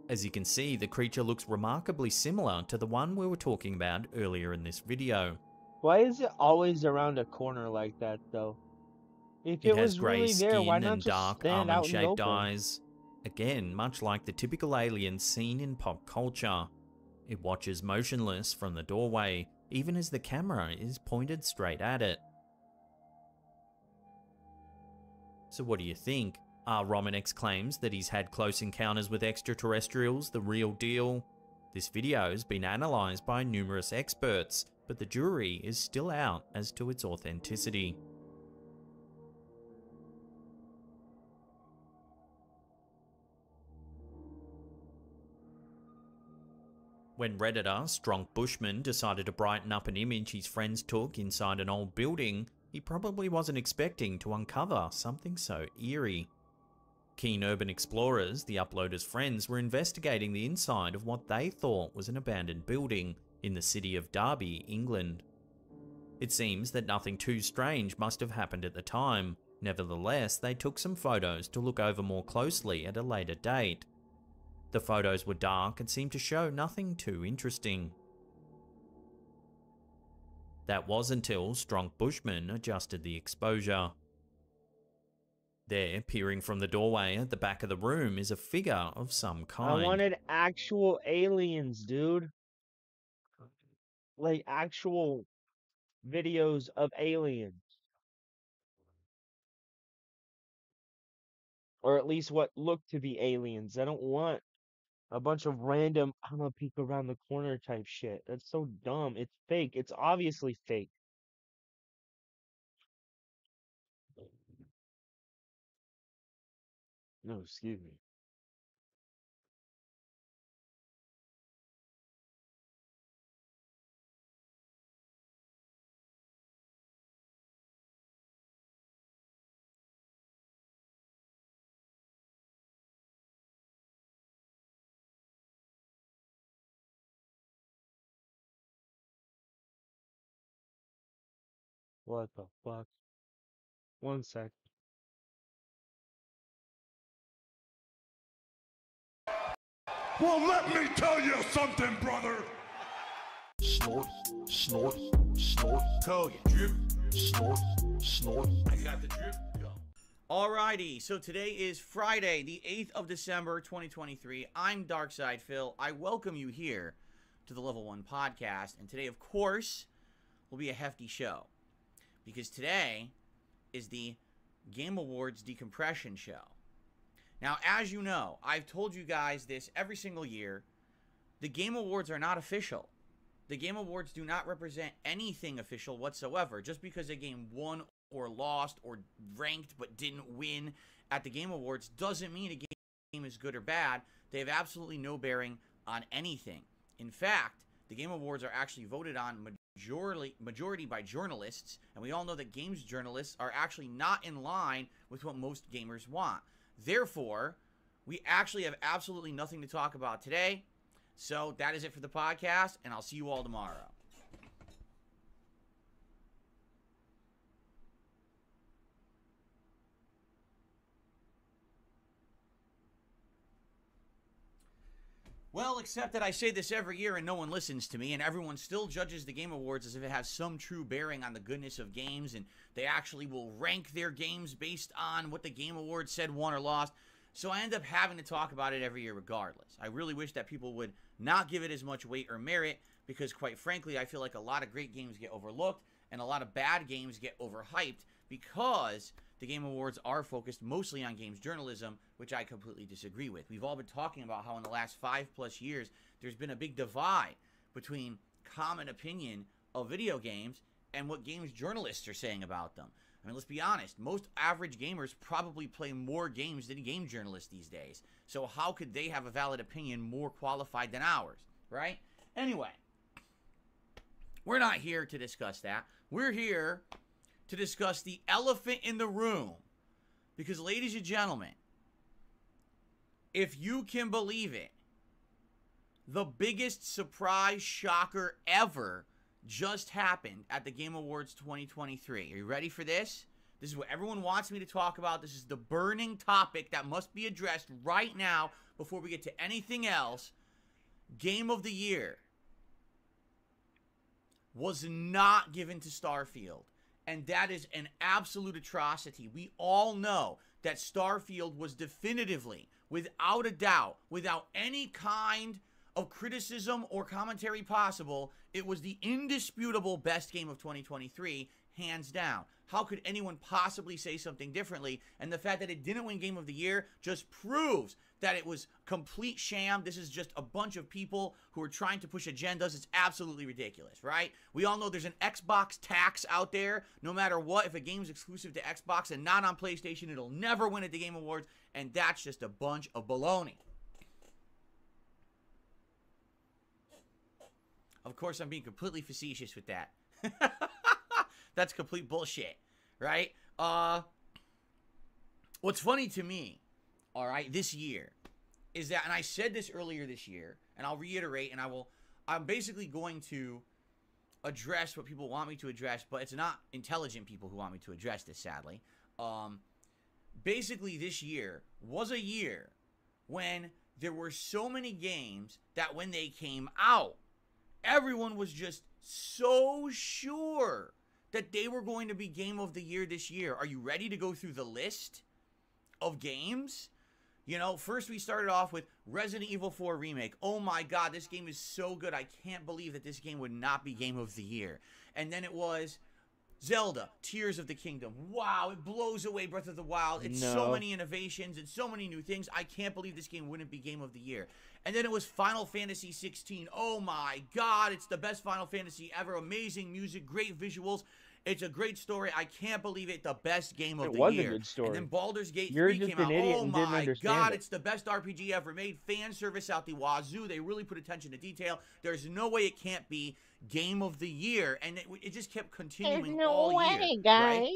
As you can see, the creature looks remarkably similar to the one we were talking about earlier in this video. Why is it always around a corner like that, though? If it was really there, why not just stand out in the open? Eyes. Again, much like the typical alien seen in pop culture. It watches motionless from the doorway, even as the camera is pointed straight at it. So what do you think? Are Romanek's claims that he's had close encounters with extraterrestrials the real deal? This video has been analysed by numerous experts, but the jury is still out as to its authenticity. When Redditor Strong Bushman decided to brighten up an image his friends took inside an old building, he probably wasn't expecting to uncover something so eerie. Keen urban explorers, the uploader's friends, were investigating the inside of what they thought was an abandoned building in the city of Derby, England. It seems that nothing too strange must have happened at the time. Nevertheless, they took some photos to look over more closely at a later date. The photos were dark and seemed to show nothing too interesting. That was until Strong Bushman adjusted the exposure. There, peering from the doorway at the back of the room, is a figure of some kind. I wanted actual aliens, dude. Like actual videos of aliens. Or at least what looked to be aliens. I don't want a bunch of random, I'm gonna peek around the corner type shit. That's so dumb. It's fake. It's obviously fake. No, excuse me. What the fuck? One sec. Well, let me tell you something, brother. Snort, snort, snort. Kogan. Drip. Snort, snort. I got the drip. Go. Alrighty, so today is Friday, the 8th of December, 2023. I'm Darkside Phil. I welcome you here to the Level 1 podcast. And today, of course, will be a hefty show. Because today is the Game Awards Decompression Show. Now, as you know, I've told you guys this every single year. The Game Awards are not official. The Game Awards do not represent anything official whatsoever. Just because a game won or lost or ranked but didn't win at the Game Awards doesn't mean a game is good or bad. They have absolutely no bearing on anything. In fact, the Game Awards are actually voted on majority by journalists, and we all know that games journalists are actually not in line with what most gamers want. Therefore, we actually have absolutely nothing to talk about today. So that is it for the podcast, and I'll see you all tomorrow. Well, except that I say this every year and no one listens to me, and everyone still judges the Game Awards as if it has some true bearing on the goodness of games, and they actually will rank their games based on what the Game Awards said won or lost. So I end up having to talk about it every year regardless. I really wish that people would not give it as much weight or merit, because quite frankly, I feel like a lot of great games get overlooked and a lot of bad games get overhyped because the Game Awards are focused mostly on games journalism, which I completely disagree with. We've all been talking about how in the last 5+ years, there's been a big divide between common opinion of video games and what games journalists are saying about them. I mean, let's be honest, most average gamers probably play more games than game journalists these days. So how could they have a valid opinion more qualified than ours, right? Anyway, we're not here to discuss that. We're here to discuss the elephant in the room. Because, ladies and gentlemen, if you can believe it, the biggest surprise shocker ever just happened at the Game Awards 2023. Are you ready for this? This is what everyone wants me to talk about. This is the burning topic that must be addressed right now before we get to anything else. Game of the Year was not given to Starfield. And that is an absolute atrocity. We all know that Starfield was definitively, without a doubt, without any kind of criticism or commentary possible, it was the indisputable best game of 2023, hands down. How could anyone possibly say something differently? And the fact that it didn't win Game of the Year just proves that it was complete sham. This is just a bunch of people who are trying to push agendas. It's absolutely ridiculous, right? We all know there's an Xbox tax out there. No matter what, if a game's exclusive to Xbox and not on PlayStation, it'll never win at the Game Awards, and that's just a bunch of baloney. Of course, I'm being completely facetious with that. That's complete bullshit, right? What's funny to me, all right, this year, is that, and I said this earlier this year, and I'll reiterate, and I'm basically going to address what people want me to address, but it's not intelligent people who want me to address this, sadly. Basically, this year was a year when there were so many games that when they came out, everyone was just so sure that they were going to be Game of the Year this year. Are you ready to go through the list of games? You know, first we started off with Resident Evil 4 Remake. Oh my god, this game is so good. I can't believe that this game would not be Game of the Year. And then it was Zelda, Tears of the Kingdom. Wow, it blows away Breath of the Wild. It's so many innovations and so many new things. I can't believe this game wouldn't be Game of the Year. And then it was Final Fantasy 16. Oh my god, it's the best Final Fantasy ever. Amazing music, great visuals. It's a great story. I can't believe it. The best game of the year. It was a good story. And then Baldur's Gate 3 came out. Oh my god, it's the best RPG ever made. Fan service out the wazoo. They really put attention to detail. There's no way it can't be Game of the Year. And it just kept continuing all year. There's no way, guys. Right?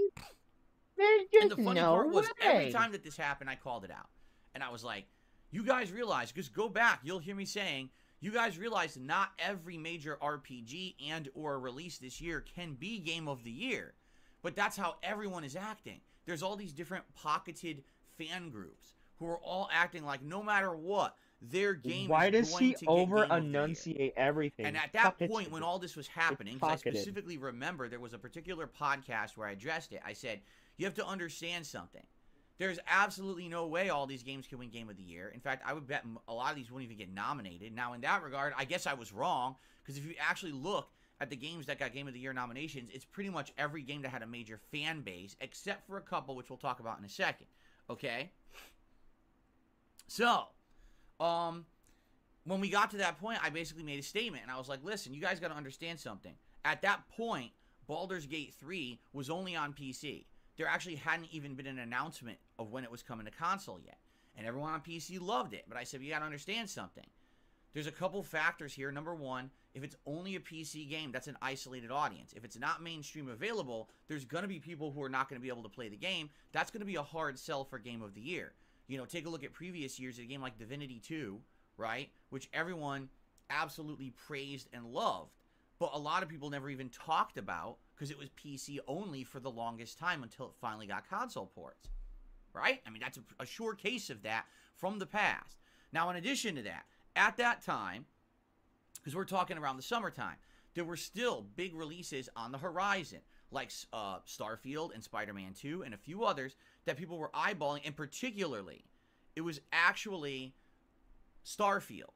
There's just and the funny part was, every time that this happened, I called it out. And I was like, you guys realize, just go back. You'll hear me saying, you guys realize not every major RPG and or release this year can be Game of the Year. But that's how everyone is acting. There's all these different pocketed fan groups who are all acting like no matter what, their game Why is does going he to get Game of the Year. over-enunciate everything? And at that point, when all this was happening, because I specifically remember there was a particular podcast where I addressed it, I said, you have to understand something. There's absolutely no way all these games can win Game of the Year. In fact, I would bet a lot of these wouldn't even get nominated. Now, in that regard, I guess I was wrong, because if you actually look at the games that got Game of the Year nominations, it's pretty much every game that had a major fan base, except for a couple, which we'll talk about in a second. Okay? So, when we got to that point, I basically made a statement, and I was like, listen, you guys got to understand something. At that point, Baldur's Gate 3 was only on PC. There actually hadn't even been an announcement of when it was coming to console yet. And everyone on PC loved it. But I said, you got to understand something. There's a couple factors here. Number one, if it's only a PC game, that's an isolated audience. If it's not mainstream available, there's going to be people who are not going to be able to play the game. That's going to be a hard sell for Game of the Year. You know, take a look at previous years, a game like Divinity 2, right? Which everyone absolutely praised and loved. But a lot of people never even talked about because it was PC only for the longest time until it finally got console ports. Right? I mean, that's a sure case of that from the past. Now, in addition to that, at that time, because we're talking around the summertime, there were still big releases on the horizon, like Starfield and Spider-Man 2 and a few others that people were eyeballing, and particularly, it was actually Starfield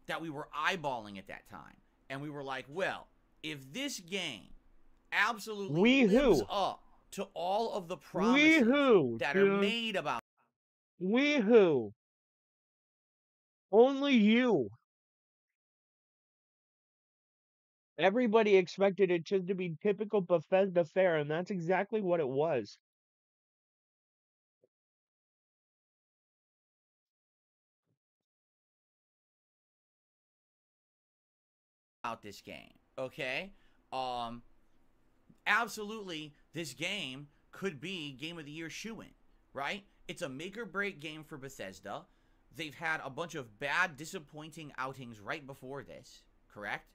that we were eyeballing at that time. And we were like, well, if this game absolutely lives up to all of the promises that are made about who? Only you. Everybody expected it just to be typical Bethesda fare, and that's exactly what it was. this game, okay? Absolutely, this game could be Game of the Year shoo-in, right? It's a make-or-break game for Bethesda. They've had a bunch of bad, disappointing outings right before this, correct?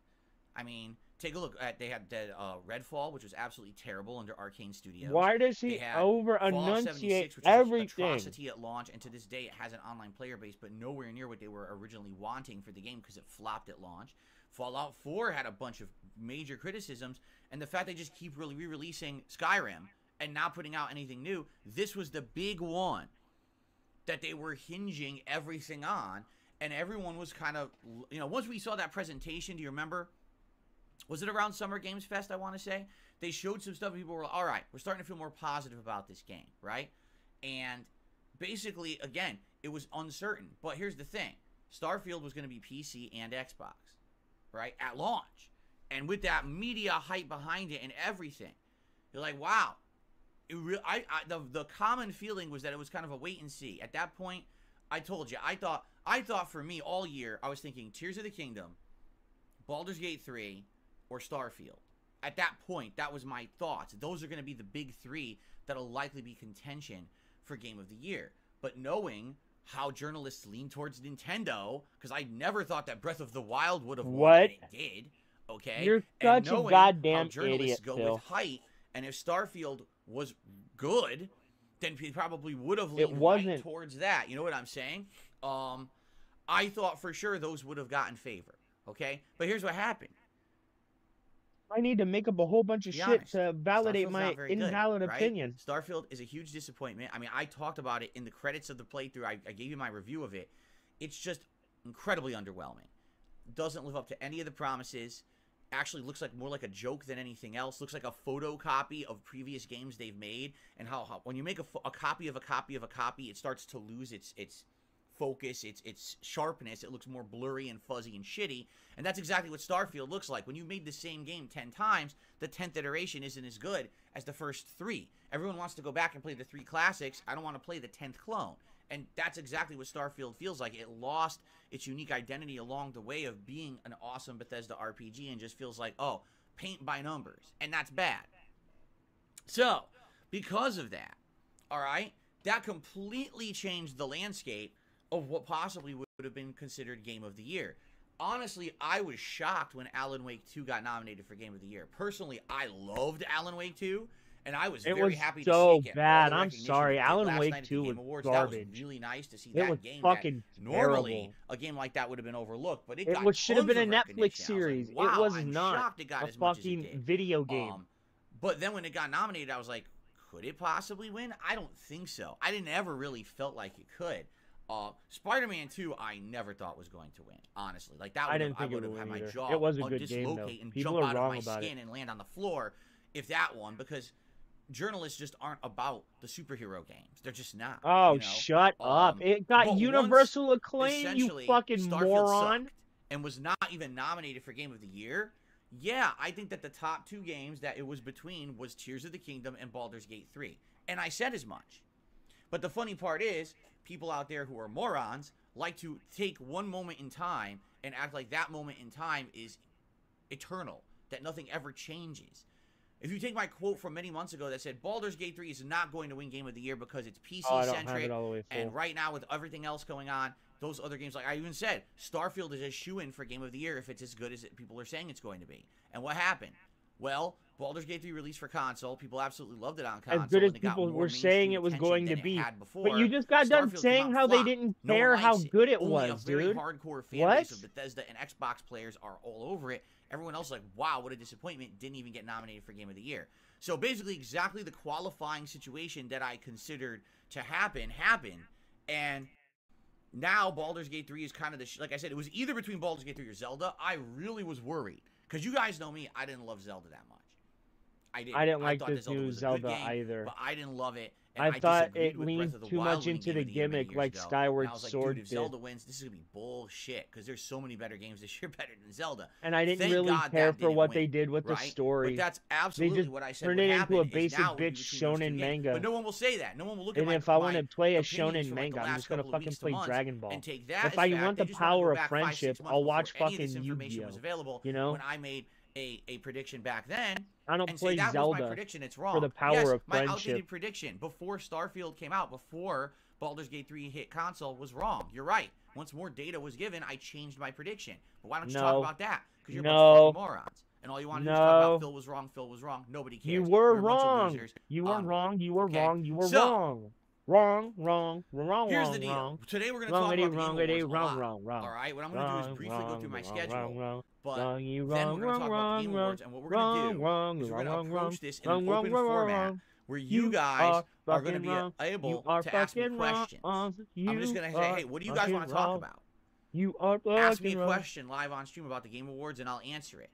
I mean, take a look at, they had Redfall, which was absolutely terrible under Arcane Studios. Why does he over-enunciate everything? Atrocity at launch, and to this day it has an online player base, but nowhere near what they were originally wanting for the game because it flopped at launch. Fallout 4 had a bunch of major criticisms, and the fact they just keep re-releasing Skyrim and not putting out anything new, this was the big one that they were hinging everything on, and everyone was kind of, you know, once we saw that presentation, do you remember? Was it around Summer Games Fest, I want to say? They showed some stuff, and people were like, all right, we're starting to feel more positive about this game, right? And basically, again, it was uncertain. But here's the thing. Starfield was going to be PC and Xbox, right, at launch. And with that media hype behind it and everything, you're like, wow. The common feeling was that it was kind of a wait and see. At that point, I told you, I thought for me all year, I was thinking Tears of the Kingdom, Baldur's Gate 3, or Starfield. At that point, that was my thoughts. Those are going to be the big three that'll likely be contention for Game of the Year. But knowing how journalists lean towards Nintendo, because I never thought that Breath of the Wild would have won, and it did. Okay, you're such a goddamn journalists idiot. Go Phil. with height, and if Starfield was good, then he probably would have leaned right towards that. You know what I'm saying? I thought for sure those would have gotten favor. Okay, but here's what happened. I need to make up a whole bunch of shit to validate my invalid good, right? opinion. Starfield is a huge disappointment. I mean, I talked about it in the credits of the playthrough. I gave you my review of it. It's just incredibly underwhelming. Doesn't live up to any of the promises. Actually looks like more like a joke than anything else. Looks like a photocopy of previous games they've made. And how when you make a copy of a copy of a copy, it starts to lose its focus, its sharpness. It looks more blurry and fuzzy and shitty, and that's exactly what Starfield looks like. When you made the same game 10 times, the 10th iteration isn't as good as the first 3. Everyone wants to go back and play the 3 classics. I don't want to play the 10th clone, and that's exactly what Starfield feels like. It lost its unique identity along the way of being an awesome Bethesda RPG and just feels like, oh, paint by numbers, and that's bad. So, because of that, all right, that completely changed the landscape of what possibly would have been considered Game of the Year. Honestly, I was shocked when Alan Wake 2 got nominated for Game of the Year. Personally, I loved Alan Wake 2, And I was It very was happy so to see it get all bad. the I'm recognition sorry. it did Alan last Wake night at the 2 Game was Awards. garbage. That was really nice to see It that was game fucking that normally terrible. a game like that would have been overlooked, but it It got should have been a tons of Netflix recognition. I was like, series. wow, It was I'm not shocked it got a as much as it fucking did. video game. But then when it got nominated, I was like, could it possibly win? I don't think so. I didn't ever really felt like it could. Spider-Man 2, I never thought was going to win. Honestly, like that, I would have had my jaw it was a good game, though. dislocate and People jump are out of wrong my about skin it. and land on the floor if that won, because journalists just aren't about the superhero games. They're just not. Oh, you know? shut up! It got but universal once, acclaim. You essentially, fucking Starfield moron! sucked and was not even nominated for Game of the Year. Yeah, I think that the top two games that it was between was Tears of the Kingdom and Baldur's Gate 3. And I said as much. But the funny part is, people out there who are morons like to take one moment in time and act like that moment in time is eternal, that nothing ever changes. If you take my quote from many months ago that said, Baldur's Gate 3 is not going to win Game of the Year because it's PC-centric, and right now with everything else going on, those other games, like I even said, Starfield is a shoo-in for Game of the Year if it's as good as people are saying it's going to be. And what happened? Well, Baldur's Gate 3 released for console. People absolutely loved it on console. As good as people were saying it was going to be. But you just got done Starfield saying how they didn't care how good it Only was, a very dude. hardcore fan base of Bethesda and Xbox players are all over it. Everyone else is like, wow, what a disappointment. Didn't even get nominated for Game of the Year. So basically exactly the qualifying situation that I considered to happen, happened. And now Baldur's Gate 3 is kind of the, like I said, it was either between Baldur's Gate 3 or Zelda. I really was worried. Because you guys know me, I didn't love Zelda that much. I didn't like this new Zelda either. But I didn't love it. And I thought it with leaned Breath of the too Wild much winning into Game the of the Year many gimmick years like ago. Skyward And I was like, Sword dude, if did. Zelda wins, this is going to be bullshit. Because there's so many better games this year better than Zelda. And I didn't Thank really God care that for what didn't they win, did with the right? story. But that's They absolutely just what I said. turned What it into a happened is basic now it would be bitch between those two shonen games. manga. But no one will say that. No one will look And at my if I want to play a opinions shonen from, like, the manga, I'm last just gonna couple of fucking weeks to play months Dragon Ball. and take that If as I fact want the and just wanna power go of back 5-6 friendship, months I'll watch before any of this fucking information Yu-Gi-Oh. was available. You know? When I made a prediction back then, I don't and play say that was Zelda my prediction, it's wrong. for the power yes, of my friendship. outdated prediction before Starfield came out, before Baldur's Gate 3 hit console, was wrong. You're right. Once more data was given, I changed my prediction. But why don't you talk about that? Because you're a bunch of fucking morons. And all you want to do is talk about Phil was wrong, Phil was wrong. Nobody cares. You were You're a bunch of wrong. losers. You were wrong. You were okay? wrong. You were So, wrong. Wrong. Here's the deal. Today we're going to talk about the Game Awards a lot. Wrong. All right? What I'm going to do is briefly go through my schedule. But then we're going to talk about the Game Awards, and what we're going to do is we're going to approach this in an open format where you guys are going to be able to ask me questions. I'm just going to say, hey, what do you guys want to talk about? Ask me a question live on stream about the Game Awards, and I'll answer it.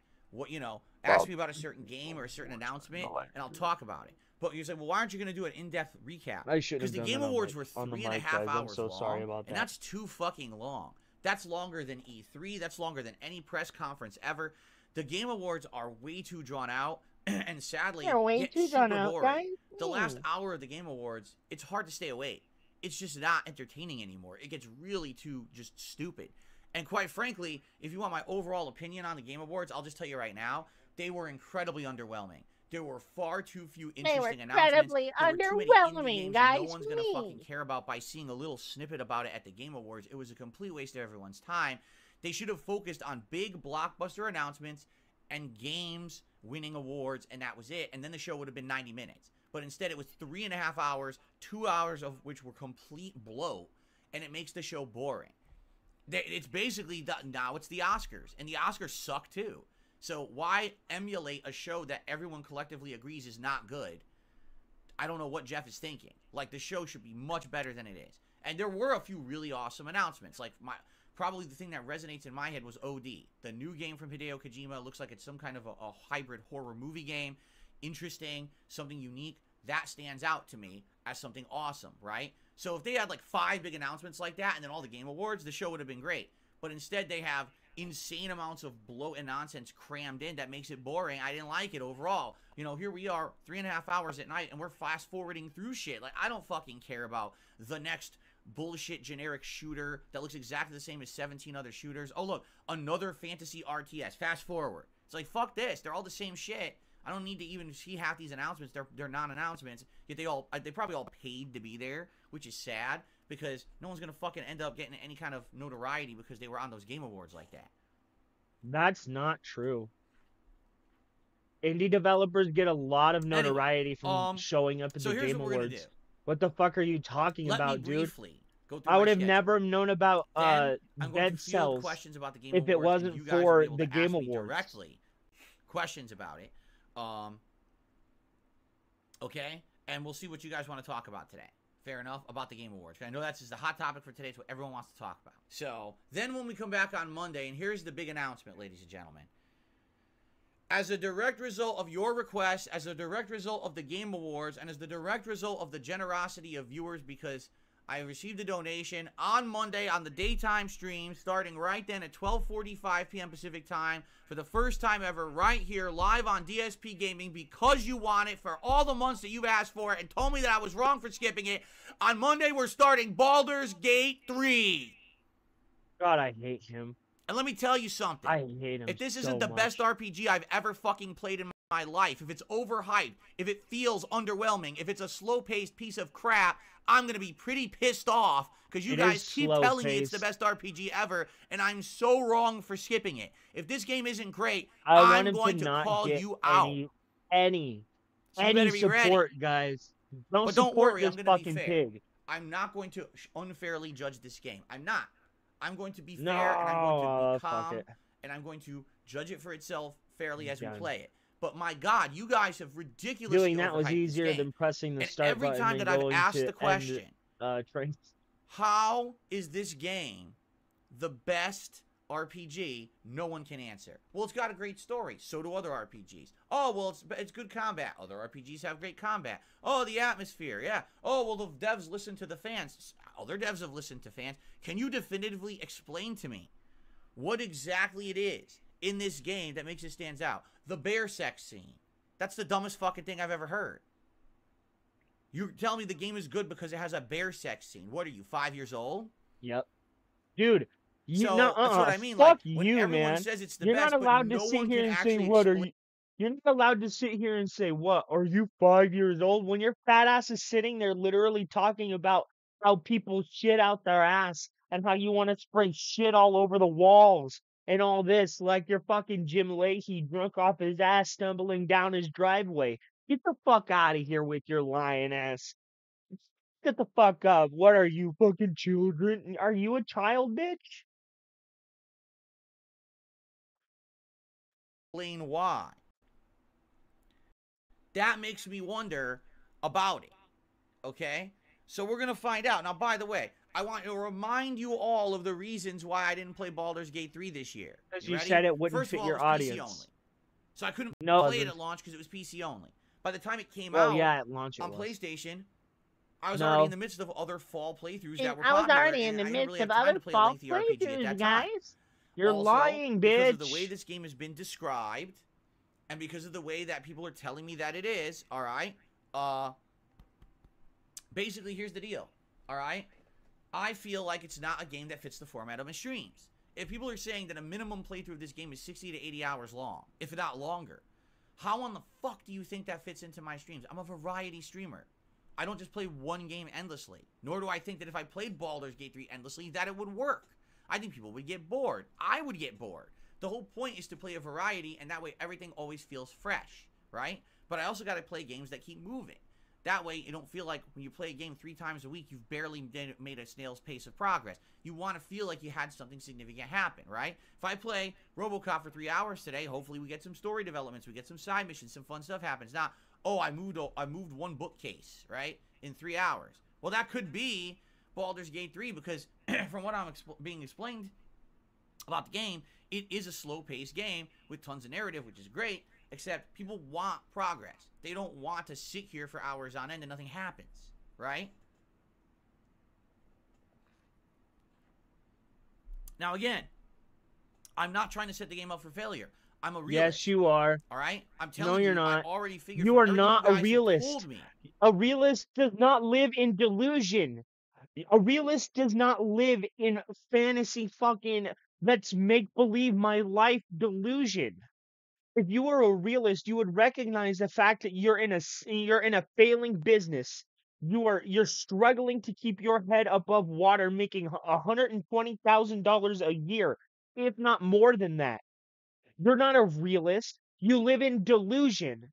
Ask me about a certain game or a certain announcement, and I'll talk about it. But you're saying, well, why aren't you going to do an in-depth recap? I shouldn't have Because the done Game that on Awards the- were on the 3.5 mic, guys. I'm hours so long, sorry about and that. that's too fucking long. That's longer than E3. That's longer than any press conference ever. The Game Awards are way too drawn out, and sadly, They're way get too super drawn out, boring. guys. The last hour of the Game Awards, it's hard to stay awake. It's just not entertaining anymore. It gets really too just stupid. And quite frankly, if you want my overall opinion on the Game Awards, I'll just tell you right now, they were incredibly underwhelming. There were far too few interesting announcements. incredibly There were too many indie underwhelming, games guys. no one's going to fucking care about by seeing a little snippet about it at the Game Awards. It was a complete waste of everyone's time. They should have focused on big blockbuster announcements and games winning awards, and that was it. And then the show would have been 90 minutes. But instead, it was 3.5 hours, 2 hours of which were complete bloat, and it makes the show boring. It's basically, now it's the Oscars, and the Oscars suck too. So why emulate a show that everyone collectively agrees is not good? I don't know what Jeff is thinking. Like, the show should be much better than it is. And there were a few really awesome announcements. Like, probably the thing that resonates in my head was OD. The new game from Hideo Kojima. Looks like it's some kind of a hybrid horror movie game. Interesting, something unique. That stands out to me as something awesome, right? So if they had like 5 big announcements like that and then all the Game Awards, the show would have been great. But instead they have insane amounts of bloat and nonsense crammed in that makes it boring. I didn't like it overall. Here we are 3.5 hours at night and we're fast forwarding through shit. Like, I don't fucking care about the next bullshit generic shooter that looks exactly the same as 17 other shooters. Oh, look, another fantasy RTS. Fast forward. It's like, fuck this. They're all the same shit. I don't need to even see half these announcements. They're non-announcements. Yet they probably all paid to be there, which is sad because no one's gonna fucking end up getting any kind of notoriety because they were on those Game Awards like that. That's not true. Indie developers get a lot of notoriety from showing up at so the here's Game what we're gonna do. Awards. What the fuck are you talking Let me about, dude? briefly go through I my would have schedule. never known about Then I'm going to Dead field Cells questions about the Game if Awards, it wasn't and you guys will for be able the to Game ask me Awards. directly questions about it. Okay, and we'll see what you guys want to talk about today. Fair enough, about the Game Awards. I know that's just the hot topic for today. It's what everyone wants to talk about. So then when we come back on Monday, and here's the big announcement, ladies and gentlemen. As a direct result of your request, as a direct result of the Game Awards, and as the direct result of the generosity of viewers, because I received a donation on Monday on the daytime stream, starting right then at 12:45 p.m. Pacific time, for the first time ever, right here, live on DSP Gaming, because you want it, for all the months that you've asked for it, and told me that I was wrong for skipping it. On Monday, we're starting Baldur's Gate 3. God, I hate him. And let me tell you something. I hate him. If this so isn't the much. best RPG I've ever fucking played in my life, if it's overhyped, if it feels underwhelming, if it's a slow-paced piece of crap, I'm going to be pretty pissed off because you guys keep telling me it's the best RPG ever, and I'm so wrong for skipping it. If this game isn't great, I'm going to call you out. Any support, guys. Don't support this fucking pig. I'm not going to unfairly judge this game. I'm not. I'm going to be fair, and I'm going to be calm, and I'm going to judge it for itself fairly as we play it. But my God, you guys have ridiculously doing that was easier than pressing the start button. Every time that I've asked the question, how is this game the best RPG? No one can answer. Well, it's got a great story. So do other RPGs. Oh, well, it's good combat. Other RPGs have great combat. Oh, the atmosphere. Yeah. Oh, well, the devs listen to the fans. Other devs have listened to fans. Can you definitively explain to me what exactly it is in this game that makes it stands out? The bear sex scene. That's the dumbest fucking thing I've ever heard. You're telling me the game is good because it has a bear sex scene. What are you, 5 years old? Yep. Dude. That's what I mean. Fuck like, when you, everyone man. says it's the You're best, not allowed but to no sit one here can and say, actually what are explain. you? You're not allowed to sit here and say, what? Are you 5 years old? When your fat ass is sitting there literally talking about how people shit out their ass and how you want to spray shit all over the walls and all this, like you're fucking Jim Leahy drunk off his ass stumbling down his driveway. Get the fuck out of here with your lying ass. Get the fuck up. What are you, fucking children? Are you a child, bitch? Explain why. That makes me wonder about it. Okay? So we're going to find out. Now, by the way, I want to remind you all of the reasons why I didn't play Baldur's Gate 3 this year. Because you said it wouldn't First fit of all, your it was audience. PC only. So I couldn't No, play it at launch because it was PC only. By the time it came out at launch on PlayStation, I was already in the midst of other fall playthroughs that were popular. I was already in the midst of other fall playthroughs, guys. You're lying, bitch. Because of the way this game has been described, and because of the way that people are telling me that it is, alright? Basically, here's the deal, alright? I feel like it's not a game that fits the format of my streams. If people are saying that a minimum playthrough of this game is 60 to 80 hours long, if not longer, how on the fuck do you think that fits into my streams? I'm a variety streamer. I don't just play one game endlessly. Nor do I think that if I played Baldur's Gate 3 endlessly, that it would work. I think people would get bored. I would get bored. The whole point is to play a variety, and that way everything always feels fresh, right? But I also got to play games that keep moving. That way, you don't feel like when you play a game 3 times a week, you've barely made a snail's pace of progress. You want to feel like you had something significant happen, right? If I play RoboCop for 3 hours today, hopefully we get some story developments, we get some side missions, some fun stuff happens. Not, oh, I moved one bookcase, right, in 3 hours. Well, that could be Baldur's Gate 3 because from what I'm being explained about the game, it is a slow-paced game with tons of narrative, which is great, except people want progress. They don't want to sit here for hours on end and nothing happens, right? Now, again, I'm not trying to set the game up for failure. I'm a realist. Yes, you are. All right? I'm telling no, you're you, not. I already figured you are not a realist. A realist does not live in delusion. A realist does not live in fantasy fucking let's make believe my life delusion. If you were a realist, you would recognize the fact that you're in a failing business. You're struggling to keep your head above water, making $120,000 a year, if not more than that. You're not a realist. You live in delusion.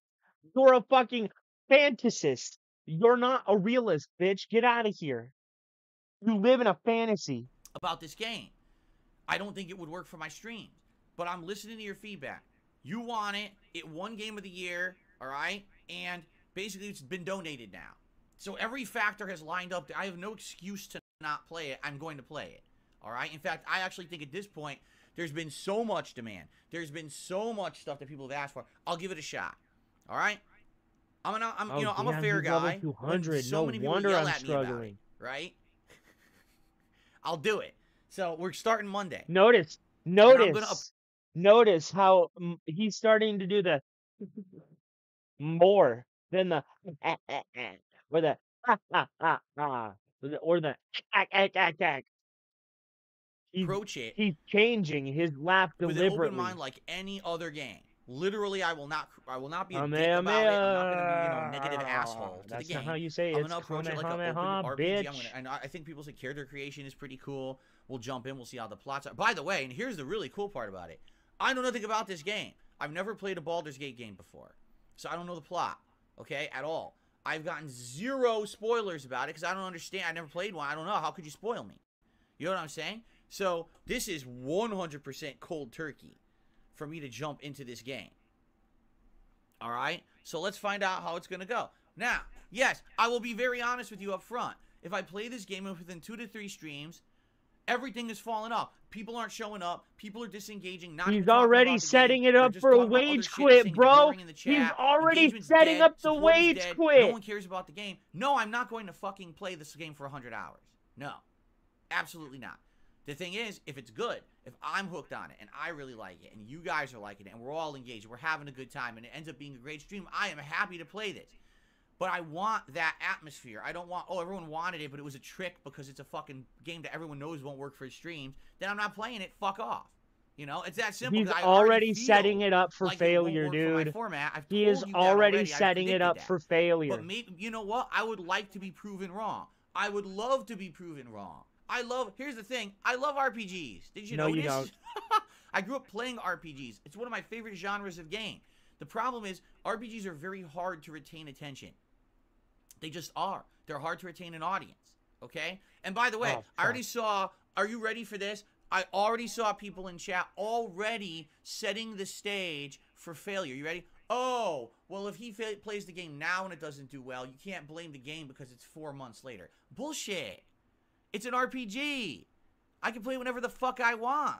You're a fucking fantasist. You're not a realist, bitch. Get out of here. You live in a fantasy. About this game. I don't think it would work for my streams. But I'm listening to your feedback. You want it. It won Game of the Year. All right? And basically it's been donated now. So every factor has lined up. I have no excuse to not play it. I'm going to play it. All right? In fact, I actually think at this point, there's been so much demand. There's been so much stuff that people have asked for. I'll give it a shot. All right? I'm a fair guy. 200. So No many people wonder yell I'm at me about it, struggling. right? I'll do it. So we're starting Monday. Notice how he's starting to do the more than the or the or the approach it. He's changing his laugh with deliberately. an open mind like any other game. Literally, I will not be a dick about it. I'm not going to be, a negative asshole to the game. That's not how you say it. I'm going to approach it like an open RPG. Bitch. I think people say character creation is pretty cool. We'll jump in. We'll see how the plots are. By the way, and here's the really cool part about it. I know nothing about this game. I've never played a Baldur's Gate game before. So I don't know the plot, okay, at all. I've gotten zero spoilers about it because I don't understand. I never played one. I don't know. How could you spoil me? You know what I'm saying? So this is 100% cold turkey for me to jump into this game. All right? So let's find out how it's going to go. Now, yes, I will be very honest with you up front. If I play this game within 2 to 3 streams, everything is falling off. People aren't showing up. People are disengaging. He's already setting it up for a wage quit, bro. He's already setting up the wage quit. No one cares about the game. No, I'm not going to fucking play this game for 100 hours. No. Absolutely not. The thing is, if it's good, if I'm hooked on it, and I really like it, and you guys are liking it, and we're all engaged, we're having a good time, and it ends up being a great stream, I am happy to play this. But I want that atmosphere. I don't want, oh, everyone wanted it, but it was a trick because it's a fucking game that everyone knows won't work for streams. Then I'm not playing it. Fuck off. You know, it's that simple. He's already setting it up for failure, dude. He is already setting it up for failure. But maybe, you know what? I would like to be proven wrong. I would love to be proven wrong. Here's the thing, I love RPGs. Did you know this? No, you don't. I grew up playing RPGs. It's one of my favorite genres of game. The problem is, RPGs are very hard to retain attention. They just are. They're hard to retain an audience, okay? And by the way, I already saw, are you ready for this? I already saw people in chat already setting the stage for failure. You ready? Oh, well, if he plays the game now and it doesn't do well, you can't blame the game because it's 4 months later. Bullshit. It's an RPG. I can play whenever the fuck I want.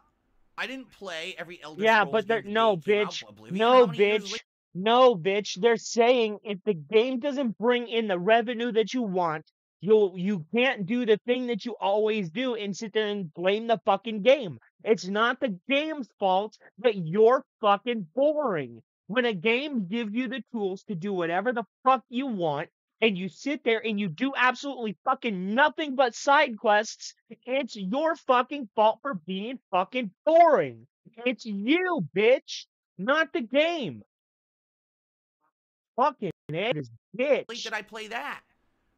I didn't play every Elder Scrolls but game no, bitch. No, bitch. No, bitch. They're saying if the game doesn't bring in the revenue that you want, you can't do the thing that you always do and sit there and blame the fucking game. It's not the game's fault that you're fucking boring. When a game gives you the tools to do whatever the fuck you want, and you sit there and you do absolutely fucking nothing but side quests, it's your fucking fault for being fucking boring. It's you, bitch, not the game. Fucking bitch. Did I play that?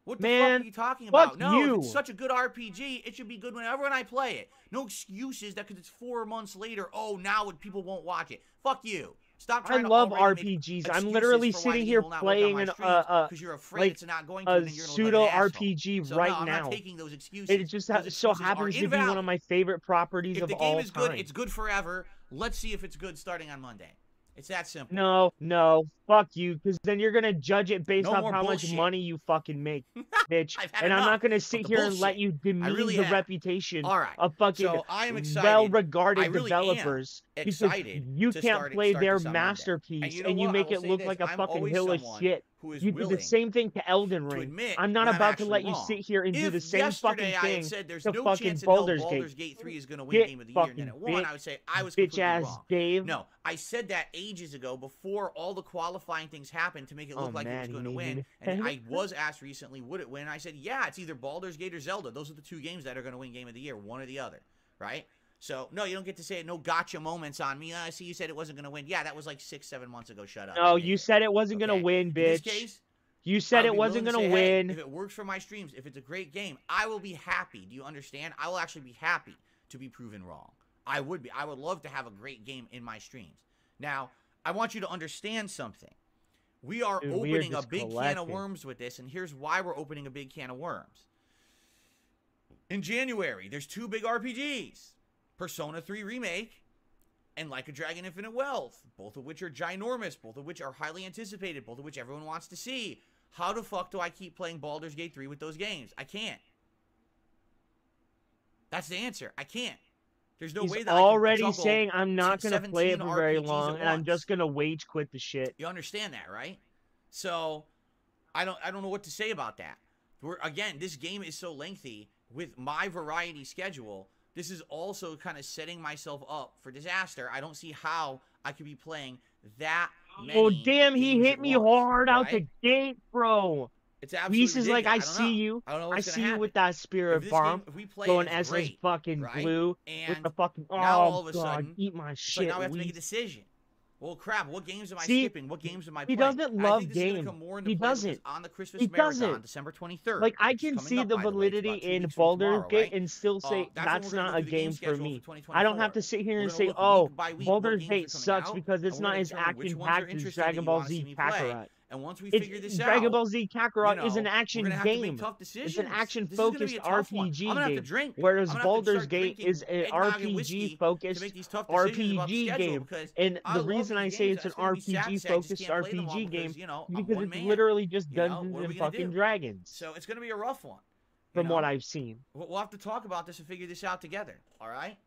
What the Man, fuck are you talking about? No, you. if it's such a good RPG, it should be good whenever I play it. No excuses that because it's 4 months later, oh, now people won't watch it. Fuck you. Stop trying I love RPGs. I'm literally sitting here playing an you're afraid it's not going to, a pseudo RPG right now. I'm not taking those excuses. It just so happens to be one of my favorite properties of all time. If the game is good, it's good forever. Let's see if it's good starting on Monday. It's that simple. No, fuck you, because then you're gonna judge it based off how much money you fucking make, bitch. And I'm not gonna sit here and let you demean the reputation of fucking well-regarded developers because you can't play their masterpiece and you make it look like a fucking hill of shit. You do the same thing to Elden Ring. I'm not about to let you sit here and do the same fucking thing to fucking Baldur's Gate. 3 is going to win Game of the Year, and then it won. I would say I was completely wrong. Dave. No, I said that ages ago before all the qualifying things happened to make it look like it was going to win. And I was asked recently, would it win? I said, yeah, it's either Baldur's Gate or Zelda. Those are the 2 games that are going to win Game of the Year, one or the other, right? So, no, you don't get to say no gotcha moments on me. I see you said it wasn't going to win. Yeah, that was like 6-7 months ago. Shut up. No, you said it wasn't going to win, bitch. In this case, you said it wasn't going to win. Hey, if it works for my streams, if it's a great game, I will be happy. Do you understand? I will actually be happy to be proven wrong. I would be. I would love to have a great game in my streams. Now, I want you to understand something. We are opening a big can of worms with this, and here's why we're opening a big can of worms. In January, there's 2 big RPGs. Persona 3 Remake and Like a Dragon Infinite Wealth, both of which are ginormous, both of which are highly anticipated, both of which everyone wants to see. How the fuck do I keep playing Baldur's Gate 3 with those games? I can't. That's the answer. I can't. There's no way that I can already saying I'm not going to play it for very RPGs long, and I'm just going to rage quit the shit. You understand that, right? So, I don't know what to say about that. Again, this game is so lengthy with my variety schedule. This is also kind of setting myself up for disaster. I don't see how I could be playing that many. Oh, damn, he hit me hard out the gate, bro. It's absolutely Reese is ridiculous. like, I see you. I see you with that spirit bomb going as his fucking glue with the fucking. Now, all Oh, of a God, sudden, eat my it's shit. like now we have to make a Reese. decision. Well, crap, what games am I See, skipping? What games am I he playing? doesn't And I love think this is gonna game. come more into He play because doesn't. on the Christmas He Marathon, doesn't. December 23rd. Like, I which is can coming see up, the by way. It's validity about 2 in weeks from Baldur's tomorrow, Gate right? and still say That's when that's we're gonna not go a through the game game for schedule me. for I don't have 2024. to sit here We're and gonna say, look oh, week by week what Baldur's games Gate are coming sucks out, because it's and we're not gonna as determine which action ones are packed as interesting that Dragon you Ball want to see Z me play. Kakarot. And once we figure this out, Dragon Ball Z Kakarot you is an know, action we're gonna have to game. make tough decisions. It's an action This is gonna be focused a tough one. RPG I'm gonna have to game. drink. Whereas I'm gonna have to Baldur's start Gate drinking is an eggnog and RPG whiskey to focused make these tough decisions about the RPG schedule game. because And I the love reason these I say games. it's an It's gonna be sad RPG to say I just focused can't play them all RPG game because, you know, I'm because one it's man. literally just You know, Dungeons what are we and gonna fucking do? Dragons. So it's gonna be a rough one. From what I've seen. We'll have to talk about this and figure this out together. All right.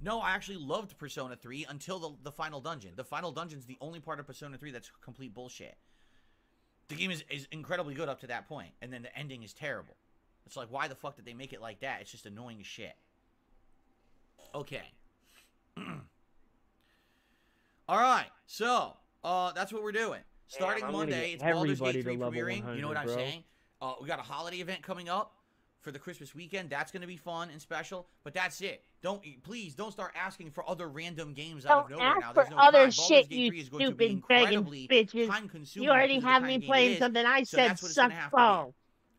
No, I actually loved Persona 3 until the final dungeon. The final dungeon's the only part of Persona 3 that's complete bullshit. The game is incredibly good up to that point, and then the ending is terrible. It's like, why the fuck did they make it like that? It's just annoying as shit. Okay. Alright, so, that's what we're doing. Starting Monday, it's Baldur's Gate 3 premiering. You know what I'm saying? We got a holiday event coming up for the Christmas weekend. That's going to be fun and special, but that's it. Please don't start asking for other random games out of nowhere now. There's no time. Baldur's Gate 3 is going to be incredibly time-consuming. You already have me playing something I said sucks balls.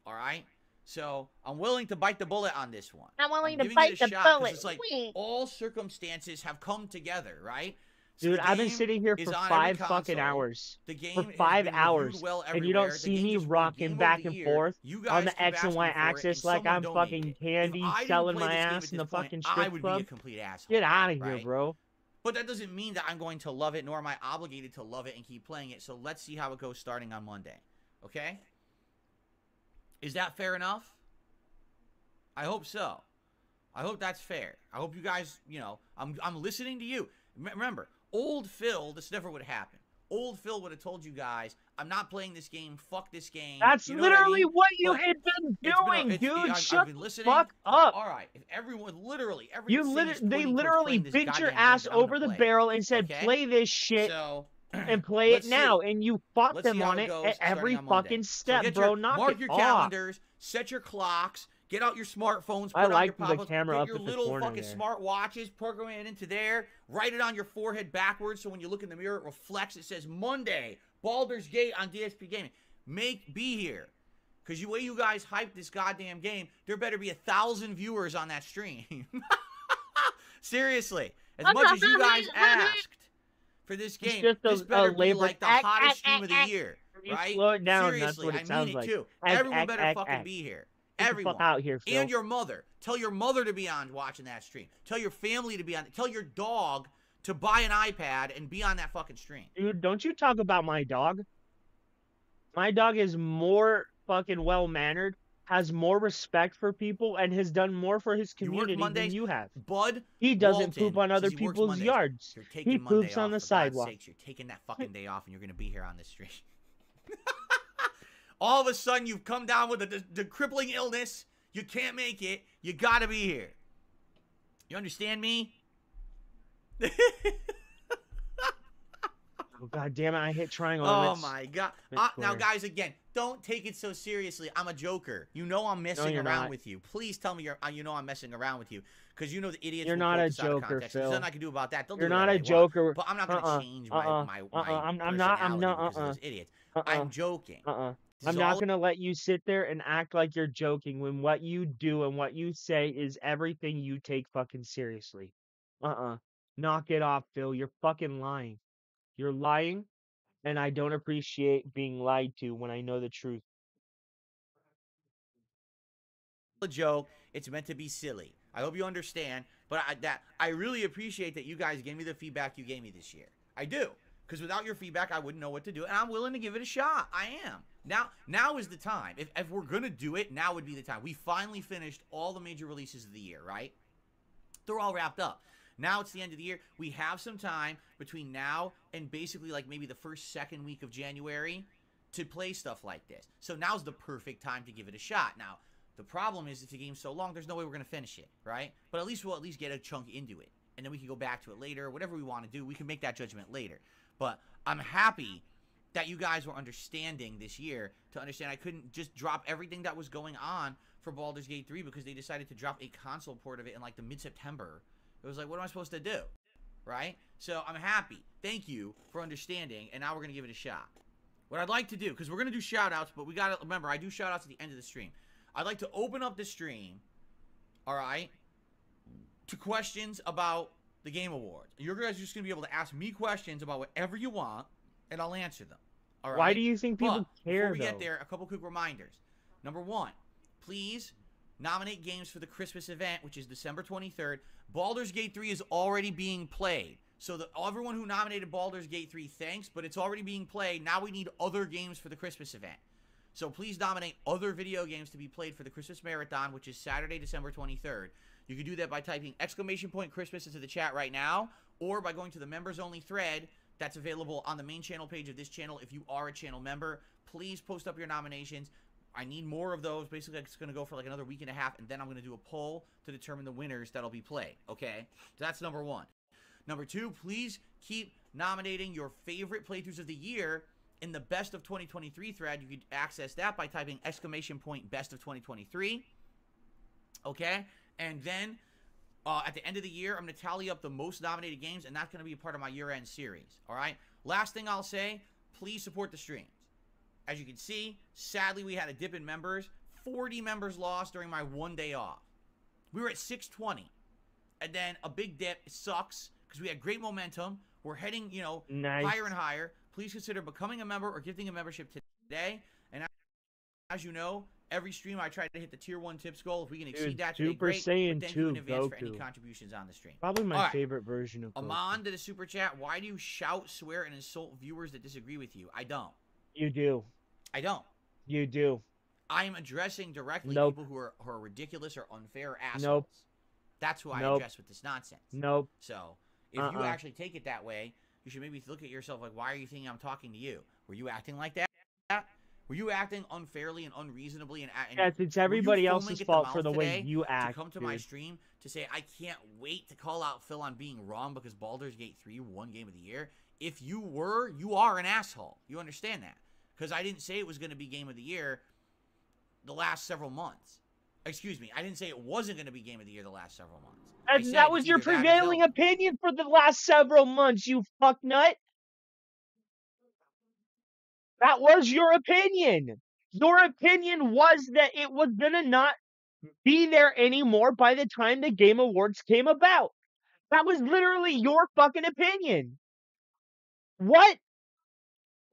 All right? So, I'm willing to bite the bullet on this one. I'm willing to giving bite it a the shot 'cause bullet. It's like all circumstances have come together, right? So Dude, the I've been game sitting here is for on every 5 console. fucking hours. The game For has 5 been hours. reviewed well And you don't everywhere. The see game me just won rocking Game back of the and Year. forth You on guys the keep X and Y asking for it, axis and like someone I'm donated fucking it. candy If I didn't selling play my this game ass at in the this point, fucking I strip would be a club. complete asshole. Get out of here, right? bro. But that doesn't mean that I'm going to love it, nor am I obligated to love it and keep playing it. So let's see how it goes starting on Monday. Okay? Is that fair enough? I hope so. I hope that's fair. I hope you guys, you know, I'm listening to you. Remember, old Phil, this never would have happened. Old Phil would have told you guys, I'm not playing this game. Fuck this game. That's you know literally what you had been doing, dude. Shut the listening. fuck up. All right. If everyone literally, they literally bit your ass over the barrel and said, play this shit and play it now. And you fought them on it at every fucking step, bro. Mark your calendars, set your clocks, get out your smartphones, put on your pop-ups, get your little fucking smart watches, program it into there, write it on your forehead backwards so when you look in the mirror it reflects. It says Monday, Baldur's Gate on DSP Gaming. Be here. Because the way you guys hype this goddamn game, there better be 1,000 viewers on that stream. Seriously. As much as you guys asked for this game, this better be like the hottest stream of the year. Right? Slow it down. Seriously, That's what it I mean sounds it too. like. Everyone better fucking be here. Everyone. Get the fuck out here, Phil. And your mother. Tell your mother to be on watching that stream. Tell your family to be on. Tell your dog to buy an iPad and be on that fucking stream. Dude, don't you talk about my dog. My dog is more fucking well-mannered, has more respect for people, and has done more for his community than you have. Bud, he doesn't Walton poop on other says he works people's Mondays. yards. You're taking He Monday poops on off, the for God's sidewalk. sakes. You're taking that fucking day off, and you're going to be here on this stream. All of a sudden, you've come down with the crippling illness. You can't make it. You got to be here. You understand me? Oh, God damn it, I hit triangle. Oh, my God. Now, guys, again, don't take it so seriously. I'm a joker. You know I'm messing around with you. Please tell me you know I'm messing around with you. Because you know the idiots You're will not quote a this out of joker, context. Phil. There's nothing I can do about that. They'll You're do not a whatever they joker. want. But I'm not going to change my I'm not. personality because of those idiots. I'm joking. I'm not gonna let you sit there and act like you're joking when what you do and what you say is everything you take fucking seriously. Knock it off, Phil. You're fucking lying. You're lying, and I don't appreciate being lied to when I know the truth. A joke. It's meant to be silly. I hope you understand. But I really appreciate that you guys gave me the feedback you gave me this year. I do. Because without your feedback, I wouldn't know what to do. And I'm willing to give it a shot. I am. Now is the time. If we're going to do it, now would be the time. We finally finished all the major releases of the year, right? They're all wrapped up. Now it's the end of the year. We have some time between now and basically like maybe the first, second week of January to play stuff like this. So now's the perfect time to give it a shot. Now, the problem is if the game's so long, there's no way we're going to finish it, right? But at least we'll get a chunk into it. And then we can go back to it later. Whatever we want to do, we can make that judgment later. But I'm happy that you guys were understanding this year to understand I couldn't just drop everything that was going on for Baldur's Gate 3 because they decided to drop a console port of it in like the mid-September. It was like, what am I supposed to do? Right? So I'm happy. Thank you for understanding. And now we're going to give it a shot. What I'd like to do, because we're going to do shout-outs, but we got to remember, I do shout-outs at the end of the stream. I'd like to open up the stream, all right, to questions about the Game Awards. You guys are just going to be able to ask me questions about whatever you want, and I'll answer them. All right? Why do you think people care, before we though? get there, a couple quick reminders. Number one, please nominate games for the Christmas event, which is December 23rd. Baldur's Gate 3 is already being played. So everyone who nominated Baldur's Gate 3, thanks, but it's already being played. Now we need other games for the Christmas event. So please nominate other video games to be played for the Christmas Marathon, which is Saturday, December 23rd. You can do that by typing !Christmas into the chat right now, or by going to the members-only thread that's available on the main channel page of this channel if you are a channel member. Please post up your nominations. I need more of those. Basically, it's going to go for like another week and a half, and then I'm going to do a poll to determine the winners that'll be played, okay? So that's number one. Number two, please keep nominating your favorite playthroughs of the year in the Best of 2023 thread. You can access that by typing !Best of 2023, okay? And then at the end of the year, I'm going to tally up the most nominated games, and that's going to be a part of my year-end series, all right? Last thing I'll say, please support the streams. As you can see, sadly, we had a dip in members. 40 members lost during my one day off. We were at 620, and then a big dip. It sucks because we had great momentum. We're heading, you know, higher and higher. Please consider becoming a member or gifting a membership today. And as you know, every stream I try to hit the tier 1 tips goal. If we can exceed that, today, great. Saiyan But thank you in 2 advance for Goku. any contributions on the stream. Probably my All right. favorite version of Goku. Amon to the super chat. Why do you shout, swear, and insult viewers that disagree with you? I don't. You do. I don't. You do. I am addressing directly people who are ridiculous or unfair or assholes. Nope. That's who I address with this nonsense. Nope. So, if you actually take it that way, you should maybe look at yourself like, why are you thinking I'm talking to you? Were you acting like that? Were you acting unfairly and unreasonably? And yes, it's everybody else's fault for the way you act, to come to my stream to say, I can't wait to call out Phil on being wrong because Baldur's Gate 3 won Game of the Year. If you were, you are an asshole. You understand that? Because I didn't say it was going to be Game of the Year the last several months. Excuse me. I didn't say it wasn't going to be Game of the Year the last several months. And that was your prevailing opinion for the last several months, you fucknut. That was your opinion. Your opinion was that it was going to not be there anymore by the time the Game Awards came about. That was literally your fucking opinion. What?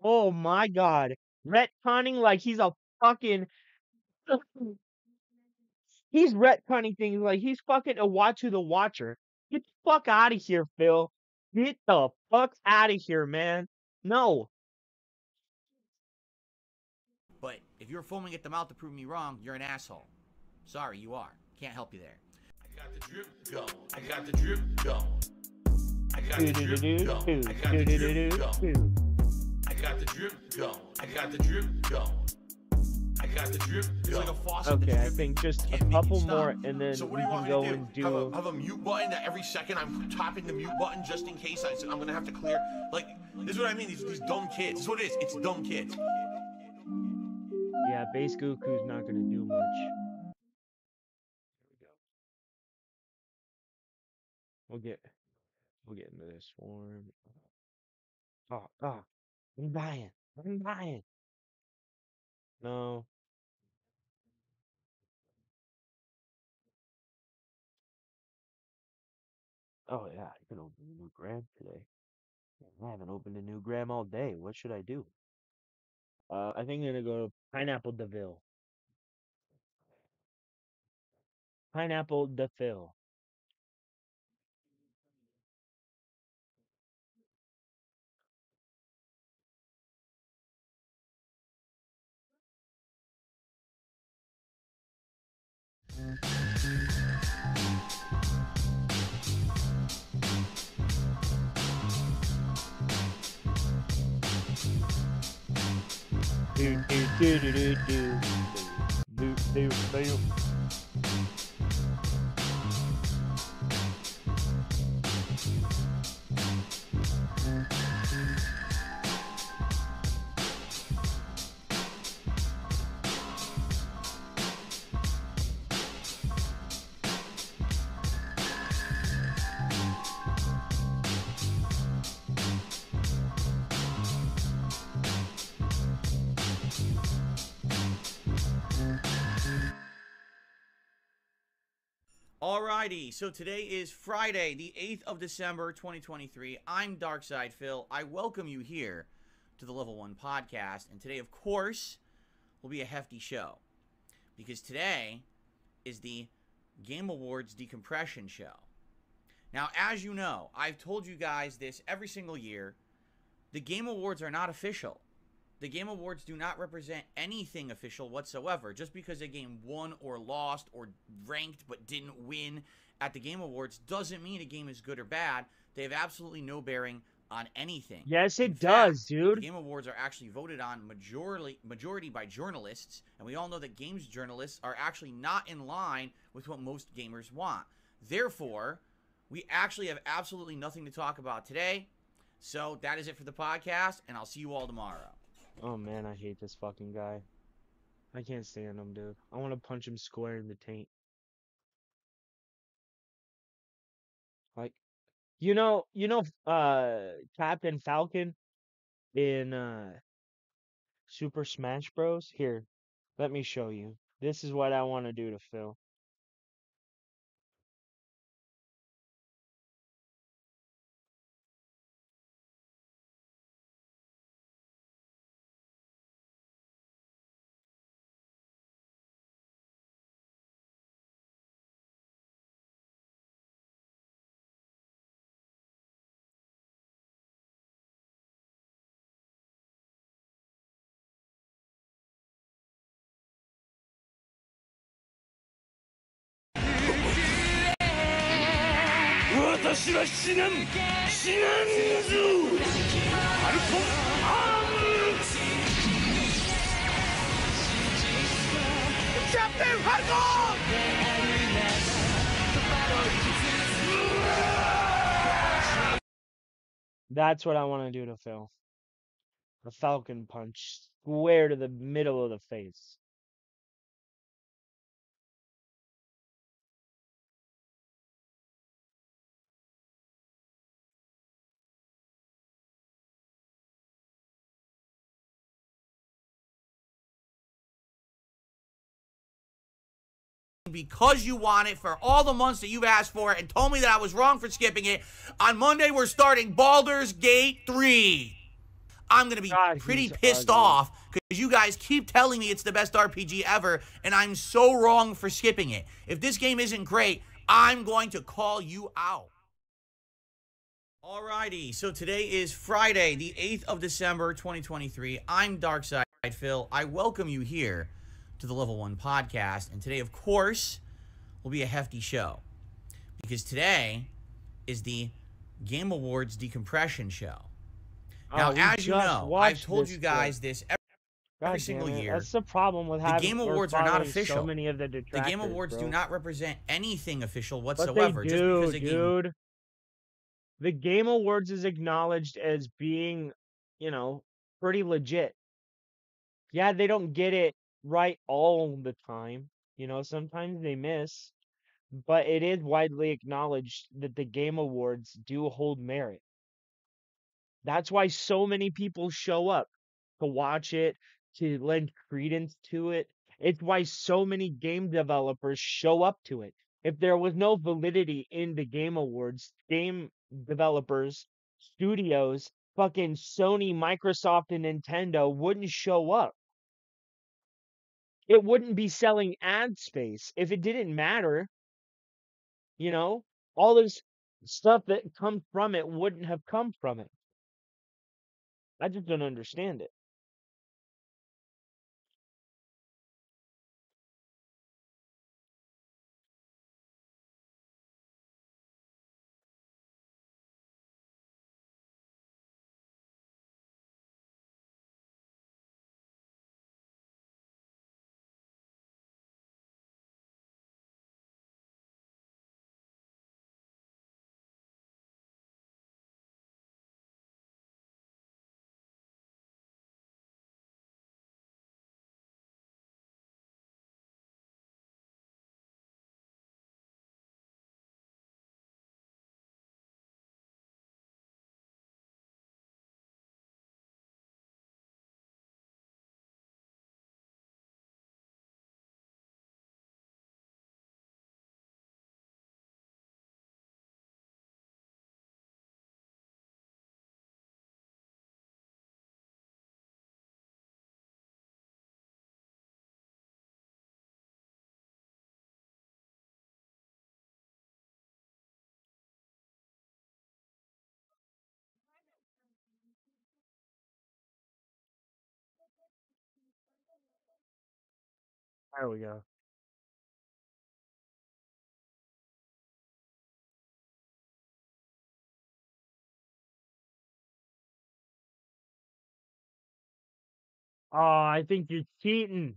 Oh my god. Retconning like he's a fucking... He's retconning things like he's fucking a Watu the Watcher. Get the fuck out of here, Phil. Get the fuck out of here, man. No. But if you're foaming at the mouth to prove me wrong, you're an asshole. Sorry, you are. Can't help you there. I got the drip going. I got the drip going. I got the drip going. I got the drip going. I got the drip going. I got the drip going. I got the drip going. Like okay, I think just a couple more and then so we can go and do... Have a mute button that every second I'm tapping the mute button just in case I'm going to have to clear... Like, this is what I mean, these dumb kids. This is what it is. It's dumb kids. Yeah, base Goku's not going to do much. There we go. We'll get into this form. I'm dying. No. Oh yeah, I can open a new gram today. I haven't opened a new gram all day. What should I do? I think I'm gonna go to Pineapple Deville. Pineapple Deville. Do do do do do do do do do. Alrighty, so today is Friday, the 8th of December, 2023. I'm Darkside Phil. I welcome you here to the Level 1 podcast. And today, of course, will be a hefty show. Because today is the Game Awards Decompression Show. Now, as you know, I've told you guys this every single year. The Game Awards are not official. The Game Awards do not represent anything official whatsoever. Just because a game won or lost or ranked but didn't win at the Game Awards doesn't mean a game is good or bad. They have absolutely no bearing on anything. Yes, it does, dude. The Game Awards are actually voted on majority by journalists, and we all know that games journalists are actually not in line with what most gamers want. Therefore, we actually have absolutely nothing to talk about today. So that is it for the podcast, and I'll see you all tomorrow. Oh man, I hate this fucking guy. I can't stand him, dude. I want to punch him square in the taint. Like, Captain Falcon in Super Smash Bros. Here, let me show you. This is what I want to do to Phil. That's what I want to do to Phil. A Falcon punch square to the middle of the face. Because you want it for all the months that you've asked for it and told me that I was wrong for skipping it. On Monday, we're starting Baldur's Gate 3. I'm going to be pretty pissed off because you guys keep telling me it's the best RPG ever, and I'm so wrong for skipping it. If this game isn't great, I'm going to call you out. Alrighty, so today is Friday, the 8th of December, 2023. I'm Darkside Phil. I welcome you here to the Level 1 podcast, and today, of course, will be a hefty show. Because today is the Game Awards Decompression Show. Now, as you know, I've told you guys this every single year. That's the problem with having the Game Awards are not official. So many of the detractors, Game Awards bro. do not represent anything official whatsoever. But they do, just because dude. The Game Awards is acknowledged as being, pretty legit. Yeah, they don't get it right all the time. Sometimes they miss. But it is widely acknowledged that the Game Awards do hold merit. That's why so many people show up to watch it, to lend credence to it. It's why so many game developers show up to it. If there was no validity in the game awards, game developers, studios, fucking Sony, Microsoft, and Nintendo wouldn't show up. It wouldn't be selling ad space if it didn't matter. You know, all this stuff that comes from it wouldn't have come from it. I just don't understand it. There we go. Oh, I think you're cheating.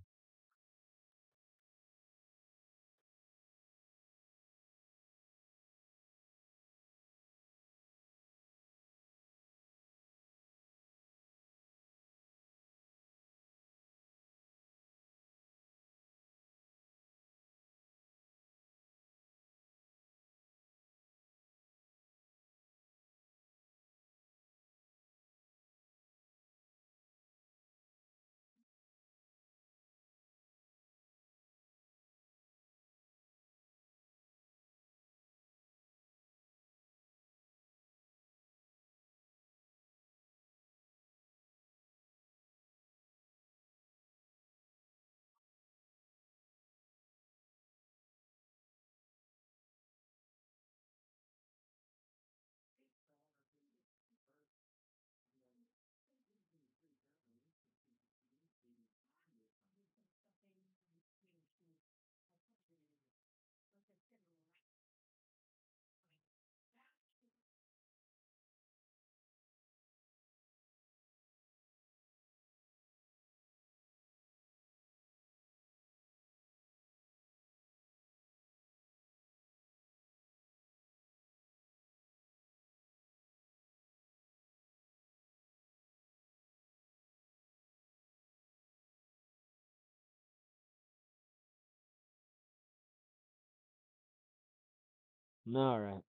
All right.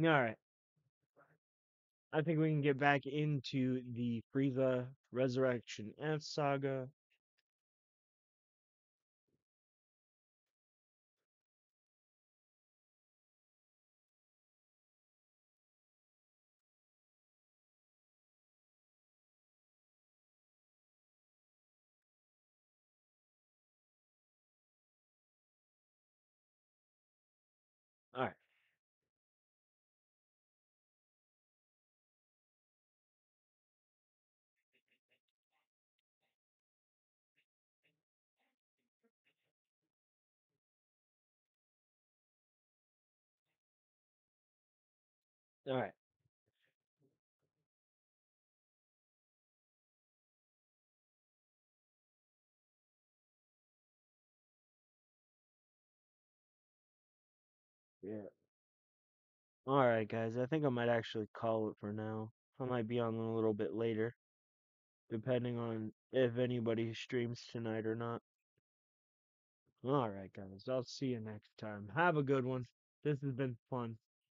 Alright. I think we can get back into the Frieza Resurrection F saga. Alright. Alright. Yeah. Alright, guys. I think I might actually call it for now. I might be on a little bit later, depending on if anybody streams tonight or not. Alright, guys. I'll see you next time. Have a good one. This has been fun.